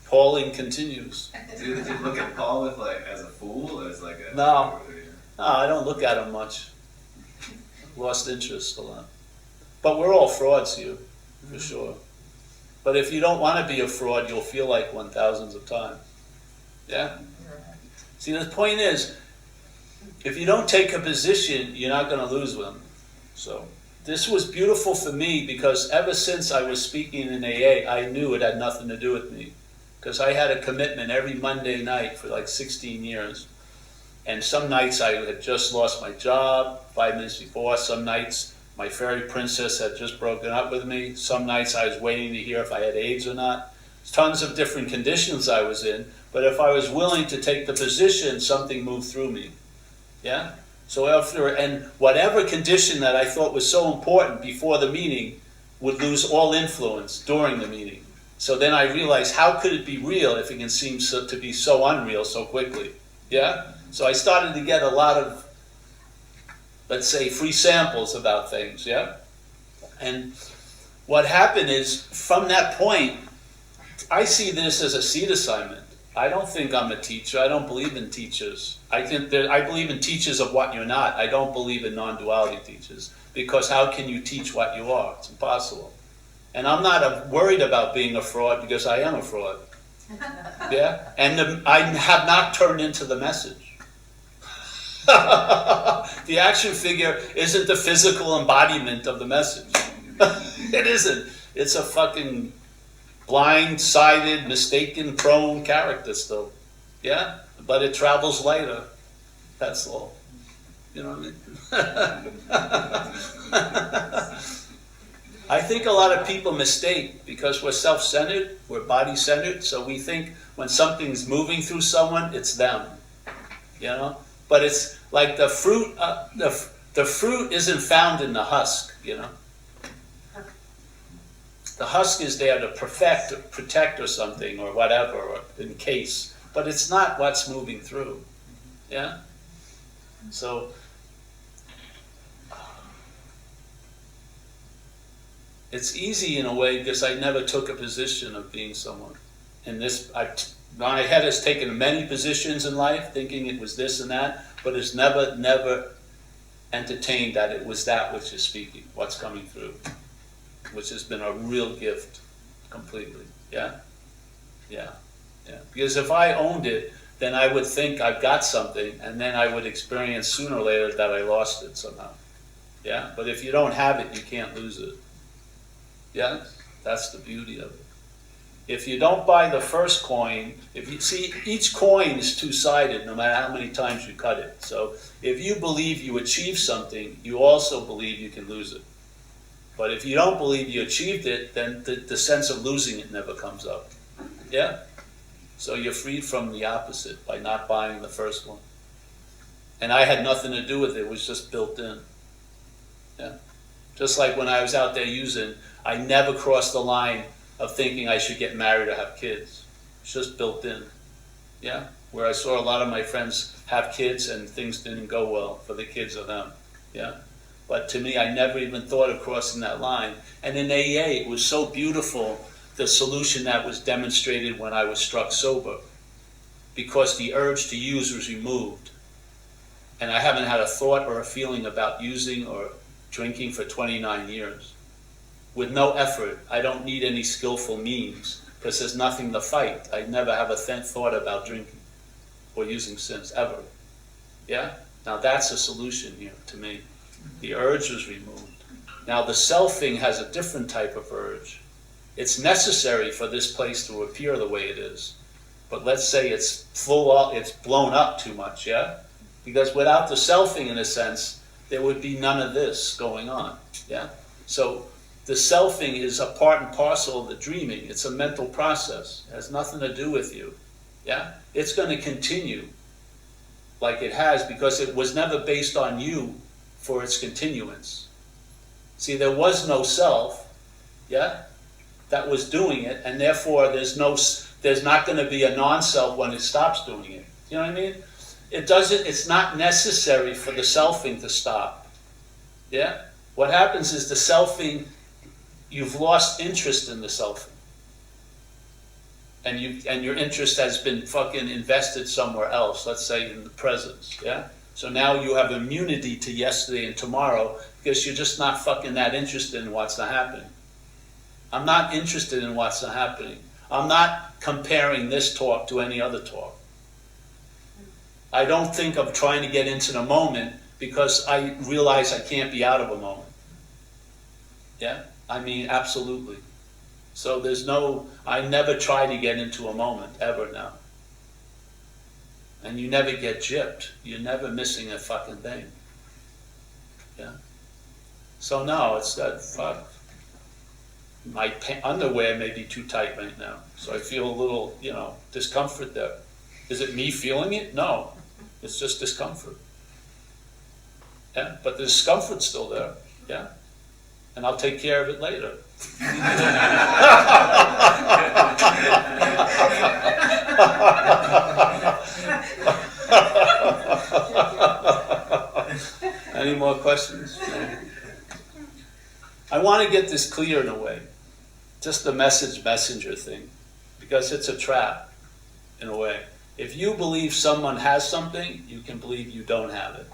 Pauling continues. Do you look at Paul with as a fool, or as a... No, I don't look at him much. Lost interest a lot. But we're all frauds here, for sure. But if you don't want to be a fraud, you'll feel like one thousands of times. Yeah? See, the point is, if you don't take a position, you're not going to lose them. So, this was beautiful for me because ever since I was speaking in AA, I knew it had nothing to do with me. Because I had a commitment every Monday night for 16 years. And some nights I had just lost my job 5 minutes before. Some nights my fairy princess had just broken up with me. Some nights I was waiting to hear if I had AIDS or not. Tons of different conditions I was in. But if I was willing to take the position, something moved through me. Yeah? So and whatever condition that I thought was so important before the meeting would lose all influence during the meeting. So then I realized, how could it be real if it can seem to be so unreal so quickly? Yeah? So I started to get a lot of, let's say, free samples about things, yeah? And what happened is, from that point, I see this as a seed assignment. I don't think I'm a teacher. I don't believe in teachers. I believe in teachers of what you're not. I don't believe in non-duality teachers, because how can you teach what you are? It's impossible. And I'm not worried about being a fraud, because I am a fraud. Yeah? And I have not turned into the message. The action figure isn't the physical embodiment of the message. It isn't. It's a fucking blind-sided, mistaken, prone character still. Yeah? But it travels lighter. That's all. You know what I mean? I think a lot of people mistake, because we're self-centered, we're body-centered, so we think when something's moving through someone, it's them. You know? But it's like the fruit, the fruit isn't found in the husk, you know? The husk is there to protect or something, or whatever, or in case. But it's not what's moving through. Yeah? So, it's easy in a way, because I never took a position of being someone. And this, my head has taken many positions in life, thinking it was this and that, but it's never entertained that it was that which is speaking, what's coming through, which has been a real gift, completely. Yeah? Yeah. Yeah. Because if I owned it, then I would think I've got something, and then I would experience sooner or later that I lost it somehow. Yeah? But if you don't have it, you can't lose it. Yeah? That's the beauty of it. If you don't buy the first coin, if you see, each coin is two-sided no matter how many times you cut it. So if you believe you achieve something, you also believe you can lose it. But if you don't believe you achieved it, then the sense of losing it never comes up. Yeah? So you're freed from the opposite by not buying the first one. And I had nothing to do with it. It was just built in. Yeah? Just like when I was out there using, I never crossed the line of thinking I should get married or have kids. It's just built in. Yeah? Where I saw a lot of my friends have kids and things didn't go well for the kids or them. Yeah? But to me, I never even thought of crossing that line. And in AA, it was so beautiful, the solution that was demonstrated when I was struck sober, because the urge to use was removed. And I haven't had a thought or a feeling about using or drinking for 29 years. With no effort. I don't need any skillful means, because there's nothing to fight. I never have a thought about drinking or using since, ever. Yeah? Now that's a solution here to me. The urge was removed. Now the selfing has a different type of urge. It's necessary for this place to appear the way it is. But let's say it's it's blown up too much, yeah? Because without the selfing, in a sense, there would be none of this going on, yeah? So the selfing is a part and parcel of the dreaming. It's a mental process. It has nothing to do with you, yeah? It's going to continue like it has, because it was never based on you for its continuance. See, there was no self, yeah, that was doing it, and therefore there's not going to be a non-self when it stops doing it. You know what I mean? It's not necessary for the selfing to stop. Yeah? What happens is the selfing, you've lost interest in the selfing. And your interest has been fucking invested somewhere else, let's say in the presence, yeah? So now you have immunity to yesterday and tomorrow, because you're just not fucking that interested in what's not happening. I'm not interested in what's not happening. I'm not comparing this talk to any other talk. I don't think of trying to get into the moment, because I realize I can't be out of a moment. Yeah? I mean, absolutely. So I never try to get into a moment, ever now. And you never get gypped. You're never missing a fucking thing. Yeah? So no, it's that fuck. My underwear may be too tight right now. So I feel a little, discomfort there. Is it me feeling it? No. It's just discomfort. Yeah? But the discomfort's still there. Yeah? And I'll take care of it later. Any more questions? I want to get this clear in a way. Just the messenger thing. Because it's a trap, in a way. If you believe someone has something, you can believe you don't have it.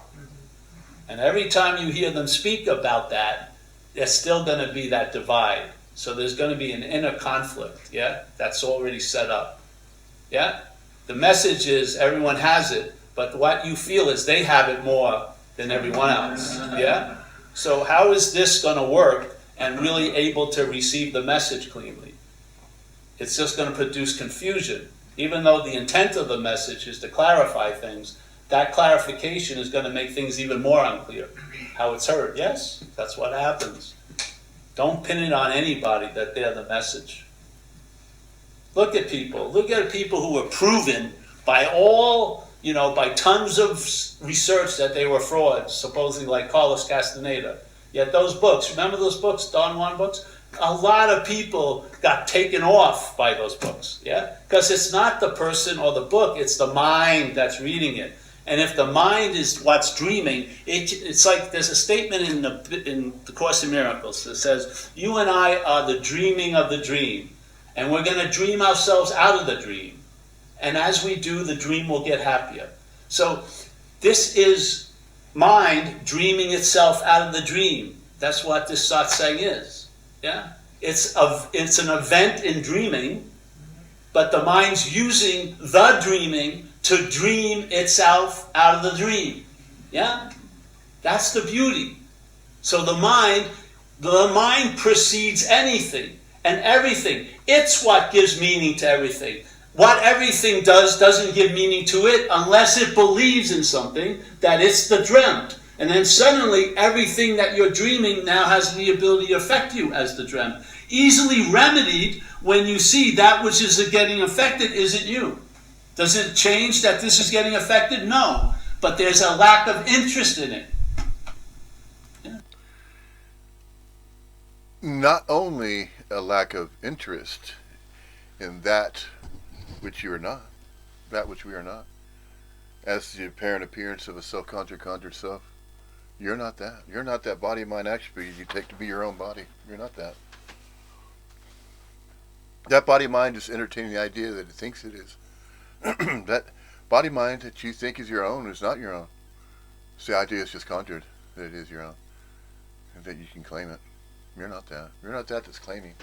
And every time you hear them speak about that, there's still going to be that divide. So there's going to be an inner conflict, yeah? That's already set up, yeah? The message is everyone has it, but what you feel is they have it more than everyone else, yeah? So how is this going to work and really able to receive the message cleanly? It's just going to produce confusion. Even though the intent of the message is to clarify things, that clarification is going to make things even more unclear. How it's heard, yes, that's what happens. Don't pin it on anybody that they're the message. Look at people who were proven by all, by tons of research that they were frauds, supposedly like Carlos Castaneda. Yet those books, remember those books, Don Juan books? A lot of people got taken off by those books, yeah? Because it's not the person or the book, it's the mind that's reading it. And if the mind is what's dreaming, it's like there's a statement in the Course in Miracles that says, you and I are the dreaming of the dream. And we're going to dream ourselves out of the dream. And as we do, the dream will get happier. So this is mind dreaming itself out of the dream. That's what this satsang is. Yeah? It's an event in dreaming, but the mind's using the dreaming to dream itself out of the dream. Yeah? That's the beauty. So the mind precedes anything and everything. It's what gives meaning to everything. What everything does doesn't give meaning to it unless it believes in something, that it's the dreamt. And then suddenly everything that you're dreaming now has the ability to affect you as the dreamt. Easily remedied when you see that which is getting affected isn't you. Does it change that this is getting affected? No. But there's a lack of interest in it. Yeah. Not only a lack of interest in that which you are not, that which we are not, as the apparent appearance of a self-conjured self, you're not that. You're not that body, mind, attribute you take to be your own body. You're not that. That body, mind is entertaining the idea that it thinks it is. That body mind that you think is your own is not your own. So the idea is just conjured that it is your own, and that you can claim it. You're not that. You're not that that's claiming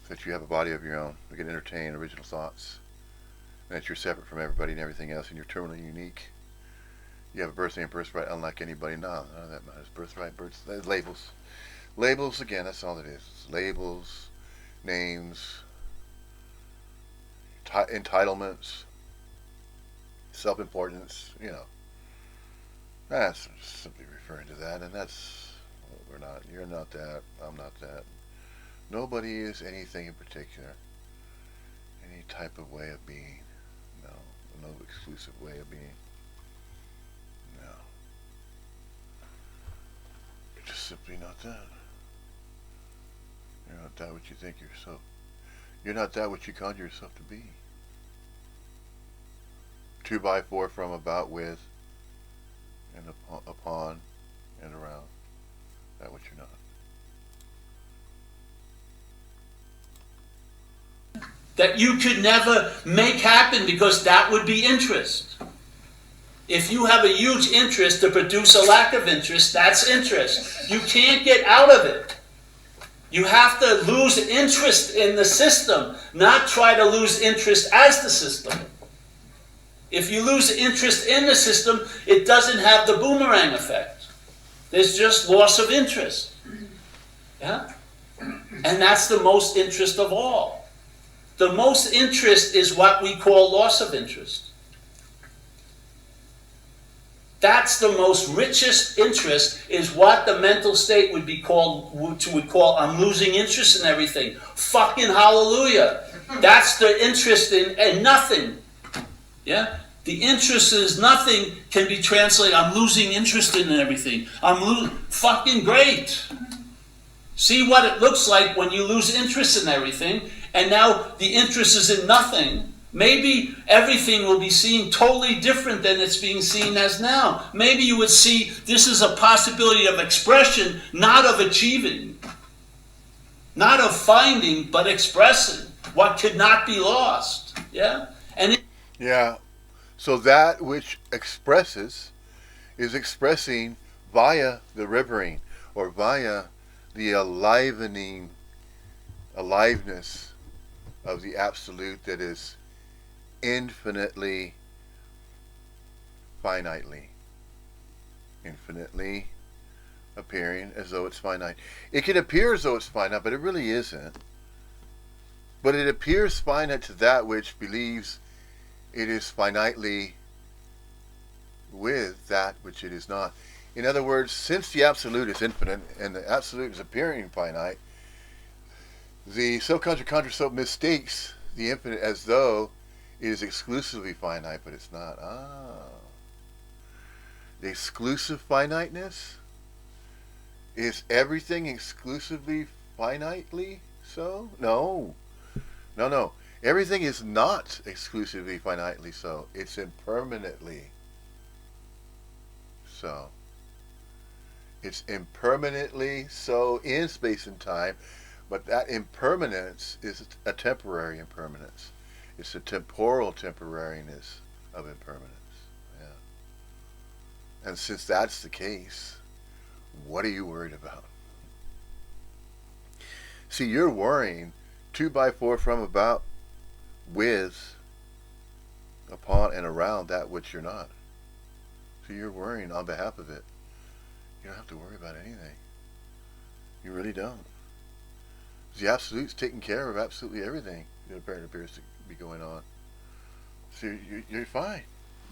that you have a body of your own. You can entertain original thoughts, and that you're separate from everybody and everything else, and you're terminally unique. You have a birthday and birthright unlike anybody. No, none of that matters. Birthright, labels. Labels, again, that's all it is. It's labels, names, entitlements, self-importance, That's simply referring to that, and that's what we're not. You're not that. I'm not that. Nobody is anything in particular. Any type of way of being. No exclusive way of being. No. You're just simply not that. You're not that what you think yourself. You're not that what you conjure yourself to be. 2 by 4 from, about, with, and upon, and around. That what you're not. That you could never make happen because that would be interest. If you have a huge interest to produce a lack of interest, that's interest. You can't get out of it. You have to lose interest in the system, not try to lose interest as the system. If you lose interest in the system, it doesn't have the boomerang effect. There's just loss of interest. Yeah? And that's the most interest of all. The most interest is what we call loss of interest. That's the most richest interest, is what the mental state would call, I'm losing interest in everything. Fucking hallelujah. That's the interest in nothing. Yeah? The interest is nothing can be translated, I'm losing interest in everything. Fucking great. See what it looks like when you lose interest in everything, and now the interest is in nothing. Maybe everything will be seen totally different than it's being seen as now. Maybe you would see this is a possibility of expression, not of achieving, not of finding, but expressing what could not be lost. Yeah? And Yeah. So that which expresses is expressing via the rivering or via the aliveness of the absolute that is infinitely appearing as though it's finite. It can appear as though it's finite, but it really isn't. But it appears finite to that which believes it is finitely with that which it is not. In other words, since the absolute is infinite and the absolute is appearing finite, the subconscious conscious mistakes the infinite as though it is exclusively finite, but it's not. The exclusive finiteness is everything exclusively finitely so? No. Everything is not exclusively finitely so. It's impermanently so. It's impermanently so in space and time, but that impermanence is a temporary impermanence. It's a temporal temporariness of impermanence. Yeah. And since that's the case, what are you worried about? See, you're worrying 2 by 4 from, about, with, upon, and around that which you're not. So you're worrying on behalf of it. You don't have to worry about anything. You really don't. The Absolute's taking care of absolutely everything that appears to be going on. So you're fine.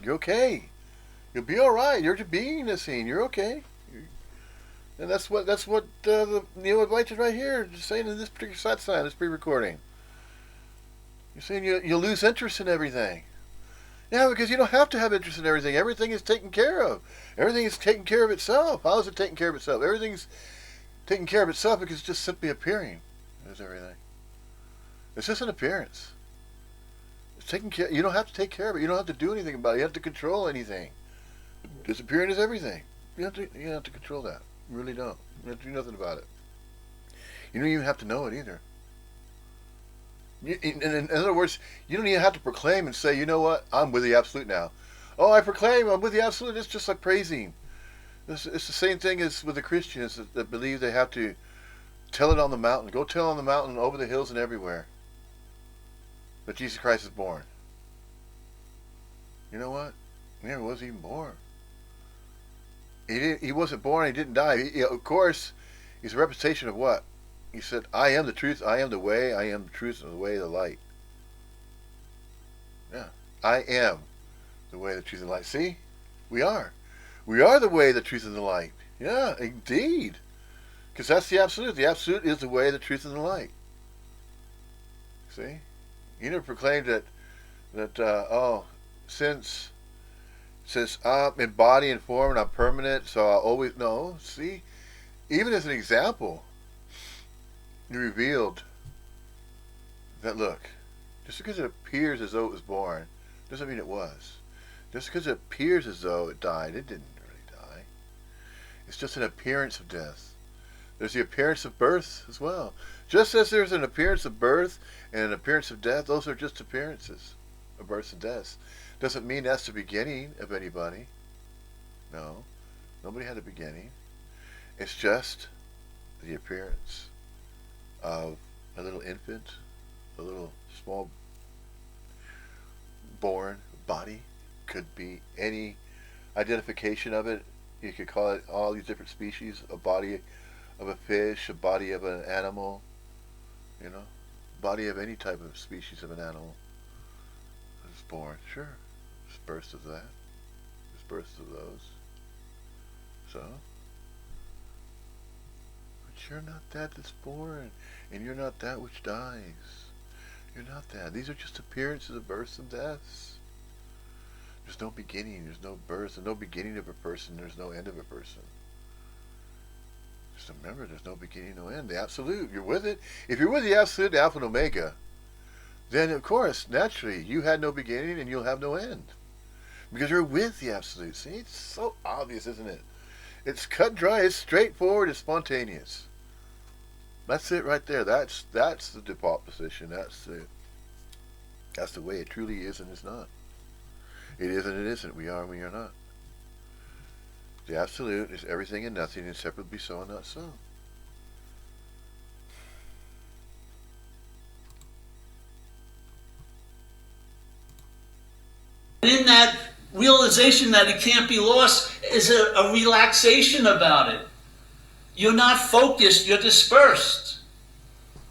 You're okay. You'll be all right. You're just being the scene. You're okay. And that's what the Neo Advaitins right here is saying in this particular sat sign, this pre-recording. You're saying you'll lose interest in everything. Yeah, because you don't have to have interest in everything. Everything is taken care of. Everything is taking care of itself. How is it taking care of itself? Everything's taking care of itself because it's just simply appearing. There's everything. It's just an appearance. It's taking care. You don't have to take care of it. You don't have to do anything about it. You have to control anything. Disappearing is everything. You don't have to control that. You really don't. You don't have to do nothing about it. You don't even have to know it either. In other words, you don't even have to proclaim and say, you know what, I'm with the Absolute now. Oh, I proclaim I'm with the Absolute. It's just like praising. It's the same thing as with the Christians that believe they have to tell it on the mountain. Go tell on the mountain, over the hills and everywhere, that Jesus Christ is born. You know what? He never was even born. He wasn't born. He didn't die. Of course, he's a representation of what? He said, I am the truth, I am the way, I am the truth, and the way, the light. Yeah. I am the way, the truth, and the light. See? We are. We are the way, the truth, and the light. Yeah, indeed. Because that's the Absolute. The Absolute is the way, the truth, and the light. See? He never proclaimed that since I'm in body and form and I'm permanent, so I'll always... No, see? Even as an example, he revealed that, look, just because it appears as though it was born doesn't mean it was. Just because it appears as though it died, it didn't really die. It's just an appearance of death. There's the appearance of birth as well. Just as there's an appearance of birth and an appearance of death, those are just appearances of births and deaths. Doesn't mean that's the beginning of anybody. No. Nobody had a beginning. It's just the appearance of a little infant, a little small born body. Could be any identification of it. You could call it all these different species, a body of a fish, a body of an animal, body of any type of species of an animal is born. Sure, there's births of that. There's births of those. So, but you're not that that's born, and you're not that which dies. You're not that. These are just appearances of births and deaths. There's no beginning, there's no birth, there's no beginning of a person, there's no end of a person. Just remember, there's no beginning, no end. The Absolute, you're with it. If you're with the Absolute, the Alpha and Omega, then of course, naturally, you had no beginning and you'll have no end. Because you're with the Absolute. See, it's so obvious, isn't it? It's cut dry, it's straightforward, it's spontaneous. That's it right there. That's the default position. That's the way it truly is and is not. It is and it isn't. We are and we are not. The Absolute is everything and nothing, inseparably so and not so. In that realization that it can't be lost is a relaxation about it. You're not focused, you're dispersed.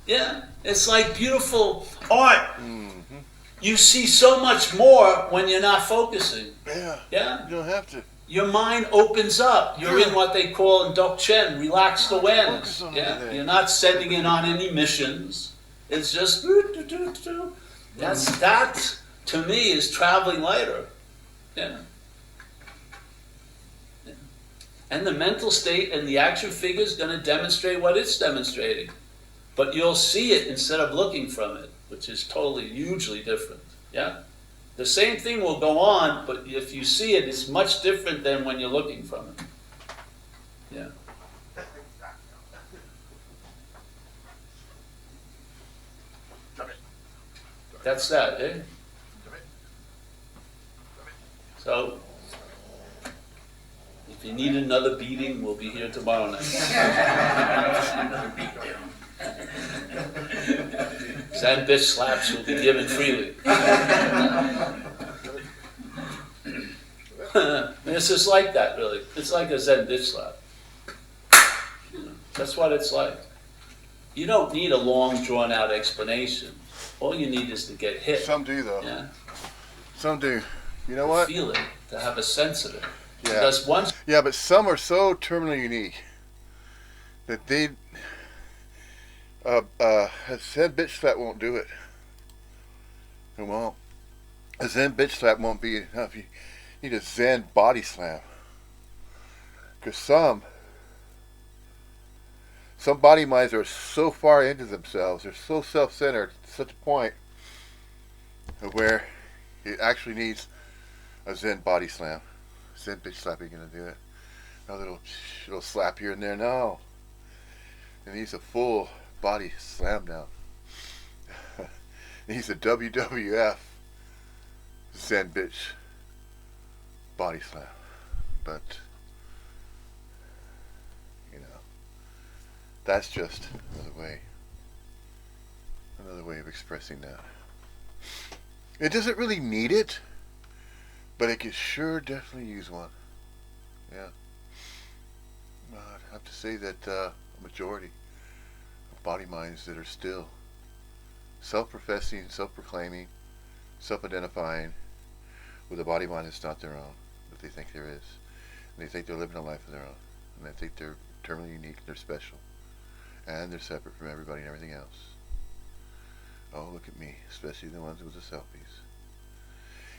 Yeah, it's like beautiful art. Mm-hmm. You see so much more when you're not focusing. Yeah. Yeah. You don't have to. Your mind opens up. You're in what they call in Dokchen, relaxed awareness. Yeah, you're not sending it on any missions. It's just that to me is traveling lighter. Yeah. Yeah. And the mental state and the action figure is going to demonstrate what it's demonstrating, but you'll see it instead of looking from it, which is totally hugely different. Yeah. The same thing will go on, but if you see it, it's much different than when you're looking from it. Yeah. That's that, eh? So, if you need another beating, we'll be here tomorrow night. Zen bitch slaps will be given freely. This is like that, really. It's like a Zen bitch slap. That's what it's like. You don't need a long, drawn-out explanation. All you need is to get hit. Some do, though. Yeah. Some do. You know what? Feel it, to have a sense of it. Yeah. Because once Yeah, but some are so terminally unique that they a Zen bitch slap won't do it. It won't. A Zen bitch slap won't be enough. You need a Zen body slam. Because some body minds are so far into themselves, they're so self-centered to such a point where it actually needs a Zen body slam. Zen bitch slap ain't gonna do it. A little slap here and there. No. It needs a full body slam now. It needs a WWF Zen bitch body slam. But, you know, that's just another way of expressing that. It doesn't really need it, but it could sure definitely use one. Yeah. I'd have to say that a majority of body minds that are still self-professing, self-proclaiming, self-identifying with a body mind that's not their own, that they think there is. And they think they're living a life of their own. And they think they're terminally unique, they're special. And they're separate from everybody and everything else. Oh, look at me, especially the ones with the selfies.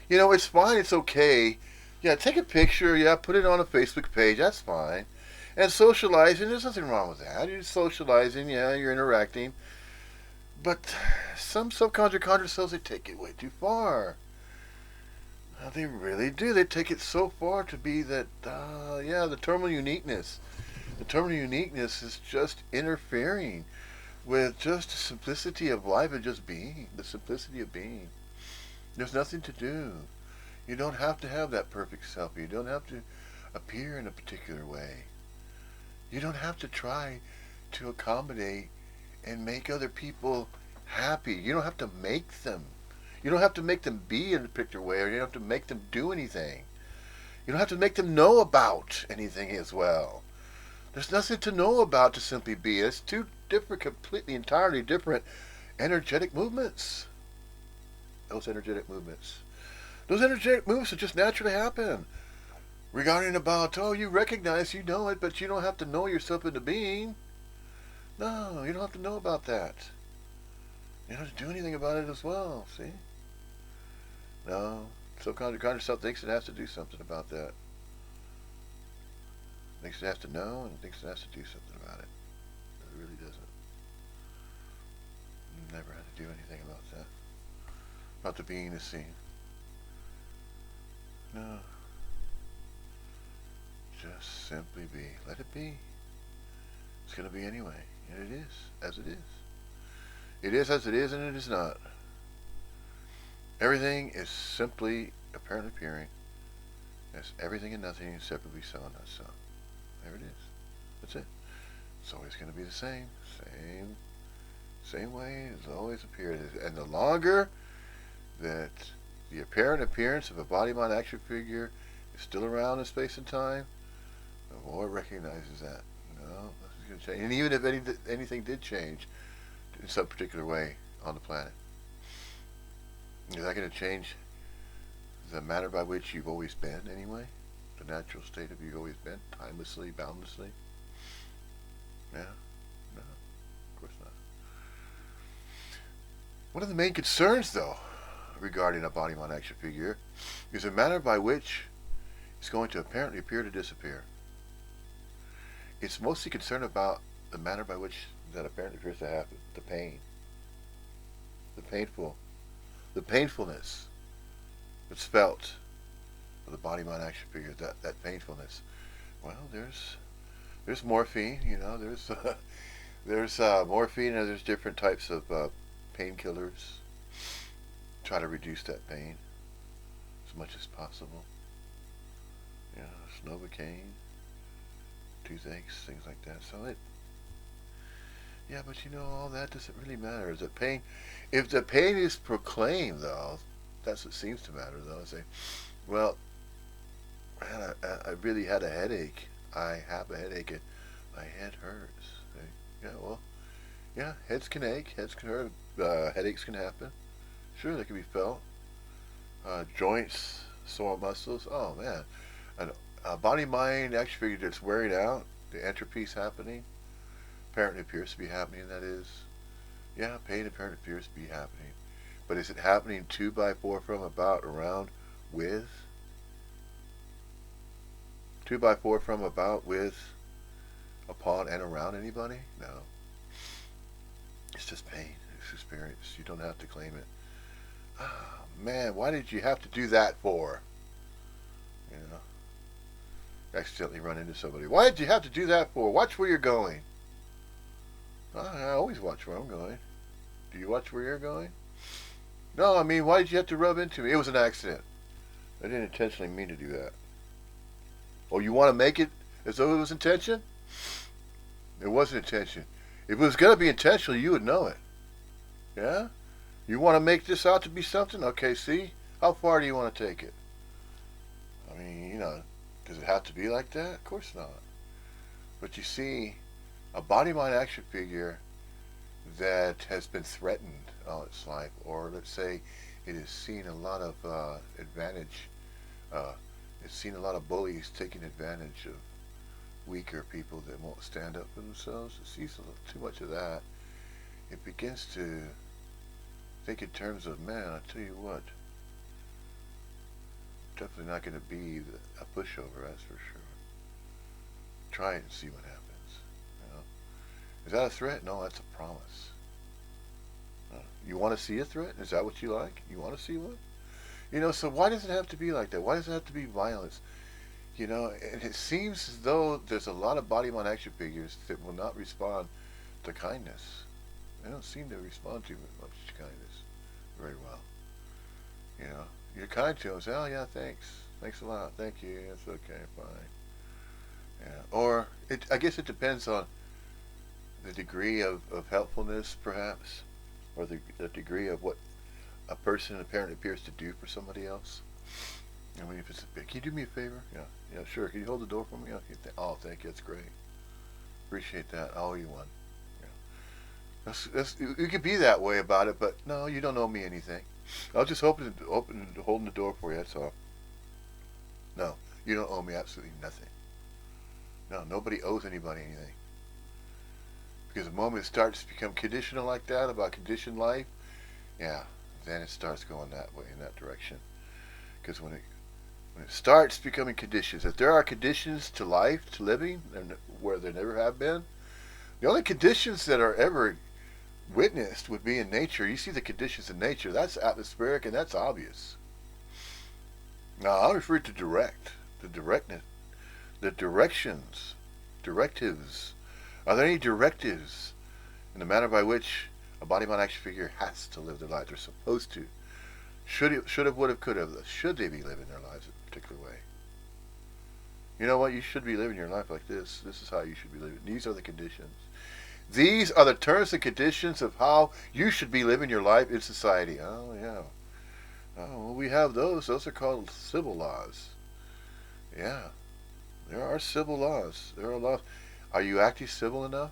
You know, it's fine, it's okay. Yeah, take a picture, yeah, put it on a Facebook page, that's fine. And socializing, there's nothing wrong with that. You're socializing, yeah, you're interacting. But some subconscious cells, they take it way too far. They really do. They take it so far to be that, the terminal uniqueness. The terminal uniqueness is just interfering with just the simplicity of life and just being. The simplicity of being. There's nothing to do. You don't have to have that perfect self. You don't have to appear in a particular way. You don't have to try to accommodate and make other people happy. You don't have to make them. You don't have to make them be in a particular way, or you don't have to make them do anything. You don't have to make them know about anything as well. There's nothing to know about to simply be. It's two different, completely, entirely different energetic movements. Those energetic movements will just naturally happen. Regarding about, you recognize, you know it, but you don't have to know yourself into being. No, you don't have to know about that. You don't have to do anything about it as well, see? No, subconscious self thinks it has to do something about that. Thinks it has to know, and thinks it has to do something about it. But it really doesn't. You never had to do anything about that. about the being is seen. No. Just simply be. Let it be. It's going to be anyway. And it is as it is. It is as it is, and it is not. Everything is simply apparent appearing as everything and nothing inseparably so and not so. There it is. That's it. It's always going to be the same. Same way it's always appeared. And the longer that the apparent appearance of a body, mind, action figure is still around in space and time, the more it recognizes that. No, nothing's going to change. And even if anything did change in some particular way on the planet, is that going to change the manner by which you've always been anyway? The natural state of you've always been, timelessly, boundlessly? Yeah? No, of course not. One of the main concerns, though, regarding a body, mind, action figure is the manner by which it's going to apparently appear to disappear. It's mostly concerned about the manner by which that apparently appears to happen. The pain. The painfulness that's felt of the body, mind, action figure, that painfulness. Well, there's morphine, there's morphine, and there's different types of painkillers. Try to reduce that pain as much as possible. Novocaine, toothaches, things like that. So but all that doesn't really matter. If the pain is proclaimed, though, that's what seems to matter, though. I say, well, man, I really had a headache. I have a headache and my head hurts. Heads can ache, heads can hurt, headaches can happen. Sure, they can be felt. Joints, sore muscles. Oh, man. A body, mind, action figure that's wearing out, the entropy's happening, apparently appears to be happening, that is. Yeah, pain apparently appears to be happening. But is it happening to, by, for, from, about, around, with? To, by, for, from, about, with, upon, and around anybody? No. It's just pain. It's experience. You don't have to claim it. Oh, man, why did you have to do that for? Accidentally run into somebody. Why did you have to do that for? Watch where you're going. I always watch where I'm going. Do you watch where you're going? No, I mean, why did you have to rub into me? It was an accident. I didn't intentionally mean to do that. Oh, you want to make it as though it was intention? It wasn't intention. If it was going to be intentional, you would know it. Yeah? You want to make this out to be something? Okay, see? How far do you want to take it? I mean, does it have to be like that? Of course not. But you see, a body, mind, action figure that has been threatened all its life, or let's say it has seen a lot of advantage, it's seen a lot of bullies taking advantage of weaker people that won't stand up for themselves. It sees too much of that. It begins to think in terms of, man, I tell you what, definitely not going to be a pushover, that's for sure. Try it and see what happens. Is that a threat? No, that's a promise. You want to see a threat? Is that what you like? You want to see one? So why does it have to be like that? Why does it have to be violence? And it seems as though there's a lot of body, mind, action figures that will not respond to kindness. They don't seem to respond to much kindness very well. You're kind to them. Say, oh, yeah, thanks. Thanks a lot. Thank you. It's okay. Fine. Yeah. Or, I guess it depends on the degree of helpfulness, perhaps, or the degree of what a person apparently appears to do for somebody else. I mean, if it's can you do me a favor? Yeah, sure. Can you hold the door for me? Oh, thank you. That's great. Appreciate that. I owe you one. You could be that way about it, but no, you don't owe me anything. I'll just holding the door for you. That's all. No, you don't owe me absolutely nothing. No, nobody owes anybody anything. Because the moment it starts to become conditional like that, about conditioned life, then it starts going that way, in that direction. Because when it starts becoming conditions, if there are conditions to life, to living, and where there never have been, the only conditions that are ever witnessed would be in nature. You see the conditions in nature. That's atmospheric and that's obvious. Now, I refer to direct, the directness, the directions, directives. Are there any directives in the manner by which a body, mind, action figure has to live their life? They're supposed to. Should have, would have, could have. Should they be living their lives in a particular way? You know what? You should be living your life like this. This is how you should be living. These are the conditions. These are the terms and conditions of how you should be living your life in society. Oh, yeah. Oh, well, we have those. Those are called civil laws. Yeah. There are civil laws. There are laws. Are you actually civil enough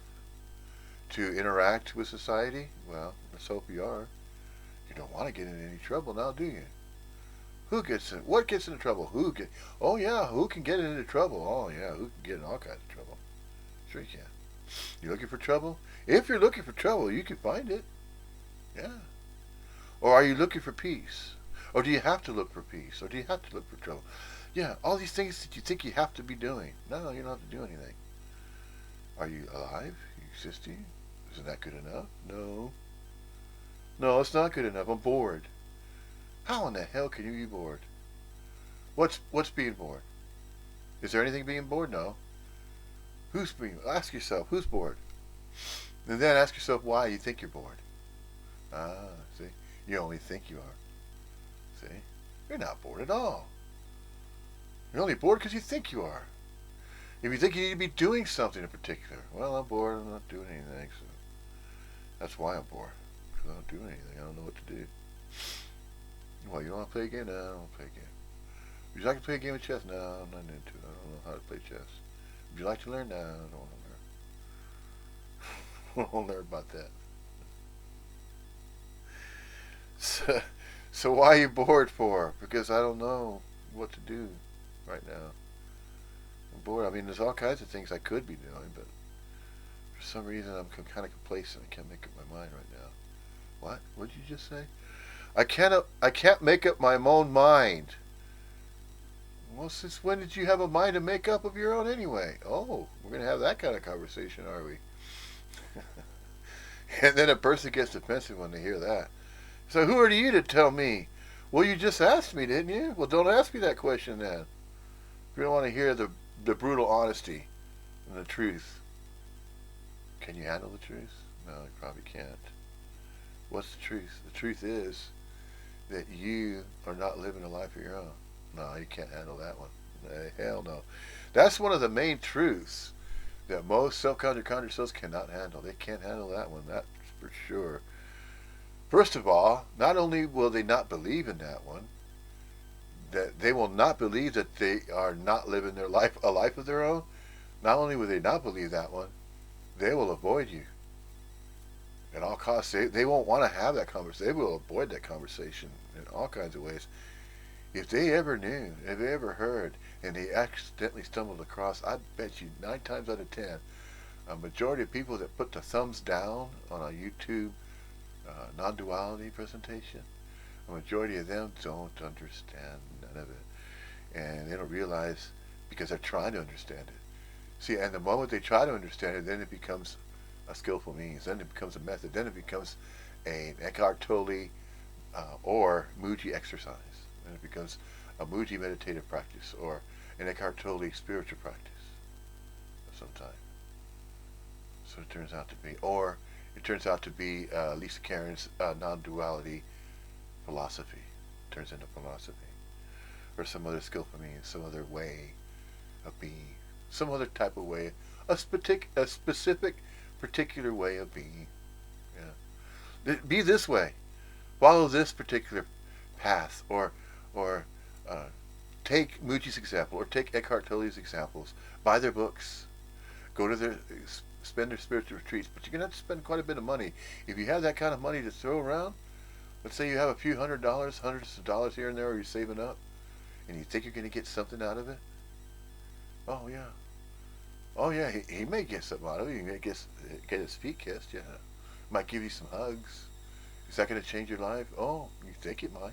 to interact with society? Well, let's hope you are. You don't want to get in any trouble now, do you? Who gets in? What gets into trouble? Who get? Oh yeah, who can get into trouble? Oh yeah, who can get in all kinds of trouble? Sure you can. You looking for trouble? If you're looking for trouble, you can find it. Yeah. Or are you looking for peace? Or do you have to look for peace? Or do you have to look for trouble? Yeah, all these things that you think you have to be doing. No, you don't have to do anything. Are you alive? You existing? Isn't that good enough? No. No, it's not good enough. I'm bored. How in the hell can you be bored? What's being bored? Is there anything being bored? No. Who's being? Ask yourself, who's bored? And then ask yourself why you think you're bored. Ah, see? You only think you are. See? You're not bored at all. You're only bored because you think you are. If you think you need to be doing something in particular, well, I'm bored, I'm not doing anything, so that's why I'm bored. Because I don't do anything, I don't know what to do. Well, you don't want to play a game? No, I don't want to play a game. Would you like to play a game of chess? No, I'm not into it. I don't know how to play chess. Would you like to learn? No, I don't want to learn. I don't want to learn about that. So why are you bored for? Because I don't know what to do right now. I'm bored. I mean, there's all kinds of things I could be doing, but for some reason I'm kind of complacent. I can't make up my mind right now. What? What did you just say? I can't make up my own mind. Well, since when did you have a mind to make up of your own anyway? Oh, we're going to have that kind of conversation, are we? And then a person gets defensive when they hear that. So who are you to tell me? Well, you just asked me, didn't you? Well, don't ask me that question then. If you don't want to hear the brutal honesty and the truth. Can you handle the truth? No, you probably can't. What's the truth? The truth is that you are not living a life of your own. No, you can't handle that one. Hell no. That's one of the main truths that most self-conjured souls cannot handle. They can't handle that one, that's for sure. First of all, not only will they not believe in that one, that they will not believe that they are not living their life, a life of their own. Not only will they not believe that one, they will avoid you at all costs. They won't want to have that conversation. They will avoid that conversation in all kinds of ways. If they ever knew, if they ever heard, and they accidentally stumbled across, I bet you 9 times out of 10, a majority of people that put the thumbs down on a YouTube non-duality presentation, a majority of them don't understand none of it. And they don't realize because they're trying to understand it. See, and the moment they try to understand it, then it becomes a skillful means. Then it becomes a method. Then it becomes an Eckhart Tolle or Muji exercise. Then it becomes a Muji meditative practice or an Eckhart Tolle spiritual practice of some type. So it turns out to be. Or it turns out to be Lisa Karen's non-duality philosophy. It turns into philosophy. Or some other skillful means, some other way of being. Some other type of way. A specific, particular way of being. Yeah. Be this way. Follow this particular path. Or take Muji's example. Or take Eckhart Tolle's examples. Buy their books. Go to their... spend their spiritual retreats, but you're going to have to spend quite a bit of money. If you have that kind of money to throw around, let's say you have a few $100s, hundreds of dollars here and there, or you're saving up, and you think you're going to get something out of it, oh yeah, he may get something out of it. He may get his feet kissed, yeah. Might give you some hugs. Is that going to change your life? Oh, you think it might.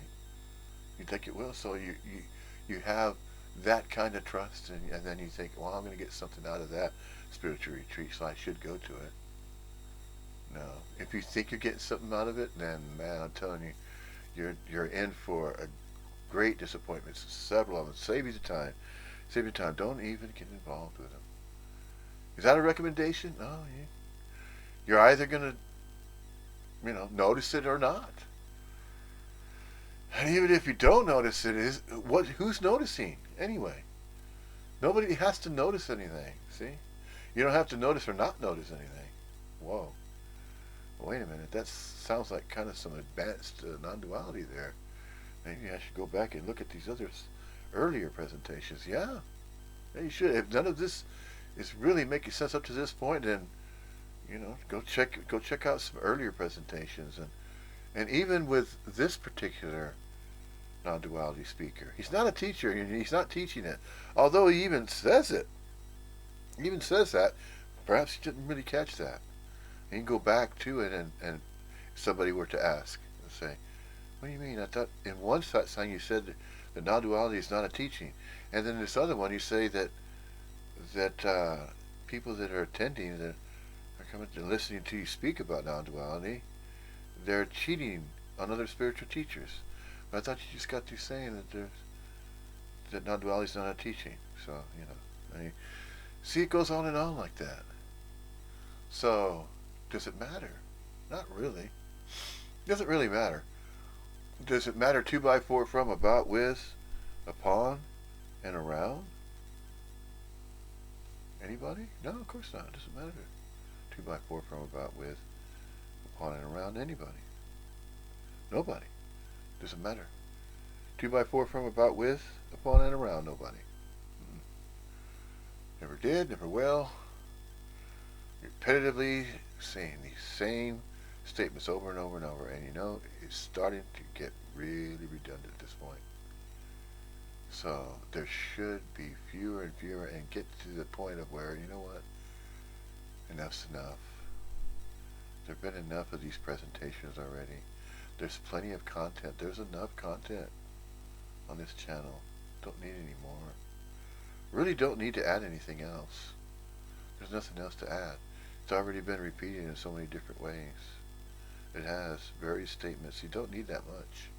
You think it will. So you have that kind of trust, and then you think, well, I'm going to get something out of that spiritual retreat, so I should go to it. No. If you think you're getting something out of it, then man, I'm telling you, you're in for a great disappointment. Several of them. Save you the time. Save your time. Don't even get involved with them. Is that a recommendation? No. You're either gonna, notice it or not. And even if you don't notice it, who's noticing anyway? Nobody has to notice anything. See, you don't have to notice or not notice anything. Whoa. Wait a minute. That sounds like kind of some advanced non-duality there. Maybe I should go back and look at these other earlier presentations. Yeah, you should. If none of this is really making sense up to this point, then go check out some earlier presentations, and even with this particular non-duality speaker, he's not a teacher and he's not teaching it, although he even says it. He even says that. Perhaps he didn't really catch that. You can go back to it, and if somebody were to ask and say, what do you mean? I thought in one sign you said that non-duality is not a teaching, and then this other one you say that people that are attending, that are coming to listening to you speak about non-duality, they're cheating on other spiritual teachers. But I thought you just got through saying that non-duality is not a teaching. So see, it goes on and on like that. So does it matter? Not really. It doesn't really matter. Does it matter 2 by 4 from, about, with, upon, and around? Anybody? No, of course not. It doesn't matter. 2 by 4 from, about, with, upon, and around anybody. Nobody. Doesn't matter. 2 by 4 from, about, with, upon, and around nobody. Never did, never will. Repetitively saying these same statements over and over and over, and it's starting to get really redundant at this point. So there should be fewer and fewer, and get to the point of where, you know what, enough's enough. There have been enough of these presentations already. There's plenty of content. There's enough content on this channel. Don't need any more. Really don't need to add anything else. There's nothing else to add. It's already been repeated in so many different ways. It has various statements. You don't need that much.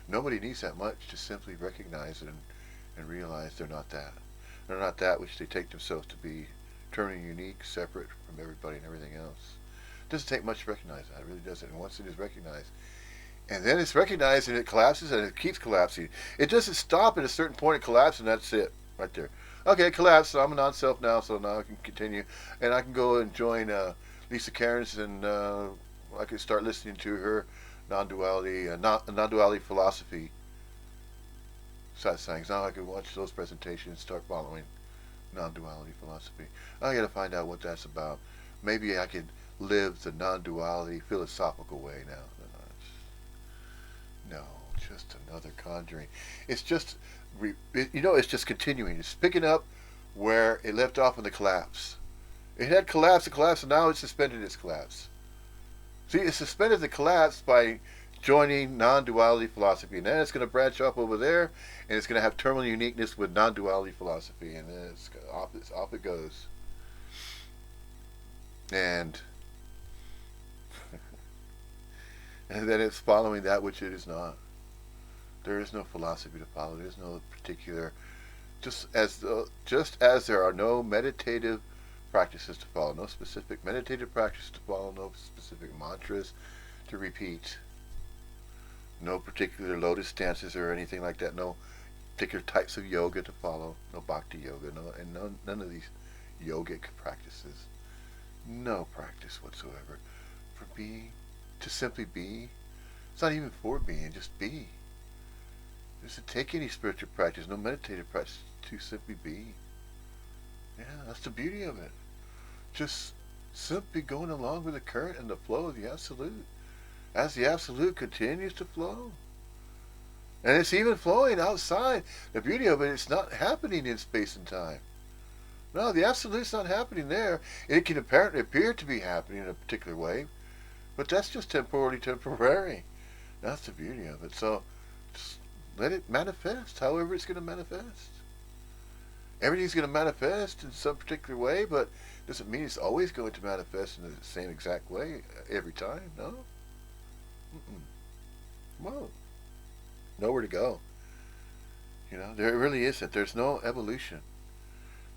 Nobody needs that much to simply recognize it and realize they're not that. They're not that which they take themselves to be, turning unique, separate from everybody and everything else. It doesn't take much to recognize that. It really doesn't. And once it is recognized, and then it's recognized and it collapses and it keeps collapsing. It doesn't stop at a certain point and collapse, and that's it right there. Okay, it collapsed, so I'm a non-self now, so now I can continue. And I can go and join Lisa Cairns, and I can start listening to her non-duality philosophy satsangs. Now I can watch those presentations, start following non-duality philosophy. I got to find out what that's about. Maybe I could live the non-duality philosophical way now. No, just another conjuring. It's just, it's just continuing. It's picking up where it left off in the collapse. It had collapsed and now it's suspended its collapse. See, it suspended the collapse by joining non-duality philosophy, and then it's going to branch off over there, and it's going to have terminal uniqueness with non-duality philosophy, and then off it goes. And and then it's following that which it is not. There is no philosophy to follow. There is no particular, just as there are no meditative practices to follow, no specific meditative practices to follow, no specific mantras to repeat, no particular lotus stances or anything like that, no particular types of yoga to follow, no bhakti yoga, none of these yogic practices. No practice whatsoever for being, to simply be. It's not even for being, just be. It doesn't take any spiritual practice, no meditative practice, to simply be. Yeah, that's the beauty of it. Just simply going along with the current and the flow of the Absolute. As the Absolute continues to flow. And it's even flowing outside. The beauty of it, it's not happening in space and time. No, the Absolute's not happening there. It can apparently appear to be happening in a particular way, but that's just temporary. That's the beauty of it. So just let it manifest, however it's going to manifest. Everything's going to manifest in some particular way, but Doesn't mean it's always going to manifest in the same exact way every time. No. Whoa. Nowhere to go. There really isn't. There's no evolution.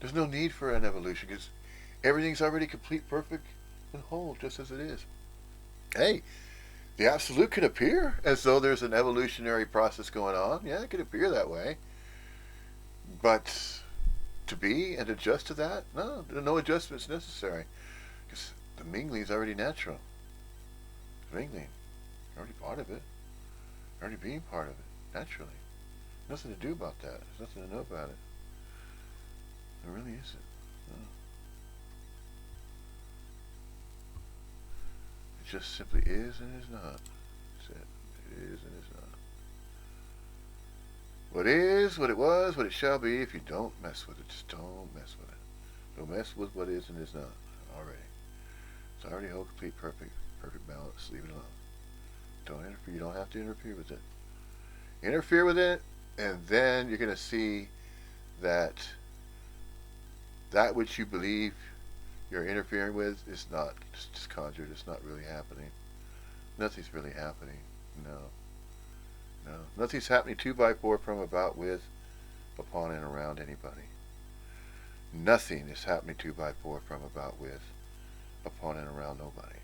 There's no need for an evolution because everything's already complete, perfect, and whole, just as it is. Hey, the absolute can appear as though there's an evolutionary process going on. Yeah, it could appear that way. But to be and adjust to that, no adjustments necessary. Because the mingling is already natural. The mingling, you're already part of it. You're already being part of it, naturally. Nothing to do about that. There's nothing to know about it. There really isn't. No. It just simply is and is not. That's it. It is and is not. What is, what it was, what it shall be. If you don't mess with it, just don't mess with it. Don't mess with what is and is not. Already. It's already whole, complete, perfect balance. Leave it alone. Don't interfere. You don't have to interfere with it. Interfere with it, and then you're going to see that which you believe you're interfering with is not just conjured. It's not really happening. Nothing's really happening. No. Nothing's happening 2x4 from, about, with, upon, and around anybody. Nothing is happening 2x4 from, about, with, upon, and around nobody.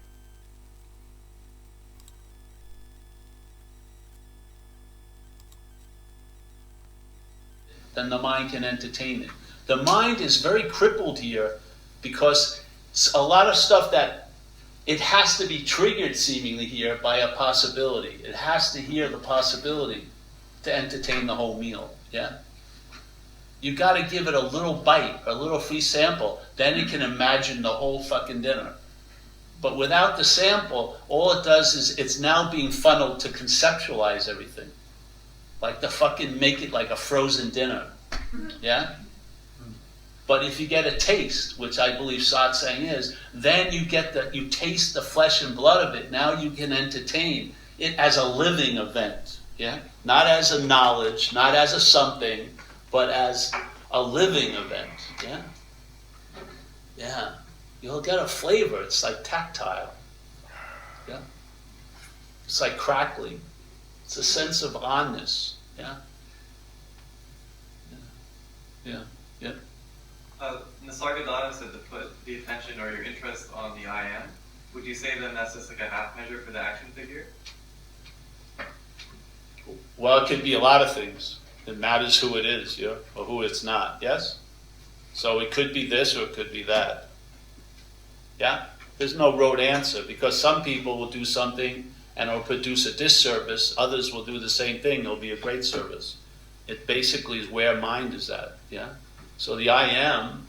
Then the mind can entertain it. The mind is very crippled here because a lot of stuff that it has to be triggered seemingly here by a possibility. It has to hear the possibility to entertain the whole meal. Yeah? You got to give it a little bite, a little free sample, then it can imagine the whole fucking dinner. But without the sample, all it does is it's now being funneled to conceptualize everything. Like the fucking make it like a frozen dinner. Yeah? But if you get a taste, which I believe satsang is, then you taste the flesh and blood of it. Now you can entertain it as a living event. Yeah? Not as a knowledge, not as a something, but as a living event. Yeah? Yeah. You'll get a flavor. It's like tactile. Yeah? It's like crackling. It's a sense of onness. Yeah? Yeah. Yeah. Nisargadatta said to put the attention or your interest on the I am. Would you say then that's just like a half measure for the action figure? Well, it could be a lot of things. It matters who it is, yeah, or who it's not. Yes? So it could be this or it could be that. Yeah? There's no road answer because some people will do something and it'll produce a disservice. Others will do the same thing. It'll be a great service. It basically is where mind is at. Yeah? So the I am,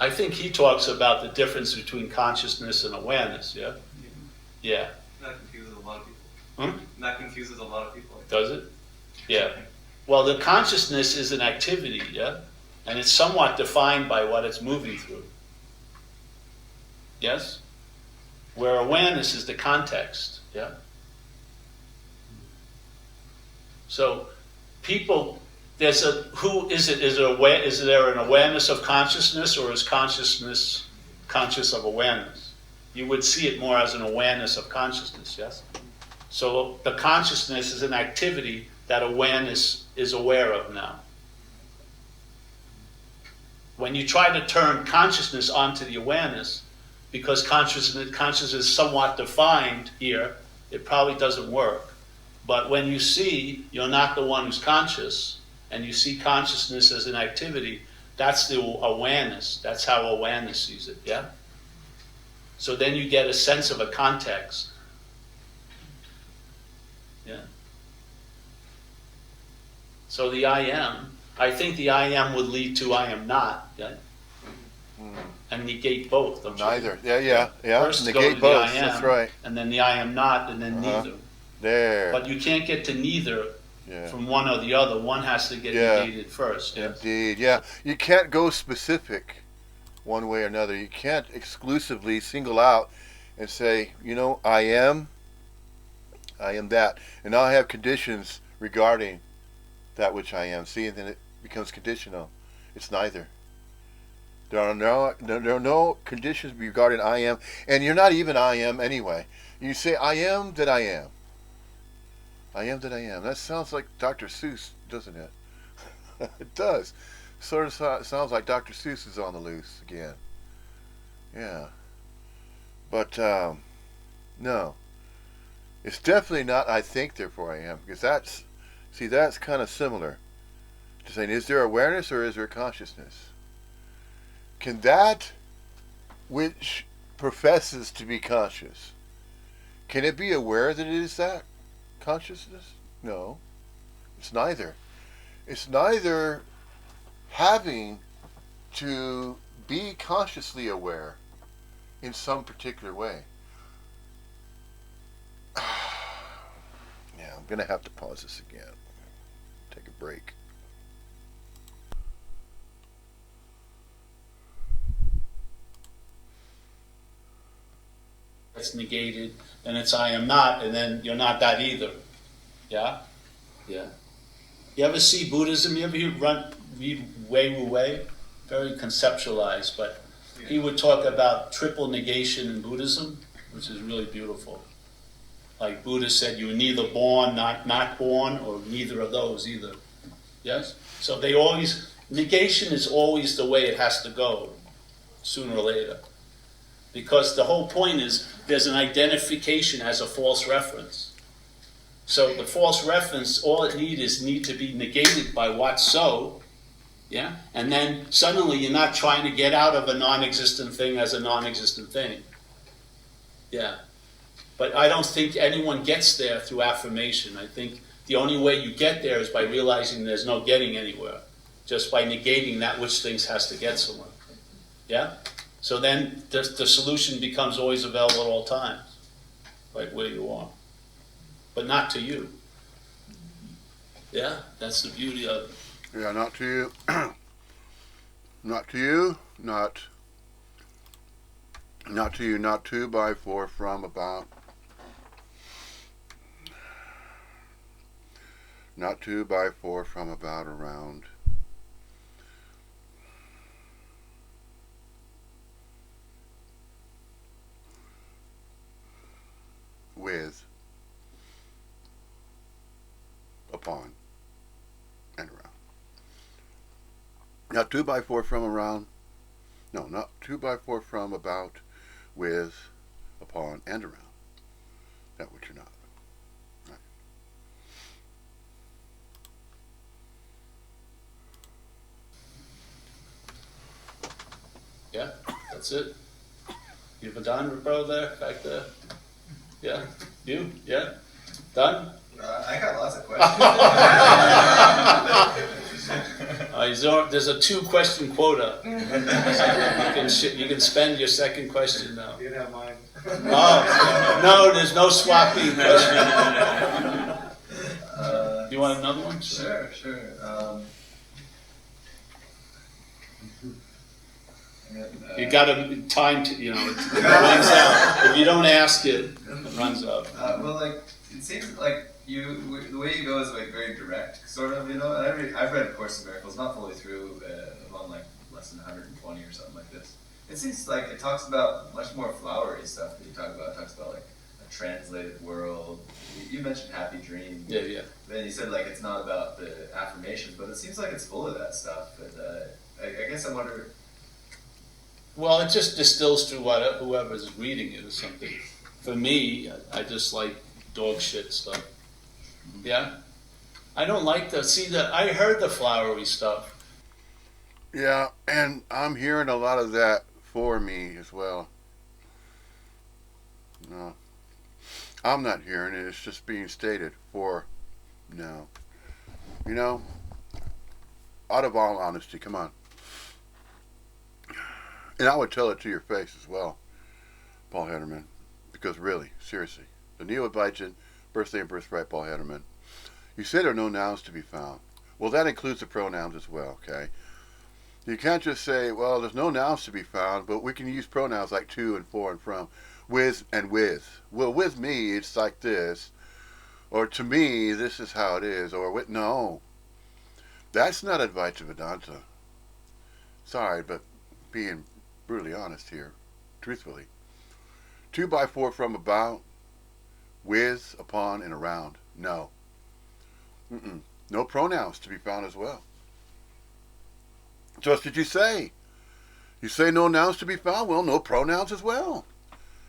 I think he talks about the difference between consciousness and awareness. Yeah? Yeah. That confuses a lot of people. That confuses a lot of people. Does it? Yeah. Well, the consciousness is an activity, yeah? And it's somewhat defined by what it's moving through. Yes? Where awareness is the context, yeah? So, people, is there an awareness of consciousness or is consciousness conscious of awareness? You would see it more as an awareness of consciousness, yes? So the consciousness is an activity that awareness is aware of now. When you try to turn consciousness onto the awareness, because consciousness is somewhat defined here, it probably doesn't work. But when you see you're not the one who's conscious, and you see consciousness as an activity, that's the awareness. That's how awareness sees it, yeah? So then you get a sense of a context. Yeah. So the I am, I think the I am would lead to I am not, yeah? And negate both. Don't you? Neither. Yeah. First Negate go to both. the I am, That's right. and then the I am not, and then neither. There. But you can't get to neither from one or the other. One has to get negated first. Yes? Indeed. Yeah. You can't go specific one way or another. You can't exclusively single out and say, I am that. And now I have conditions regarding that which I am. See, and then it becomes conditional. It's neither. There are no conditions regarding I am, and you're not even I am anyway. You say I am that I am. I am that I am. That sounds like Dr. Seuss, doesn't it? It does. Sort of sounds like Dr. Seuss is on the loose again. Yeah. But, no. It's definitely not I think, therefore I am. Because that's kind of similar to saying, is there awareness or is there consciousness? Can that which professes to be conscious, can it be aware that it is that consciousness? No. It's neither. It's neither having to be consciously aware in some particular way. Yeah, I'm going to have to pause this again. Take a break. It's negated, and it's I am not, and then you're not that either. Yeah? Yeah. You ever see Buddhism? You ever read Wei Wu Wei? Very conceptualized, but he would talk about triple negation in Buddhism, which is really beautiful. Like Buddha said, you're neither born, not born, or neither of those either. Yes? So negation is always the way it has to go, sooner or later. Because the whole point is there's an identification as a false reference. So the false reference, all it needs to be negated by what's so, yeah? And then suddenly you're not trying to get out of a non-existent thing as a non-existent thing. Yeah. But I don't think anyone gets there through affirmation. I think the only way you get there is by realizing there's no getting anywhere. Just by negating that which things has to get somewhere. Yeah? So then the solution becomes always available at all times, right where you are, but not to you. Yeah, that's the beauty of it. Yeah, not to you. Not to you. Not to you. Not to, by, for, from, about. Not to, by, for, from, about, around. With, upon, and around. Not to, by, for, from, around. No, not to, by, for, from, about, with, upon, and around. That which you're not. Right. Yeah, that's it. You have a done, bro, there, back there? Yeah, you? Yeah? Done? I got lots of questions. There's a 2-question quota. You can spend your second question now. You have mine. Oh, no, there's no swapping question. You want another one? Sure. You got to time to, it runs out. If you don't ask it, it runs out. Well, like, it seems like the way you go is like very direct, sort of, And I've read A Course in Miracles, not fully through, I'm on like less than 120 or something like this. It seems like it talks about much more flowery stuff that you talk about. It talks about like a translated world. You mentioned happy dream. Yeah. Then you said like it's not about the affirmations, but it seems like it's full of that stuff. And I guess I wonder. Well, it just distills through whoever's reading it or something. For me, I just like dog shit stuff. Yeah? I don't like I heard the flowery stuff. Yeah, and I'm hearing a lot of that for me as well. No. I'm not hearing it, it's just being stated for no. Out of all honesty, come on. And I would tell it to your face as well, Paul Hederman. Because really, seriously, the Neo-Advaitin, birthday and birthright Paul Hederman, you say there are no nouns to be found. Well, that includes the pronouns as well, okay? You can't just say, well, there's no nouns to be found, but we can use pronouns like to and for and from, with and with. Well, with me, it's like this. Or to me, this is how it is. Or with, no. That's not Advaita Vedanta. Sorry, but being brutally honest here, truthfully. To, by, for, from, about, with, upon, and around. No. Mm-mm. No pronouns to be found as well. Just did you say? You say no nouns to be found? Well, no pronouns as well.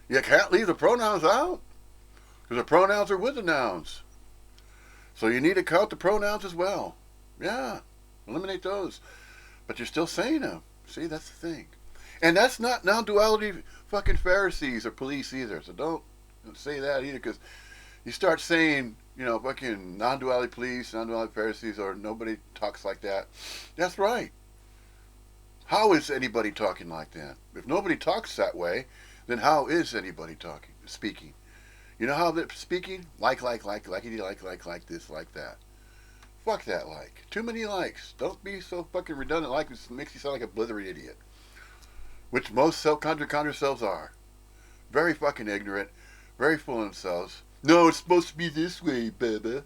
You can't leave the pronouns out because the pronouns are with the nouns. So you need to count the pronouns as well. Yeah, eliminate those. But you're still saying them. See, that's the thing. And that's not non-duality fucking Pharisees or police either. So don't say that either, because you start saying, fucking non-duality police, non-duality Pharisees, or nobody talks like that. That's right. How is anybody talking like that? If nobody talks that way, then how is anybody speaking? You know how they're speaking? Like, this, like that. Fuck that like. Too many likes. Don't be so fucking redundant like this. Makes you sound like a blithering idiot. Which most self-contradictory selves are. Very fucking ignorant. Very full of themselves. No, it's supposed to be this way, baby.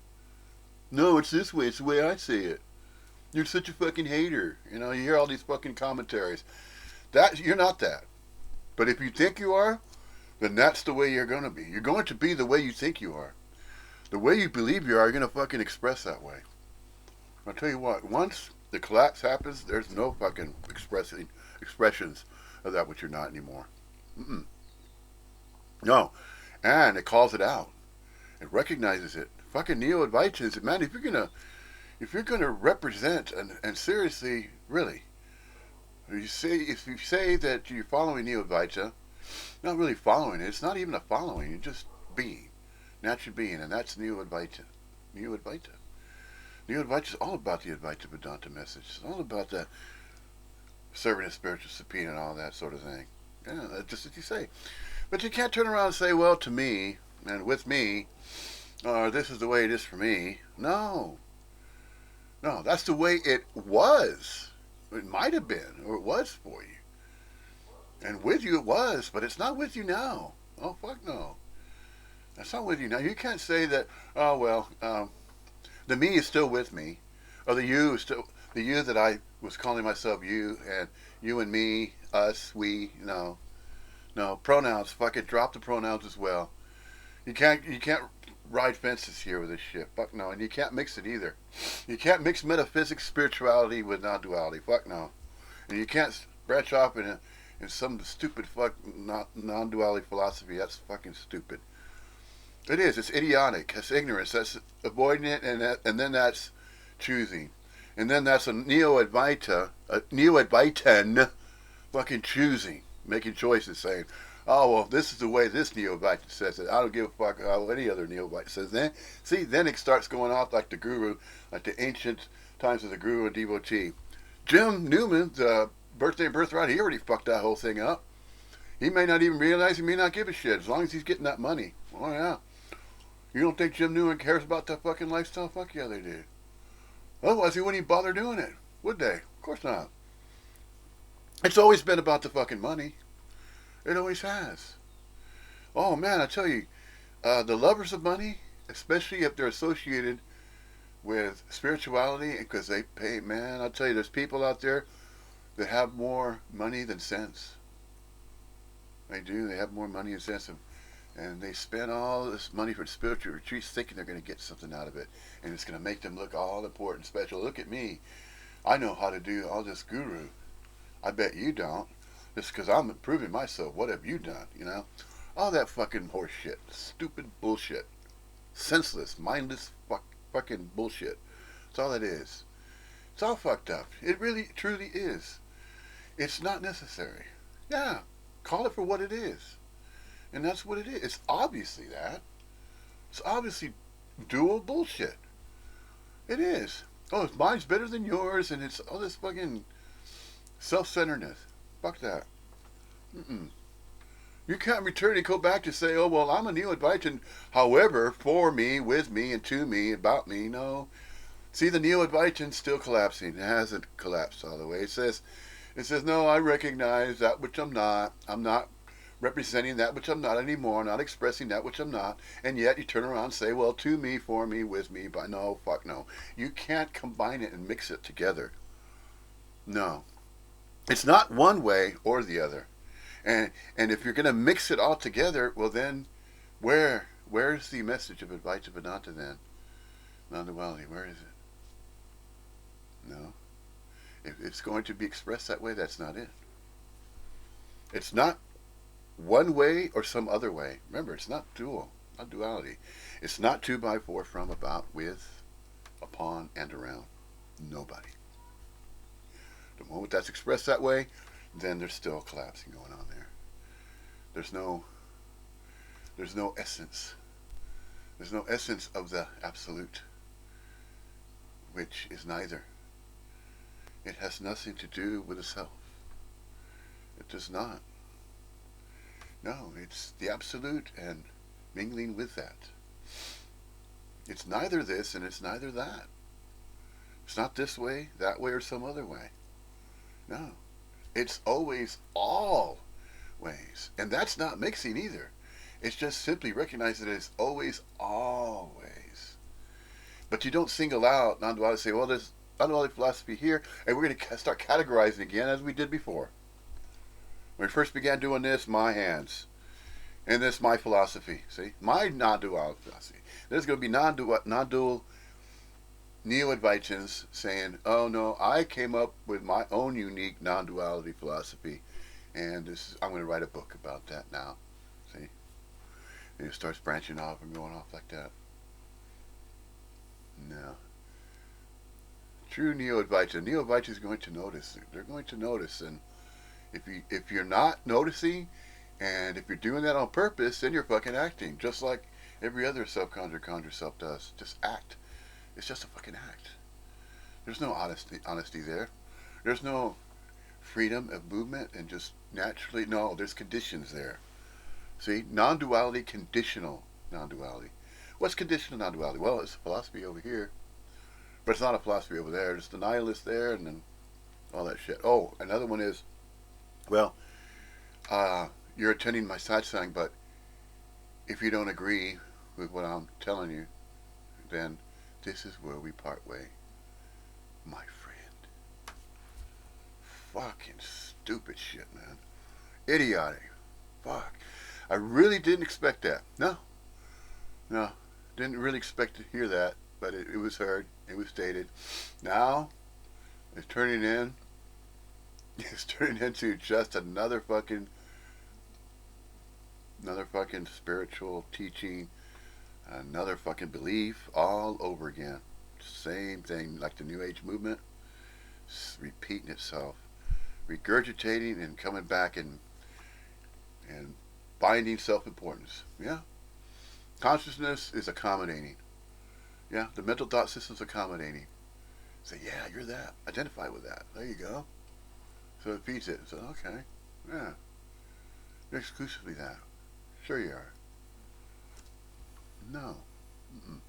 No, it's this way. It's the way I say it. You're such a fucking hater. You hear all these fucking commentaries. You're not that. But if you think you are, then that's the way you're going to be. You're going to be the way you think you are. The way you believe you are, you're going to fucking express that way. I'll tell you what, once the collapse happens, there's no fucking expressions of that which you're not anymore. Mm-mm. No. And it calls it out. It recognizes it. Fucking Neo-Advaitins, man, if you're gonna represent and seriously, really, if you say that you're following Neo-Advaita, not really following it. It's not even a following. You're just being, natural being, and that's Neo-Advaita. Neo-Advaita is all about the Advaita Vedanta message. It's all about the serving a spiritual subpoena and all that sort of thing. Yeah, that's just what you say. But you can't turn around and say, well, to me, and with me, or this is the way it is for me. No, that's the way it was. It might have been, or it was for you. And with you it was, but it's not with you now. Oh, fuck no. That's not with you now. You can't say that, oh, well, the me is still with me. Or the you is still, the you that I was calling myself you, and you and me, us, we, no. No, pronouns, fuck it, drop the pronouns as well. You can't ride fences here with this shit. Fuck no. And you can't mix it either. You can't mix metaphysics, spirituality with non-duality. Fuck no. And you can't branch off in some stupid non-duality philosophy. That's fucking stupid. It is. It's idiotic. It's ignorance. That's avoiding it, and then that's choosing. And then that's a Neo-Advaitin fucking choosing, making choices, saying, oh, well, this is the way this Neo-Advaitin says it. I don't give a fuck how any other Neo-Advaitin says it. Then it starts going off like the guru, like the ancient times of the guru and devotee. Jim Newman, the birthday and birthright, he already fucked that whole thing up. He may not even realize, he may not give a shit, as long as he's getting that money. Oh, yeah. You don't think Jim Newman cares about that fucking lifestyle? Fuck yeah, they do. Otherwise, he wouldn't even bother doing it, would they? Of course not. It's always been about the fucking money. It always has. Oh, man, I tell you, the lovers of money, especially if they're associated with spirituality, because they pay, man, I tell you, there's people out there that have more money than sense. They do. They have more money than sense. And they spend all this money for spiritual retreats thinking they're going to get something out of it. And it's going to make them look all important, special. Look at me. I know how to do all this guru. I bet you don't. Just because I'm improving myself. What have you done, All that fucking horse shit. Stupid bullshit. Senseless, mindless fucking bullshit. That's all it is. It's all fucked up. It really, truly is. It's not necessary. Yeah. Call it for what it is. And that's what it is. It's obviously that. It's obviously dual bullshit. It is. Oh, mine's better than yours, and it's all this fucking self-centeredness. Fuck that. Mm-mm. You can't return and go back to say, oh, well, I'm a Neo-Advaitin, however, for me, with me, and to me, about me. No. See, the Neo-Advaitin's still collapsing. It hasn't collapsed all the way. It says, no, I recognize that which I'm not. I'm not representing that which I'm not anymore, not expressing that which I'm not, and yet you turn around and say, well, to me, for me, with me, but no, fuck no. You can't combine it and mix it together. No. It's not one way or the other. And if you're going to mix it all together, well then, where's the message of Advaita Vedanta then? Non-duality, where is it? No. If it's going to be expressed that way, that's not it. It's not one way or some other way. Remember, it's not dual, not duality. It's not 2 by 4 from, about, with, upon, and around. Nobody. The moment that's expressed that way, then there's still collapsing going on there. There's no essence. There's no essence of the absolute, which is neither. It has nothing to do with the self. It does not. No, it's the absolute and mingling with that. It's neither this and it's neither that. It's not this way, that way, or some other way. No. It's always all ways. And that's not mixing either. It's just simply recognizing that it's always all ways. But you don't single out non-duality, say, well, there's non-duality philosophy here, and we're going to start categorizing again as we did before. When we first began doing this, my hands. And this, my philosophy. See? My non-duality philosophy. There's going to be non-dual Neo-Advaitins saying, oh no, I came up with my own unique non-duality philosophy, and I'm going to write a book about that now. See? And it starts branching off and going off like that. No. True Neo-Advaita is going to notice. They're going to notice, and if you're not noticing, and if you're doing that on purpose, then you're fucking acting, just like every other self-conjure self does. Just act. It's just a fucking act. There's no honesty there. There's no freedom of movement and just naturally, no, there's conditions there. See, non-duality, conditional non-duality. What's conditional non-duality? Well, it's a philosophy over here, but it's not a philosophy over there. There's the nihilist there and then all that shit. Oh, another one is, well, you're attending my satsang, but if you don't agree with what I'm telling you, then this is where we part way, my friend. Fucking stupid shit, man. Idiotic. Fuck. I really didn't expect that. No. Didn't really expect to hear that, but it was heard. It was stated. Now, it's turning into just another fucking spiritual teaching, another fucking belief all over again. Same thing, like the New Age movement, repeating itself, regurgitating and coming back and binding self-importance. Yeah. Consciousness is accommodating. Yeah, the mental thought system's accommodating. Say, yeah, you're that. Identify with that. There you go. So it feeds it. So, okay. Yeah. You're exclusively that. Sure you are. No. Mm-mm.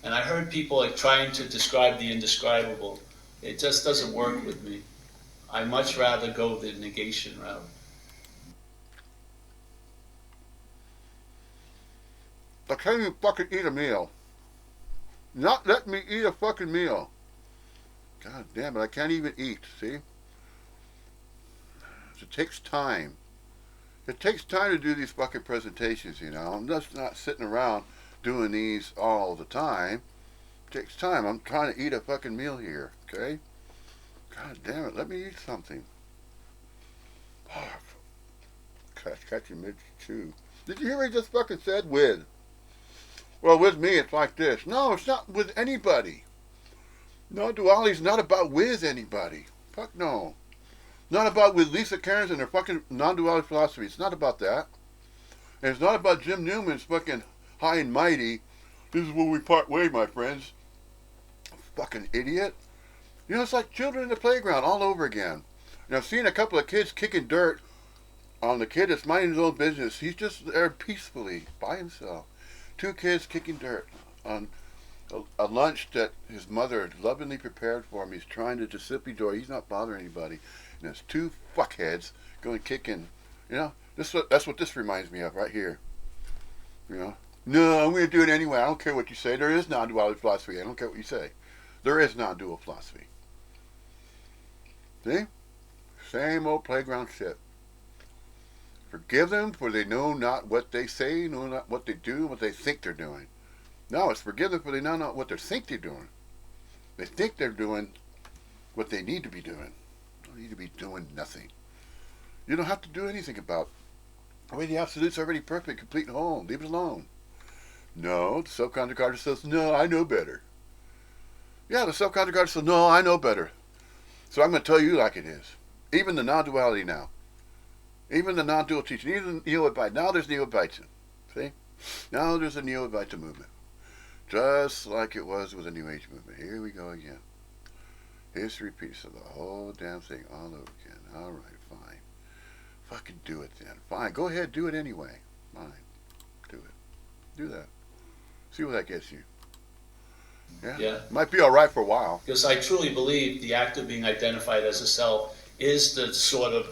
And I heard people like trying to describe the indescribable. It just doesn't work with me. I much rather go the negation route. I can't even fucking eat a meal. Not let me eat a fucking meal. God damn it, I can't even eat, see? It takes time. It takes time to do these fucking presentations, you know. I'm just not sitting around doing these all the time. It takes time. I'm trying to eat a fucking meal here, okay? God damn it, let me eat something. Catchy mid chew. Did you hear what he just fucking said? With. Well, with me, it's like this. No, it's not with anybody. No, duality's not about with anybody. Fuck no. Not about with Lisa Cairns and her fucking non-duality philosophy. It's not about that. And it's not about Jim Newman's fucking high and mighty. This is where we part way, my friends. Fucking idiot. You know, it's like children in the playground all over again. You know, seeing a couple of kids kicking dirt on the kid that's minding his own business. He's just there peacefully by himself. 2 kids kicking dirt on a lunch that his mother lovingly prepared for him. He's trying to just simply enjoy. He's not bothering anybody. And there's 2 fuckheads going kicking. You know, that's what this reminds me of right here. You know, No, I'm going to do it anyway. I don't care what you say. There is non-duality philosophy. I don't care what you say. There is non-dual philosophy. See? Same old playground shit. Forgive them, for they know not what they say, know not what they do, what they think they're doing. No, it's forgive them, for they know not what they think they're doing. They think they're doing what they need to be doing. They don't need to be doing nothing. You don't have to do anything about it. I mean, the absolute's already perfect, complete, and whole. Leave it alone. No, the self-conscious artist says, no, I know better. Yeah, the self-conscious artist says, no, I know better. So I'm going to tell you like it is. Even the non-duality now. Even the non-dual teaching. Even Neo-Advaitin. Now there's Neo-Advaitin. See? Now there's a Neo-Advaitin movement. Just like it was with the New Age movement. Here we go again. History piece of the whole damn thing all over again. All right, fine. Fucking do it then. Fine. Go ahead. Do it anyway. Fine. Do it. Do that. See what that gets you. Yeah. Might be all right for a while. Because I truly believe the act of being identified as a self is the sort of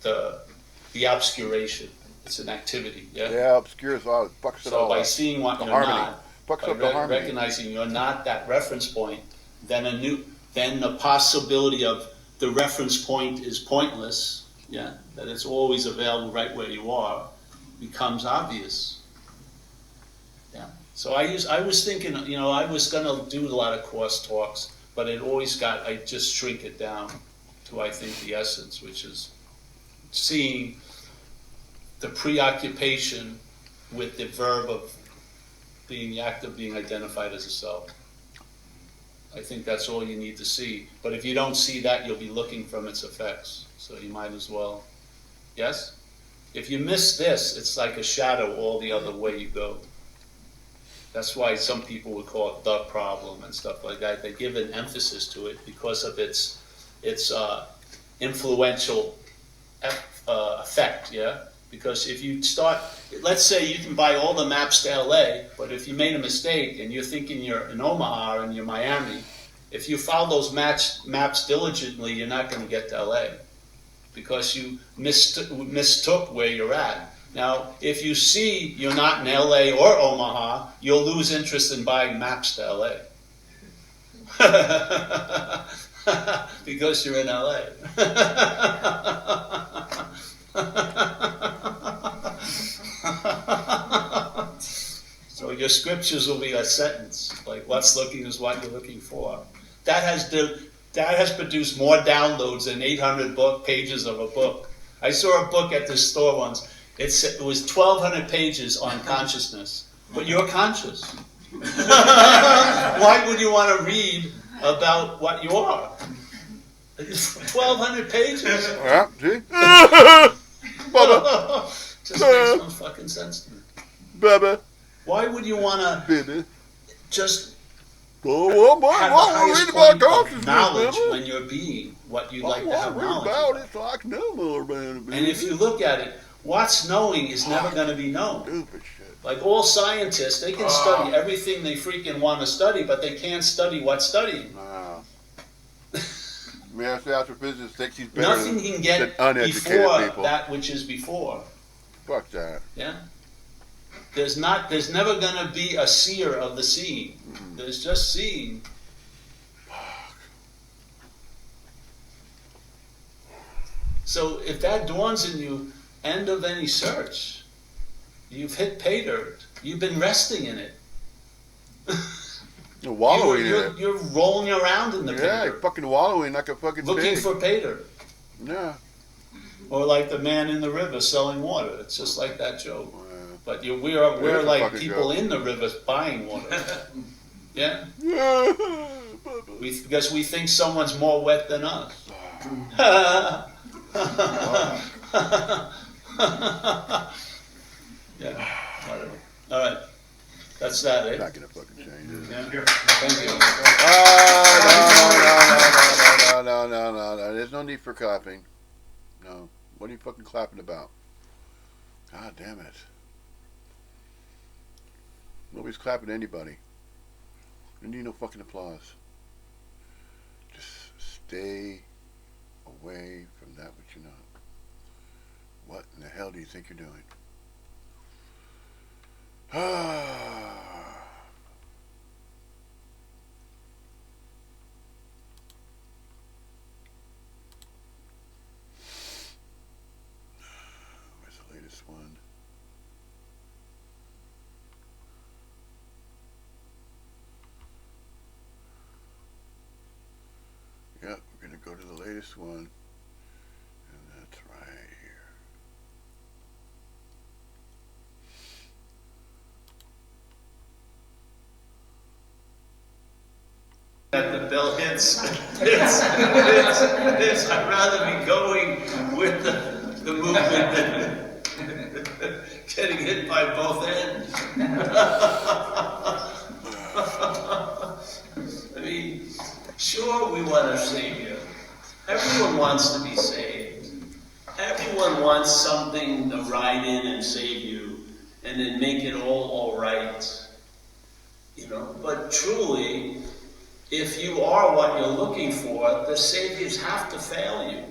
the obscuration. It's an activity. Yeah. Yeah, obscures all. Fucks it all So by up. seeing what The you're harmony. not, Fucks by up the harmony. recognizing you're not that reference point, then the possibility of the reference point is pointless. Yeah. That it's always available right where you are becomes obvious. Yeah. So I was thinking, I was gonna do a lot of course talks, but I just shrink it down to, I think, the essence, which is seeing the preoccupation with the verb of the act of being identified as a self. I think that's all you need to see. But if you don't see that, you'll be looking from its effects. So you might as well. Yes? If you miss this, it's like a shadow all the other way you go. That's why some people would call it the problem and stuff like that. They give an emphasis to it because of its influential effect, yeah? Because if you start, let's say you can buy all the maps to LA, but if you made a mistake and you're thinking you're in Omaha and you're Miami, if you follow those maps diligently, you're not going to get to LA because you mistook where you're at. Now, if you see you're not in LA or Omaha, you'll lose interest in buying maps to LA. Because you're in LA. So your scriptures will be a sentence, like what's looking is what you're looking for. That has produced more downloads than 800 pages of a book. I saw a book at this store once. It was 1,200 pages on consciousness, but you're conscious. Why would you want to read about what you are? 1,200 pages. Yeah, see? Just makes no fucking sense to me. Baby. Why would you want to Baby. just Oh, well, have the highest point of knowledge when you're being what you'd like to have knowledge about about? it so I can know more about it, baby. And if you look at it, what's knowing is never going to be known. Stupid shit. Like all scientists, they can study everything they freaking want to study, but they can't study what's studying. Nah. Master astrophysicist thinks he's better Nothing can than get uneducated before people. that which is before. Fuck that. Yeah. There's never going to be a seer of the seeing. Mm-hmm. There's just seeing. So if that dawns in you, end of any search. You've hit pay dirt. You've been resting in it. You're wallowing in it. You're rolling around in the pay Yeah, you're dirt. fucking wallowing like a fucking Looking pig. for pay dirt. Yeah. Or like the man in the river selling water. It's just like that joke. But we're a like fucking people joke. in the river buying water. Yeah? Yeah. Because we think someone's more wet than us. Yeah, whatever. All right. That's that, eh? Not gonna fucking change it. Yeah. Thank you. No. There's no need for clapping. No. What are you fucking clapping about? God damn it. Nobody's clapping at anybody. You need no fucking applause. Just stay away from that which you're not. What in the hell do you think you're doing? Where's the latest one? Yep, we're going to go to the latest one. And that's right here. That the bell hits. I'd rather be going with the movement than getting hit by both ends. I mean, sure, we want a savior. Everyone wants to be saved. Everyone wants something to ride in and save you and then make it all right. You know, but truly, if you are what you're looking for, the saviors have to fail you.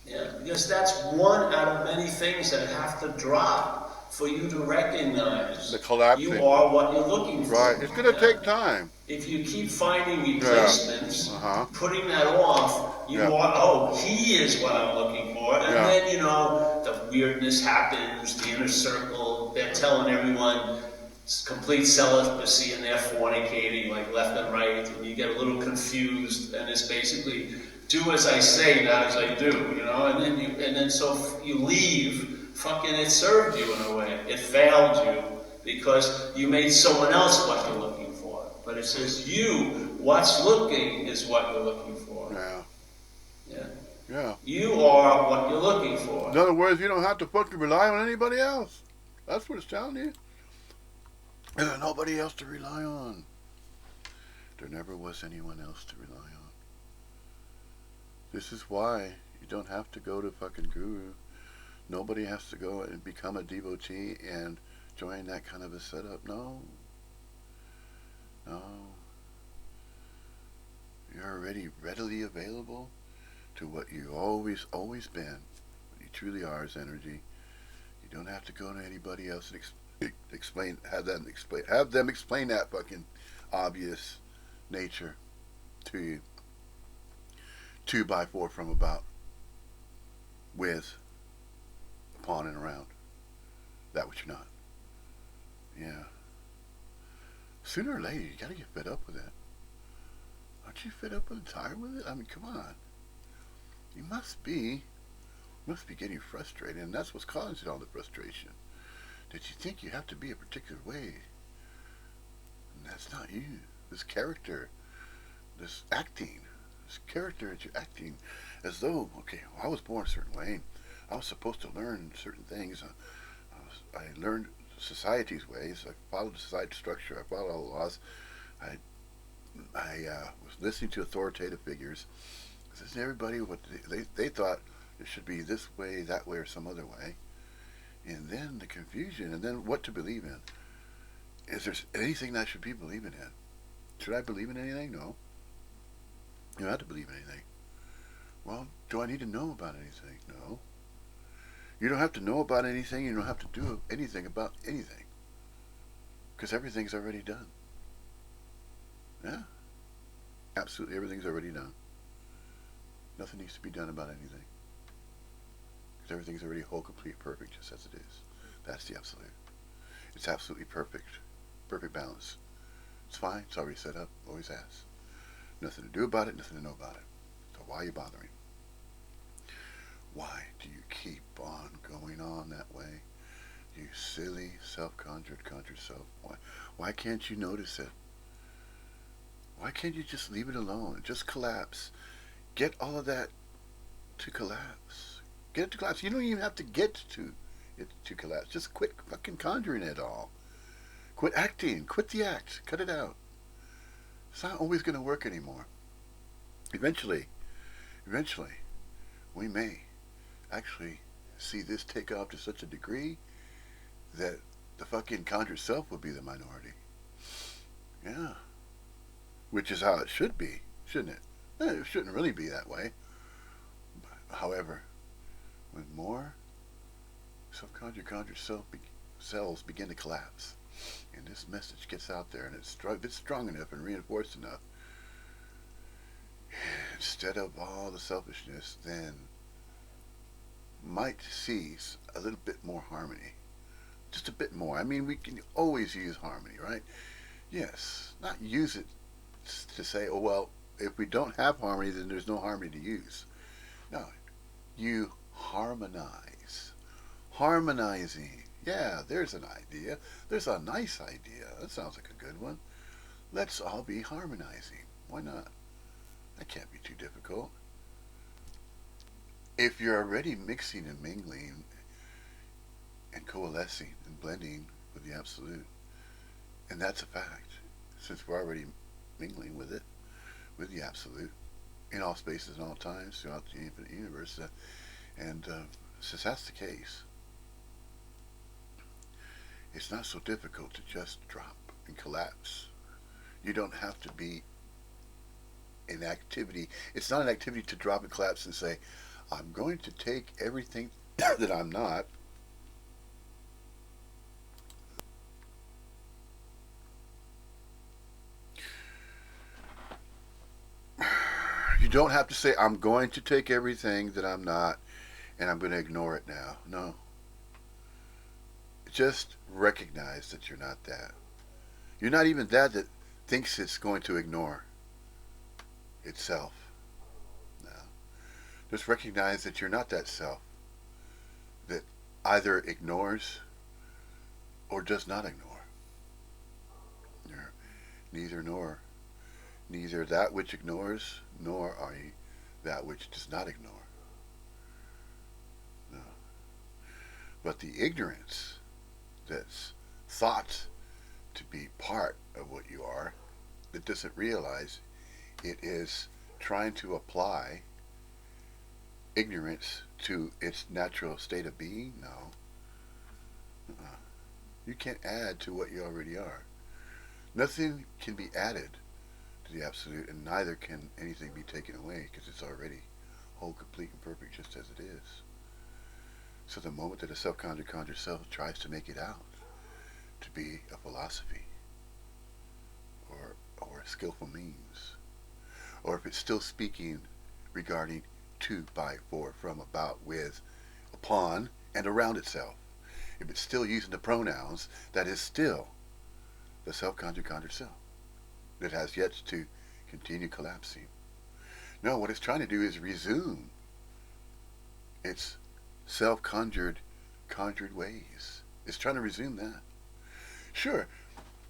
Yeah, because that's one out of many things that have to drop for you to recognize The collapsing. you are what you're looking for. Right. It's going to take time. If you keep finding replacements, putting that off, you are, oh, he is what I'm looking for. And then, you know, the weirdness happens, the inner circle, they're telling everyone complete celibacy and they're fornicating like left and right, and you get a little confused, and it's basically do as I say, not as I do, you know, and then so you leave, fucking it served you in a way. It failed you because you made someone else what you're looking for. But it says what's looking is what you're looking for. Yeah. Yeah. Yeah. You are what you're looking for. In other words, you don't have to fucking rely on anybody else. That's what it's telling you. There's nobody else to rely on. There never was anyone else to rely on. This is why you don't have to go to fucking guru. Nobody has to go and become a devotee and join that kind of a setup. No. No. You're already readily available to what you've always been. What you truly are is energy. You don't have to go to anybody else and have them explain that fucking obvious nature to you. 2 by 4 from about, with, upon and around. That which you're not. Yeah. Sooner or later, you gotta get fed up with it. Aren't you fed up and tired with it? I mean, come on. You must be getting frustrated, and that's what's causing all the frustration. That you think you have to be a particular way. And that's not you. This character, this acting, this character that you're acting as though, okay, well, I was born a certain way. I was supposed to learn certain things. I learned society's ways. I followed the society structure. I followed all the laws. I was listening to authoritative figures. Because everybody, what they thought it should be this way, that way, or some other way. And then the confusion, and then what to believe in. Is there anything that I should be believing in? Should I believe in anything? No. You don't have to believe in anything. Well, do I need to know about anything? No. You don't have to know about anything. You don't have to do anything about anything. Because everything's already done. Yeah. Absolutely everything's already done. Nothing needs to be done about anything. Because everything's already whole, complete, perfect, just as it is. That's the absolute. It's absolutely perfect. Perfect balance. It's fine. It's already set up. Always has. Nothing to do about it. Nothing to know about it. So why are you bothering? Why do you keep on going on that way? You silly, conjured self. Why can't you notice it? Why can't you just leave it alone? Just collapse. Get all of that to collapse. Get it to collapse. You don't even have to get to it to collapse. Just quit fucking conjuring it all. Quit acting. Quit the act. Cut it out. It's not always going to work anymore. Eventually, we may actually see this take off to such a degree that the fucking conjured self will be the minority. Yeah. Which is how it should be, shouldn't it? It shouldn't really be that way. However, when more self-conjured self cells begin to collapse. And this message gets out there, and it's strong enough and reinforced enough. Instead of all the selfishness, then might sees a little bit more harmony. Just a bit more. I mean, we can always use harmony, right? Yes. Not use it to say, oh, well, if we don't have harmony, then there's no harmony to use. No. You harmonize. Harmonizing. Yeah, there's an idea. There's a nice idea. That sounds like a good one. Let's all be harmonizing. Why not? That can't be too difficult. If you're already mixing and mingling and coalescing and blending with the Absolute, and that's a fact, since we're already mingling with it, with the Absolute, in all spaces and all times throughout the infinite universe, and since that's the case, it's not so difficult to just drop and collapse. You don't have to be in activity. It's not an activity to drop and collapse and say, I'm going to take everything that I'm not you don't have to say, I'm going to take everything that I'm not and I'm going to ignore it now. No. Just recognize that you're not that. You're not even that thinks it's going to ignore itself. No. Just recognize that you're not that self that either ignores or does not ignore. You're neither nor. Neither that which ignores, nor are you that which does not ignore. No. But the ignorance that's thought to be part of what you are, that doesn't realize it is trying to apply ignorance to its natural state of being. No. You can't add to what you already are. Nothing can be added to the Absolute, and neither can anything be taken away, because it's already whole, complete, and perfect just as it is. So the moment that a self-conjured self tries to make it out to be a philosophy or a skillful means, or if it's still speaking regarding to, by, for, from, about, with, upon, and around itself, if it's still using the pronouns, that is still the self-conjured self that has yet to continue collapsing. No, what it's trying to do is resume its self-conjured ways. It's trying to resume that. Sure,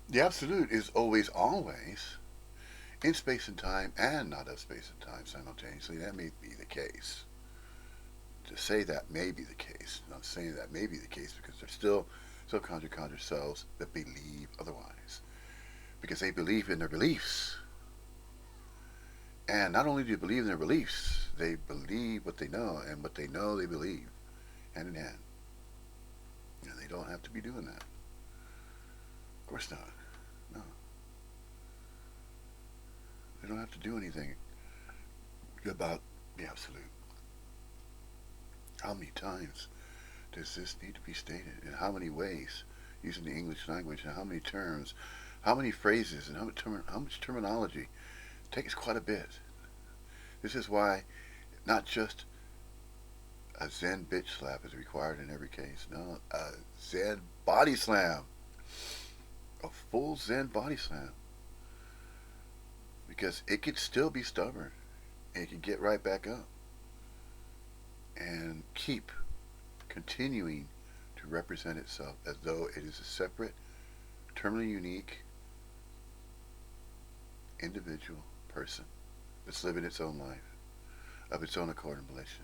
the Absolute is always in space and time and not of space and time simultaneously. That may be the case. To say that may be the case. I'm saying that may be the case because there's still self-conjured selves that believe otherwise. Because they believe in their beliefs. And not only do they believe in their beliefs, they believe what they know, and what they know they believe, hand in hand. And they don't have to be doing that. Of course not. No. They don't have to do anything about the Absolute. How many times does this need to be stated? In how many ways? Using the English language, and how many terms, how many phrases, and how much terminology? It takes quite a bit. This is why not just a Zen bitch slap is required in every case. No, a Zen body slam. A full Zen body slam. Because it could still be stubborn. And it can get right back up. And keep continuing to represent itself as though it is a separate, terminally unique individual person that's living its own life of its own accord and volition,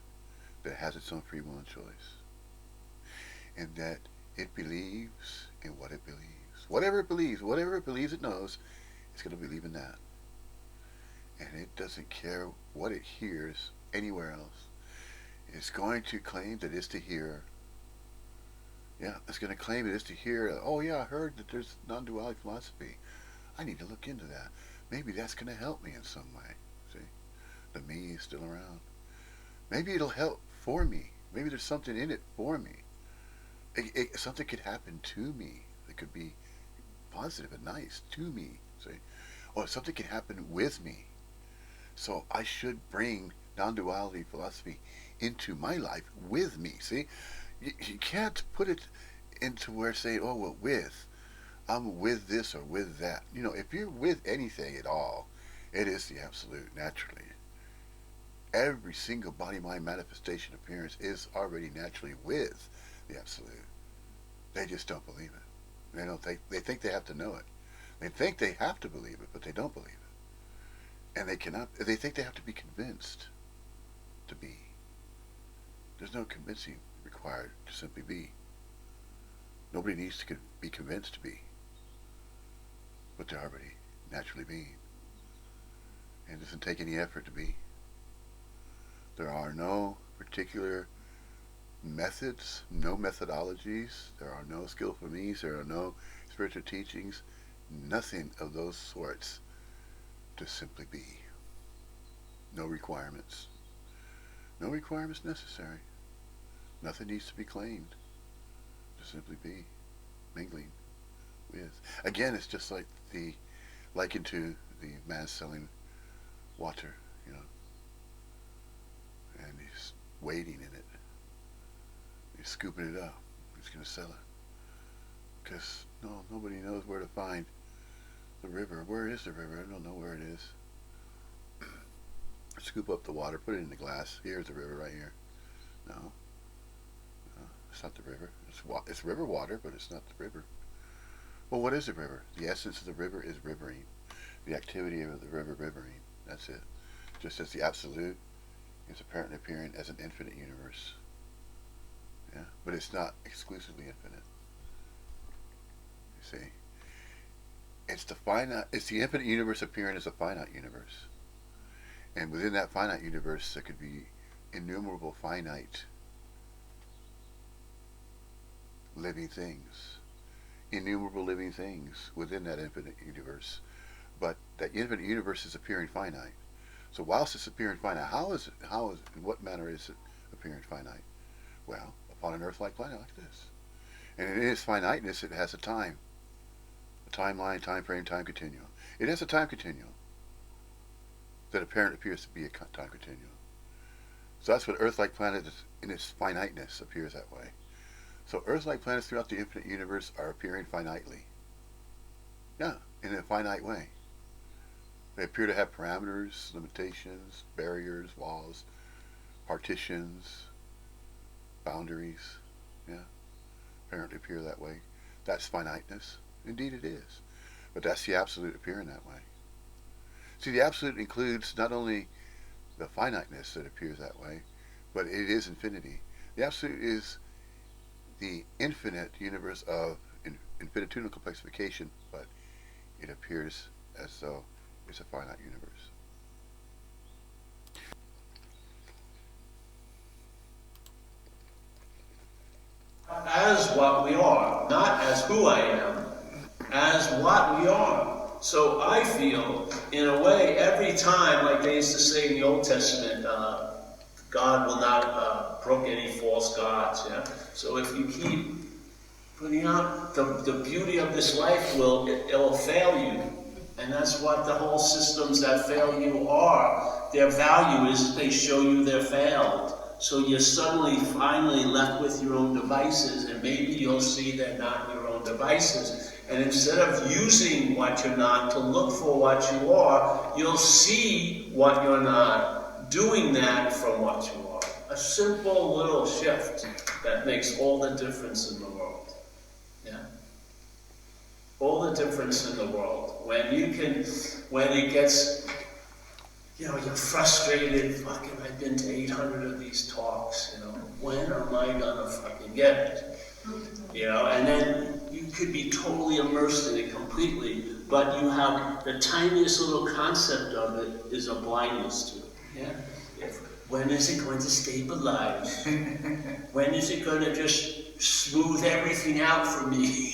that has its own free will and choice, and that it believes in what it believes. Whatever it believes it knows, it's going to believe in that. And it doesn't care what it hears anywhere else. It's going to claim that it's to hear. Yeah, it's going to claim it is to hear. Oh yeah, I heard that there's non-duality philosophy. I need to look into that. Maybe that's going to help me in some way. See, the me is still around. Maybe it'll help for me. Maybe there's something in it for me. Something could happen to me that could be positive and nice to me. See, or something can happen with me. So I should bring non-duality philosophy into my life with me. See, you can't put it into where saying, oh well, I'm with this or with that. If you're with anything at all, it is the absolute naturally. Every single body mind manifestation appearance is already naturally with the absolute. They just don't believe it. They think they have to know it. They think they have to believe it, but they don't believe it. And they think they have to be convinced to be. There's no convincing required to simply be. Nobody needs to be convinced to be. But they're already naturally being. And it doesn't take any effort to be. There are no particular methods, no methodologies, there are no skillful means, there are no spiritual teachings, nothing of those sorts to simply be. No requirements. No requirements necessary. Nothing needs to be claimed. To simply be. Mingling with. Again, it's just like likened to the man selling water, and he's waiting in it. He's scooping it up. He's going to sell it. Because nobody knows where to find the river. Where is the river? I don't know where it is. Scoop up the water, put it in the glass. Here's the river right here. No, it's not the river. It's river water, but it's not the river. Well, what is a river? The essence of the river is rivering. The activity of the river rivering. That's it. Just as the absolute is apparently appearing as an infinite universe. Yeah, but it's not exclusively infinite. You see, it's the infinite universe appearing as a finite universe, and within that finite universe, there could be innumerable finite living things, within that infinite universe. But that infinite universe is appearing finite. So whilst it's appearing finite, in what manner is it appearing finite? Well, upon an Earth-like planet like this. And in its finiteness, it has a timeline, time frame, time continuum. It has a time continuum that apparently appears to be a time continuum. So that's what Earth-like planet is, in its finiteness appears that way. So Earth-like planets throughout the infinite universe are appearing finitely. Yeah, in a finite way. They appear to have parameters, limitations, barriers, walls, partitions, boundaries. Yeah, apparently appear that way. That's finiteness. Indeed it is. But that's the absolute appearing that way. See, the absolute includes not only the finiteness that appears that way, but it is infinity. The absolute is the infinite universe of infinitesimal complexification, but it appears as though it's a finite universe. As what we are, not as who I am, as what we are. So I feel, in a way, every time, like they used to say in the Old Testament, God will not brook any false gods. Yeah. So if you keep putting out the beauty of this life, it'll fail you, and that's what the whole systems that fail you are. Their value is they show you they're failed. So you're suddenly, finally left with your own devices, and maybe you'll see they're not your own devices. And instead of using what you're not to look for what you are, you'll see what you're not, doing that from what you are. A simple little shift that makes all the difference in the world. Yeah? All the difference in the world. When it gets, you're frustrated, I've been to 800 of these talks, when am I gonna fucking get it? And then you could be totally immersed in it completely, but you have the tiniest little concept of it is a blindness to it. Yeah? When is it going to stabilize? When is it going to just smooth everything out for me?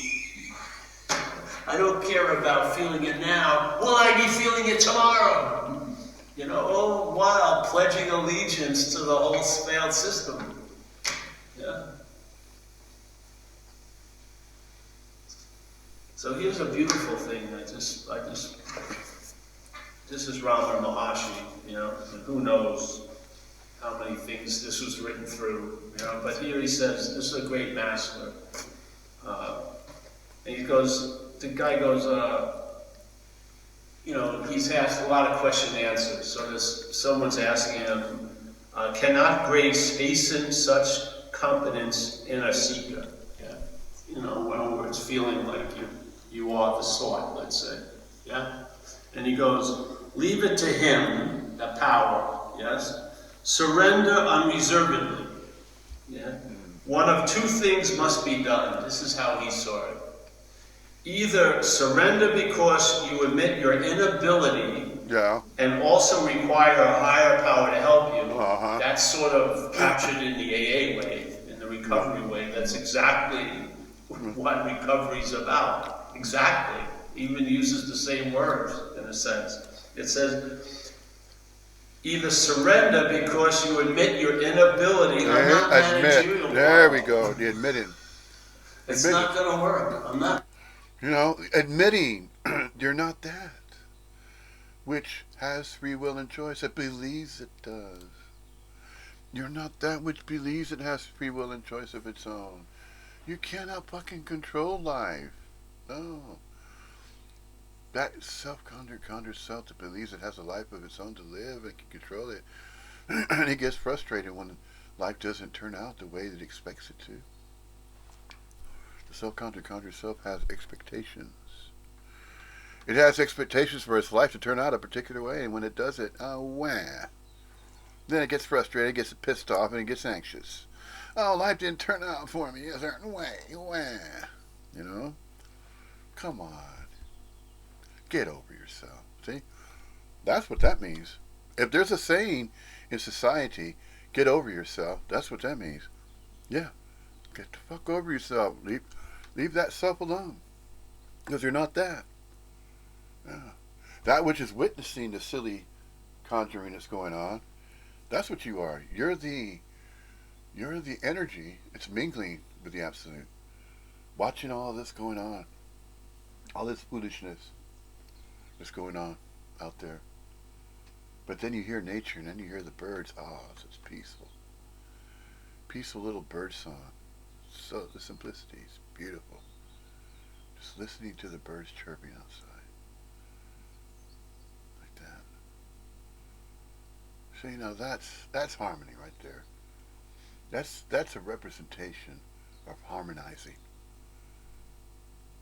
I don't care about feeling it now. Will I be feeling it tomorrow? All the while pledging allegiance to the whole failed system. Yeah. So here's a beautiful thing. This is Ramana Maharshi, you know, and who knows how many things this was written through, you know. But here he says, this is a great master. And he goes, the guy goes, you know, he's asked a lot of question and answers. So someone's asking him, cannot grace hasten such competence in a seeker? Yeah. You know, in other words, feeling like you are the sort, let's say. Yeah. And he goes, leave it to him, the power, yes? Surrender unreservedly. Yeah. One of two things must be done. This is how he saw it. Either surrender because you admit your inability and also require a higher power to help you. That's sort of captured in the AA way, in the recovery way. That's exactly what recovery is about. Exactly. Even uses the same words, in a sense. It says, either surrender because you admit your inability. I'm not managerial. There we go. The admitting. It's not going to work. I'm not. You know, admitting you're not that, which has free will and choice. It believes it does. You're not that which believes it has free will and choice of its own. You cannot fucking control life. No. That self-conjured self that believes it has a life of its own to live and can control it. And it gets frustrated when life doesn't turn out the way that it expects it to. The self-conjured self has expectations. It has expectations for its life to turn out a particular way, and when it does it, wah. Then it gets frustrated, it gets pissed off, and it gets anxious. Oh, life didn't turn out for me a certain way. Wah. You know? Come on. Get over yourself. See? That's what that means. If there's a saying in society, get over yourself, that's what that means. Yeah. Get the fuck over yourself. Leave that self alone. Because you're not that. Yeah. That which is witnessing the silly conjuring that's going on, that's what you are. You're the energy. It's mingling with the absolute. Watching all this going on. All this foolishness that's going on out there. But then you hear nature and then you hear the birds. So it's peaceful. Peaceful little bird song. So the simplicity is beautiful. Just listening to the birds chirping outside. Like that. So you know that's harmony right there. That's a representation of harmonizing.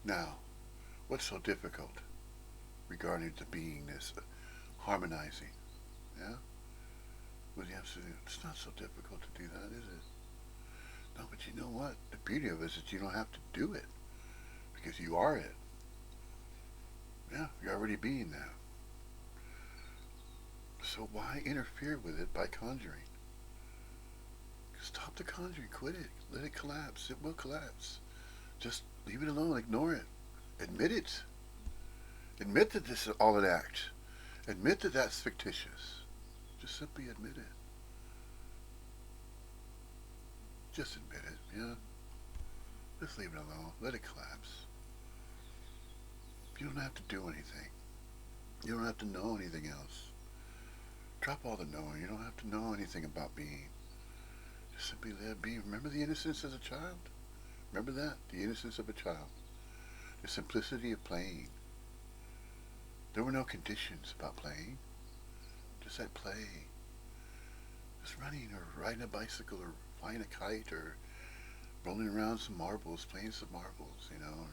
Now, what's so difficult regarding the beingness, harmonizing? Yeah? With the absolute. It's not so difficult to do that, is it? No, but you know what? The beauty of it is that you don't have to do it. Because you are it. Yeah, you're already being that. So why interfere with it by conjuring? Stop the conjuring. Quit it. Let it collapse. It will collapse. Just leave it alone. Ignore it. Admit it. Admit that this is all an act. Admit that that's fictitious. Just simply admit it. Just admit it, yeah? Just leave it alone. Let it collapse. You don't have to do anything. You don't have to know anything else. Drop all the knowing. You don't have to know anything about being. Just simply let it be. Remember the innocence as a child? Remember that? The innocence of a child. The simplicity of playing. There were no conditions about playing. Just that play. Just running or riding a bicycle or flying a kite or rolling around some marbles, playing some marbles, you know.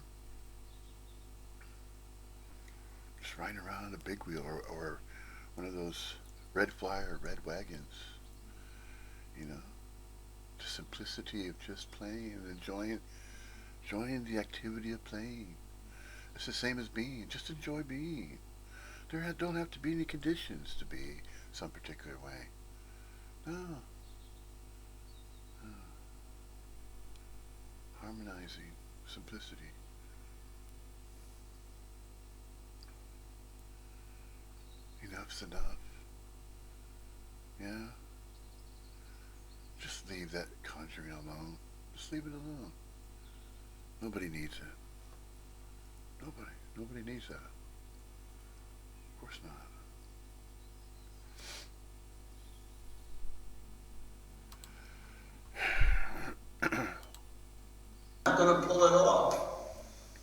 Just riding around on a big wheel or one of those red flyer or red wagons, you know. The simplicity of just playing and enjoying the activity of playing. It's the same as being. Just enjoy being. There don't have to be any conditions to be some particular way. No. Harmonizing. Simplicity. Enough's enough. Yeah? Just leave that conjuring alone. Just leave it alone. Nobody needs it. Nobody needs that. Of course not. Not going to pull it off.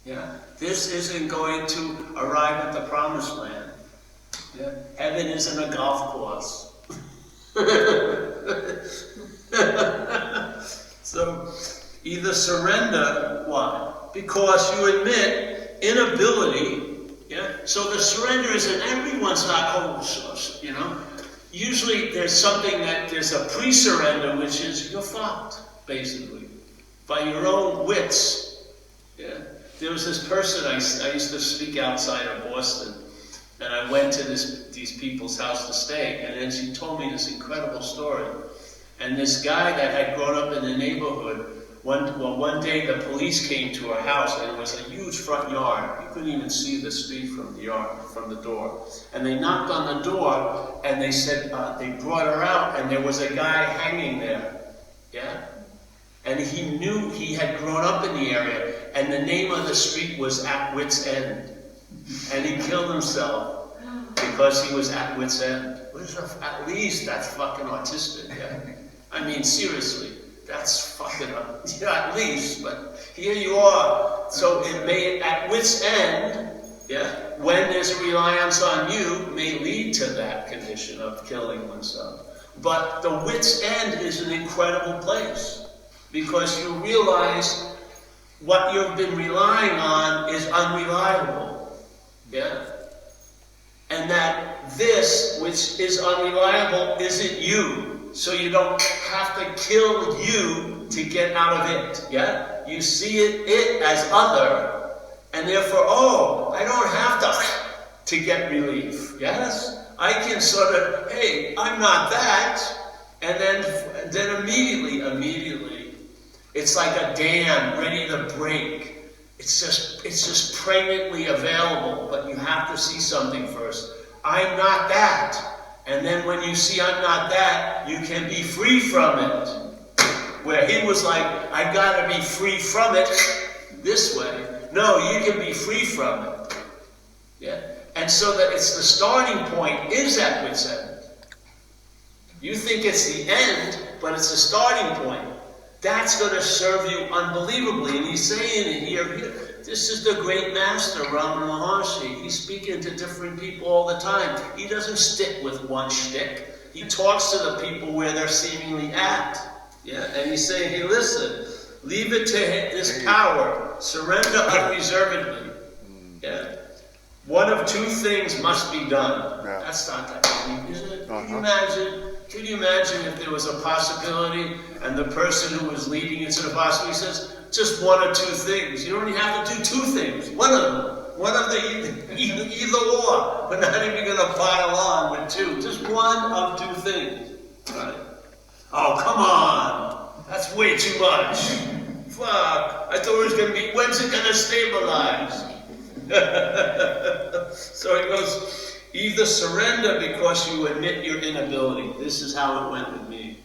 Yeah, this isn't going to arrive at the promised land. Yeah, heaven isn't a golf course. So either surrender. Why? Because you admit inability. Yeah. So the surrender isn't everyone's not. Oh, you know. Usually there's something there's a pre-surrender, which is you're fucked, basically, by your own wits. Yeah. There was this person, I used to speak outside of Boston, and I went to these people's house to stay, and then she told me this incredible story. And this guy that had grown up in the neighborhood, one day the police came to her house, and it was a huge front yard. You couldn't even see the street from the yard, from the door. And they knocked on the door, and they said, they brought her out, and there was a guy hanging there. Yeah? And he knew he had grown up in the area, and the name of the street was At Wit's End. And he killed himself because he was at wit's end. At least that's fucking autistic, yeah? I mean, seriously, that's fucking, at least, but here you are. So it may, at wit's end, yeah, when there's a reliance on you, may lead to that condition of killing oneself. But the wit's end is an incredible place, because you realize what you've been relying on is unreliable. Yeah? And that this, which is unreliable, isn't you. So you don't have to kill you to get out of it. Yeah? You see it as other, and therefore, oh, I don't have to get relief. Yes? I can sort of, hey, I'm not that. And then immediately, it's like a dam ready to break. It's just pregnantly available, but you have to see something first. I'm not that. And then when you see I'm not that, you can be free from it. Where he was like, I gotta be free from it this way. No, you can be free from it. Yeah? And so that it's the starting point is at wit's end. You think it's the end, but it's the starting point. That's going to serve you unbelievably. And he's saying it here. This is the great master, Ramana Maharshi. He's speaking to different people all the time. He doesn't stick with one shtick. He talks to the people where they're seemingly at. Yeah, and he's saying, hey, listen, leave it to this power. Surrender unreservedly. Yeah. One of two things must be done. Yeah. That's not that easy, is it? Can you imagine if there was a possibility and the person who was leading into the possibility says, just one or two things. You don't even have to do two things. One of them. One of the either or. We're not even going to pile on with two. Just one of two things. Right? Oh, come on. That's way too much. Fuck. I thought it was going to be, when's it going to stabilize? So he goes, either surrender because you admit your inability. This is how it went with me.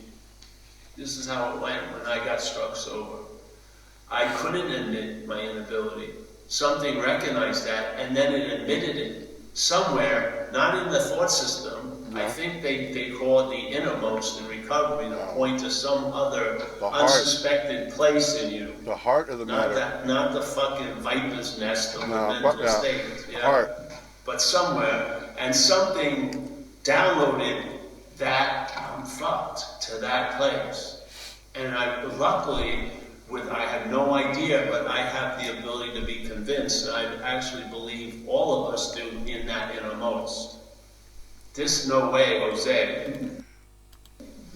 This is how it went when I got struck sober. I couldn't admit my inability. Something recognized that, and then it admitted it somewhere, not in the thought system. No. I think they call it the innermost in recovery, to point to some other unsuspected place in you. The heart of the matter. Not the fucking viper's nest of the mental state. Yeah? Heart. But somewhere, and something downloaded that I'm fucked to that place. And luckily, I have no idea, but I have the ability to be convinced, and I actually believe all of us do in that innermost. This, no way, Jose.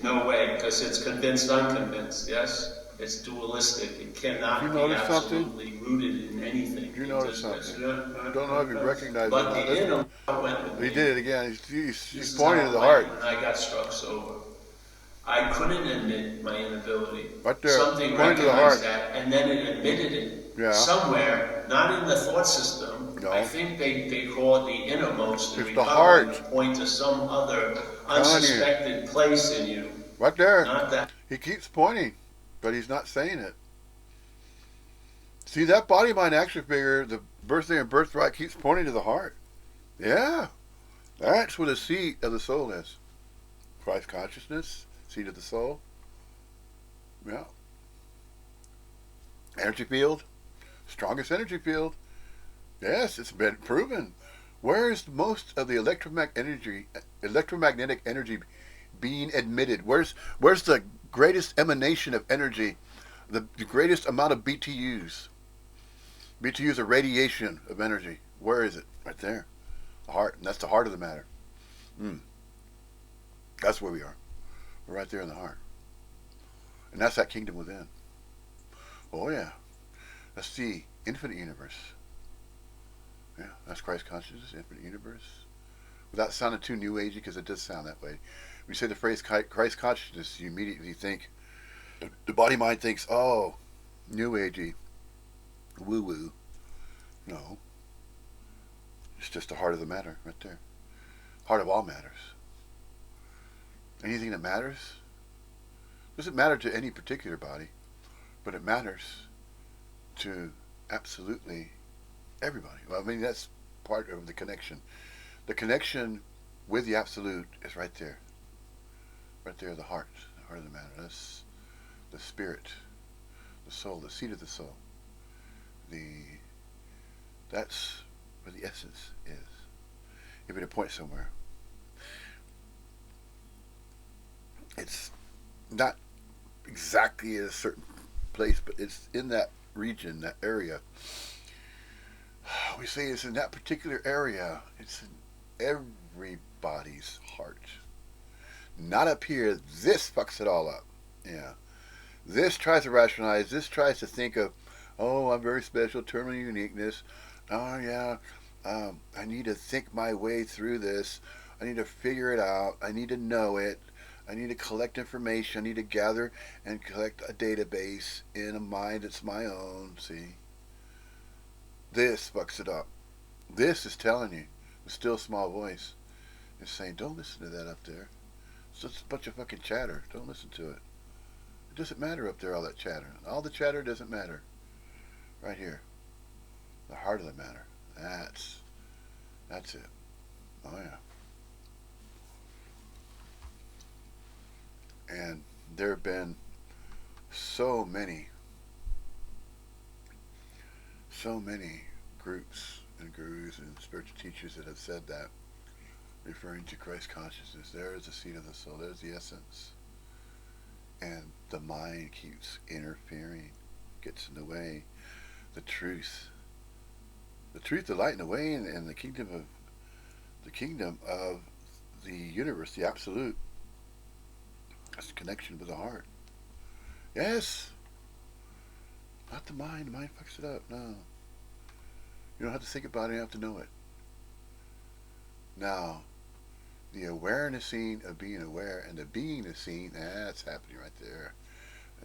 No way, because it's convinced, unconvinced, yes? It's dualistic. It cannot be absolutely rooted in anything. You notice something. I don't know if you recognize it. But the inner went with me. He did it again. He's pointing to the heart. When I got struck sober, I couldn't admit my inability. Right there. Something recognized that, and then it admitted it somewhere, not in the thought system. No. I think they call it the innermost. It's the heart. Point to some other unsuspected place in you. Right there. Not that. He keeps pointing, but he's not saying it. See, that body mind action figure, the birthday and birthright keeps pointing to the heart. Yeah. That's where the seat of the soul is. Christ consciousness, seat of the soul. Yeah. Energy field. Strongest energy field. Yes, it's been proven. Where is most of the electromagnetic energy being emitted? Where's the greatest emanation of energy? The greatest amount of BTUs. BTUs are radiation of energy. Where is it? Right there. The heart. And that's the heart of the matter. That's where we are. We're right there in the heart. And that's that kingdom within. Oh yeah. That's the infinite universe. Yeah, that's Christ consciousness, infinite universe. Without sounding too new agey, because it does sound that way. When you say the phrase Christ consciousness, you immediately think, the body mind thinks, oh, new agey, woo woo. No. It's just the heart of the matter right there. Heart of all matters. Anything that matters doesn't matter to any particular body, but it matters to absolutely everybody. Well, I mean, that's part of the connection. The connection with the absolute is right there. Right there, the heart of the matter. That's the spirit, the soul, the seat of the soul. That's where the essence is. If it point somewhere, it's not exactly in a certain place, but it's in that region, that area. We say it's in that particular area. It's in everybody's heart. Not up here. This fucks it all up. Yeah. This tries to rationalize. This tries to think of, oh, I'm very special, terminal uniqueness. Oh, yeah. I need to think my way through this. I need to figure it out. I need to know it. I need to collect information. I need to gather and collect a database in a mind that's my own. See? This fucks it up. This is telling you. The still small voice is saying, don't listen to that up there. It's just a bunch of fucking chatter. Don't listen to it. It doesn't matter up there, all that chatter. All the chatter doesn't matter. Right here. The heart of the matter. That's it. Oh yeah. And there have been so many groups and gurus and spiritual teachers that have said that, referring to Christ consciousness. There is the seat of the soul. There's the essence. And the mind keeps interfering, gets in the way. The truth, the light in the way, and the kingdom of the universe, the absolute. That's the connection with the heart. Yes. Not the mind. The mind fucks it up. No. You don't have to think about it. You have to know it. Now, the awarenessing of being aware and the being is seen, that's happening right there.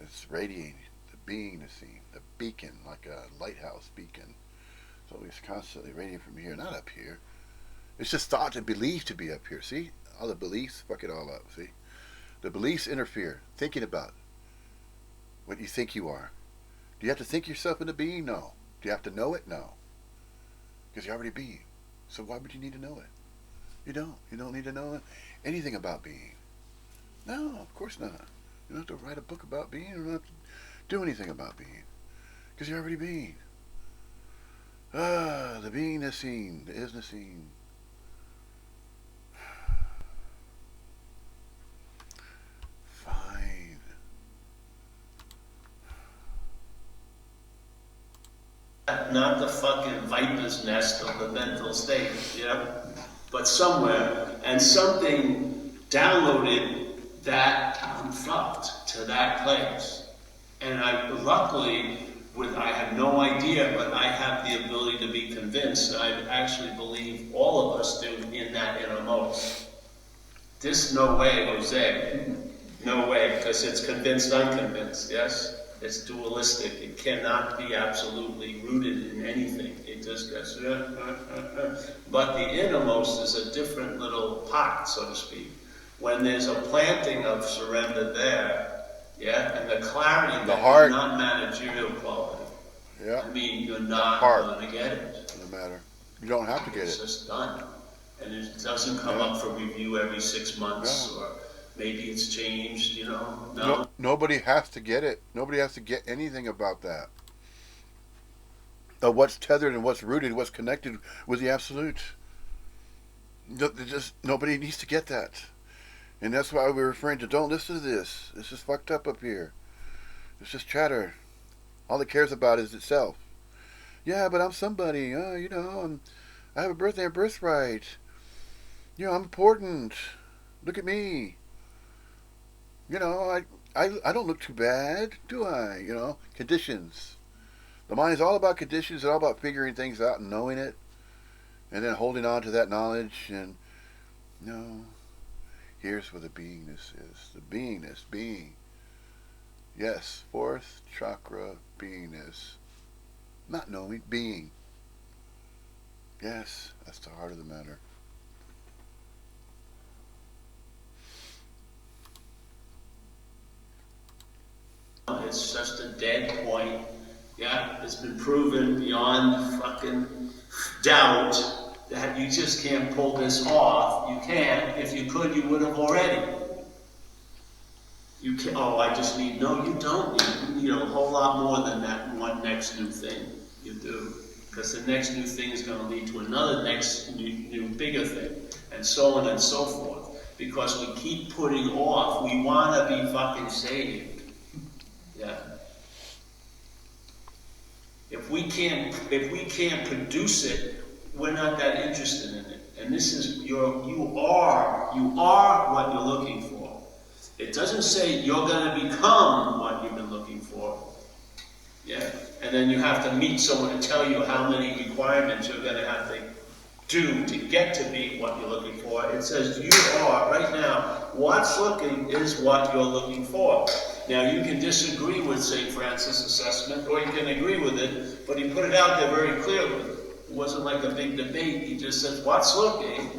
It's radiating. The being is seen. The beacon, like a lighthouse beacon. It's always constantly radiating from here, not up here. It's just thought and believed to be up here. See? All the beliefs fuck it all up. See? The beliefs interfere. Thinking about what you think you are. Do you have to think yourself into being? No. Do you have to know it? No. Because you're already being. So why would you need to know it? You don't. You don't need to know anything about being. No, of course not. You don't have to write a book about being. You don't have to do anything about being. Because you're already being. The being is seen. The isn't seen. Fine. Not the fucking viper's nest of the mental state, yeah? But somewhere, and something downloaded that thought to that place. And luckily, I had no idea, but I have the ability to be convinced, and I actually believe all of us do in that innermost. This no way, Jose. No way, because it's convinced, unconvinced, yes? It's dualistic. It cannot be absolutely rooted in anything. It just goes, But the innermost is a different little pot, so to speak. When there's a planting of surrender there, yeah, and the clarity The that heart. is not managerial quality. Yeah. I mean, you're not Part. gonna get it. Doesn't matter. You don't have to get It's it. just done. And it doesn't come Yeah. up for review every 6 months, or maybe it's changed, you know? No, nobody has to get it. Nobody has to get anything about that. What's tethered and what's rooted, what's connected with the absolute. Just nobody needs to get that. And that's why we're referring to don't listen to this. This is fucked up here. It's just chatter. All it cares about is itself. Yeah, but I'm somebody. You know, I have a birthday, a birthright. You know, I'm important. Look at me. You know, I don't look too bad, do I? You know, conditions. The mind is all about conditions. It's all about figuring things out and knowing it, and then holding on to that knowledge. And no, here's where the beingness is. The beingness, being. Yes, fourth chakra, beingness. Not knowing, being. Yes, that's the heart of the matter. It's just a dead point. Yeah, it's been proven beyond fucking doubt that you just can't pull this off. You can't. If you could, you would have already. You can. Oh, I just need. No, you don't need. You need a whole lot more than that one next new thing. You do, because the next new thing is going to lead to another next new bigger thing, and so on and so forth. Because we keep putting off. We want to be fucking saved. Yeah. If we can't produce it, we're not that interested in it. And this is you are what you're looking for. It doesn't say you're going to become what you've been looking for. Yeah. And then you have to meet someone to tell you how many requirements you're going to have to do to get to be what you're looking for. It says you are right now. What's looking is what you're looking for. Now, you can disagree with St. Francis' assessment, or you can agree with it, but he put it out there very clearly. It wasn't like a big debate. He just says, what's looking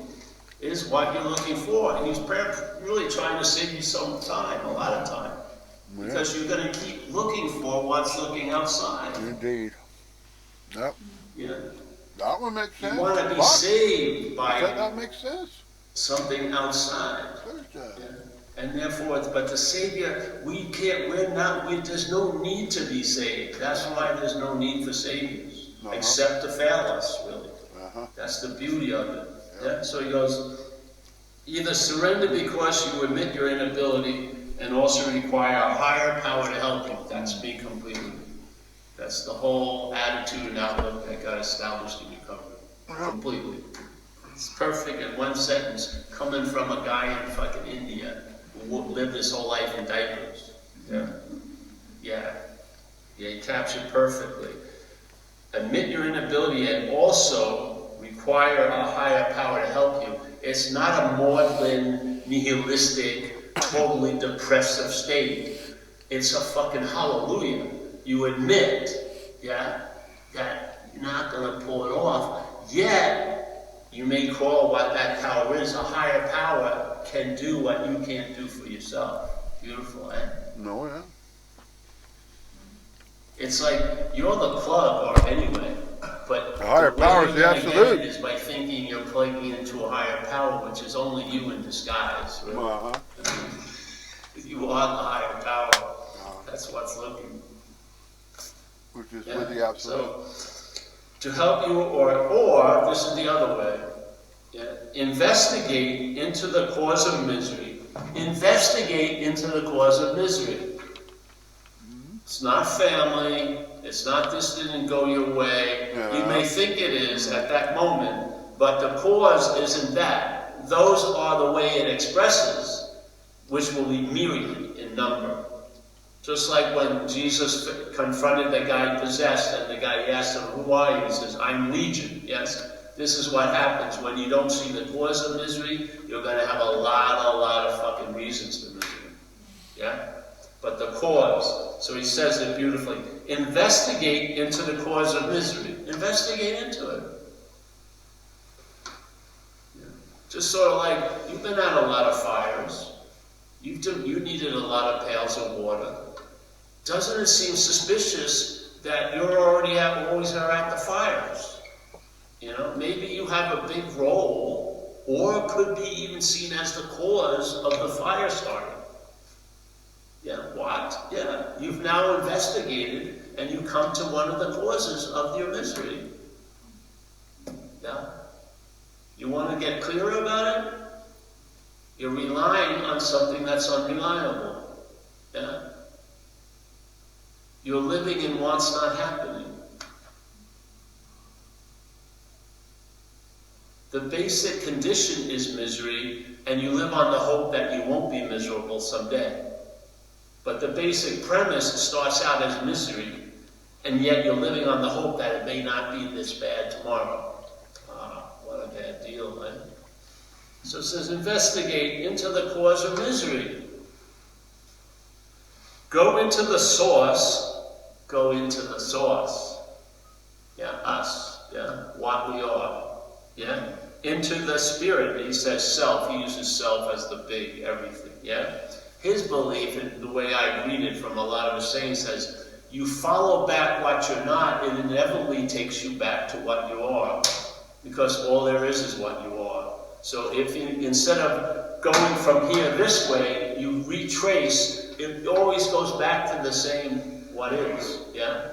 is what you're looking for. And he's really trying to save you some time, a lot of time. Yeah. Because you're going to keep looking for what's looking outside. Indeed. Yep. Yeah. That one makes sense. You want to be saved by that makes sense. something outside. Yeah. And therefore, but the Savior, there's no need to be saved. That's why there's no need for Saviors, except to fail us, really. That's the beauty of it. Yeah. So he goes, either surrender because you admit your inability and also require a higher power to help you. That's me completely. That's the whole attitude and outlook that got established in recovery. Completely. It's perfect in one sentence, coming from a guy in fucking India who lived his whole life in diapers. Yeah, he captured perfectly. Admit your inability and also require a higher power to help you. It's not a maudlin, nihilistic, totally depressive state. It's a fucking hallelujah. You admit, that you're not going to pull it off, yet you may call what that power is. A higher power can do what you can't do for yourself. Beautiful, eh? No, yeah. It's like you're the plug, or anyway, but the higher power is the absolute. Is by thinking you're plugging into a higher power, which is only you in disguise. Really. You are the higher power. That's what's looking. Which is with the absolute. So, to help you, or this is the other way. Investigate into the cause of misery. Investigate into the cause of misery. It's not family. It's not this didn't go your way. You may think it is at that moment, but the cause isn't that. Those are the way it expresses, which will be myriad in number. Just like when Jesus confronted the guy possessed, and the guy asked him, "Who are you?" He says, "I'm Legion." Yes, this is what happens when you don't see the cause of misery. You're going to have a lot of fucking reasons to misery. Yeah, but the cause. So he says it beautifully. Investigate into the cause of misery. Investigate into it. Yeah. Just sort of like you've been at a lot of fires. You needed a lot of pails of water. Doesn't it seem suspicious that you're already always are at the fires. You know, maybe you have a big role, or it could be even seen as the cause of the fire starting. Yeah, what? Yeah, you've now investigated and you come to one of the causes of your misery. Yeah. You want to get clearer about it? You're relying on something that's unreliable. Yeah. You're living in what's not happening. The basic condition is misery, and you live on the hope that you won't be miserable someday. But the basic premise starts out as misery, and yet you're living on the hope that it may not be this bad tomorrow. Ah, what a bad deal, man. So it says, investigate into the cause of misery. Go into the source. Go into the source. Yeah, us. Yeah, what we are. Yeah, into the spirit. He says self. He uses self as the big everything. Yeah. His belief, and the way I read it from a lot of his sayings, says, you follow back what you're not, it inevitably takes you back to what you are. Because all there is what you are. So if you, instead of going from here this way, you retrace, it always goes back to the same what is. Yeah?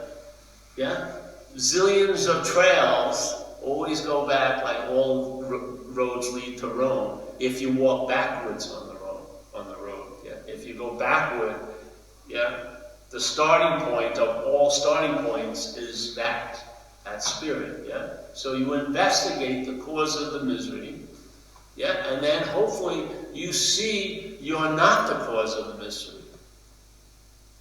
Yeah? Zillions of trails always go back, like all roads lead to Rome, if you walk backwards on the road. If you go backward, yeah, the starting point of all starting points is that spirit, yeah. So you investigate the cause of the misery, yeah, and then hopefully you see you're not the cause of the misery,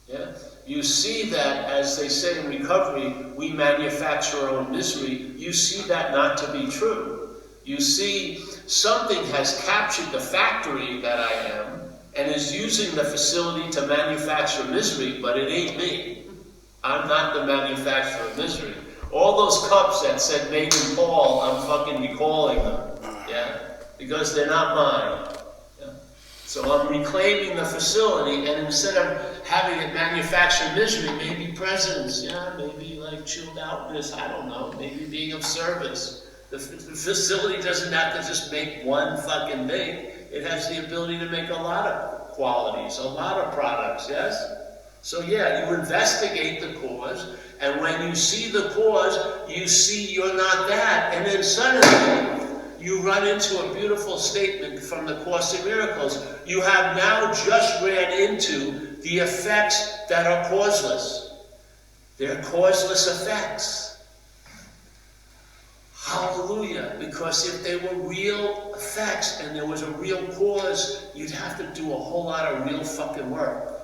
yeah. You see that, as they say in recovery, we manufacture our own misery. You see that not to be true. You see something has captured the factory that I am, and is using the facility to manufacture misery, but it ain't me. I'm not the manufacturer of misery. All those cups that said made in Paul, I'm fucking recalling them, yeah? Because they're not mine. Yeah? So I'm reclaiming the facility, and instead of having it manufacture misery, maybe presence, yeah? Maybe like chilled outness, I don't know, maybe being of service. The facility doesn't have to just make one fucking thing. It has the ability to make a lot of qualities, a lot of products, yes? So yeah, you investigate the cause, and when you see the cause, you see you're not that, and then suddenly you run into a beautiful statement from the Course in Miracles. You have now just ran into the effects that are causeless. They're causeless effects. Hallelujah. Because if they were real effects and there was a real cause, you'd have to do a whole lot of real fucking work.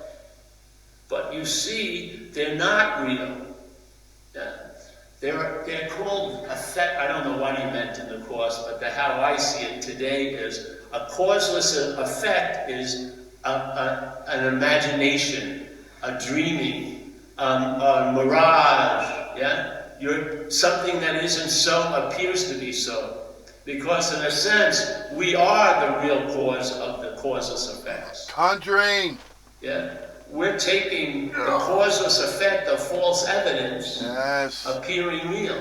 But you see, they're not real. Yeah. They're called effect. I don't know what he meant in the Course, but how I see it today is a causeless effect is an imagination, a dreaming, a mirage, yeah? You're something that isn't so appears to be so. Because in a sense, we are the real cause of the causeless effects. Conjuring! Yeah? We're taking the causeless effect of false evidence appearing real.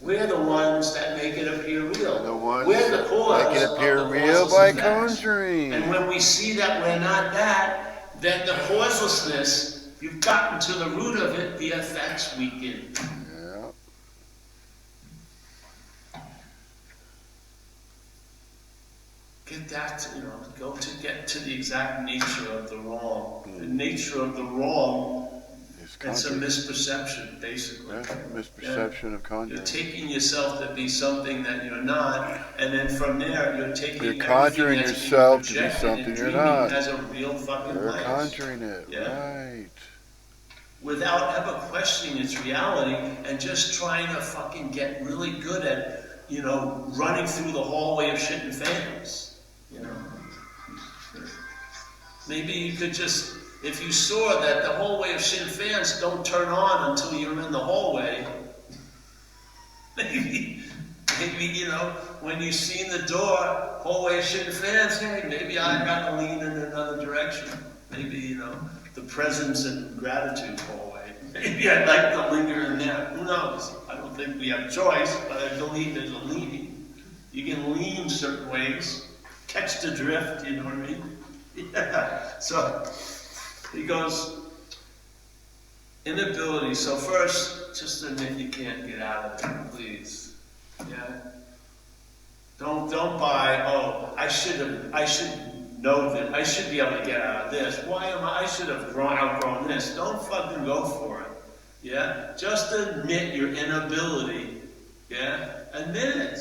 We're the ones that make it appear real. The ones we're the cause make it appear of the real by effects. conjuring. And when we see that we're not that, then the causelessness, you've gotten to the root of it, the effects weaken. Yeah. Get that, get to the exact nature of the wrong. The nature of the wrong, it's a misperception, basically. Yeah, misperception of conjuring. You're taking yourself to be something that you're not, and then from there, you're taking You're conjuring yourself to be something you're not. As a real fucking You're place. conjuring it, Yeah. right. Without ever questioning its reality, and just trying to fucking get really good at, running through the hallway of shit and fans. Maybe you could just, if you saw that the hallway of shit and fans don't turn on until you're in the hallway, maybe, when you see in the door, hallway of shit and fans, hey, maybe I got to lean in another direction. Maybe, the presence and gratitude hallway. Maybe I'd like to linger in there. Who knows? I don't think we have choice, but I believe there's a leaning. You can lean certain ways, catch the drift, you know what I mean? Yeah. So he goes, inability. So first, just admit you can't get out of it, please. Yeah. Don't buy, oh, I should know that, I should be able to get out of this. I should have outgrown this. Don't fucking go for it. Yeah? Just admit your inability. Yeah? Admit it.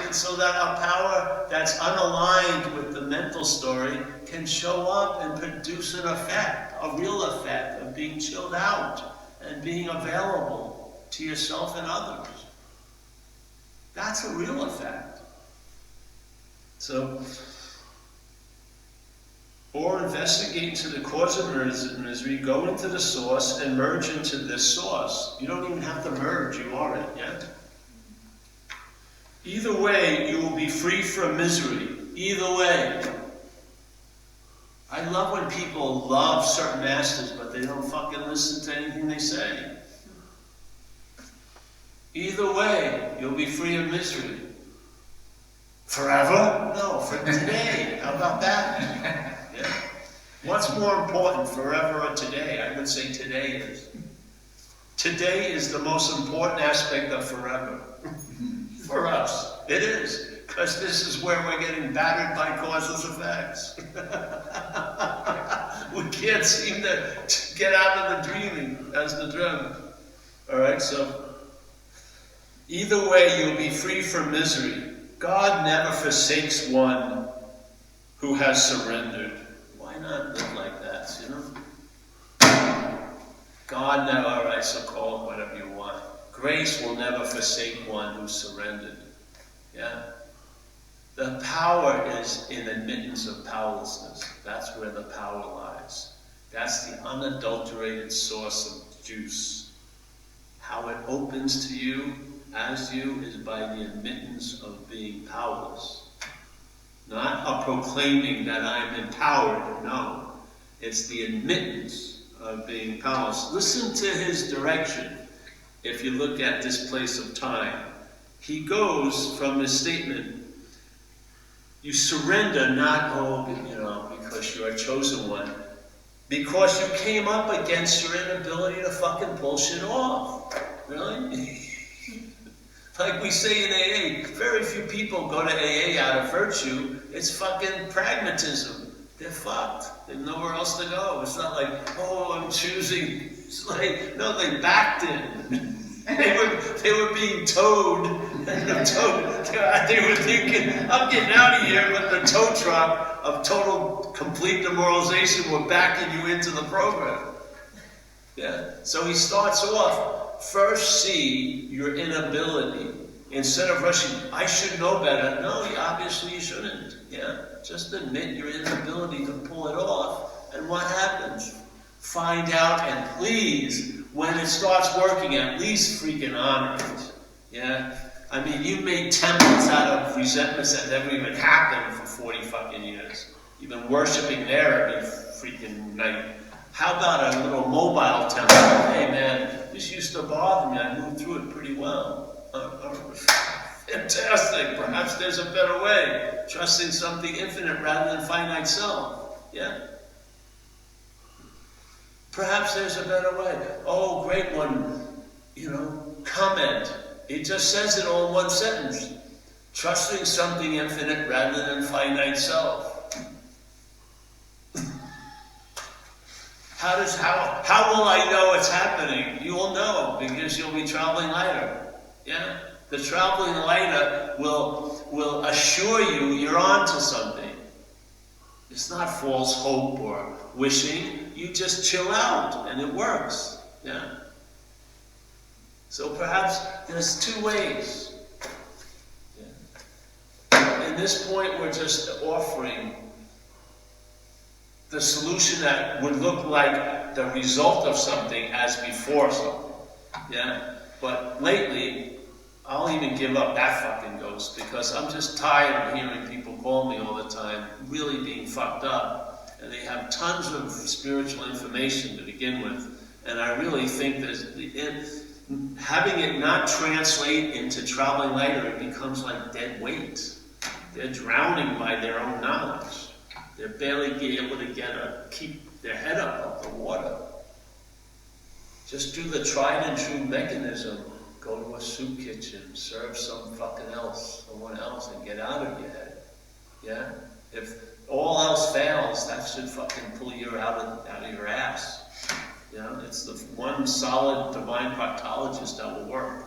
And so that our power that's unaligned with the mental story can show up and produce an effect, a real effect of being chilled out and being available to yourself and others. That's a real effect. So, or investigate into the cause of misery, go into the source, and merge into this source. You don't even have to merge, you are it, yeah? Either way, you will be free from misery. Either way. I love when people love certain masters, but they don't fucking listen to anything they say. Either way, you'll be free of misery. Forever? No, for today. How about that? Yeah. What's more important, forever or today? I would say today is. Today is the most important aspect of forever. For us. It is. Because this is where we're getting battered by causeless effects. We can't seem to get out of the dreaming as the dream. Alright, so either way you'll be free from misery. God never forsakes one who has surrendered. Why not live like that, you know? God never, alright, so call it whatever you want. Grace will never forsake one who surrendered. Yeah? The power is in admittance of powerlessness. That's where the power lies. That's the unadulterated source of juice. How it opens to you, as you, is by the admittance of being powerless. Not a proclaiming that I'm empowered, no. It's the admittance of being powerless. Listen to his direction. If you look at this place of time, he goes from his statement, you surrender not, because you're a chosen one, because you came up against your inability to fucking pull shit off. Really? Like we say in AA, very few people go to AA out of virtue. It's fucking pragmatism. They're fucked. They have nowhere else to go. It's not like, oh, I'm choosing. It's like, no, they backed in. They were being towed. They were thinking, I'm getting out of here, but the tow truck of total, complete demoralization were backing you into the program. Yeah. So he starts off, first see your inability. Instead of rushing, I should know better. No, obviously you shouldn't. Yeah. Just admit your inability to pull it off. And what happens? Find out, and please, when it starts working, at least freaking honor it. Yeah? I mean, you made temples out of resentments that never even happened for 40 fucking years. You've been worshipping there every freaking night. How about a little mobile temple? Hey man, this used to bother me. I moved through it pretty well. Fantastic. Perhaps there's a better way. Trusting something infinite rather than finite self. Yeah? Perhaps there's a better way. Oh, great one. Comment. It just says it all in one sentence. Trusting something infinite rather than finite self. How will I know it's happening? You will know because you'll be traveling lighter. Yeah? The traveling lighter will assure you you're on to something. It's not false hope or wishing. You just chill out and it works. Yeah? So perhaps there's two ways. Yeah. At this point, we're just offering the solution that would look like the result of something as before something. Yeah? But lately, I'll even give up that fucking ghost because I'm just tired of hearing people call me all the time, really being fucked up. And they have tons of spiritual information to begin with, And I really think that having it not translate into traveling lighter, it becomes like dead weight. They're drowning by their own knowledge. They're barely being able to keep their head up the water. Just do the tried and true mechanism. Go to a soup kitchen, serve someone else, and get out of your head. Yeah? If all else fails, that should fucking pull you out of your ass. You know, it's the one solid divine proctologist that will work.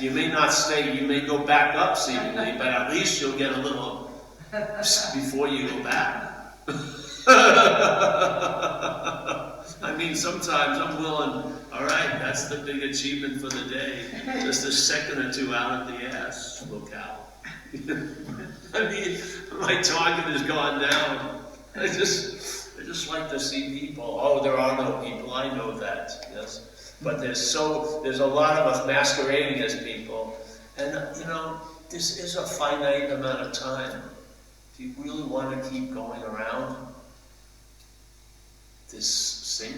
You may not stay, you may go back up seemingly, but at least you'll get a little before you go back. I mean, sometimes I'm willing, all right, that's the big achievement for the day. Just a second or two out of the ass locale. I mean, my target has gone down. I just like to see people. Oh, there are no people. I know that. Yes, but there's a lot of us masquerading as people, and this is a finite amount of time. Do you really want to keep going around this sink?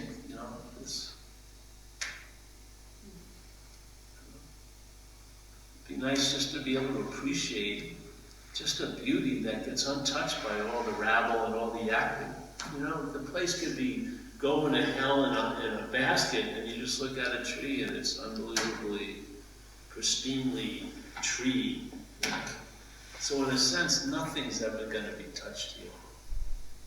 This. It'd be nice just to be able to appreciate just a beauty that gets untouched by all the rabble and all the acting. The place could be going to hell in a basket, and you just look at a tree and it's unbelievably, pristinely tree. So in a sense, nothing's ever going to be touched here.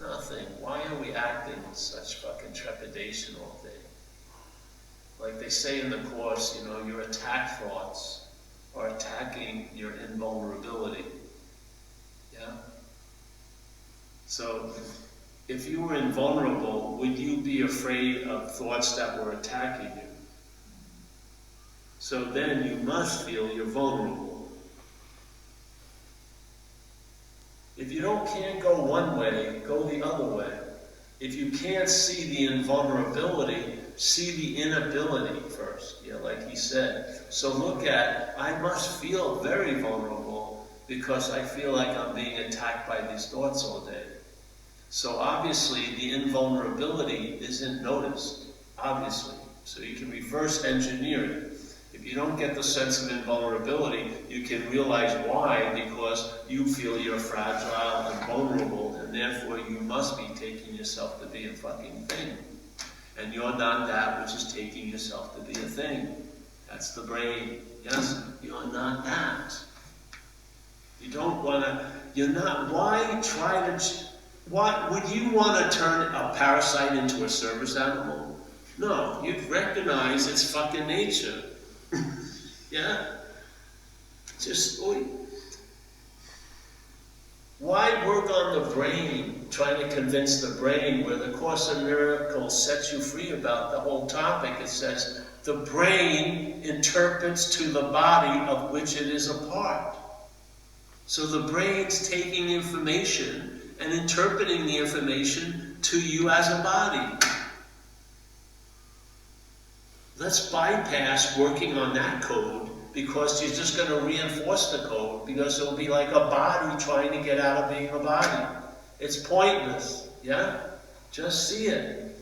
Nothing. Why are we acting with such fucking trepidation all day? Like they say in the Course, your attack thoughts are attacking your invulnerability. Yeah? So, if you were invulnerable, would you be afraid of thoughts that were attacking you? So then you must feel you're vulnerable. If you can't go one way, go the other way. If you can't see the invulnerability, see the inability first, like he said. So look at, I must feel very vulnerable because I feel like I'm being attacked by these thoughts all day. So obviously the invulnerability isn't noticed, obviously. So you can reverse engineer it. If you don't get the sense of invulnerability, you can realize why, because you feel you're fragile and vulnerable, and therefore you must be taking yourself to be a fucking thing. And you're not that which is taking yourself to be a thing. That's the brain. Yes, you're not that. You don't want to, would you want to turn a parasite into a service animal? No, you'd recognize its fucking nature. Yeah? Why work on the brain, trying to convince the brain, where the Course in Miracles sets you free about the whole topic? It says, the brain interprets to the body of which it is a part. So the brain's taking information and interpreting the information to you as a body. Let's bypass working on that code, because you're just going to reinforce the code, because it'll be like a body trying to get out of being a body. It's pointless, yeah? Just see it.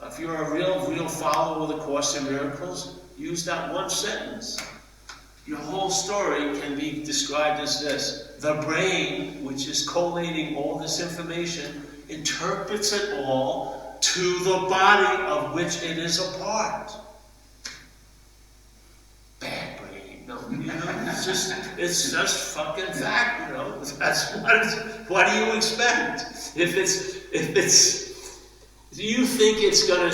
If you're a real follower of the Course in Miracles, use that one sentence. Your whole story can be described as this. The brain, which is collating all this information, interprets it all to the body of which it is a part. Bad brain, no, it's just fucking fact, That's what do you expect? If do you think it's going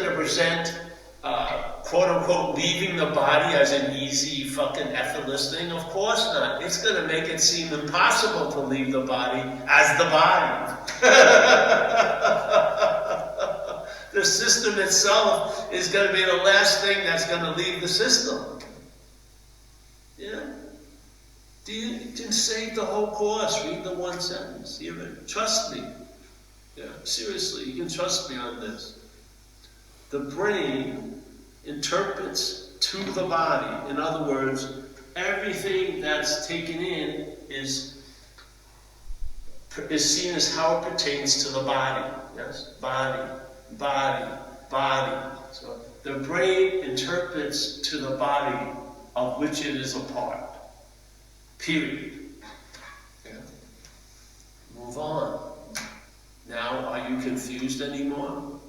to present quote unquote leaving the body as an easy fucking effortless thing? Of course not. It's going to make it seem impossible to leave the body as the body. The system itself is going to be the last thing that's going to leave the system. Yeah? You can save the whole Course. Read the one sentence. Trust me. Yeah, seriously, you can trust me on this. The brain interprets to the body. In other words, everything that's taken in is seen as how it pertains to the body. Yes, body. body, body. So the brain interprets to the body of which it is a part. Period. Yeah. Move on. Now, are you confused anymore?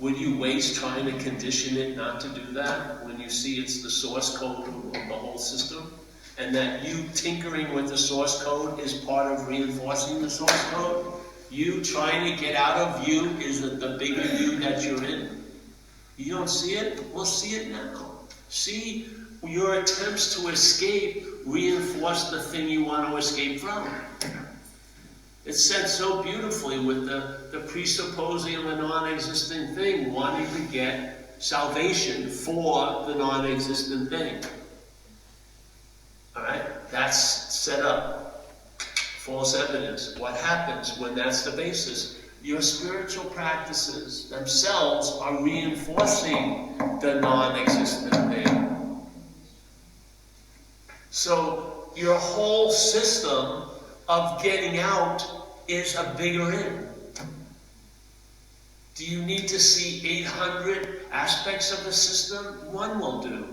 Would you waste trying to condition it not to do that when you see it's the source code of the whole system? And that you tinkering with the source code is part of reinforcing the source code? You trying to get out of you is the bigger you that you're in. You don't see it? Well, see it now. See your attempts to escape reinforce the thing you want to escape from. It's said so beautifully with the presupposing of a non-existent thing, wanting to get salvation for the non-existent thing. Alright? That's set up. False evidence. What happens when that's the basis? Your spiritual practices themselves are reinforcing the non-existent thing. So your whole system of getting out is a bigger in. Do you need to see 800 aspects of the system? One will do.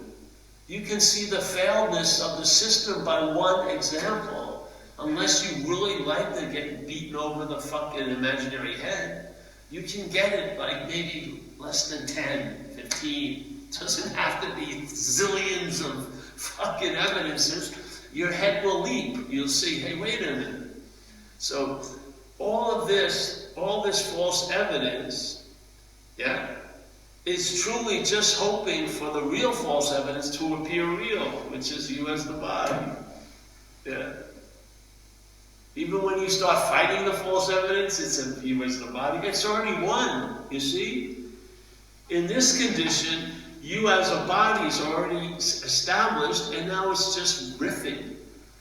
You can see the failedness of the system by one example, unless you really like to get beaten over the fucking imaginary head. You can get it like maybe less than 10, 15. It doesn't have to be zillions of fucking evidences. Your head will leap. You'll see, hey, wait a minute. So all this false evidence, yeah, is truly just hoping for the real false evidence to appear real, which is you as the body. Yeah. Even when you start fighting the false evidence, it's you as the body. It's already won, you see? In this condition, you as a body is already established, and now it's just riffing.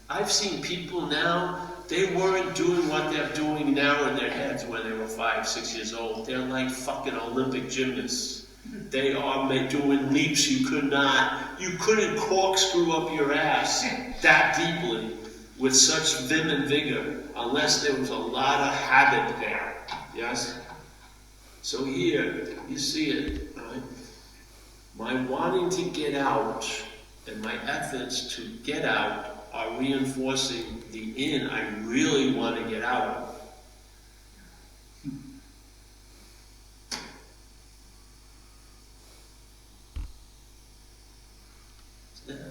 I've seen people now, they weren't doing what they're doing now in their heads when they were 5, 6 years old. They're like fucking Olympic gymnasts. They are doing leaps you couldn't corkscrew up your ass that deeply with such vim and vigor unless there was a lot of habit there. Yes? So here, you see it, right? My wanting to get out and my efforts to get out are reinforcing the in I really want to get out of.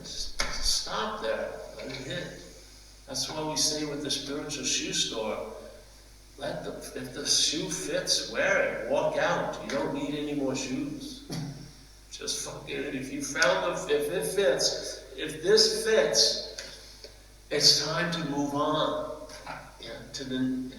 Stop there. Let it hit. That's why we say with the spiritual shoe store, if the shoe fits, wear it. Walk out. You don't need any more shoes. Just fucking, if you found if it fits, if this fits, it's time to move on. Yeah, to the